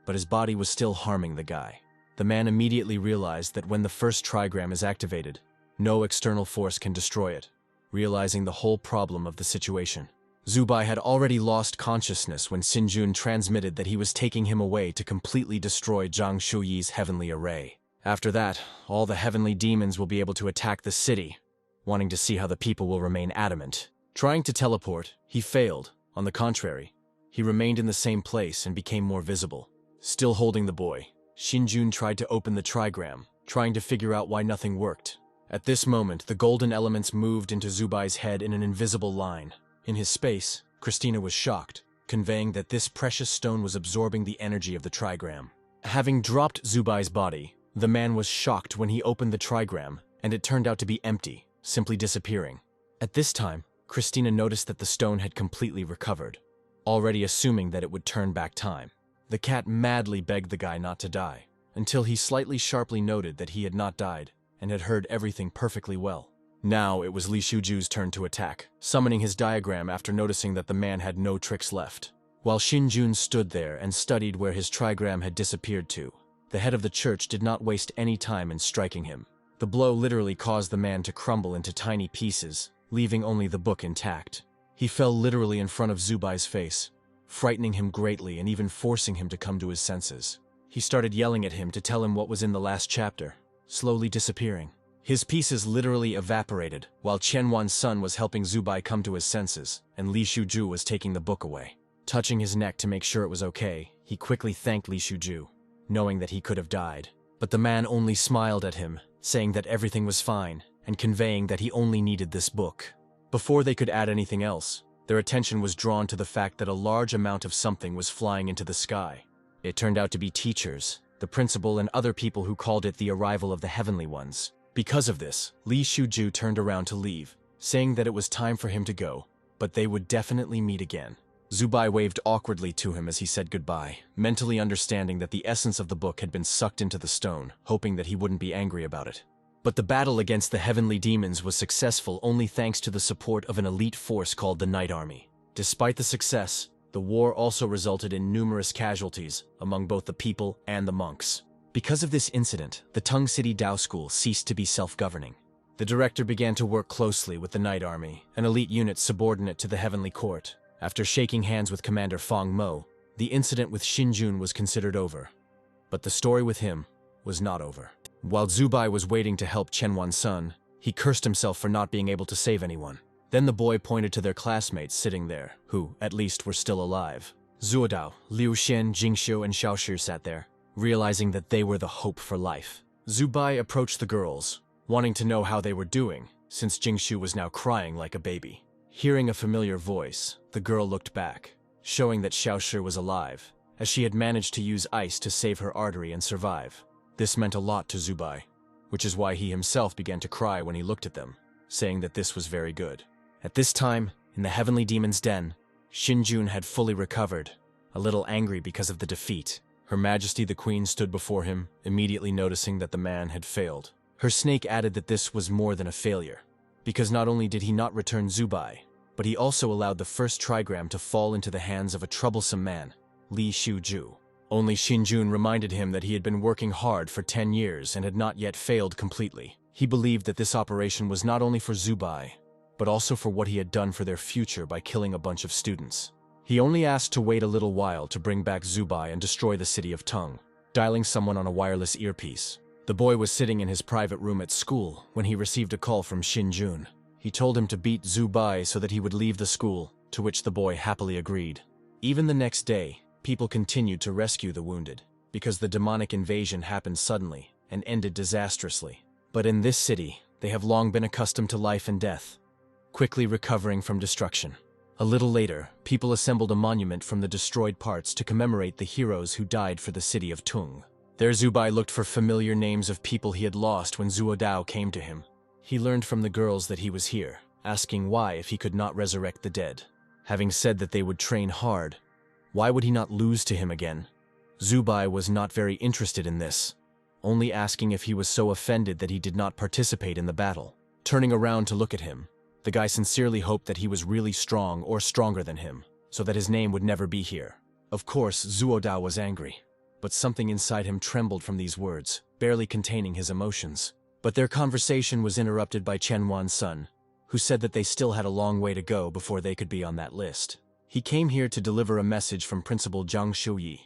But his body was still harming the guy. The man immediately realized that when the first trigram is activated, no external force can destroy it, realizing the whole problem of the situation. Zubai had already lost consciousness when Shinjun transmitted that he was taking him away to completely destroy Zhang Shuyi's heavenly array. After that, all the heavenly demons will be able to attack the city, wanting to see how the people will remain adamant. Trying to teleport, he failed. On the contrary, he remained in the same place and became more visible. Still holding the boy, Shinjun tried to open the trigram, trying to figure out why nothing worked. At this moment, the golden elements moved into Zubai's head in an invisible line. In his space, Christina was shocked, conveying that this precious stone was absorbing the energy of the trigram. Having dropped Zubai's body, the man was shocked when he opened the trigram, and it turned out to be empty, simply disappearing. At this time, Christina noticed that the stone had completely recovered, already assuming that it would turn back time. The cat madly begged the guy not to die, until he sharply noted that he had not died, and had heard everything perfectly well. Now it was Li Shuju's turn to attack, summoning his diagram after noticing that the man had no tricks left. While Shinjun stood there and studied where his trigram had disappeared to, the head of the church did not waste any time in striking him. The blow literally caused the man to crumble into tiny pieces, leaving only the book intact. He fell literally in front of Zubai's face, frightening him greatly and even forcing him to come to his senses. He started yelling at him to tell him what was in the last chapter, slowly disappearing. His pieces literally evaporated, while Qianwan's son was helping Zubai come to his senses, and Li Shuju was taking the book away. Touching his neck to make sure it was okay, he quickly thanked Li Shuju, knowing that he could have died. But the man only smiled at him, saying that everything was fine, and conveying that he only needed this book. Before they could add anything else, their attention was drawn to the fact that a large amount of something was flying into the sky. It turned out to be teachers, the principal, and other people who called it the arrival of the heavenly ones. Because of this, Li Shuju turned around to leave, saying that it was time for him to go, but they would definitely meet again. Zubai waved awkwardly to him as he said goodbye, mentally understanding that the essence of the book had been sucked into the stone, hoping that he wouldn't be angry about it. But the battle against the heavenly demons was successful only thanks to the support of an elite force called the Night Army. Despite the success, the war also resulted in numerous casualties among both the people and the monks. Because of this incident, the Tong City Dao School ceased to be self-governing. The director began to work closely with the Night Army, an elite unit subordinate to the Heavenly Court. After shaking hands with Commander Fong Mo, the incident with Shinjun was considered over. But the story with him was not over. While Zubai was waiting to help Qianwan's son, he cursed himself for not being able to save anyone. Then the boy pointed to their classmates sitting there, who, at least, were still alive. Zuodao, Liu Xian, Jingxiu, and Xiaoshi sat there, realizing that they were the hope for life. Zubai approached the girls, wanting to know how they were doing, since Jingxiu was now crying like a baby. Hearing a familiar voice, the girl looked back, showing that Xiaoshi was alive, as she had managed to use ice to save her artery and survive. This meant a lot to Zubai, which is why he himself began to cry when he looked at them, saying that this was very good. At this time, in the Heavenly Demon's Den, Xinjun had fully recovered, a little angry because of the defeat. Her Majesty the Queen stood before him, immediately noticing that the man had failed. Her snake added that this was more than a failure, because not only did he not return Zubai, but he also allowed the first trigram to fall into the hands of a troublesome man, Li Xiuju. Only Xinjun reminded him that he had been working hard for 10 years and had not yet failed completely. He believed that this operation was not only for Zubai, but also for what he had done for their future by killing a bunch of students. He only asked to wait a little while to bring back Zubai and destroy the city of Tong, dialing someone on a wireless earpiece. The boy was sitting in his private room at school when he received a call from Xinjun. He told him to beat Zubai so that he would leave the school, to which the boy happily agreed. Even the next day, people continued to rescue the wounded, because the demonic invasion happened suddenly and ended disastrously. But in this city, they have long been accustomed to life and death, quickly recovering from destruction. A little later, people assembled a monument from the destroyed parts to commemorate the heroes who died for the city of Tung. There Zubai looked for familiar names of people he had lost when Zuodao came to him. He learned from the girls that he was here, asking why if he could not resurrect the dead. Having said that they would train hard, why would he not lose to him again? Zubai was not very interested in this, only asking if he was so offended that he did not participate in the battle. Turning around to look at him, the guy sincerely hoped that he was really strong or stronger than him, so that his name would never be here. Of course, Zuodao was angry, but something inside him trembled from these words, barely containing his emotions. But their conversation was interrupted by Chen Wan's son, who said that they still had a long way to go before they could be on that list. He came here to deliver a message from Principal Zhang Shuyi,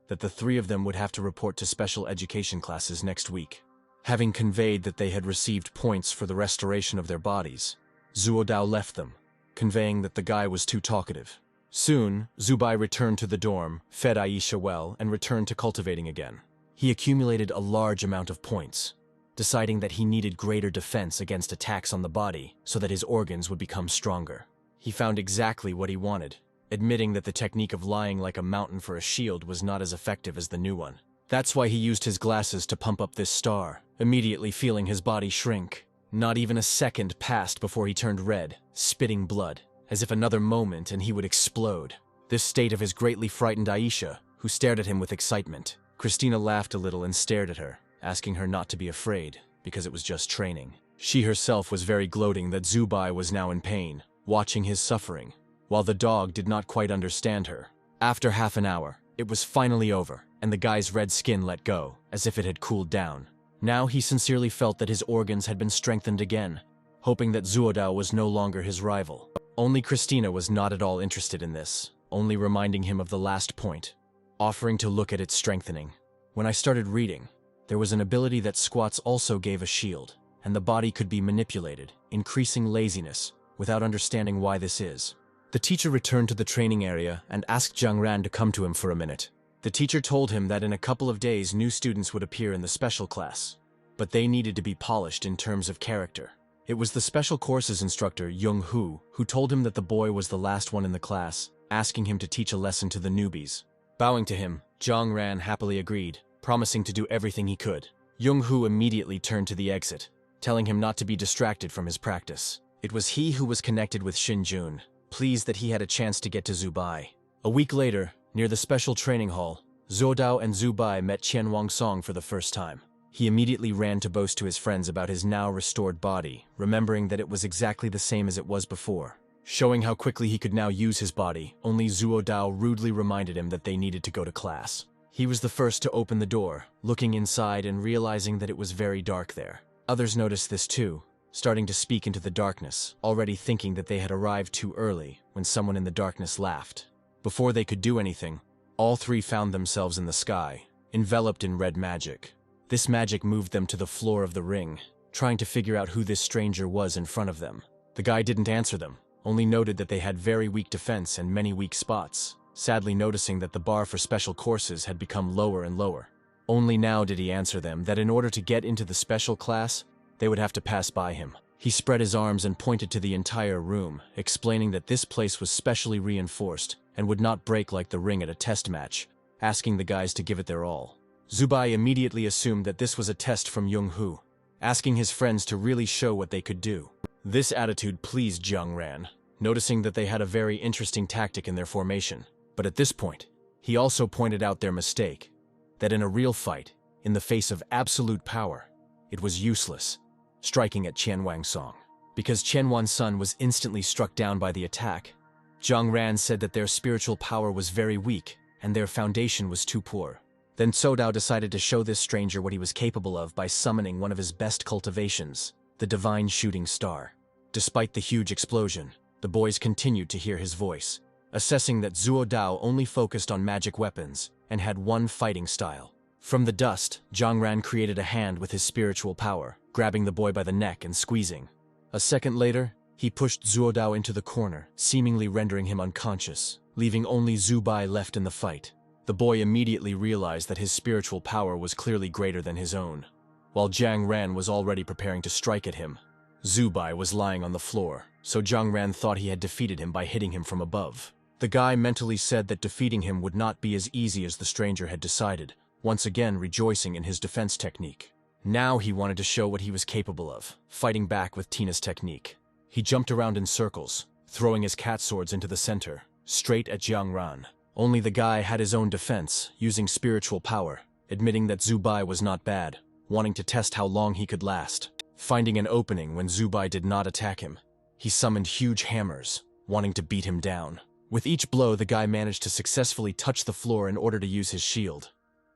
that the three of them would have to report to special education classes next week. Having conveyed that they had received points for the restoration of their bodies, Zuodao left them, conveying that the guy was too talkative. Soon, Zubai returned to the dorm, fed Aisha well, and returned to cultivating again. He accumulated a large amount of points, deciding that he needed greater defense against attacks on the body so that his organs would become stronger. He found exactly what he wanted, admitting that the technique of lying like a mountain for a shield was not as effective as the new one. That's why he used his glasses to pump up this star, immediately feeling his body shrink. Not even a second passed before he turned red, spitting blood, as if another moment and he would explode. This state of his greatly frightened Aisha, who stared at him with excitement. Christina laughed a little and stared at her, asking her not to be afraid, because it was just training. She herself was very gloating that Zubai was now in pain, watching his suffering, while the dog did not quite understand her. After half an hour, it was finally over, and the guy's red skin let go, as if it had cooled down. Now he sincerely felt that his organs had been strengthened again, hoping that Zuodao was no longer his rival. Only Christina was not at all interested in this, only reminding him of the last point, offering to look at its strengthening. When I started reading, there was an ability that squats also gave a shield, and the body could be manipulated, increasing laziness, without understanding why this is. The teacher returned to the training area and asked Zhang Ran to come to him for a minute. The teacher told him that in a couple of days new students would appear in the special class, but they needed to be polished in terms of character. It was the special courses instructor, Young Hu, who told him that the boy was the last one in the class, asking him to teach a lesson to the newbies. Bowing to him, Zhang Ran happily agreed, promising to do everything he could. Young Hu immediately turned to the exit, telling him not to be distracted from his practice. It was he who was connected with Xinjun, pleased that he had a chance to get to Zubai. A week later, near the special training hall, Zuodao and Zubai met Qian Wangsong for the first time. He immediately ran to boast to his friends about his now restored body, remembering that it was exactly the same as it was before. Showing how quickly he could now use his body, only Zuodao rudely reminded him that they needed to go to class. He was the first to open the door, looking inside and realizing that it was very dark there. Others noticed this too, starting to speak into the darkness, already thinking that they had arrived too early when someone in the darkness laughed. Before they could do anything, all three found themselves in the sky, enveloped in red magic. This magic moved them to the floor of the ring, trying to figure out who this stranger was in front of them. The guy didn't answer them, only noted that they had very weak defense and many weak spots. sadly noticing that the bar for special courses had become lower and lower. Only now did he answer them that in order to get into the special class, they would have to pass by him. He spread his arms and pointed to the entire room, explaining that this place was specially reinforced and would not break like the ring at a test match, asking the guys to give it their all. Zubai immediately assumed that this was a test from Young-hoo, asking his friends to really show what they could do. This attitude pleased Jiang-ran, noticing that they had a very interesting tactic in their formation. But at this point, he also pointed out their mistake, that in a real fight, in the face of absolute power, it was useless, striking at Qian Wangsong. Because Qian Wansun was instantly struck down by the attack, Jiang Ran said that their spiritual power was very weak and their foundation was too poor. Then Sodao decided to show this stranger what he was capable of by summoning one of his best cultivations, the divine shooting star. Despite the huge explosion, the boys continued to hear his voice, assessing that Zuo Dao only focused on magic weapons and had one fighting style. From the dust, Jiang Ran created a hand with his spiritual power, grabbing the boy by the neck and squeezing. A second later, he pushed Zuo Dao into the corner, seemingly rendering him unconscious, leaving only Zubai left in the fight. The boy immediately realized that his spiritual power was clearly greater than his own. While Jiang Ran was already preparing to strike at him, Zubai was lying on the floor, so Jiang Ran thought he had defeated him by hitting him from above. The guy mentally said that defeating him would not be as easy as the stranger had decided, once again rejoicing in his defense technique. Now he wanted to show what he was capable of, fighting back with Tina's technique. He jumped around in circles, throwing his cat swords into the center, straight at Jiang Ran. Only the guy had his own defense, using spiritual power, admitting that Zubai was not bad, wanting to test how long he could last. Finding an opening when Zubai did not attack him, he summoned huge hammers, wanting to beat him down. With each blow, the guy managed to successfully touch the floor in order to use his shield.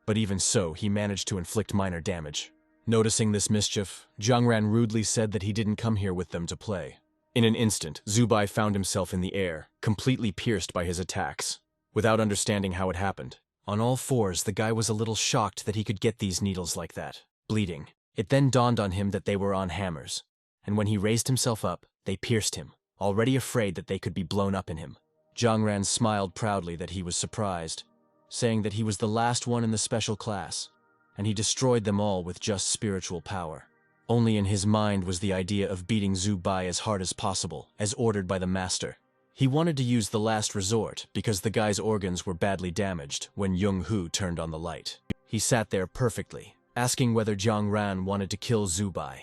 But even so, he managed to inflict minor damage. Noticing this mischief, Jiang Ran rudely said that he didn't come here with them to play. In an instant, Zubai found himself in the air, completely pierced by his attacks. Without understanding how it happened, on all fours, the guy was a little shocked that he could get these needles like that, bleeding. It then dawned on him that they were on hammers, and when he raised himself up, they pierced him, already afraid that they could be blown up in him. Jiang Ran smiled proudly that he was surprised, saying that he was the last one in the special class, and he destroyed them all with just spiritual power. Only in his mind was the idea of beating Zubai as hard as possible, as ordered by the master. He wanted to use the last resort because the guy's organs were badly damaged when Young-hoo turned on the light. He sat there perfectly, asking whether Jiang Ran wanted to kill Zubai,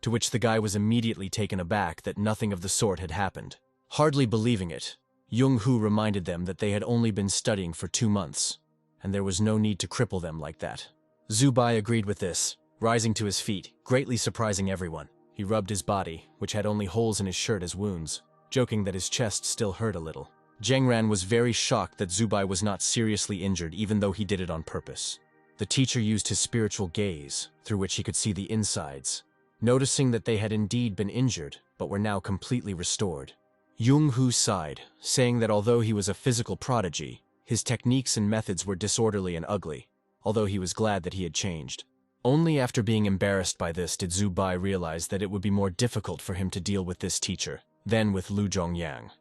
to which the guy was immediately taken aback that nothing of the sort had happened. Hardly believing it, Young-hoo reminded them that they had only been studying for 2 months, and there was no need to cripple them like that. Zubai agreed with this, rising to his feet, greatly surprising everyone. He rubbed his body, which had only holes in his shirt as wounds, joking that his chest still hurt a little. Jiang Ran was very shocked that Zubai was not seriously injured even though he did it on purpose. The teacher used his spiritual gaze, through which he could see the insides, noticing that they had indeed been injured, but were now completely restored. Young-hoo sighed, saying that although he was a physical prodigy, his techniques and methods were disorderly and ugly, although he was glad that he had changed. Only after being embarrassed by this did Zubai realize that it would be more difficult for him to deal with this teacher than with Lu Zhongyang.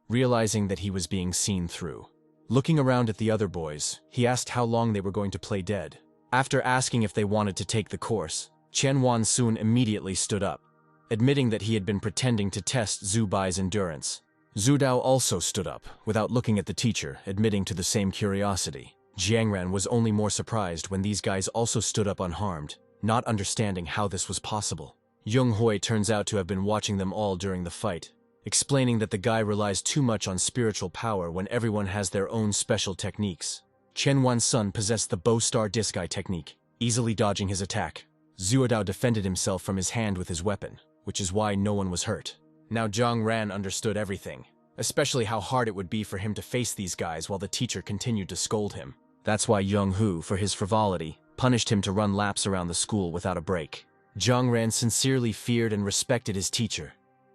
Realizing that he was being seen through. Looking around at the other boys, he asked how long they were going to play dead. After asking if they wanted to take the course, Chen Wansun immediately stood up, admitting that he had been pretending to test Zubai's endurance. Zhu Dao also stood up, without looking at the teacher, admitting to the same curiosity. Jiang Ran was only more surprised when these guys also stood up unharmed, not understanding how this was possible. Young Hui turns out to have been watching them all during the fight, explaining that the guy relies too much on spiritual power when everyone has their own special techniques. Chen Wansun possessed the bow star disc eye technique, easily dodging his attack. Zuodao defended himself from his hand with his weapon, which is why no one was hurt. Now Jiang Ran understood everything, especially how hard it would be for him to face these guys while the teacher continued to scold him. That's why Young-hoo, for his frivolity, punished him to run laps around the school without a break. Jiang Ran sincerely feared and respected his teacher,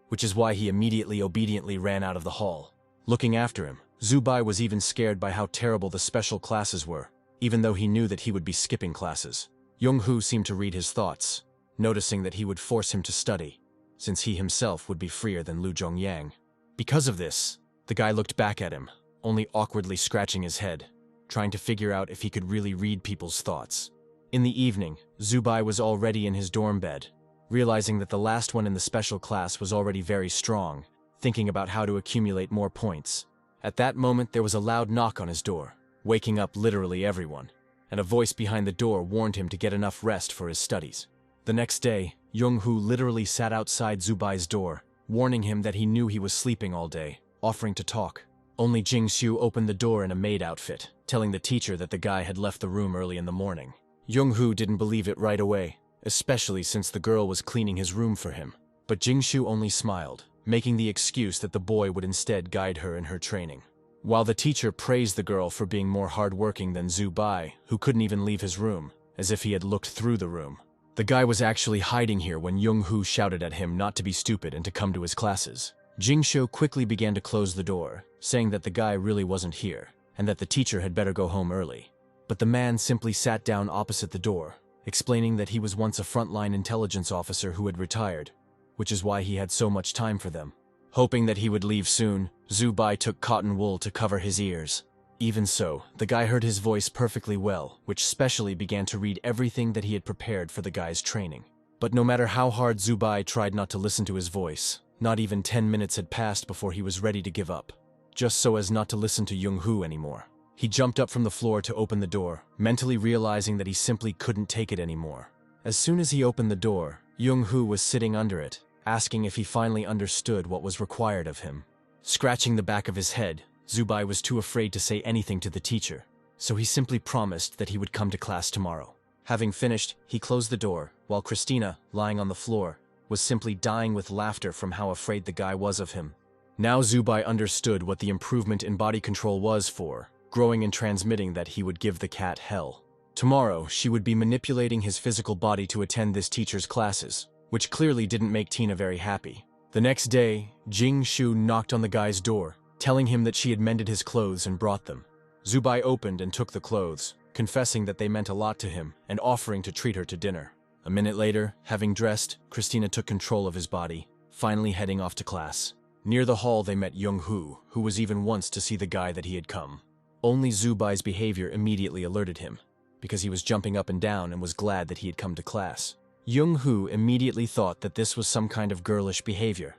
which is why he immediately obediently ran out of the hall. Looking after him, Zubai was even scared by how terrible the special classes were, even though he knew that he would be skipping classes. Young-hoo seemed to read his thoughts, noticing that he would force him to study, since he himself would be freer than Lu Zhongyang. Because of this, the guy looked back at him, only awkwardly scratching his head, trying to figure out if he could really read people's thoughts. In the evening, Zubai was already in his dorm bed, realizing that the last one in the special class was already very strong, thinking about how to accumulate more points. At that moment, there was a loud knock on his door, waking up literally everyone, and a voice behind the door warned him to get enough rest for his studies. The next day, Young-hoo literally sat outside Zubai's door, warning him that he knew he was sleeping all day, offering to talk. Only Jing-shu opened the door in a maid outfit, telling the teacher that the guy had left the room early in the morning. Young-hoo didn't believe it right away, especially since the girl was cleaning his room for him. But Jing-shu only smiled, making the excuse that the boy would instead guide her in her training. While the teacher praised the girl for being more hardworking than Zubai, who couldn't even leave his room, as if he had looked through the room. The guy was actually hiding here when Young-hoo shouted at him not to be stupid and to come to his classes. Jing-shu quickly began to close the door, saying that the guy really wasn't here, and that the teacher had better go home early. But the man simply sat down opposite the door, explaining that he was once a frontline intelligence officer who had retired, which is why he had so much time for them. Hoping that he would leave soon, Zubai took cotton wool to cover his ears. Even so, the guy heard his voice perfectly well, which specially began to read everything that he had prepared for the guy's training. But no matter how hard Zubai tried not to listen to his voice, not even 10 minutes had passed before he was ready to give up, just so as not to listen to Young-hoo anymore. He jumped up from the floor to open the door, mentally realizing that he simply couldn't take it anymore. As soon as he opened the door, Young-hoo was sitting under it, asking if he finally understood what was required of him. Scratching the back of his head, Zubai was too afraid to say anything to the teacher, so he simply promised that he would come to class tomorrow. Having finished, he closed the door, while Christina, lying on the floor, was simply dying with laughter from how afraid the guy was of him. Now Zubai understood what the improvement in body control was for, growing and transmitting that he would give the cat hell. Tomorrow, she would be manipulating his physical body to attend this teacher's classes, which clearly didn't make Tina very happy. The next day, Jing-shu knocked on the guy's door, telling him that she had mended his clothes and brought them. Zubai opened and took the clothes, confessing that they meant a lot to him and offering to treat her to dinner. A minute later, having dressed, Christina took control of his body, finally heading off to class. Near the hall they met Young-hoo, who was even once to see the guy that he had come. Only Zubai's behavior immediately alerted him, because he was jumping up and down and was glad that he had come to class. Young-hoo immediately thought that this was some kind of girlish behavior,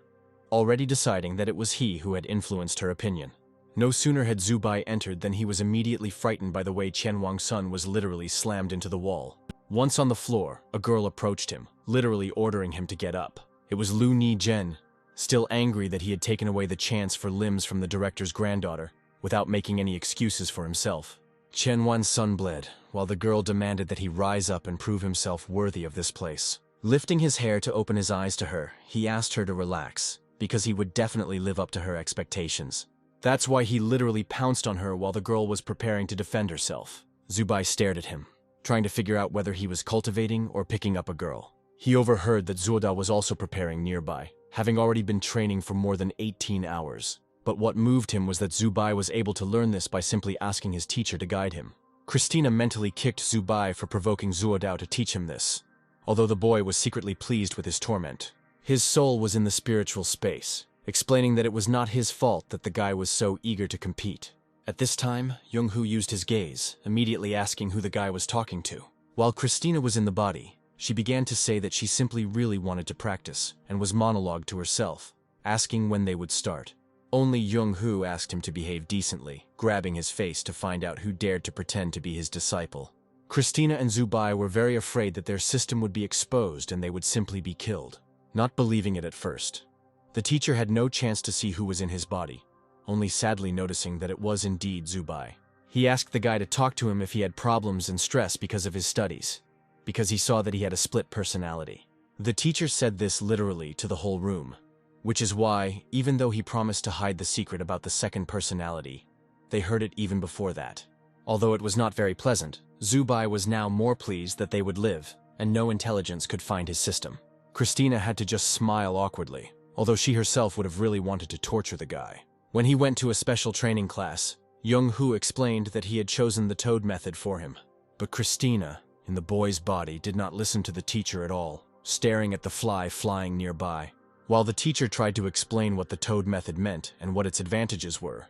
already deciding that it was he who had influenced her opinion. No sooner had Zubai entered than he was immediately frightened by the way Chen Wang-sun was literally slammed into the wall. Once on the floor, a girl approached him, literally ordering him to get up. It was Lu Ni-jen, still angry that he had taken away the chance for limbs from the director's granddaughter, without making any excuses for himself. Chen Wang-sun bled, while the girl demanded that he rise up and prove himself worthy of this place. Lifting his hair to open his eyes to her, he asked her to relax, because he would definitely live up to her expectations. That's why he literally pounced on her while the girl was preparing to defend herself. Zubai stared at him, trying to figure out whether he was cultivating or picking up a girl. He overheard that Zuoda was also preparing nearby, having already been training for more than 18 hours. But what moved him was that Zubai was able to learn this by simply asking his teacher to guide him. Christina mentally kicked Zubai for provoking Zuodao to teach him this, although the boy was secretly pleased with his torment. His soul was in the spiritual space, explaining that it was not his fault that the guy was so eager to compete. At this time, Young-hoo used his gaze, immediately asking who the guy was talking to. While Christina was in the body, she began to say that she simply really wanted to practice, and was monologued to herself, asking when they would start. Only Young-hoo asked him to behave decently, grabbing his face to find out who dared to pretend to be his disciple. Christina and Zubai were very afraid that their system would be exposed and they would simply be killed, not believing it at first. The teacher had no chance to see who was in his body, only sadly noticing that it was indeed Zubai. He asked the guy to talk to him if he had problems and stress because of his studies, because he saw that he had a split personality. The teacher said this literally to the whole room, which is why, even though he promised to hide the secret about the second personality, they heard it even before that. Although it was not very pleasant, Zubai was now more pleased that they would live, and no intelligence could find his system. Christina had to just smile awkwardly, although she herself would have really wanted to torture the guy. When he went to a special training class, Young-hoo explained that he had chosen the toad method for him. But Christina, in the boy's body, did not listen to the teacher at all, staring at the fly flying nearby. While the teacher tried to explain what the toad method meant and what its advantages were,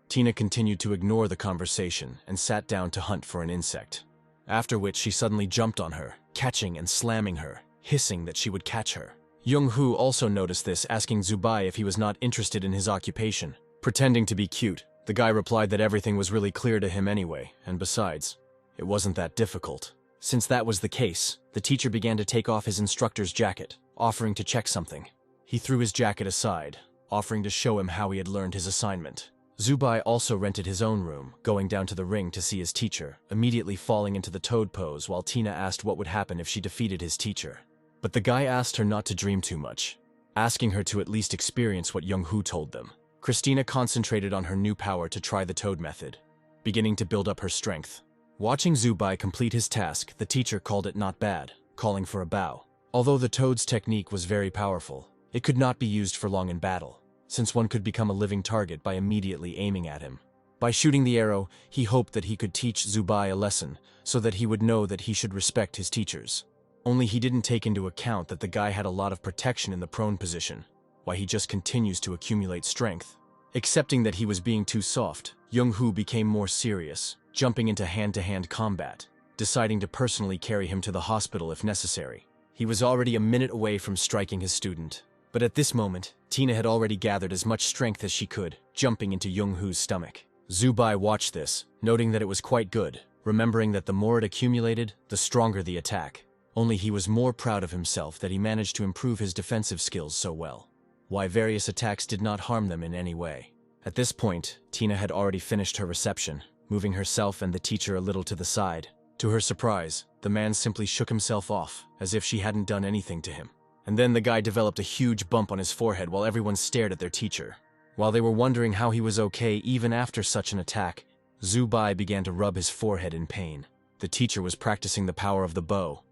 Tina continued to ignore the conversation and sat down to hunt for an insect. After which she suddenly jumped on her, catching and slamming her, hissing that she would catch her. Young-hoo also noticed this, asking Zubai if he was not interested in his occupation. Pretending to be cute, the guy replied that everything was really clear to him anyway, and besides, it wasn't that difficult. Since that was the case, the teacher began to take off his instructor's jacket, offering to check something. He threw his jacket aside, offering to show him how he had learned his assignment. Zubai also rented his own room, going down to the ring to see his teacher, immediately falling into the toad pose while Tina asked what would happen if she defeated his teacher. But the guy asked her not to dream too much, asking her to at least experience what Young-hoo told them. Christina concentrated on her new power to try the toad method, beginning to build up her strength. Watching Zubai complete his task, the teacher called it not bad, calling for a bow. Although the toad's technique was very powerful, it could not be used for long in battle, since one could become a living target by immediately aiming at him. By shooting the arrow, he hoped that he could teach Zubai a lesson, so that he would know that he should respect his teachers. Only he didn't take into account that the guy had a lot of protection in the prone position, why he just continues to accumulate strength. Accepting that he was being too soft, Young-hoo became more serious, jumping into hand-to-hand combat, deciding to personally carry him to the hospital if necessary. He was already a minute away from striking his student, but at this moment, Tina had already gathered as much strength as she could, jumping into Young-hoo's stomach. Zubai watched this, noting that it was quite good, remembering that the more it accumulated, the stronger the attack. Only he was more proud of himself that he managed to improve his defensive skills so well. Why various attacks did not harm them in any way. At this point, Tina had already finished her reception, moving herself and the teacher a little to the side. To her surprise, the man simply shook himself off, as if she hadn't done anything to him. And then the guy developed a huge bump on his forehead while everyone stared at their teacher. While they were wondering how he was okay even after such an attack, Zubai began to rub his forehead in pain. The teacher was practicing the power of the bow.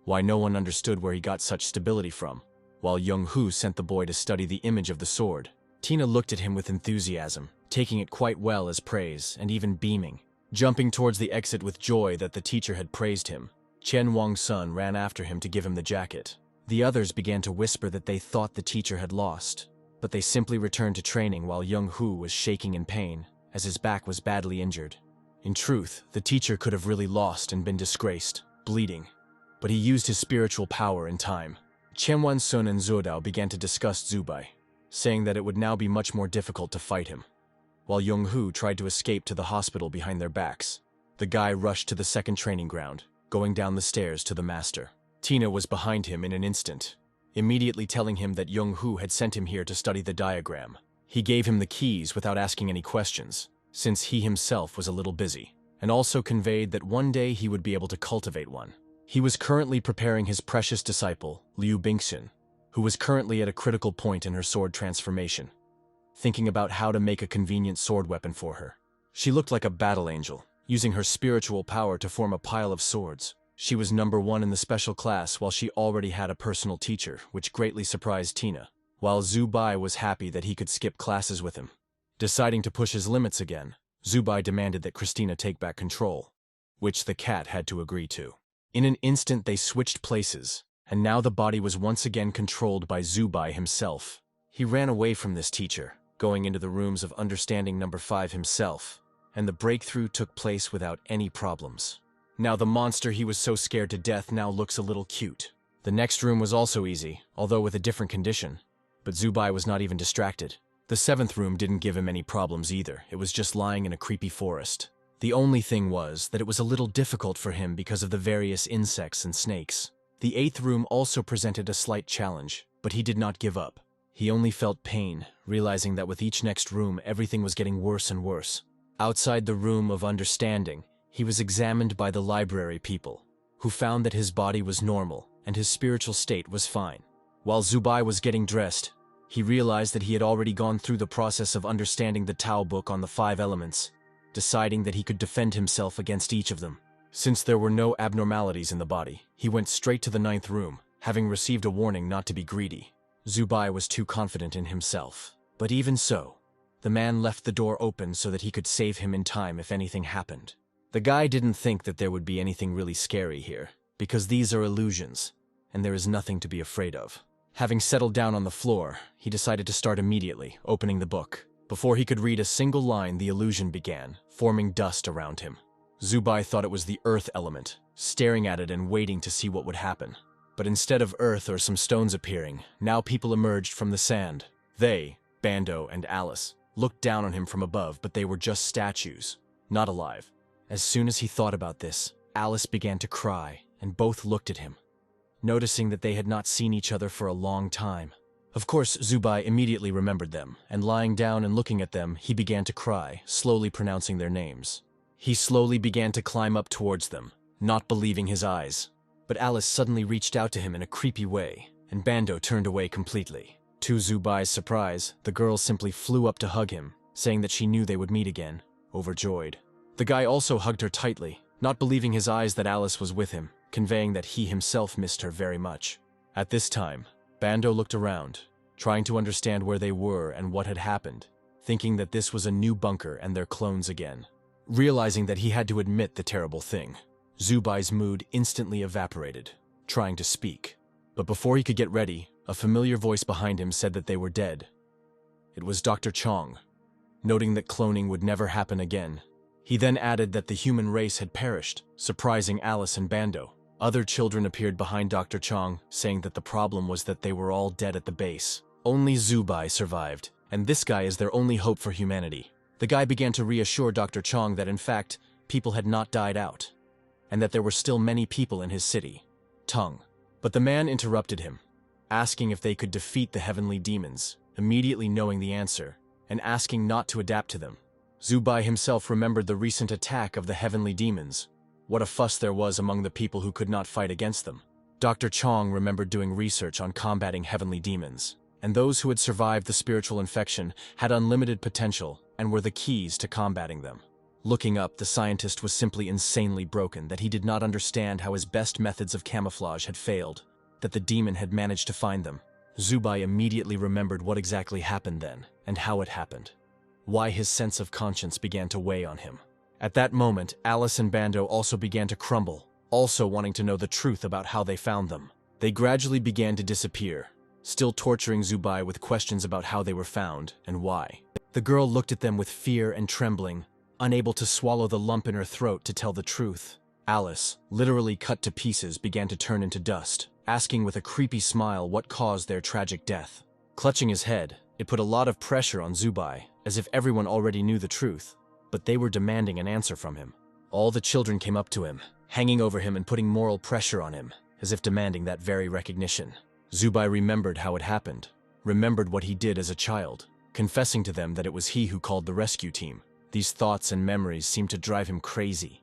Why no one understood where he got such stability from. While Young-hoo sent the boy to study the image of the sword, Tina looked at him with enthusiasm, taking it quite well as praise and even beaming. Jumping towards the exit with joy that the teacher had praised him, Chen Wang-sun ran after him to give him the jacket. The others began to whisper that they thought the teacher had lost, but they simply returned to training while Young-hoo was shaking in pain, as his back was badly injured. In truth, the teacher could have really lost and been disgraced, bleeding. But he used his spiritual power in time. Chen Wan-sun and Zodao began to discuss Zubai, saying that it would now be much more difficult to fight him. While Young-hoo tried to escape to the hospital behind their backs, the guy rushed to the second training ground, going down the stairs to the master. Tina was behind him in an instant, immediately telling him that Young-hoo had sent him here to study the diagram. He gave him the keys without asking any questions, since he himself was a little busy, and also conveyed that one day he would be able to cultivate one. He was currently preparing his precious disciple, Liu Bingxin, who was currently at a critical point in her sword transformation, thinking about how to make a convenient sword weapon for her. She looked like a battle angel, using her spiritual power to form a pile of swords. She was number 1 in the special class while she already had a personal teacher, which greatly surprised Tina, while Zubai was happy that he could skip classes with him. Deciding to push his limits again, Zubai demanded that Christina take back control, which the cat had to agree to. In an instant they switched places, and now the body was once again controlled by Zubai himself. He ran away from this teacher, going into the rooms of understanding number 5 himself, and the breakthrough took place without any problems. Now the monster he was so scared to death now looks a little cute. The next room was also easy, although with a different condition, but Zubai was not even distracted. The 7th room didn't give him any problems either. It was just lying in a creepy forest. The only thing was that it was a little difficult for him because of the various insects and snakes. The 8th room also presented a slight challenge, but he did not give up. He only felt pain, realizing that with each next room everything was getting worse and worse. Outside the room of understanding, he was examined by the library people, who found that his body was normal and his spiritual state was fine. While Zubai was getting dressed, he realized that he had already gone through the process of understanding the Tao book on the 5 elements, deciding that he could defend himself against each of them. Since there were no abnormalities in the body, he went straight to the 9th room, having received a warning not to be greedy. Zubai was too confident in himself. But even so, the man left the door open so that he could save him in time if anything happened. The guy didn't think that there would be anything really scary here, because these are illusions, and there is nothing to be afraid of. Having settled down on the floor, he decided to start immediately, opening the book. Before he could read a single line, the illusion began, forming dust around him. Zubai thought it was the earth element, staring at it and waiting to see what would happen. But instead of earth or some stones appearing, now people emerged from the sand. They, Bando and Alice, looked down on him from above, but they were just statues, not alive. As soon as he thought about this, Alice began to cry, and both looked at him, noticing that they had not seen each other for a long time. Of course, Zubai immediately remembered them, and lying down and looking at them, he began to cry, slowly pronouncing their names. He slowly began to climb up towards them, not believing his eyes. But Alice suddenly reached out to him in a creepy way, and Bando turned away completely. To Zubai's surprise, the girl simply flew up to hug him, saying that she knew they would meet again, overjoyed. The guy also hugged her tightly, not believing his eyes that Alice was with him, conveying that he himself missed her very much. At this time, Bando looked around, trying to understand where they were and what had happened, thinking that this was a new bunker and their clones again. Realizing that he had to admit the terrible thing, Zubai's mood instantly evaporated, trying to speak. But before he could get ready, a familiar voice behind him said that they were dead. It was Dr. Chong. Noting that cloning would never happen again, he then added that the human race had perished, surprising Alice and Bando. Other children appeared behind Dr. Chong, saying that the problem was that they were all dead at the base. Only Zubai survived, and this guy is their only hope for humanity. The guy began to reassure Dr. Chong that in fact, people had not died out, and that there were still many people in his city, Tong. But the man interrupted him, asking if they could defeat the heavenly demons, immediately knowing the answer, and asking not to adapt to them. Zubai himself remembered the recent attack of the heavenly demons. What a fuss there was among the people who could not fight against them. Dr. Chong remembered doing research on combating heavenly demons, and those who had survived the spiritual infection had unlimited potential and were the keys to combating them. Looking up, the scientist was simply insanely broken that he did not understand how his best methods of camouflage had failed, that the demon had managed to find them. Zubai immediately remembered what exactly happened then, and how it happened. Why his sense of conscience began to weigh on him. At that moment, Alice and Bando also began to crumble, also wanting to know the truth about how they found them. They gradually began to disappear, still torturing Zubai with questions about how they were found and why. The girl looked at them with fear and trembling, unable to swallow the lump in her throat to tell the truth. Alice, literally cut to pieces, began to turn into dust, asking with a creepy smile what caused their tragic death. Clutching his head, it put a lot of pressure on Zubai, as if everyone already knew the truth, but they were demanding an answer from him. All the children came up to him, hanging over him and putting moral pressure on him, as if demanding that very recognition. Zubai remembered how it happened, remembered what he did as a child, confessing to them that it was he who called the rescue team. These thoughts and memories seemed to drive him crazy,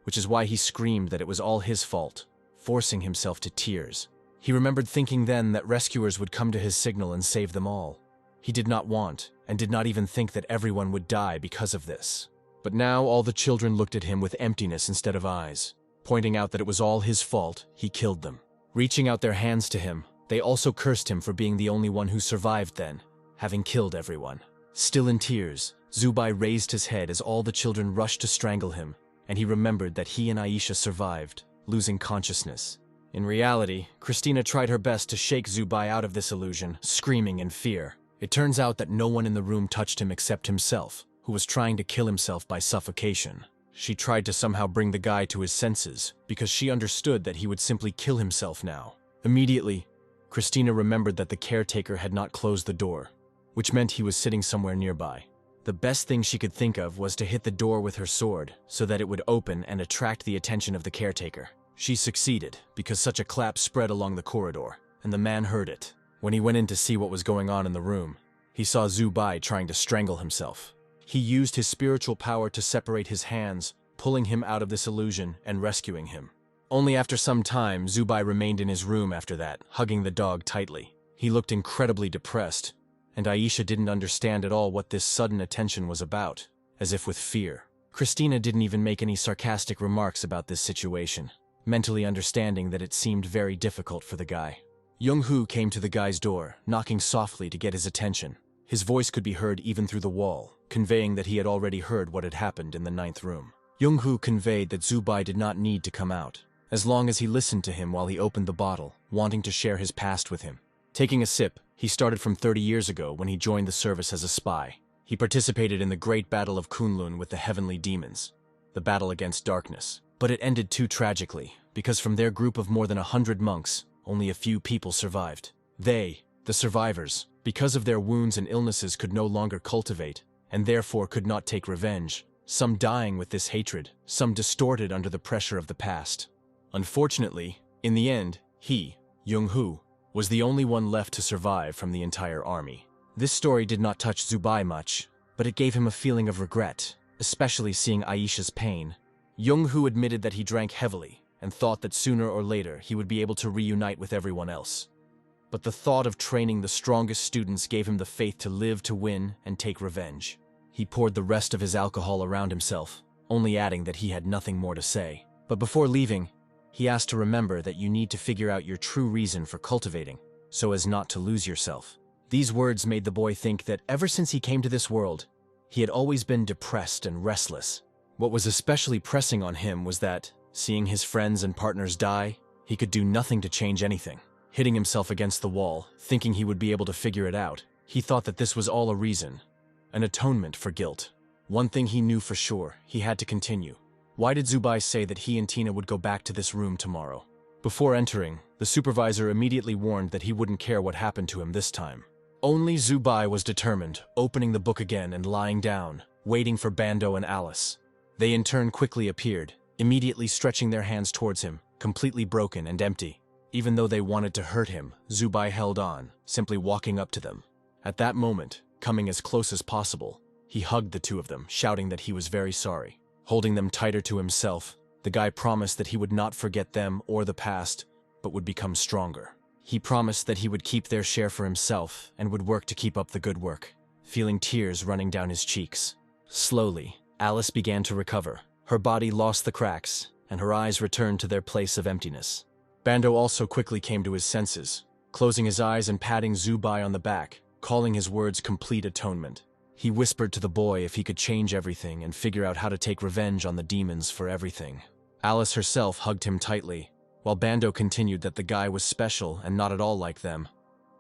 which is why he screamed that it was all his fault, forcing himself to tears. He remembered thinking then that rescuers would come to his signal and save them all. He did not want, and did not even think that everyone would die because of this. But now all the children looked at him with emptiness instead of eyes, pointing out that it was all his fault he killed them. Reaching out their hands to him, they also cursed him for being the only one who survived then, having killed everyone. Still in tears, Zubai raised his head as all the children rushed to strangle him, and he remembered that he and Aisha survived, losing consciousness. In reality, Christina tried her best to shake Zubai out of this illusion, screaming in fear. It turns out that no one in the room touched him except himself, who was trying to kill himself by suffocation. She tried to somehow bring the guy to his senses, because she understood that he would simply kill himself now. Immediately, Christina remembered that the caretaker had not closed the door, which meant he was sitting somewhere nearby. The best thing she could think of was to hit the door with her sword, so that it would open and attract the attention of the caretaker. She succeeded, because such a clap spread along the corridor, and the man heard it. When he went in to see what was going on in the room, he saw Zubai trying to strangle himself. He used his spiritual power to separate his hands, pulling him out of this illusion and rescuing him. Only after some time, Zubai remained in his room after that, hugging the dog tightly. He looked incredibly depressed, and Aisha didn't understand at all what this sudden attention was about, as if with fear. Christina didn't even make any sarcastic remarks about this situation, mentally understanding that it seemed very difficult for the guy. Young-hoo came to the guy's door, knocking softly to get his attention. His voice could be heard even through the wall, conveying that he had already heard what had happened in the 9th room. Young-hoo conveyed that Zubai did not need to come out, as long as he listened to him while he opened the bottle, wanting to share his past with him. Taking a sip, he started from 30 years ago when he joined the service as a spy. He participated in the great battle of Kunlun with the heavenly demons, the battle against darkness. But it ended too tragically, because from their group of more than 100 monks, only a few people survived. They, the survivors, because of their wounds and illnesses could no longer cultivate, and therefore could not take revenge, some dying with this hatred, some distorted under the pressure of the past. Unfortunately, in the end, he, Young-hoo, was the only one left to survive from the entire army. This story did not touch Zubai much, but it gave him a feeling of regret, especially seeing Aisha's pain. Young-hoo admitted that he drank heavily and thought that sooner or later he would be able to reunite with everyone else. But the thought of training the strongest students gave him the faith to live to win and take revenge. He poured the rest of his alcohol around himself, only adding that he had nothing more to say. But before leaving, he asked to remember that you need to figure out your true reason for cultivating, so as not to lose yourself. These words made the boy think that ever since he came to this world, he had always been depressed and restless. What was especially pressing on him was that, seeing his friends and partners die, he could do nothing to change anything. Hitting himself against the wall, thinking he would be able to figure it out, he thought that this was all a reason, an atonement for guilt. One thing he knew for sure, he had to continue. Why did Zubai say that he and Tina would go back to this room tomorrow? Before entering, the supervisor immediately warned that he wouldn't care what happened to him this time. Only Zubai was determined, opening the book again and lying down, waiting for Bando and Alice. They in turn quickly appeared, immediately stretching their hands towards him, completely broken and empty. Even though they wanted to hurt him, Zubai held on, simply walking up to them. At that moment, coming as close as possible, he hugged the two of them, shouting that he was very sorry. Holding them tighter to himself, the guy promised that he would not forget them or the past, but would become stronger. He promised that he would keep their share for himself and would work to keep up the good work, feeling tears running down his cheeks. Slowly, Alice began to recover. Her body lost the cracks, and her eyes returned to their place of emptiness. Bando also quickly came to his senses, closing his eyes and patting Zubai on the back, calling his words complete atonement. He whispered to the boy if he could change everything and figure out how to take revenge on the demons for everything. Alice herself hugged him tightly, while Bando continued that the guy was special and not at all like them.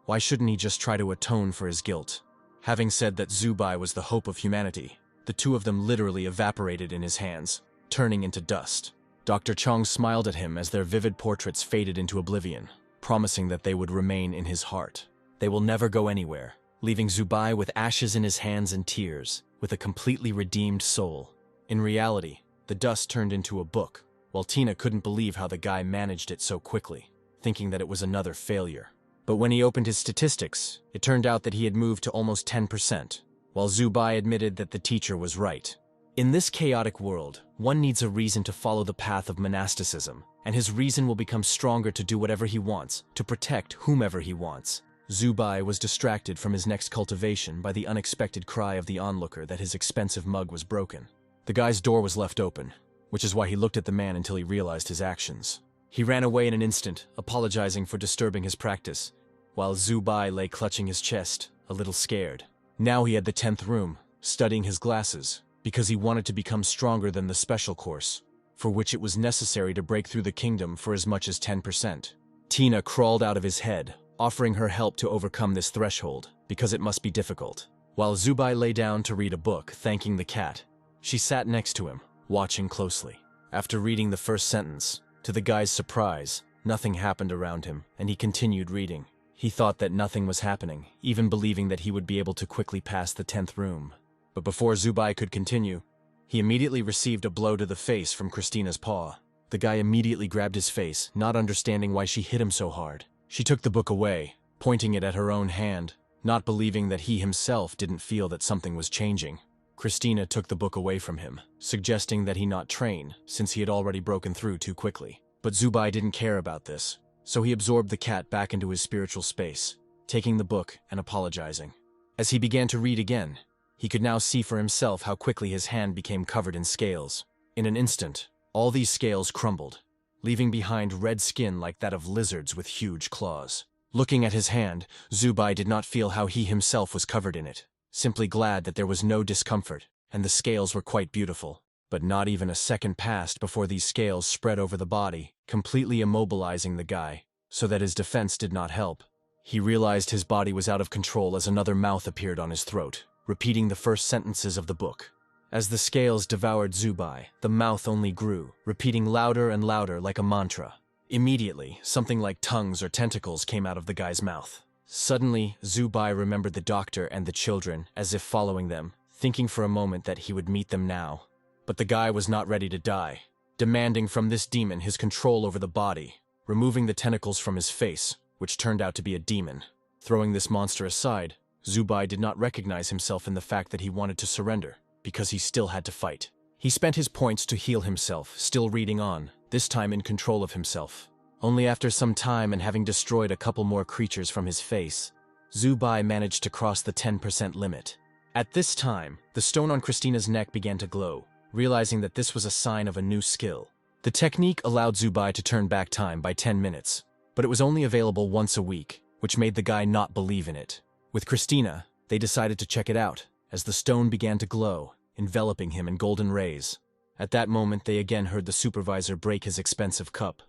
Why shouldn't he just try to atone for his guilt? Having said that Zubai was the hope of humanity, the two of them literally evaporated in his hands, turning into dust. Dr. Chong smiled at him as their vivid portraits faded into oblivion, promising that they would remain in his heart. They will never go anywhere, leaving Zubai with ashes in his hands and tears, with a completely redeemed soul. In reality, the dust turned into a book, while Tina couldn't believe how the guy managed it so quickly, thinking that it was another failure. But when he opened his statistics, it turned out that he had moved to almost 10%, while Zubai admitted that the teacher was right. In this chaotic world, one needs a reason to follow the path of monasticism, and his reason will become stronger to do whatever he wants, to protect whomever he wants. Zubai was distracted from his next cultivation by the unexpected cry of the onlooker that his expensive mug was broken. The guy's door was left open, which is why he looked at the man until he realized his actions. He ran away in an instant, apologizing for disturbing his practice, while Zubai lay clutching his chest, a little scared. Now he had the 10th room, studying his glasses, because he wanted to become stronger than the special course, for which it was necessary to break through the kingdom for as much as 10%. Tina crawled out of his head, offering her help to overcome this threshold, because it must be difficult. While Zubai lay down to read a book, thanking the cat, she sat next to him, watching closely. After reading the first sentence, to the guy's surprise, nothing happened around him, and he continued reading. He thought that nothing was happening, even believing that he would be able to quickly pass the 10th room. But before Zubai could continue, he immediately received a blow to the face from Christina's paw. The guy immediately grabbed his face, not understanding why she hit him so hard. She took the book away, pointing it at her own hand, not believing that he himself didn't feel that something was changing. Christina took the book away from him, suggesting that he not train, since he had already broken through too quickly. But Zubai didn't care about this, so he absorbed the cat back into his spiritual space, taking the book and apologizing. As he began to read again, he could now see for himself how quickly his hand became covered in scales. In an instant, all these scales crumbled, leaving behind red skin like that of lizards with huge claws. Looking at his hand, Zubai did not feel how he himself was covered in it, simply glad that there was no discomfort, and the scales were quite beautiful. But not even a second passed before these scales spread over the body, completely immobilizing the guy, so that his defense did not help. He realized his body was out of control as another mouth appeared on his throat. repeating the first sentences of the book. As the scales devoured Zubai, the mouth only grew, repeating louder and louder like a mantra. Immediately, something like tongues or tentacles came out of the guy's mouth. Suddenly, Zubai remembered the doctor and the children, as if following them, thinking for a moment that he would meet them now. But the guy was not ready to die, demanding from this demon his control over the body, removing the tentacles from his face, which turned out to be a demon. Throwing this monster aside, Zubai did not recognize himself in the fact that he wanted to surrender, because he still had to fight. He spent his points to heal himself, still reading on, this time in control of himself. Only after some time and having destroyed a couple more creatures from his face, Zubai managed to cross the 10% limit. At this time, the stone on Christina's neck began to glow, realizing that this was a sign of a new skill. The technique allowed Zubai to turn back time by 10 minutes, but it was only available once a week, which made the guy not believe in it. With Christina, they decided to check it out, as the stone began to glow, enveloping him in golden rays. At that moment, they again heard the supervisor break his expensive cup,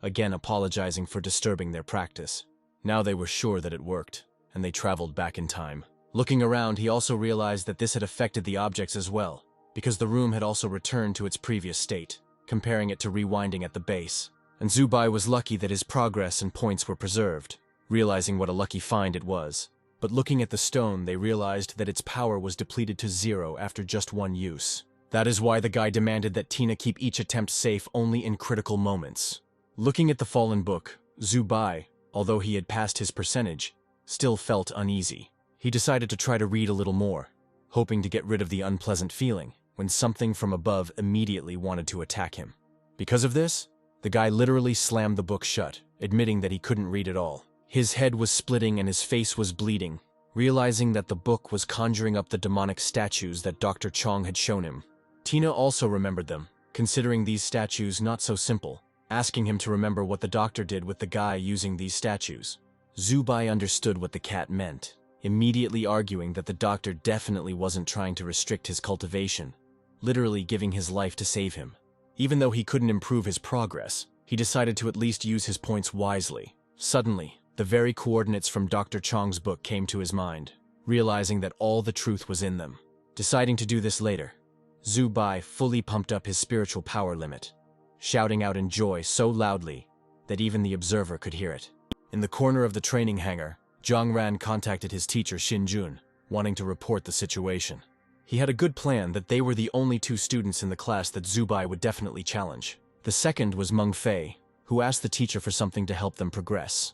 again apologizing for disturbing their practice. Now they were sure that it worked, and they traveled back in time. Looking around, he also realized that this had affected the objects as well, because the room had also returned to its previous state, comparing it to rewinding at the base. And Zubai was lucky that his progress and points were preserved, realizing what a lucky find it was. But looking at the stone, they realized that its power was depleted to 0 after just one use. That is why the guy demanded that Tina keep each attempt safe only in critical moments. Looking at the fallen book, Zubai, although he had passed his percentage, still felt uneasy. He decided to try to read a little more, hoping to get rid of the unpleasant feeling, when something from above immediately wanted to attack him. Because of this, the guy literally slammed the book shut, admitting that he couldn't read at all. His head was splitting and his face was bleeding, realizing that the book was conjuring up the demonic statues that Dr. Chong had shown him. Tina also remembered them, considering these statues not so simple, asking him to remember what the doctor did with the guy using these statues. Zubai understood what the cat meant, immediately arguing that the doctor definitely wasn't trying to restrict his cultivation, literally giving his life to save him. Even though he couldn't improve his progress, he decided to at least use his points wisely. Suddenly, the very coordinates from Dr. Chong's book came to his mind, realizing that all the truth was in them. Deciding to do this later, Zubai fully pumped up his spiritual power limit, shouting out in joy so loudly that even the observer could hear it. In the corner of the training hangar, Zhang Ran contacted his teacher Xin Jun, wanting to report the situation. He had a good plan that they were the only 2 students in the class that Zubai would definitely challenge. The second was Meng Fei, who asked the teacher for something to help them progress,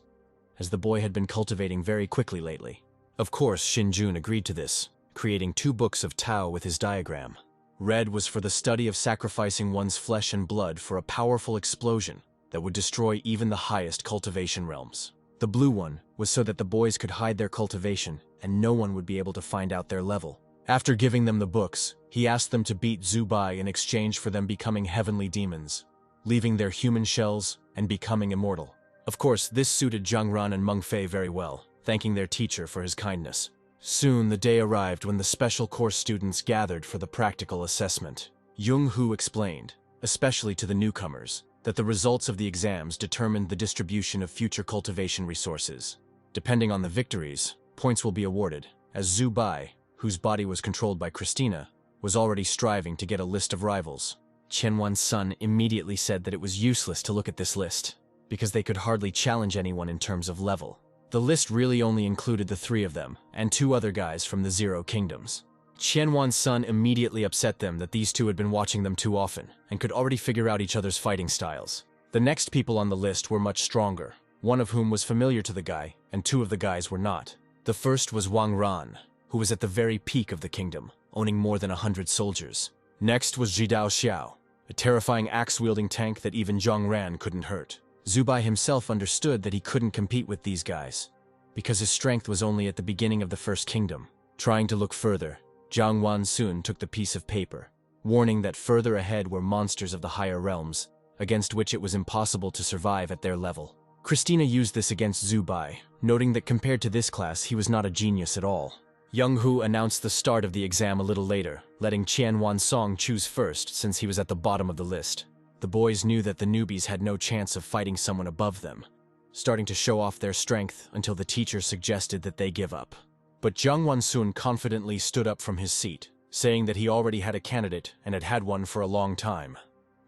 as the boy had been cultivating very quickly lately. Of course, Xin Jun agreed to this, creating 2 books of Tao with his diagram. Red was for the study of sacrificing one's flesh and blood for a powerful explosion that would destroy even the highest cultivation realms. The blue one was so that the boys could hide their cultivation and no one would be able to find out their level. After giving them the books, he asked them to beat Zubai in exchange for them becoming heavenly demons, leaving their human shells and becoming immortal. Of course, this suited Zhang Ran and Meng Fei very well, thanking their teacher for his kindness. Soon the day arrived when the special course students gathered for the practical assessment. Jung Hu explained, especially to the newcomers, that the results of the exams determined the distribution of future cultivation resources. Depending on the victories, points will be awarded, as Zubai, whose body was controlled by Christina, was already striving to get a list of rivals. Qianwan's son immediately said that it was useless to look at this list, because they could hardly challenge anyone in terms of level. The list really only included the 3 of them, and 2 other guys from the 0 Kingdoms. Qianwan's son immediately upset them that these 2 had been watching them too often, and could already figure out each other's fighting styles. The next people on the list were much stronger, one of whom was familiar to the guy, and 2 of the guys were not. The first was Wang Ran, who was at the very peak of the kingdom, owning more than 100 soldiers. Next was Jidao Xiao, a terrifying axe-wielding tank that even Zhang Ran couldn't hurt. Zubai himself understood that he couldn't compete with these guys, because his strength was only at the beginning of the first kingdom. Trying to look further, Zhang Wansun took the piece of paper, warning that further ahead were monsters of the higher realms, against which it was impossible to survive at their level. Christina used this against Zubai, noting that compared to this class, he was not a genius at all. Young Hu announced the start of the exam a little later, letting Qian Wansong choose first since he was at the bottom of the list. The boys knew that the newbies had no chance of fighting someone above them, starting to show off their strength until the teacher suggested that they give up. But Jiang Wansun confidently stood up from his seat, saying that he already had a candidate and had had one for a long time.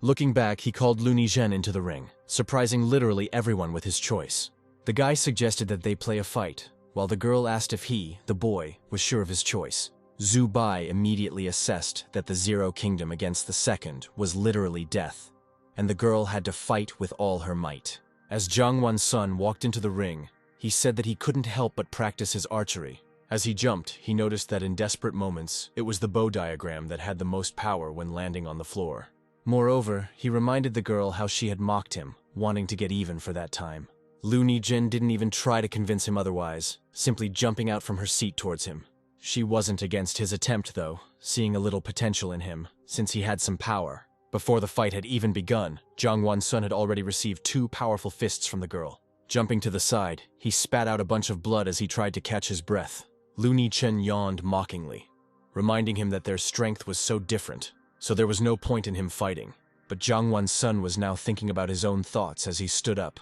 Looking back, he called Lu Nizhen into the ring, surprising literally everyone with his choice. The guy suggested that they play a fight, while the girl asked if he, the boy, was sure of his choice. Zhu Bai immediately assessed that the Zero Kingdom against the second was literally death, and the girl had to fight with all her might. As Jiang Wansun walked into the ring, he said that he couldn't help but practice his archery. As he jumped, he noticed that in desperate moments, it was the bow diagram that had the most power when landing on the floor. Moreover, he reminded the girl how she had mocked him, wanting to get even for that time. Lu Nizhen didn't even try to convince him otherwise, simply jumping out from her seat towards him. She wasn't against his attempt, though, seeing a little potential in him, since he had some power. Before the fight had even begun, Jiang Wansun had already received 2 powerful fists from the girl. Jumping to the side, he spat out a bunch of blood as he tried to catch his breath. Lu Nizhen yawned mockingly, reminding him that their strength was so different, so there was no point in him fighting. But Jiang Wansun was now thinking about his own thoughts as he stood up,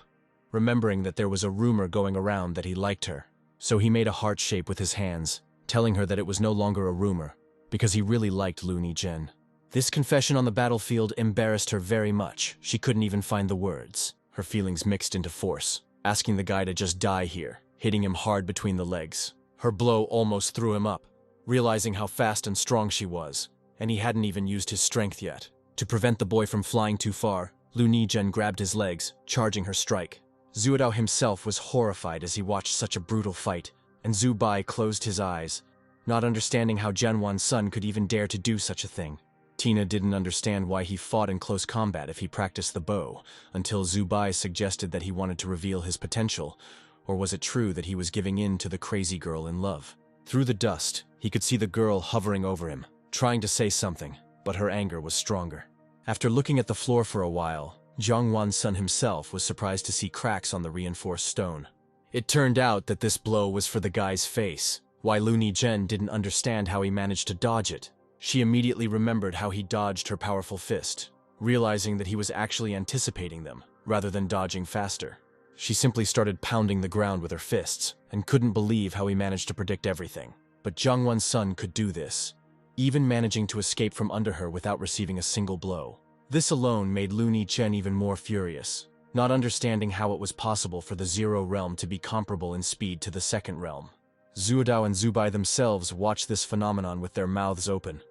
remembering that there was a rumor going around that he liked her. So he made a heart shape with his hands, telling her that it was no longer a rumor, because he really liked Lu Nizhen. This confession on the battlefield embarrassed her very much. She couldn't even find the words. Her feelings mixed into force, asking the guy to just die here, hitting him hard between the legs. Her blow almost threw him up, realizing how fast and strong she was, and he hadn't even used his strength yet. To prevent the boy from flying too far, Lu Nizhen grabbed his legs, charging her strike. Zuodao himself was horrified as he watched such a brutal fight, and Zhu Bai closed his eyes, not understanding how Jiang Wansun could even dare to do such a thing. Tina didn't understand why he fought in close combat if he practiced the bow, until Zhu Bai suggested that he wanted to reveal his potential, or was it true that he was giving in to the crazy girl in love? Through the dust, he could see the girl hovering over him, trying to say something, but her anger was stronger. After looking at the floor for a while, Jiang Wansun himself was surprised to see cracks on the reinforced stone. It turned out that this blow was for the guy's face. Why Lu Nizhen didn't understand how he managed to dodge it. She immediately remembered how he dodged her powerful fist, realizing that he was actually anticipating them, rather than dodging faster. She simply started pounding the ground with her fists, and couldn't believe how he managed to predict everything. But Jiang Wansun could do this, even managing to escape from under her without receiving a single blow. This alone made Lu Nizhen even more furious, not understanding how it was possible for the Zero Realm to be comparable in speed to the Second Realm. Zuodao and Zhu Bai themselves watched this phenomenon with their mouths open,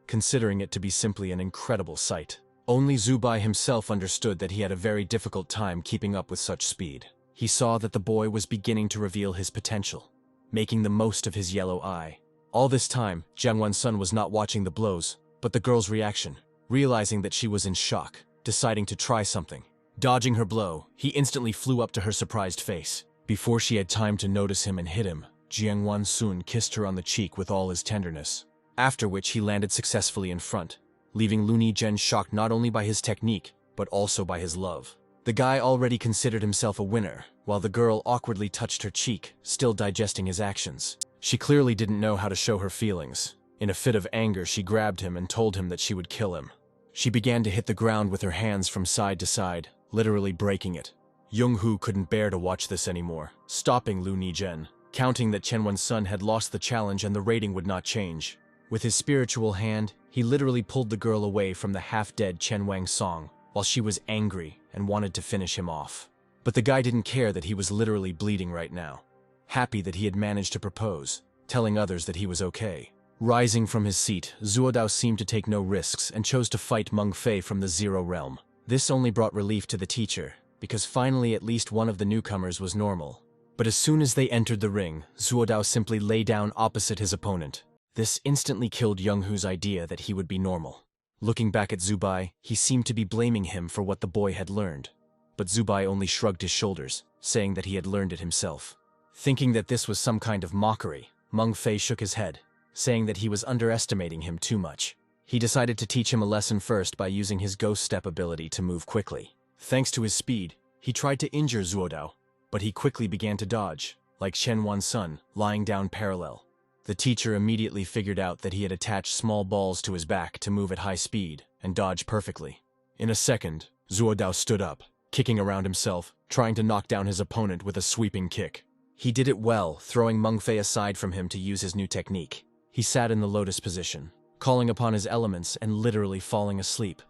considering it to be simply an incredible sight. Only Zhu Bai himself understood that he had a very difficult time keeping up with such speed. He saw that the boy was beginning to reveal his potential, making the most of his yellow eye. All this time, Jiang Wansun was not watching the blows, but the girl's reaction, realizing that she was in shock, deciding to try something. Dodging her blow, he instantly flew up to her surprised face. Before she had time to notice him and hit him, Jiang Wansun kissed her on the cheek with all his tenderness, after which he landed successfully in front, leaving Lu Nizhen shocked not only by his technique, but also by his love. The guy already considered himself a winner, while the girl awkwardly touched her cheek, still digesting his actions. She clearly didn't know how to show her feelings. In a fit of anger, she grabbed him and told him that she would kill him. She began to hit the ground with her hands from side to side, literally breaking it. Young-Hu couldn't bear to watch this anymore, stopping Lu Nizhen, counting that Chen Wensun had lost the challenge and the rating would not change. With his spiritual hand, he literally pulled the girl away from the half-dead Chen Wang Song, while she was angry and wanted to finish him off. But the guy didn't care that he was literally bleeding right now, happy that he had managed to propose, telling others that he was okay. Rising from his seat, Zuodao seemed to take no risks and chose to fight Meng Fei from the Zero Realm. This only brought relief to the teacher, because finally at least one of the newcomers was normal. But as soon as they entered the ring, Zuodao simply lay down opposite his opponent. This instantly killed Young-Hu's idea that he would be normal. Looking back at Zhu Bai, he seemed to be blaming him for what the boy had learned. But Zhu Bai only shrugged his shoulders, saying that he had learned it himself. Thinking that this was some kind of mockery, Meng Fei shook his head, saying that he was underestimating him too much. He decided to teach him a lesson first by using his ghost step ability to move quickly. Thanks to his speed, he tried to injure Zuodao, but he quickly began to dodge, like Chen Wansun, lying down parallel. The teacher immediately figured out that he had attached small balls to his back to move at high speed and dodge perfectly. In a second, Zuodao stood up, kicking around himself, trying to knock down his opponent with a sweeping kick. He did it well, throwing Mengfei aside from him to use his new technique. He sat in the lotus position, calling upon his elements and literally falling asleep,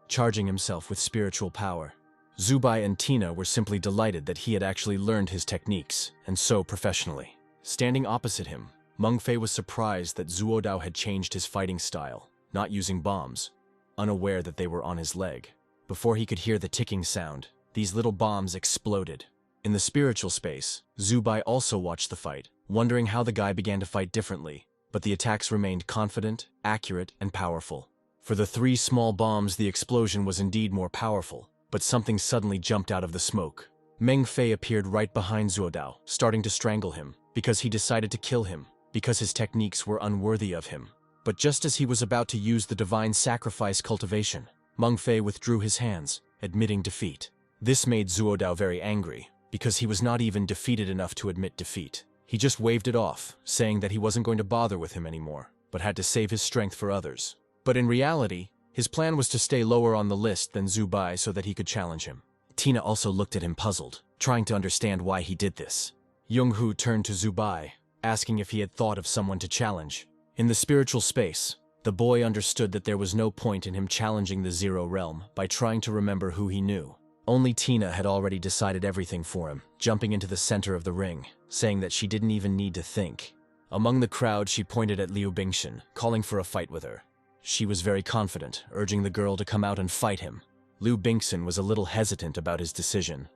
charging himself with spiritual power. Zubai and Tina were simply delighted that he had actually learned his techniques, and so professionally. Standing opposite him, Mengfei was surprised that Zuodao had changed his fighting style, not using bombs, unaware that they were on his leg. Before he could hear the ticking sound, these little bombs exploded. In the spiritual space, Zubai also watched the fight, wondering how the guy began to fight differently, but the attacks remained confident, accurate, and powerful. For the 3 small bombs, the explosion was indeed more powerful, but something suddenly jumped out of the smoke. Mengfei appeared right behind Zuodao, starting to strangle him, because he decided to kill him, because his techniques were unworthy of him. But just as he was about to use the divine sacrifice cultivation, Mengfei withdrew his hands, admitting defeat. This made Zuodao very angry, because he was not even defeated enough to admit defeat. He just waved it off, saying that he wasn't going to bother with him anymore, but had to save his strength for others. But in reality, his plan was to stay lower on the list than Zubai so that he could challenge him. Tina also looked at him puzzled, trying to understand why he did this. Younghu turned to Zubai, asking if he had thought of someone to challenge. In the spiritual space, the boy understood that there was no point in him challenging the Zero Realm by trying to remember who he knew. Only Tina had already decided everything for him, jumping into the center of the ring, saying that she didn't even need to think. Among the crowd, she pointed at Liu Bingxian, calling for a fight with her. She was very confident, urging the girl to come out and fight him. Liu Bingxian was a little hesitant about his decision,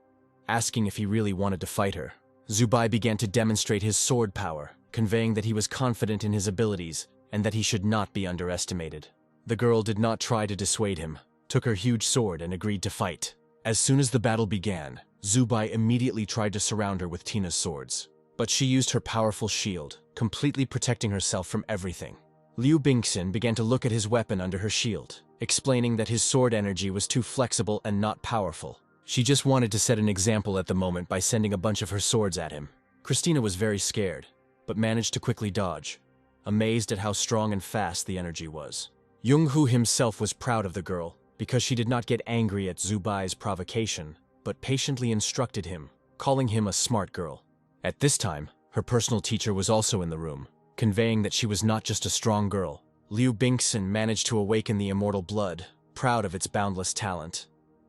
asking if he really wanted to fight her. Zubai began to demonstrate his sword power, conveying that he was confident in his abilities and that he should not be underestimated. The girl did not try to dissuade him, took her huge sword and agreed to fight. As soon as the battle began, Zubai immediately tried to surround her with Tina's swords. But she used her powerful shield, completely protecting herself from everything. Liu Bingxian began to look at his weapon under her shield, explaining that his sword energy was too flexible and not powerful. She just wanted to set an example at the moment by sending a bunch of her swords at him. Christina was very scared, but managed to quickly dodge, amazed at how strong and fast the energy was. Younghu himself was proud of the girl, because she did not get angry at Zubai's provocation, but patiently instructed him, calling him a smart girl. At this time, her personal teacher was also in the room, conveying that she was not just a strong girl. Liu Bingxian managed to awaken the immortal blood, proud of its boundless talent.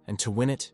And to win it,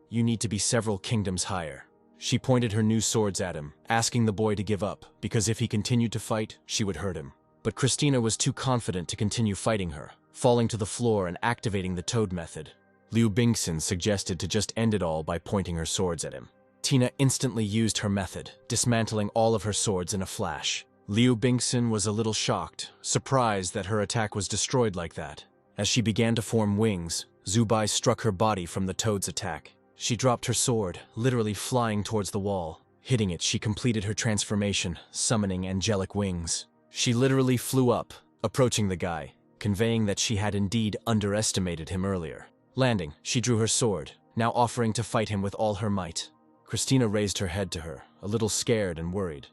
you need to be several kingdoms higher. She pointed her new swords at him, asking the boy to give up, because if he continued to fight, she would hurt him. But Christina was too confident to continue fighting her, falling to the floor and activating the toad method. Liu Bingxian suggested to just end it all by pointing her swords at him. Tina instantly used her method, dismantling all of her swords in a flash. Liu Bingxian was a little shocked, surprised that her attack was destroyed like that. As she began to form wings, Zubai struck her body from the toad's attack. She dropped her sword, literally flying towards the wall. Hitting it, she completed her transformation, summoning angelic wings. She literally flew up, approaching the guy, conveying that she had indeed underestimated him earlier. Landing, she drew her sword, now offering to fight him with all her might. Christina raised her head to her, a little scared and worried,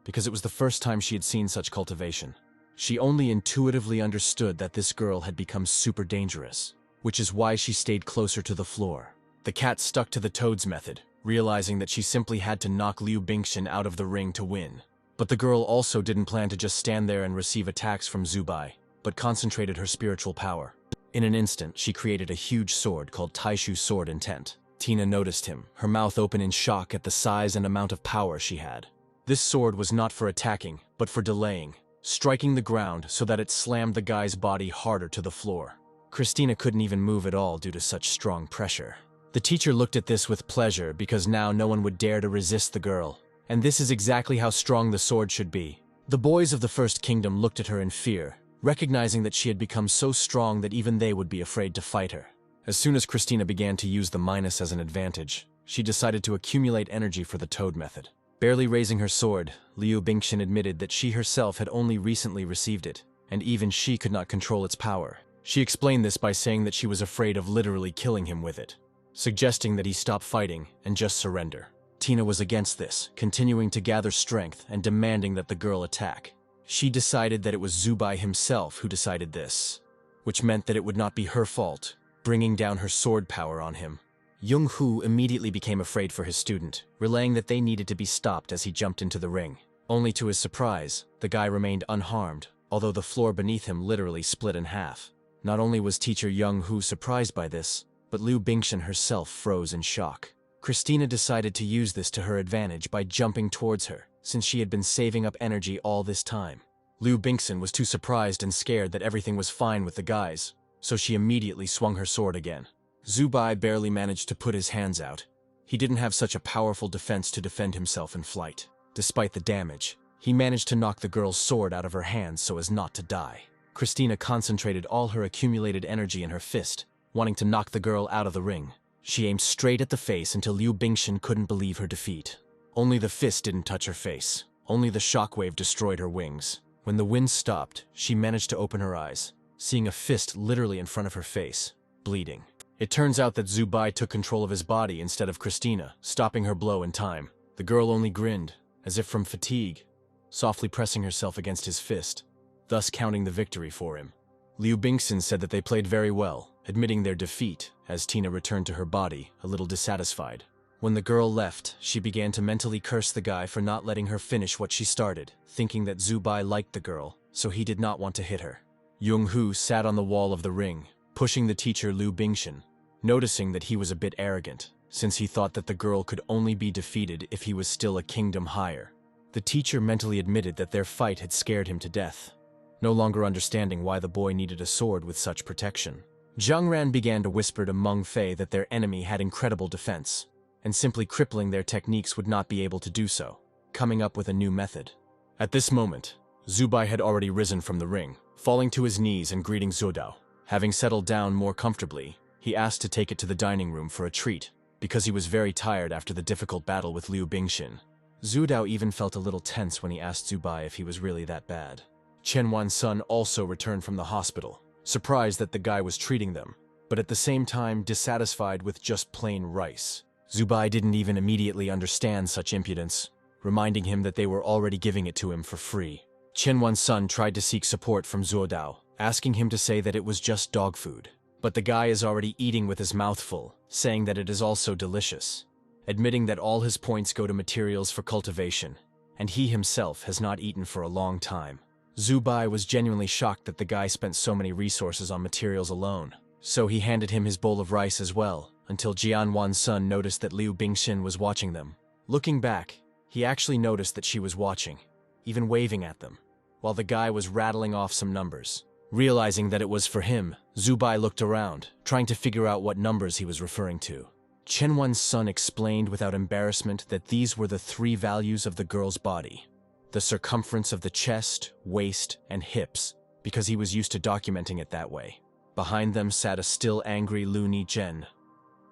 because it was the first time she had seen such cultivation. She only intuitively understood that this girl had become super dangerous, which is why she stayed closer to the floor. The cat stuck to the toad's method, realizing that she simply had to knock Liu Bingxian out of the ring to win. But the girl also didn't plan to just stand there and receive attacks from Zubai, but concentrated her spiritual power. In an instant, she created a huge sword called Taishu Sword Intent. Tina noticed him, her mouth open in shock at the size and amount of power she had. This sword was not for attacking, but for delaying, striking the ground so that it slammed the guy's body harder to the floor. Christina couldn't even move at all due to such strong pressure. The teacher looked at this with pleasure because now no one would dare to resist the girl. And this is exactly how strong the sword should be. The boys of the First Kingdom looked at her in fear, recognizing that she had become so strong that even they would be afraid to fight her. As soon as Christina began to use the minus as an advantage, she decided to accumulate energy for the toad method. Barely raising her sword, Liu Bingxian admitted that she herself had only recently received it, and even she could not control its power. She explained this by saying that she was afraid of literally killing him with it, suggesting that he stop fighting and just surrender. Tina was against this, continuing to gather strength and demanding that the girl attack. She decided that it was Zubai himself who decided this, which meant that it would not be her fault, bringing down her sword power on him. Young-hoo immediately became afraid for his student, relaying that they needed to be stopped as he jumped into the ring. Only to his surprise, the guy remained unharmed, although the floor beneath him literally split in half. Not only was teacher Young-hoo surprised by this, but Liu Bingshan herself froze in shock. Christina decided to use this to her advantage by jumping towards her, since she had been saving up energy all this time. Liu Bingshan was too surprised and scared that everything was fine with the guys, so she immediately swung her sword again. Zubai barely managed to put his hands out. He didn't have such a powerful defense to defend himself in flight. Despite the damage, he managed to knock the girl's sword out of her hands so as not to die. Christina concentrated all her accumulated energy in her fist, wanting to knock the girl out of the ring. She aimed straight at the face until Liu Bingshan couldn't believe her defeat. Only the fist didn't touch her face. Only the shockwave destroyed her wings. When the wind stopped, she managed to open her eyes, seeing a fist literally in front of her face, bleeding. It turns out that Zubai took control of his body instead of Christina, stopping her blow in time. The girl only grinned, as if from fatigue, softly pressing herself against his fist, thus counting the victory for him. Liu Bingshan said that they played very well, admitting their defeat, as Tina returned to her body, a little dissatisfied. When the girl left, she began to mentally curse the guy for not letting her finish what she started, thinking that Zubai liked the girl, so he did not want to hit her. Young-hoo sat on the wall of the ring, pushing the teacher Liu Bingshan, noticing that he was a bit arrogant, since he thought that the girl could only be defeated if he was still a kingdom higher. The teacher mentally admitted that their fight had scared him to death, no longer understanding why the boy needed a sword with such protection. Zhang Ran began to whisper to Meng Fei that their enemy had incredible defense, and simply crippling their techniques would not be able to do so, coming up with a new method. At this moment, Zubai had already risen from the ring, falling to his knees and greeting Zudao. Having settled down more comfortably, he asked to take it to the dining room for a treat, because he was very tired after the difficult battle with Liu Bingshan. Zudao even felt a little tense when he asked Zubai if he was really that bad. Chen Wan's son also returned from the hospital, surprised that the guy was treating them, but at the same time dissatisfied with just plain rice. Zubai didn't even immediately understand such impudence, reminding him that they were already giving it to him for free. Chen Wan's son tried to seek support from Zudao, asking him to say that it was just dog food. But the guy is already eating with his mouth full, saying that it is also delicious, admitting that all his points go to materials for cultivation, and he himself has not eaten for a long time. Zubai was genuinely shocked that the guy spent so many resources on materials alone, so he handed him his bowl of rice as well, until Jian Wan's son noticed that Liu Bingshan was watching them. Looking back, he actually noticed that she was watching, even waving at them, while the guy was rattling off some numbers. Realizing that it was for him, Zubai looked around, trying to figure out what numbers he was referring to. Chen Wan's son explained without embarrassment that these were the 3 values of the girl's body: the circumference of the chest, waist, and hips, because he was used to documenting it that way. Behind them sat a still angry Lu Ni-jen,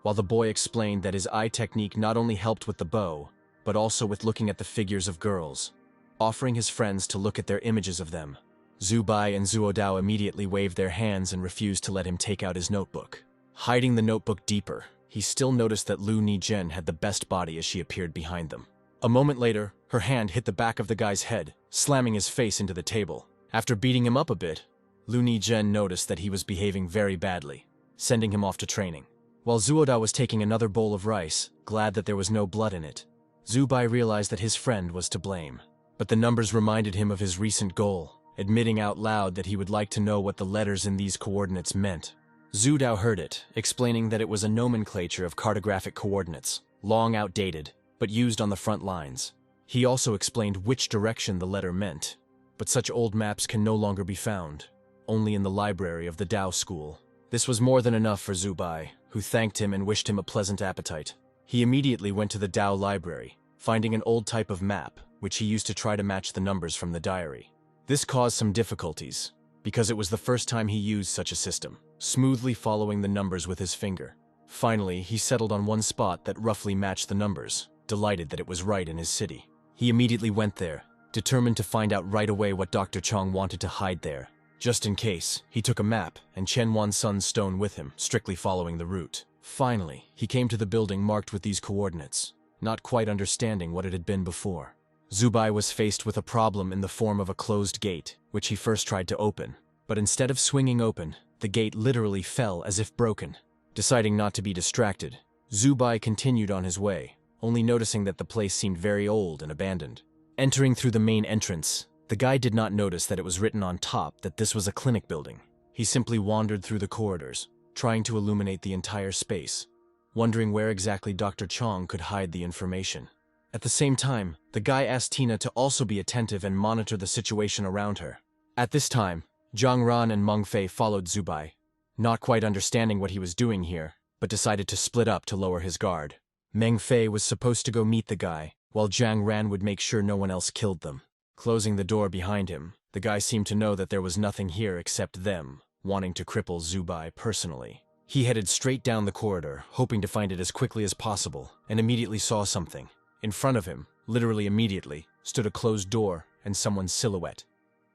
while the boy explained that his eye technique not only helped with the bow, but also with looking at the figures of girls, offering his friends to look at their images of them. Zubai and Zuodao immediately waved their hands and refused to let him take out his notebook. Hiding the notebook deeper, he still noticed that Lu Ni-jen had the best body as she appeared behind them. A moment later, her hand hit the back of the guy's head, slamming his face into the table. After beating him up a bit, Lu Ni-jen noticed that he was behaving very badly, sending him off to training. While Zuodao was taking another bowl of rice, glad that there was no blood in it, Zubai realized that his friend was to blame. But the numbers reminded him of his recent goal, admitting out loud that he would like to know what the letters in these coordinates meant. Zudao heard it, explaining that it was a nomenclature of cartographic coordinates, long outdated, but used on the front lines. He also explained which direction the letter meant, but such old maps can no longer be found, only in the library of the Dao School. This was more than enough for Zubai, who thanked him and wished him a pleasant appetite. He immediately went to the Dao library, finding an old type of map, which he used to try to match the numbers from the diary. This caused some difficulties, because it was the first time he used such a system, smoothly following the numbers with his finger. Finally, he settled on one spot that roughly matched the numbers, delighted that it was right in his city. He immediately went there, determined to find out right away what Dr. Chong wanted to hide there. Just in case, he took a map and Chen Wan's son's stone with him, strictly following the route. Finally, he came to the building marked with these coordinates, not quite understanding what it had been before. Zubai was faced with a problem in the form of a closed gate, which he first tried to open. But instead of swinging open, the gate literally fell as if broken. Deciding not to be distracted, Zubai continued on his way, only noticing that the place seemed very old and abandoned. Entering through the main entrance, the guy did not notice that it was written on top that this was a clinic building. He simply wandered through the corridors, trying to illuminate the entire space, wondering where exactly Dr. Chong could hide the information. At the same time, the guy asked Tina to also be attentive and monitor the situation around her. At this time, Zhang Ran and Meng Fei followed Zubai, not quite understanding what he was doing here, but decided to split up to lower his guard. Meng Fei was supposed to go meet the guy, while Zhang Ran would make sure no one else killed them. Closing the door behind him, the guy seemed to know that there was nothing here except them, wanting to cripple Zubai personally. He headed straight down the corridor, hoping to find it as quickly as possible, and immediately saw something. In front of him, literally immediately, stood a closed door and someone's silhouette.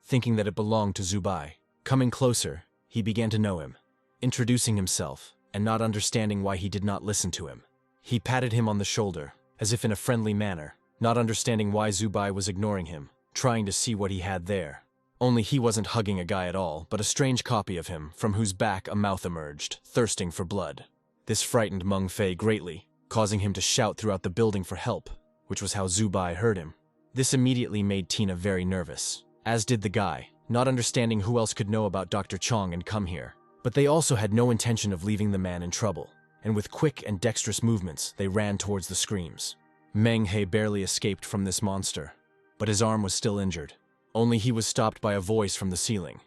Thinking that it belonged to Zubai, coming closer, he began to know him, introducing himself, and not understanding why he did not listen to him. He patted him on the shoulder, as if in a friendly manner, not understanding why Zubai was ignoring him, trying to see what he had there. Only he wasn't hugging a guy at all, but a strange copy of him, from whose back a mouth emerged, thirsting for blood. This frightened Meng Fei greatly, causing him to shout throughout the building for help, which was how Zubai heard him. This immediately made Tina very nervous, as did the guy, not understanding who else could know about Dr. Chong and come here. But they also had no intention of leaving the man in trouble, and with quick and dexterous movements, they ran towards the screams. Meng He barely escaped from this monster, but his arm was still injured. Only he was stopped by a voice from the ceiling,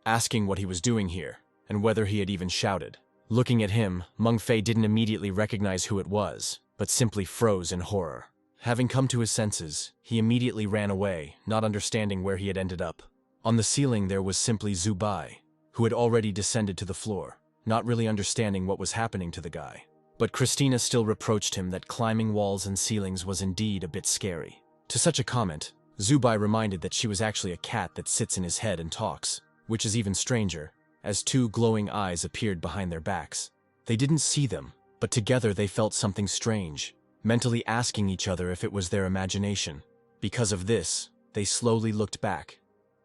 asking what he was doing here, and whether he had even shouted. Looking at him, Meng Fei didn't immediately recognize who it was, but simply froze in horror. Having come to his senses, he immediately ran away, not understanding where he had ended up. On the ceiling there was simply Zubai, who had already descended to the floor, not really understanding what was happening to the guy. But Christina still reproached him that climbing walls and ceilings was indeed a bit scary. To such a comment, Zubai reminded that she was actually a cat that sits in his head and talks, which is even stranger, as two glowing eyes appeared behind their backs. They didn't see them, but together they felt something strange, mentally asking each other if it was their imagination. Because of this, they slowly looked back,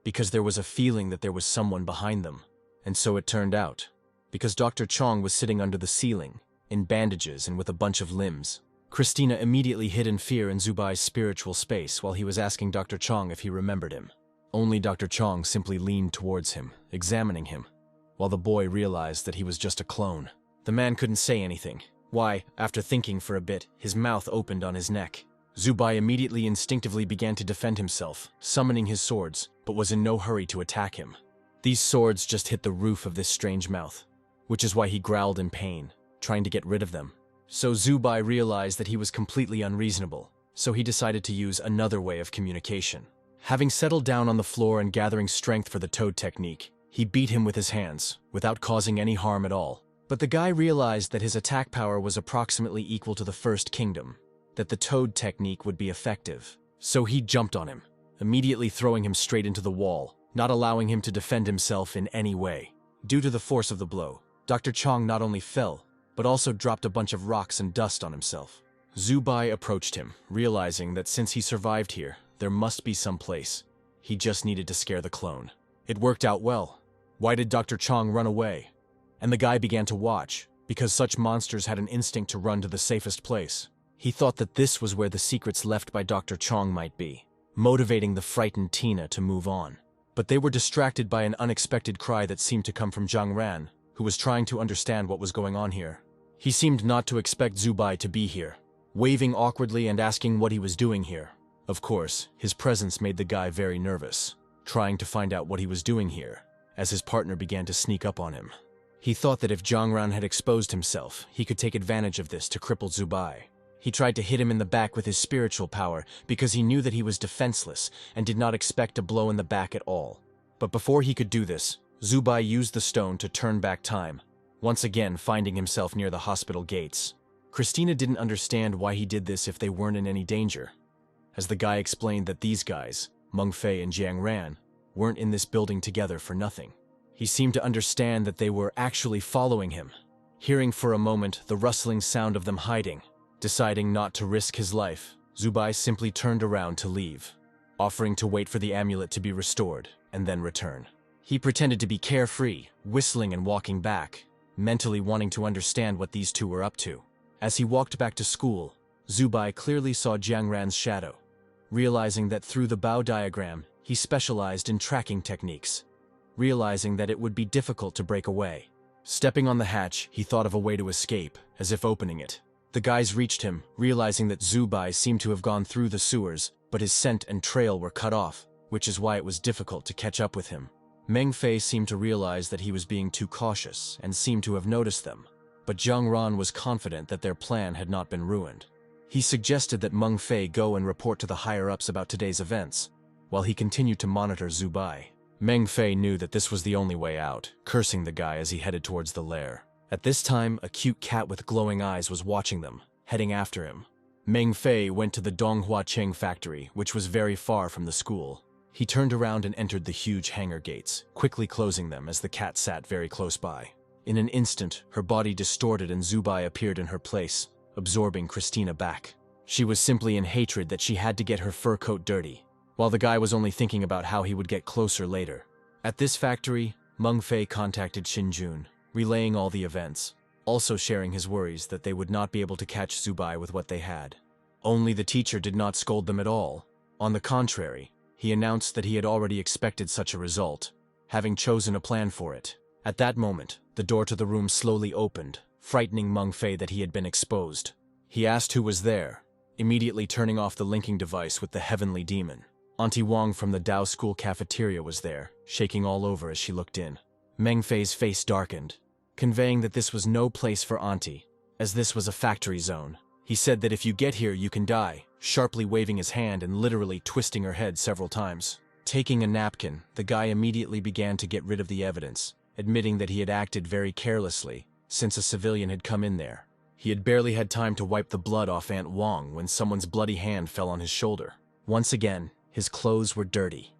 because there was a feeling that there was someone behind them. And so it turned out, because Dr. Chong was sitting under the ceiling, in bandages and with a bunch of limbs. Christina immediately hid in fear in Zubai's spiritual space while he was asking Dr. Chong if he remembered him. Only Dr. Chong simply leaned towards him, examining him, while the boy realized that he was just a clone. The man couldn't say anything. Why, after thinking for a bit, his mouth opened on his neck. Zubai immediately instinctively began to defend himself, summoning his swords, but was in no hurry to attack him. These swords just hit the roof of this strange mouth, which is why he growled in pain, trying to get rid of them. So Zubai realized that he was completely unreasonable, so he decided to use another way of communication. Having settled down on the floor and gathering strength for the toad technique, he beat him with his hands, without causing any harm at all. But the guy realized that his attack power was approximately equal to the First Kingdom, that the toad technique would be effective. So he jumped on him, immediately throwing him straight into the wall, not allowing him to defend himself in any way. Due to the force of the blow, Dr. Chong not only fell, but also dropped a bunch of rocks and dust on himself. Zubai approached him, realizing that since he survived here, there must be some place. He just needed to scare the clone. It worked out well. Why did Dr. Chong run away? And the guy began to watch, because such monsters had an instinct to run to the safest place. He thought that this was where the secrets left by Dr. Chong might be, motivating the frightened Tina to move on. But they were distracted by an unexpected cry that seemed to come from Zhang Ran, who was trying to understand what was going on here. He seemed not to expect Zubai to be here, waving awkwardly and asking what he was doing here. Of course, his presence made the guy very nervous, trying to find out what he was doing here, as his partner began to sneak up on him. He thought that if Zhang Ran had exposed himself, he could take advantage of this to cripple Zubai. He tried to hit him in the back with his spiritual power because he knew that he was defenseless and did not expect a blow in the back at all. But before he could do this, Zubai used the stone to turn back time, once again finding himself near the hospital gates. Christina didn't understand why he did this if they weren't in any danger, as the guy explained that these guys, Meng Fei and Jiang Ran, weren't in this building together for nothing. He seemed to understand that they were actually following him. Hearing for a moment the rustling sound of them hiding, deciding not to risk his life, Zubai simply turned around to leave, offering to wait for the amulet to be restored and then return. He pretended to be carefree, whistling and walking back, mentally wanting to understand what these two were up to. As he walked back to school, Zubai clearly saw Jiangran's shadow. Realizing that through the Bao diagram, he specialized in tracking techniques. Realizing that it would be difficult to break away. Stepping on the hatch, he thought of a way to escape, as if opening it. The guys reached him, realizing that Zubai seemed to have gone through the sewers, but his scent and trail were cut off, which is why it was difficult to catch up with him. Meng Fei seemed to realize that he was being too cautious and seemed to have noticed them, but Zhang Ran was confident that their plan had not been ruined. He suggested that Meng Fei go and report to the higher-ups about today's events, while he continued to monitor Zubai. Meng Fei knew that this was the only way out, cursing the guy as he headed towards the lair. At this time, a cute cat with glowing eyes was watching them, heading after him. Meng Fei went to the Donghua Cheng factory, which was very far from the school. He turned around and entered the huge hangar gates, quickly closing them as the cat sat very close by. In an instant, her body distorted and Zubai appeared in her place, absorbing Christina back. She was simply in hatred that she had to get her fur coat dirty, while the guy was only thinking about how he would get closer later. At this factory, Meng Fei contacted Xinjun, relaying all the events, also sharing his worries that they would not be able to catch Zubai with what they had. Only the teacher did not scold them at all. On the contrary, he announced that he had already expected such a result, having chosen a plan for it. At that moment, the door to the room slowly opened, frightening Meng Fei that he had been exposed. He asked who was there, immediately turning off the linking device with the heavenly demon. Auntie Wang from the Dao school cafeteria was there, shaking all over as she looked in. Meng Fei's face darkened, conveying that this was no place for Auntie, as this was a factory zone. He said that if you get here, you can die, sharply waving his hand and literally twisting her head several times. Taking a napkin, the guy immediately began to get rid of the evidence, admitting that he had acted very carelessly, since a civilian had come in there. He had barely had time to wipe the blood off Aunt Wang when someone's bloody hand fell on his shoulder. Once again, his clothes were dirty,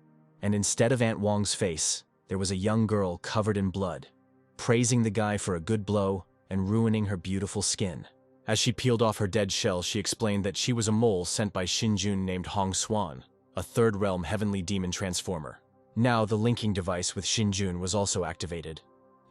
and instead of Aunt Wang's face, there was a young girl covered in blood, praising the guy for a good blow and ruining her beautiful skin. As she peeled off her dead shell, she explained that she was a mole sent by Xinjun named Hong Xuan, a third-realm heavenly demon transformer. Now the linking device with Xinjun was also activated,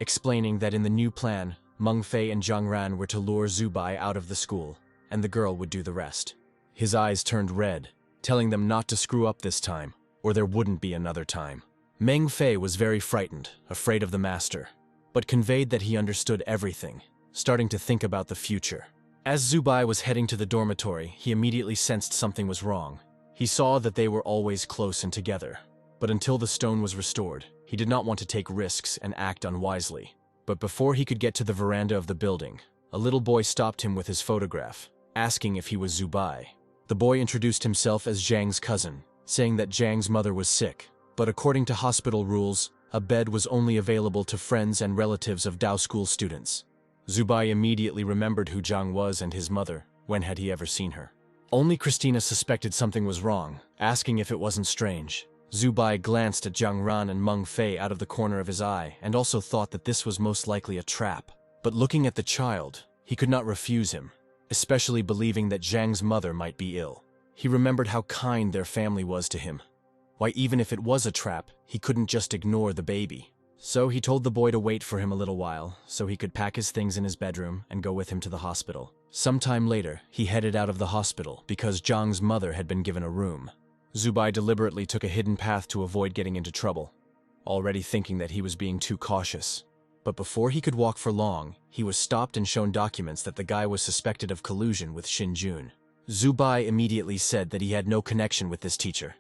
explaining that in the new plan, Meng Fei and Zhang Ran were to lure Zubai out of the school, and the girl would do the rest. His eyes turned red, telling them not to screw up this time, or there wouldn't be another time. Meng Fei was very frightened, afraid of the master, but conveyed that he understood everything, starting to think about the future. As Zubai was heading to the dormitory, he immediately sensed something was wrong. He saw that they were always close and together, but until the stone was restored, he did not want to take risks and act unwisely. But before he could get to the veranda of the building, a little boy stopped him with his photograph, asking if he was Zubai. The boy introduced himself as Zhang's cousin, saying that Zhang's mother was sick, but according to hospital rules, a bed was only available to friends and relatives of Dao school students. Zubai immediately remembered who Zhang was and his mother. When had he ever seen her? Only Christina suspected something was wrong, asking if it wasn't strange. Zubai glanced at Zhang Ran and Meng Fei out of the corner of his eye and also thought that this was most likely a trap. But looking at the child, he could not refuse him, especially believing that Zhang's mother might be ill. He remembered how kind their family was to him. Why, even if it was a trap, he couldn't just ignore the baby. So he told the boy to wait for him a little while, so he could pack his things in his bedroom and go with him to the hospital. Sometime later, he headed out of the hospital because Zhang's mother had been given a room. Zubai deliberately took a hidden path to avoid getting into trouble, already thinking that he was being too cautious. But before he could walk for long, he was stopped and shown documents that the guy was suspected of collusion with Xinjun. Zubai immediately said that he had no connection with this teacher.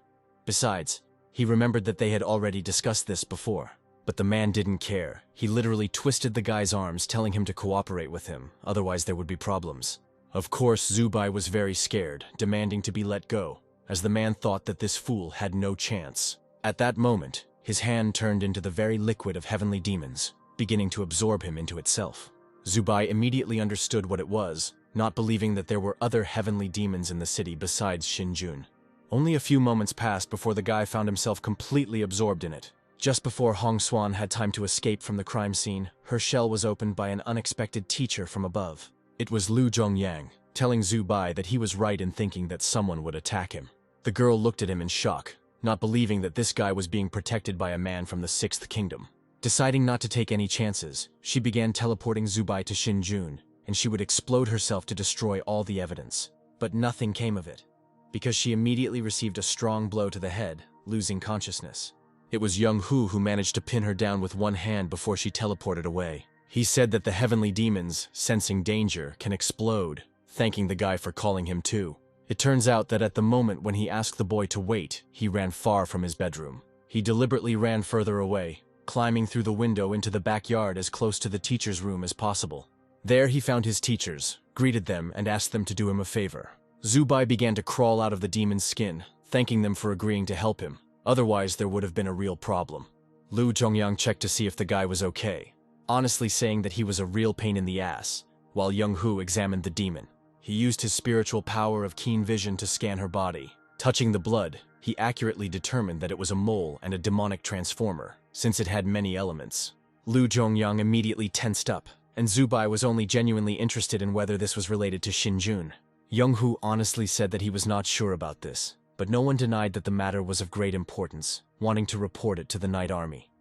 Besides, he remembered that they had already discussed this before. But the man didn't care. He literally twisted the guy's arms, telling him to cooperate with him, otherwise there would be problems. Of course, Zubai was very scared, demanding to be let go, as the man thought that this fool had no chance. At that moment, his hand turned into the very liquid of heavenly demons, beginning to absorb him into itself. Zubai immediately understood what it was, not believing that there were other heavenly demons in the city besides Xinjun. Only a few moments passed before the guy found himself completely absorbed in it. Just before Hong Xuan had time to escape from the crime scene, her shell was opened by an unexpected teacher from above. It was Lu Zhongyang, telling Zubai that he was right in thinking that someone would attack him. The girl looked at him in shock, not believing that this guy was being protected by a man from the Sixth Kingdom. Deciding not to take any chances, she began teleporting Zubai to Xinjun, and she would explode herself to destroy all the evidence. But nothing came of it, because she immediately received a strong blow to the head, losing consciousness. It was Young Hu who managed to pin her down with one hand before she teleported away. He said that the heavenly demons, sensing danger, can explode, thanking the guy for calling him too. It turns out that at the moment when he asked the boy to wait, he ran far from his bedroom. He deliberately ran further away, climbing through the window into the backyard as close to the teacher's room as possible. There he found his teachers, greeted them, and asked them to do him a favor. Zubai began to crawl out of the demon's skin, thanking them for agreeing to help him. Otherwise, there would have been a real problem. Lu Zhongyang checked to see if the guy was okay, honestly saying that he was a real pain in the ass, while Young Hu examined the demon. He used his spiritual power of keen vision to scan her body. Touching the blood, he accurately determined that it was a mole and a demonic transformer, since it had many elements. Lu Zhongyang immediately tensed up, and Zubai was only genuinely interested in whether this was related to Xinjun. Young Hu honestly said that he was not sure about this, but no one denied that the matter was of great importance, wanting to report it to the Night Army.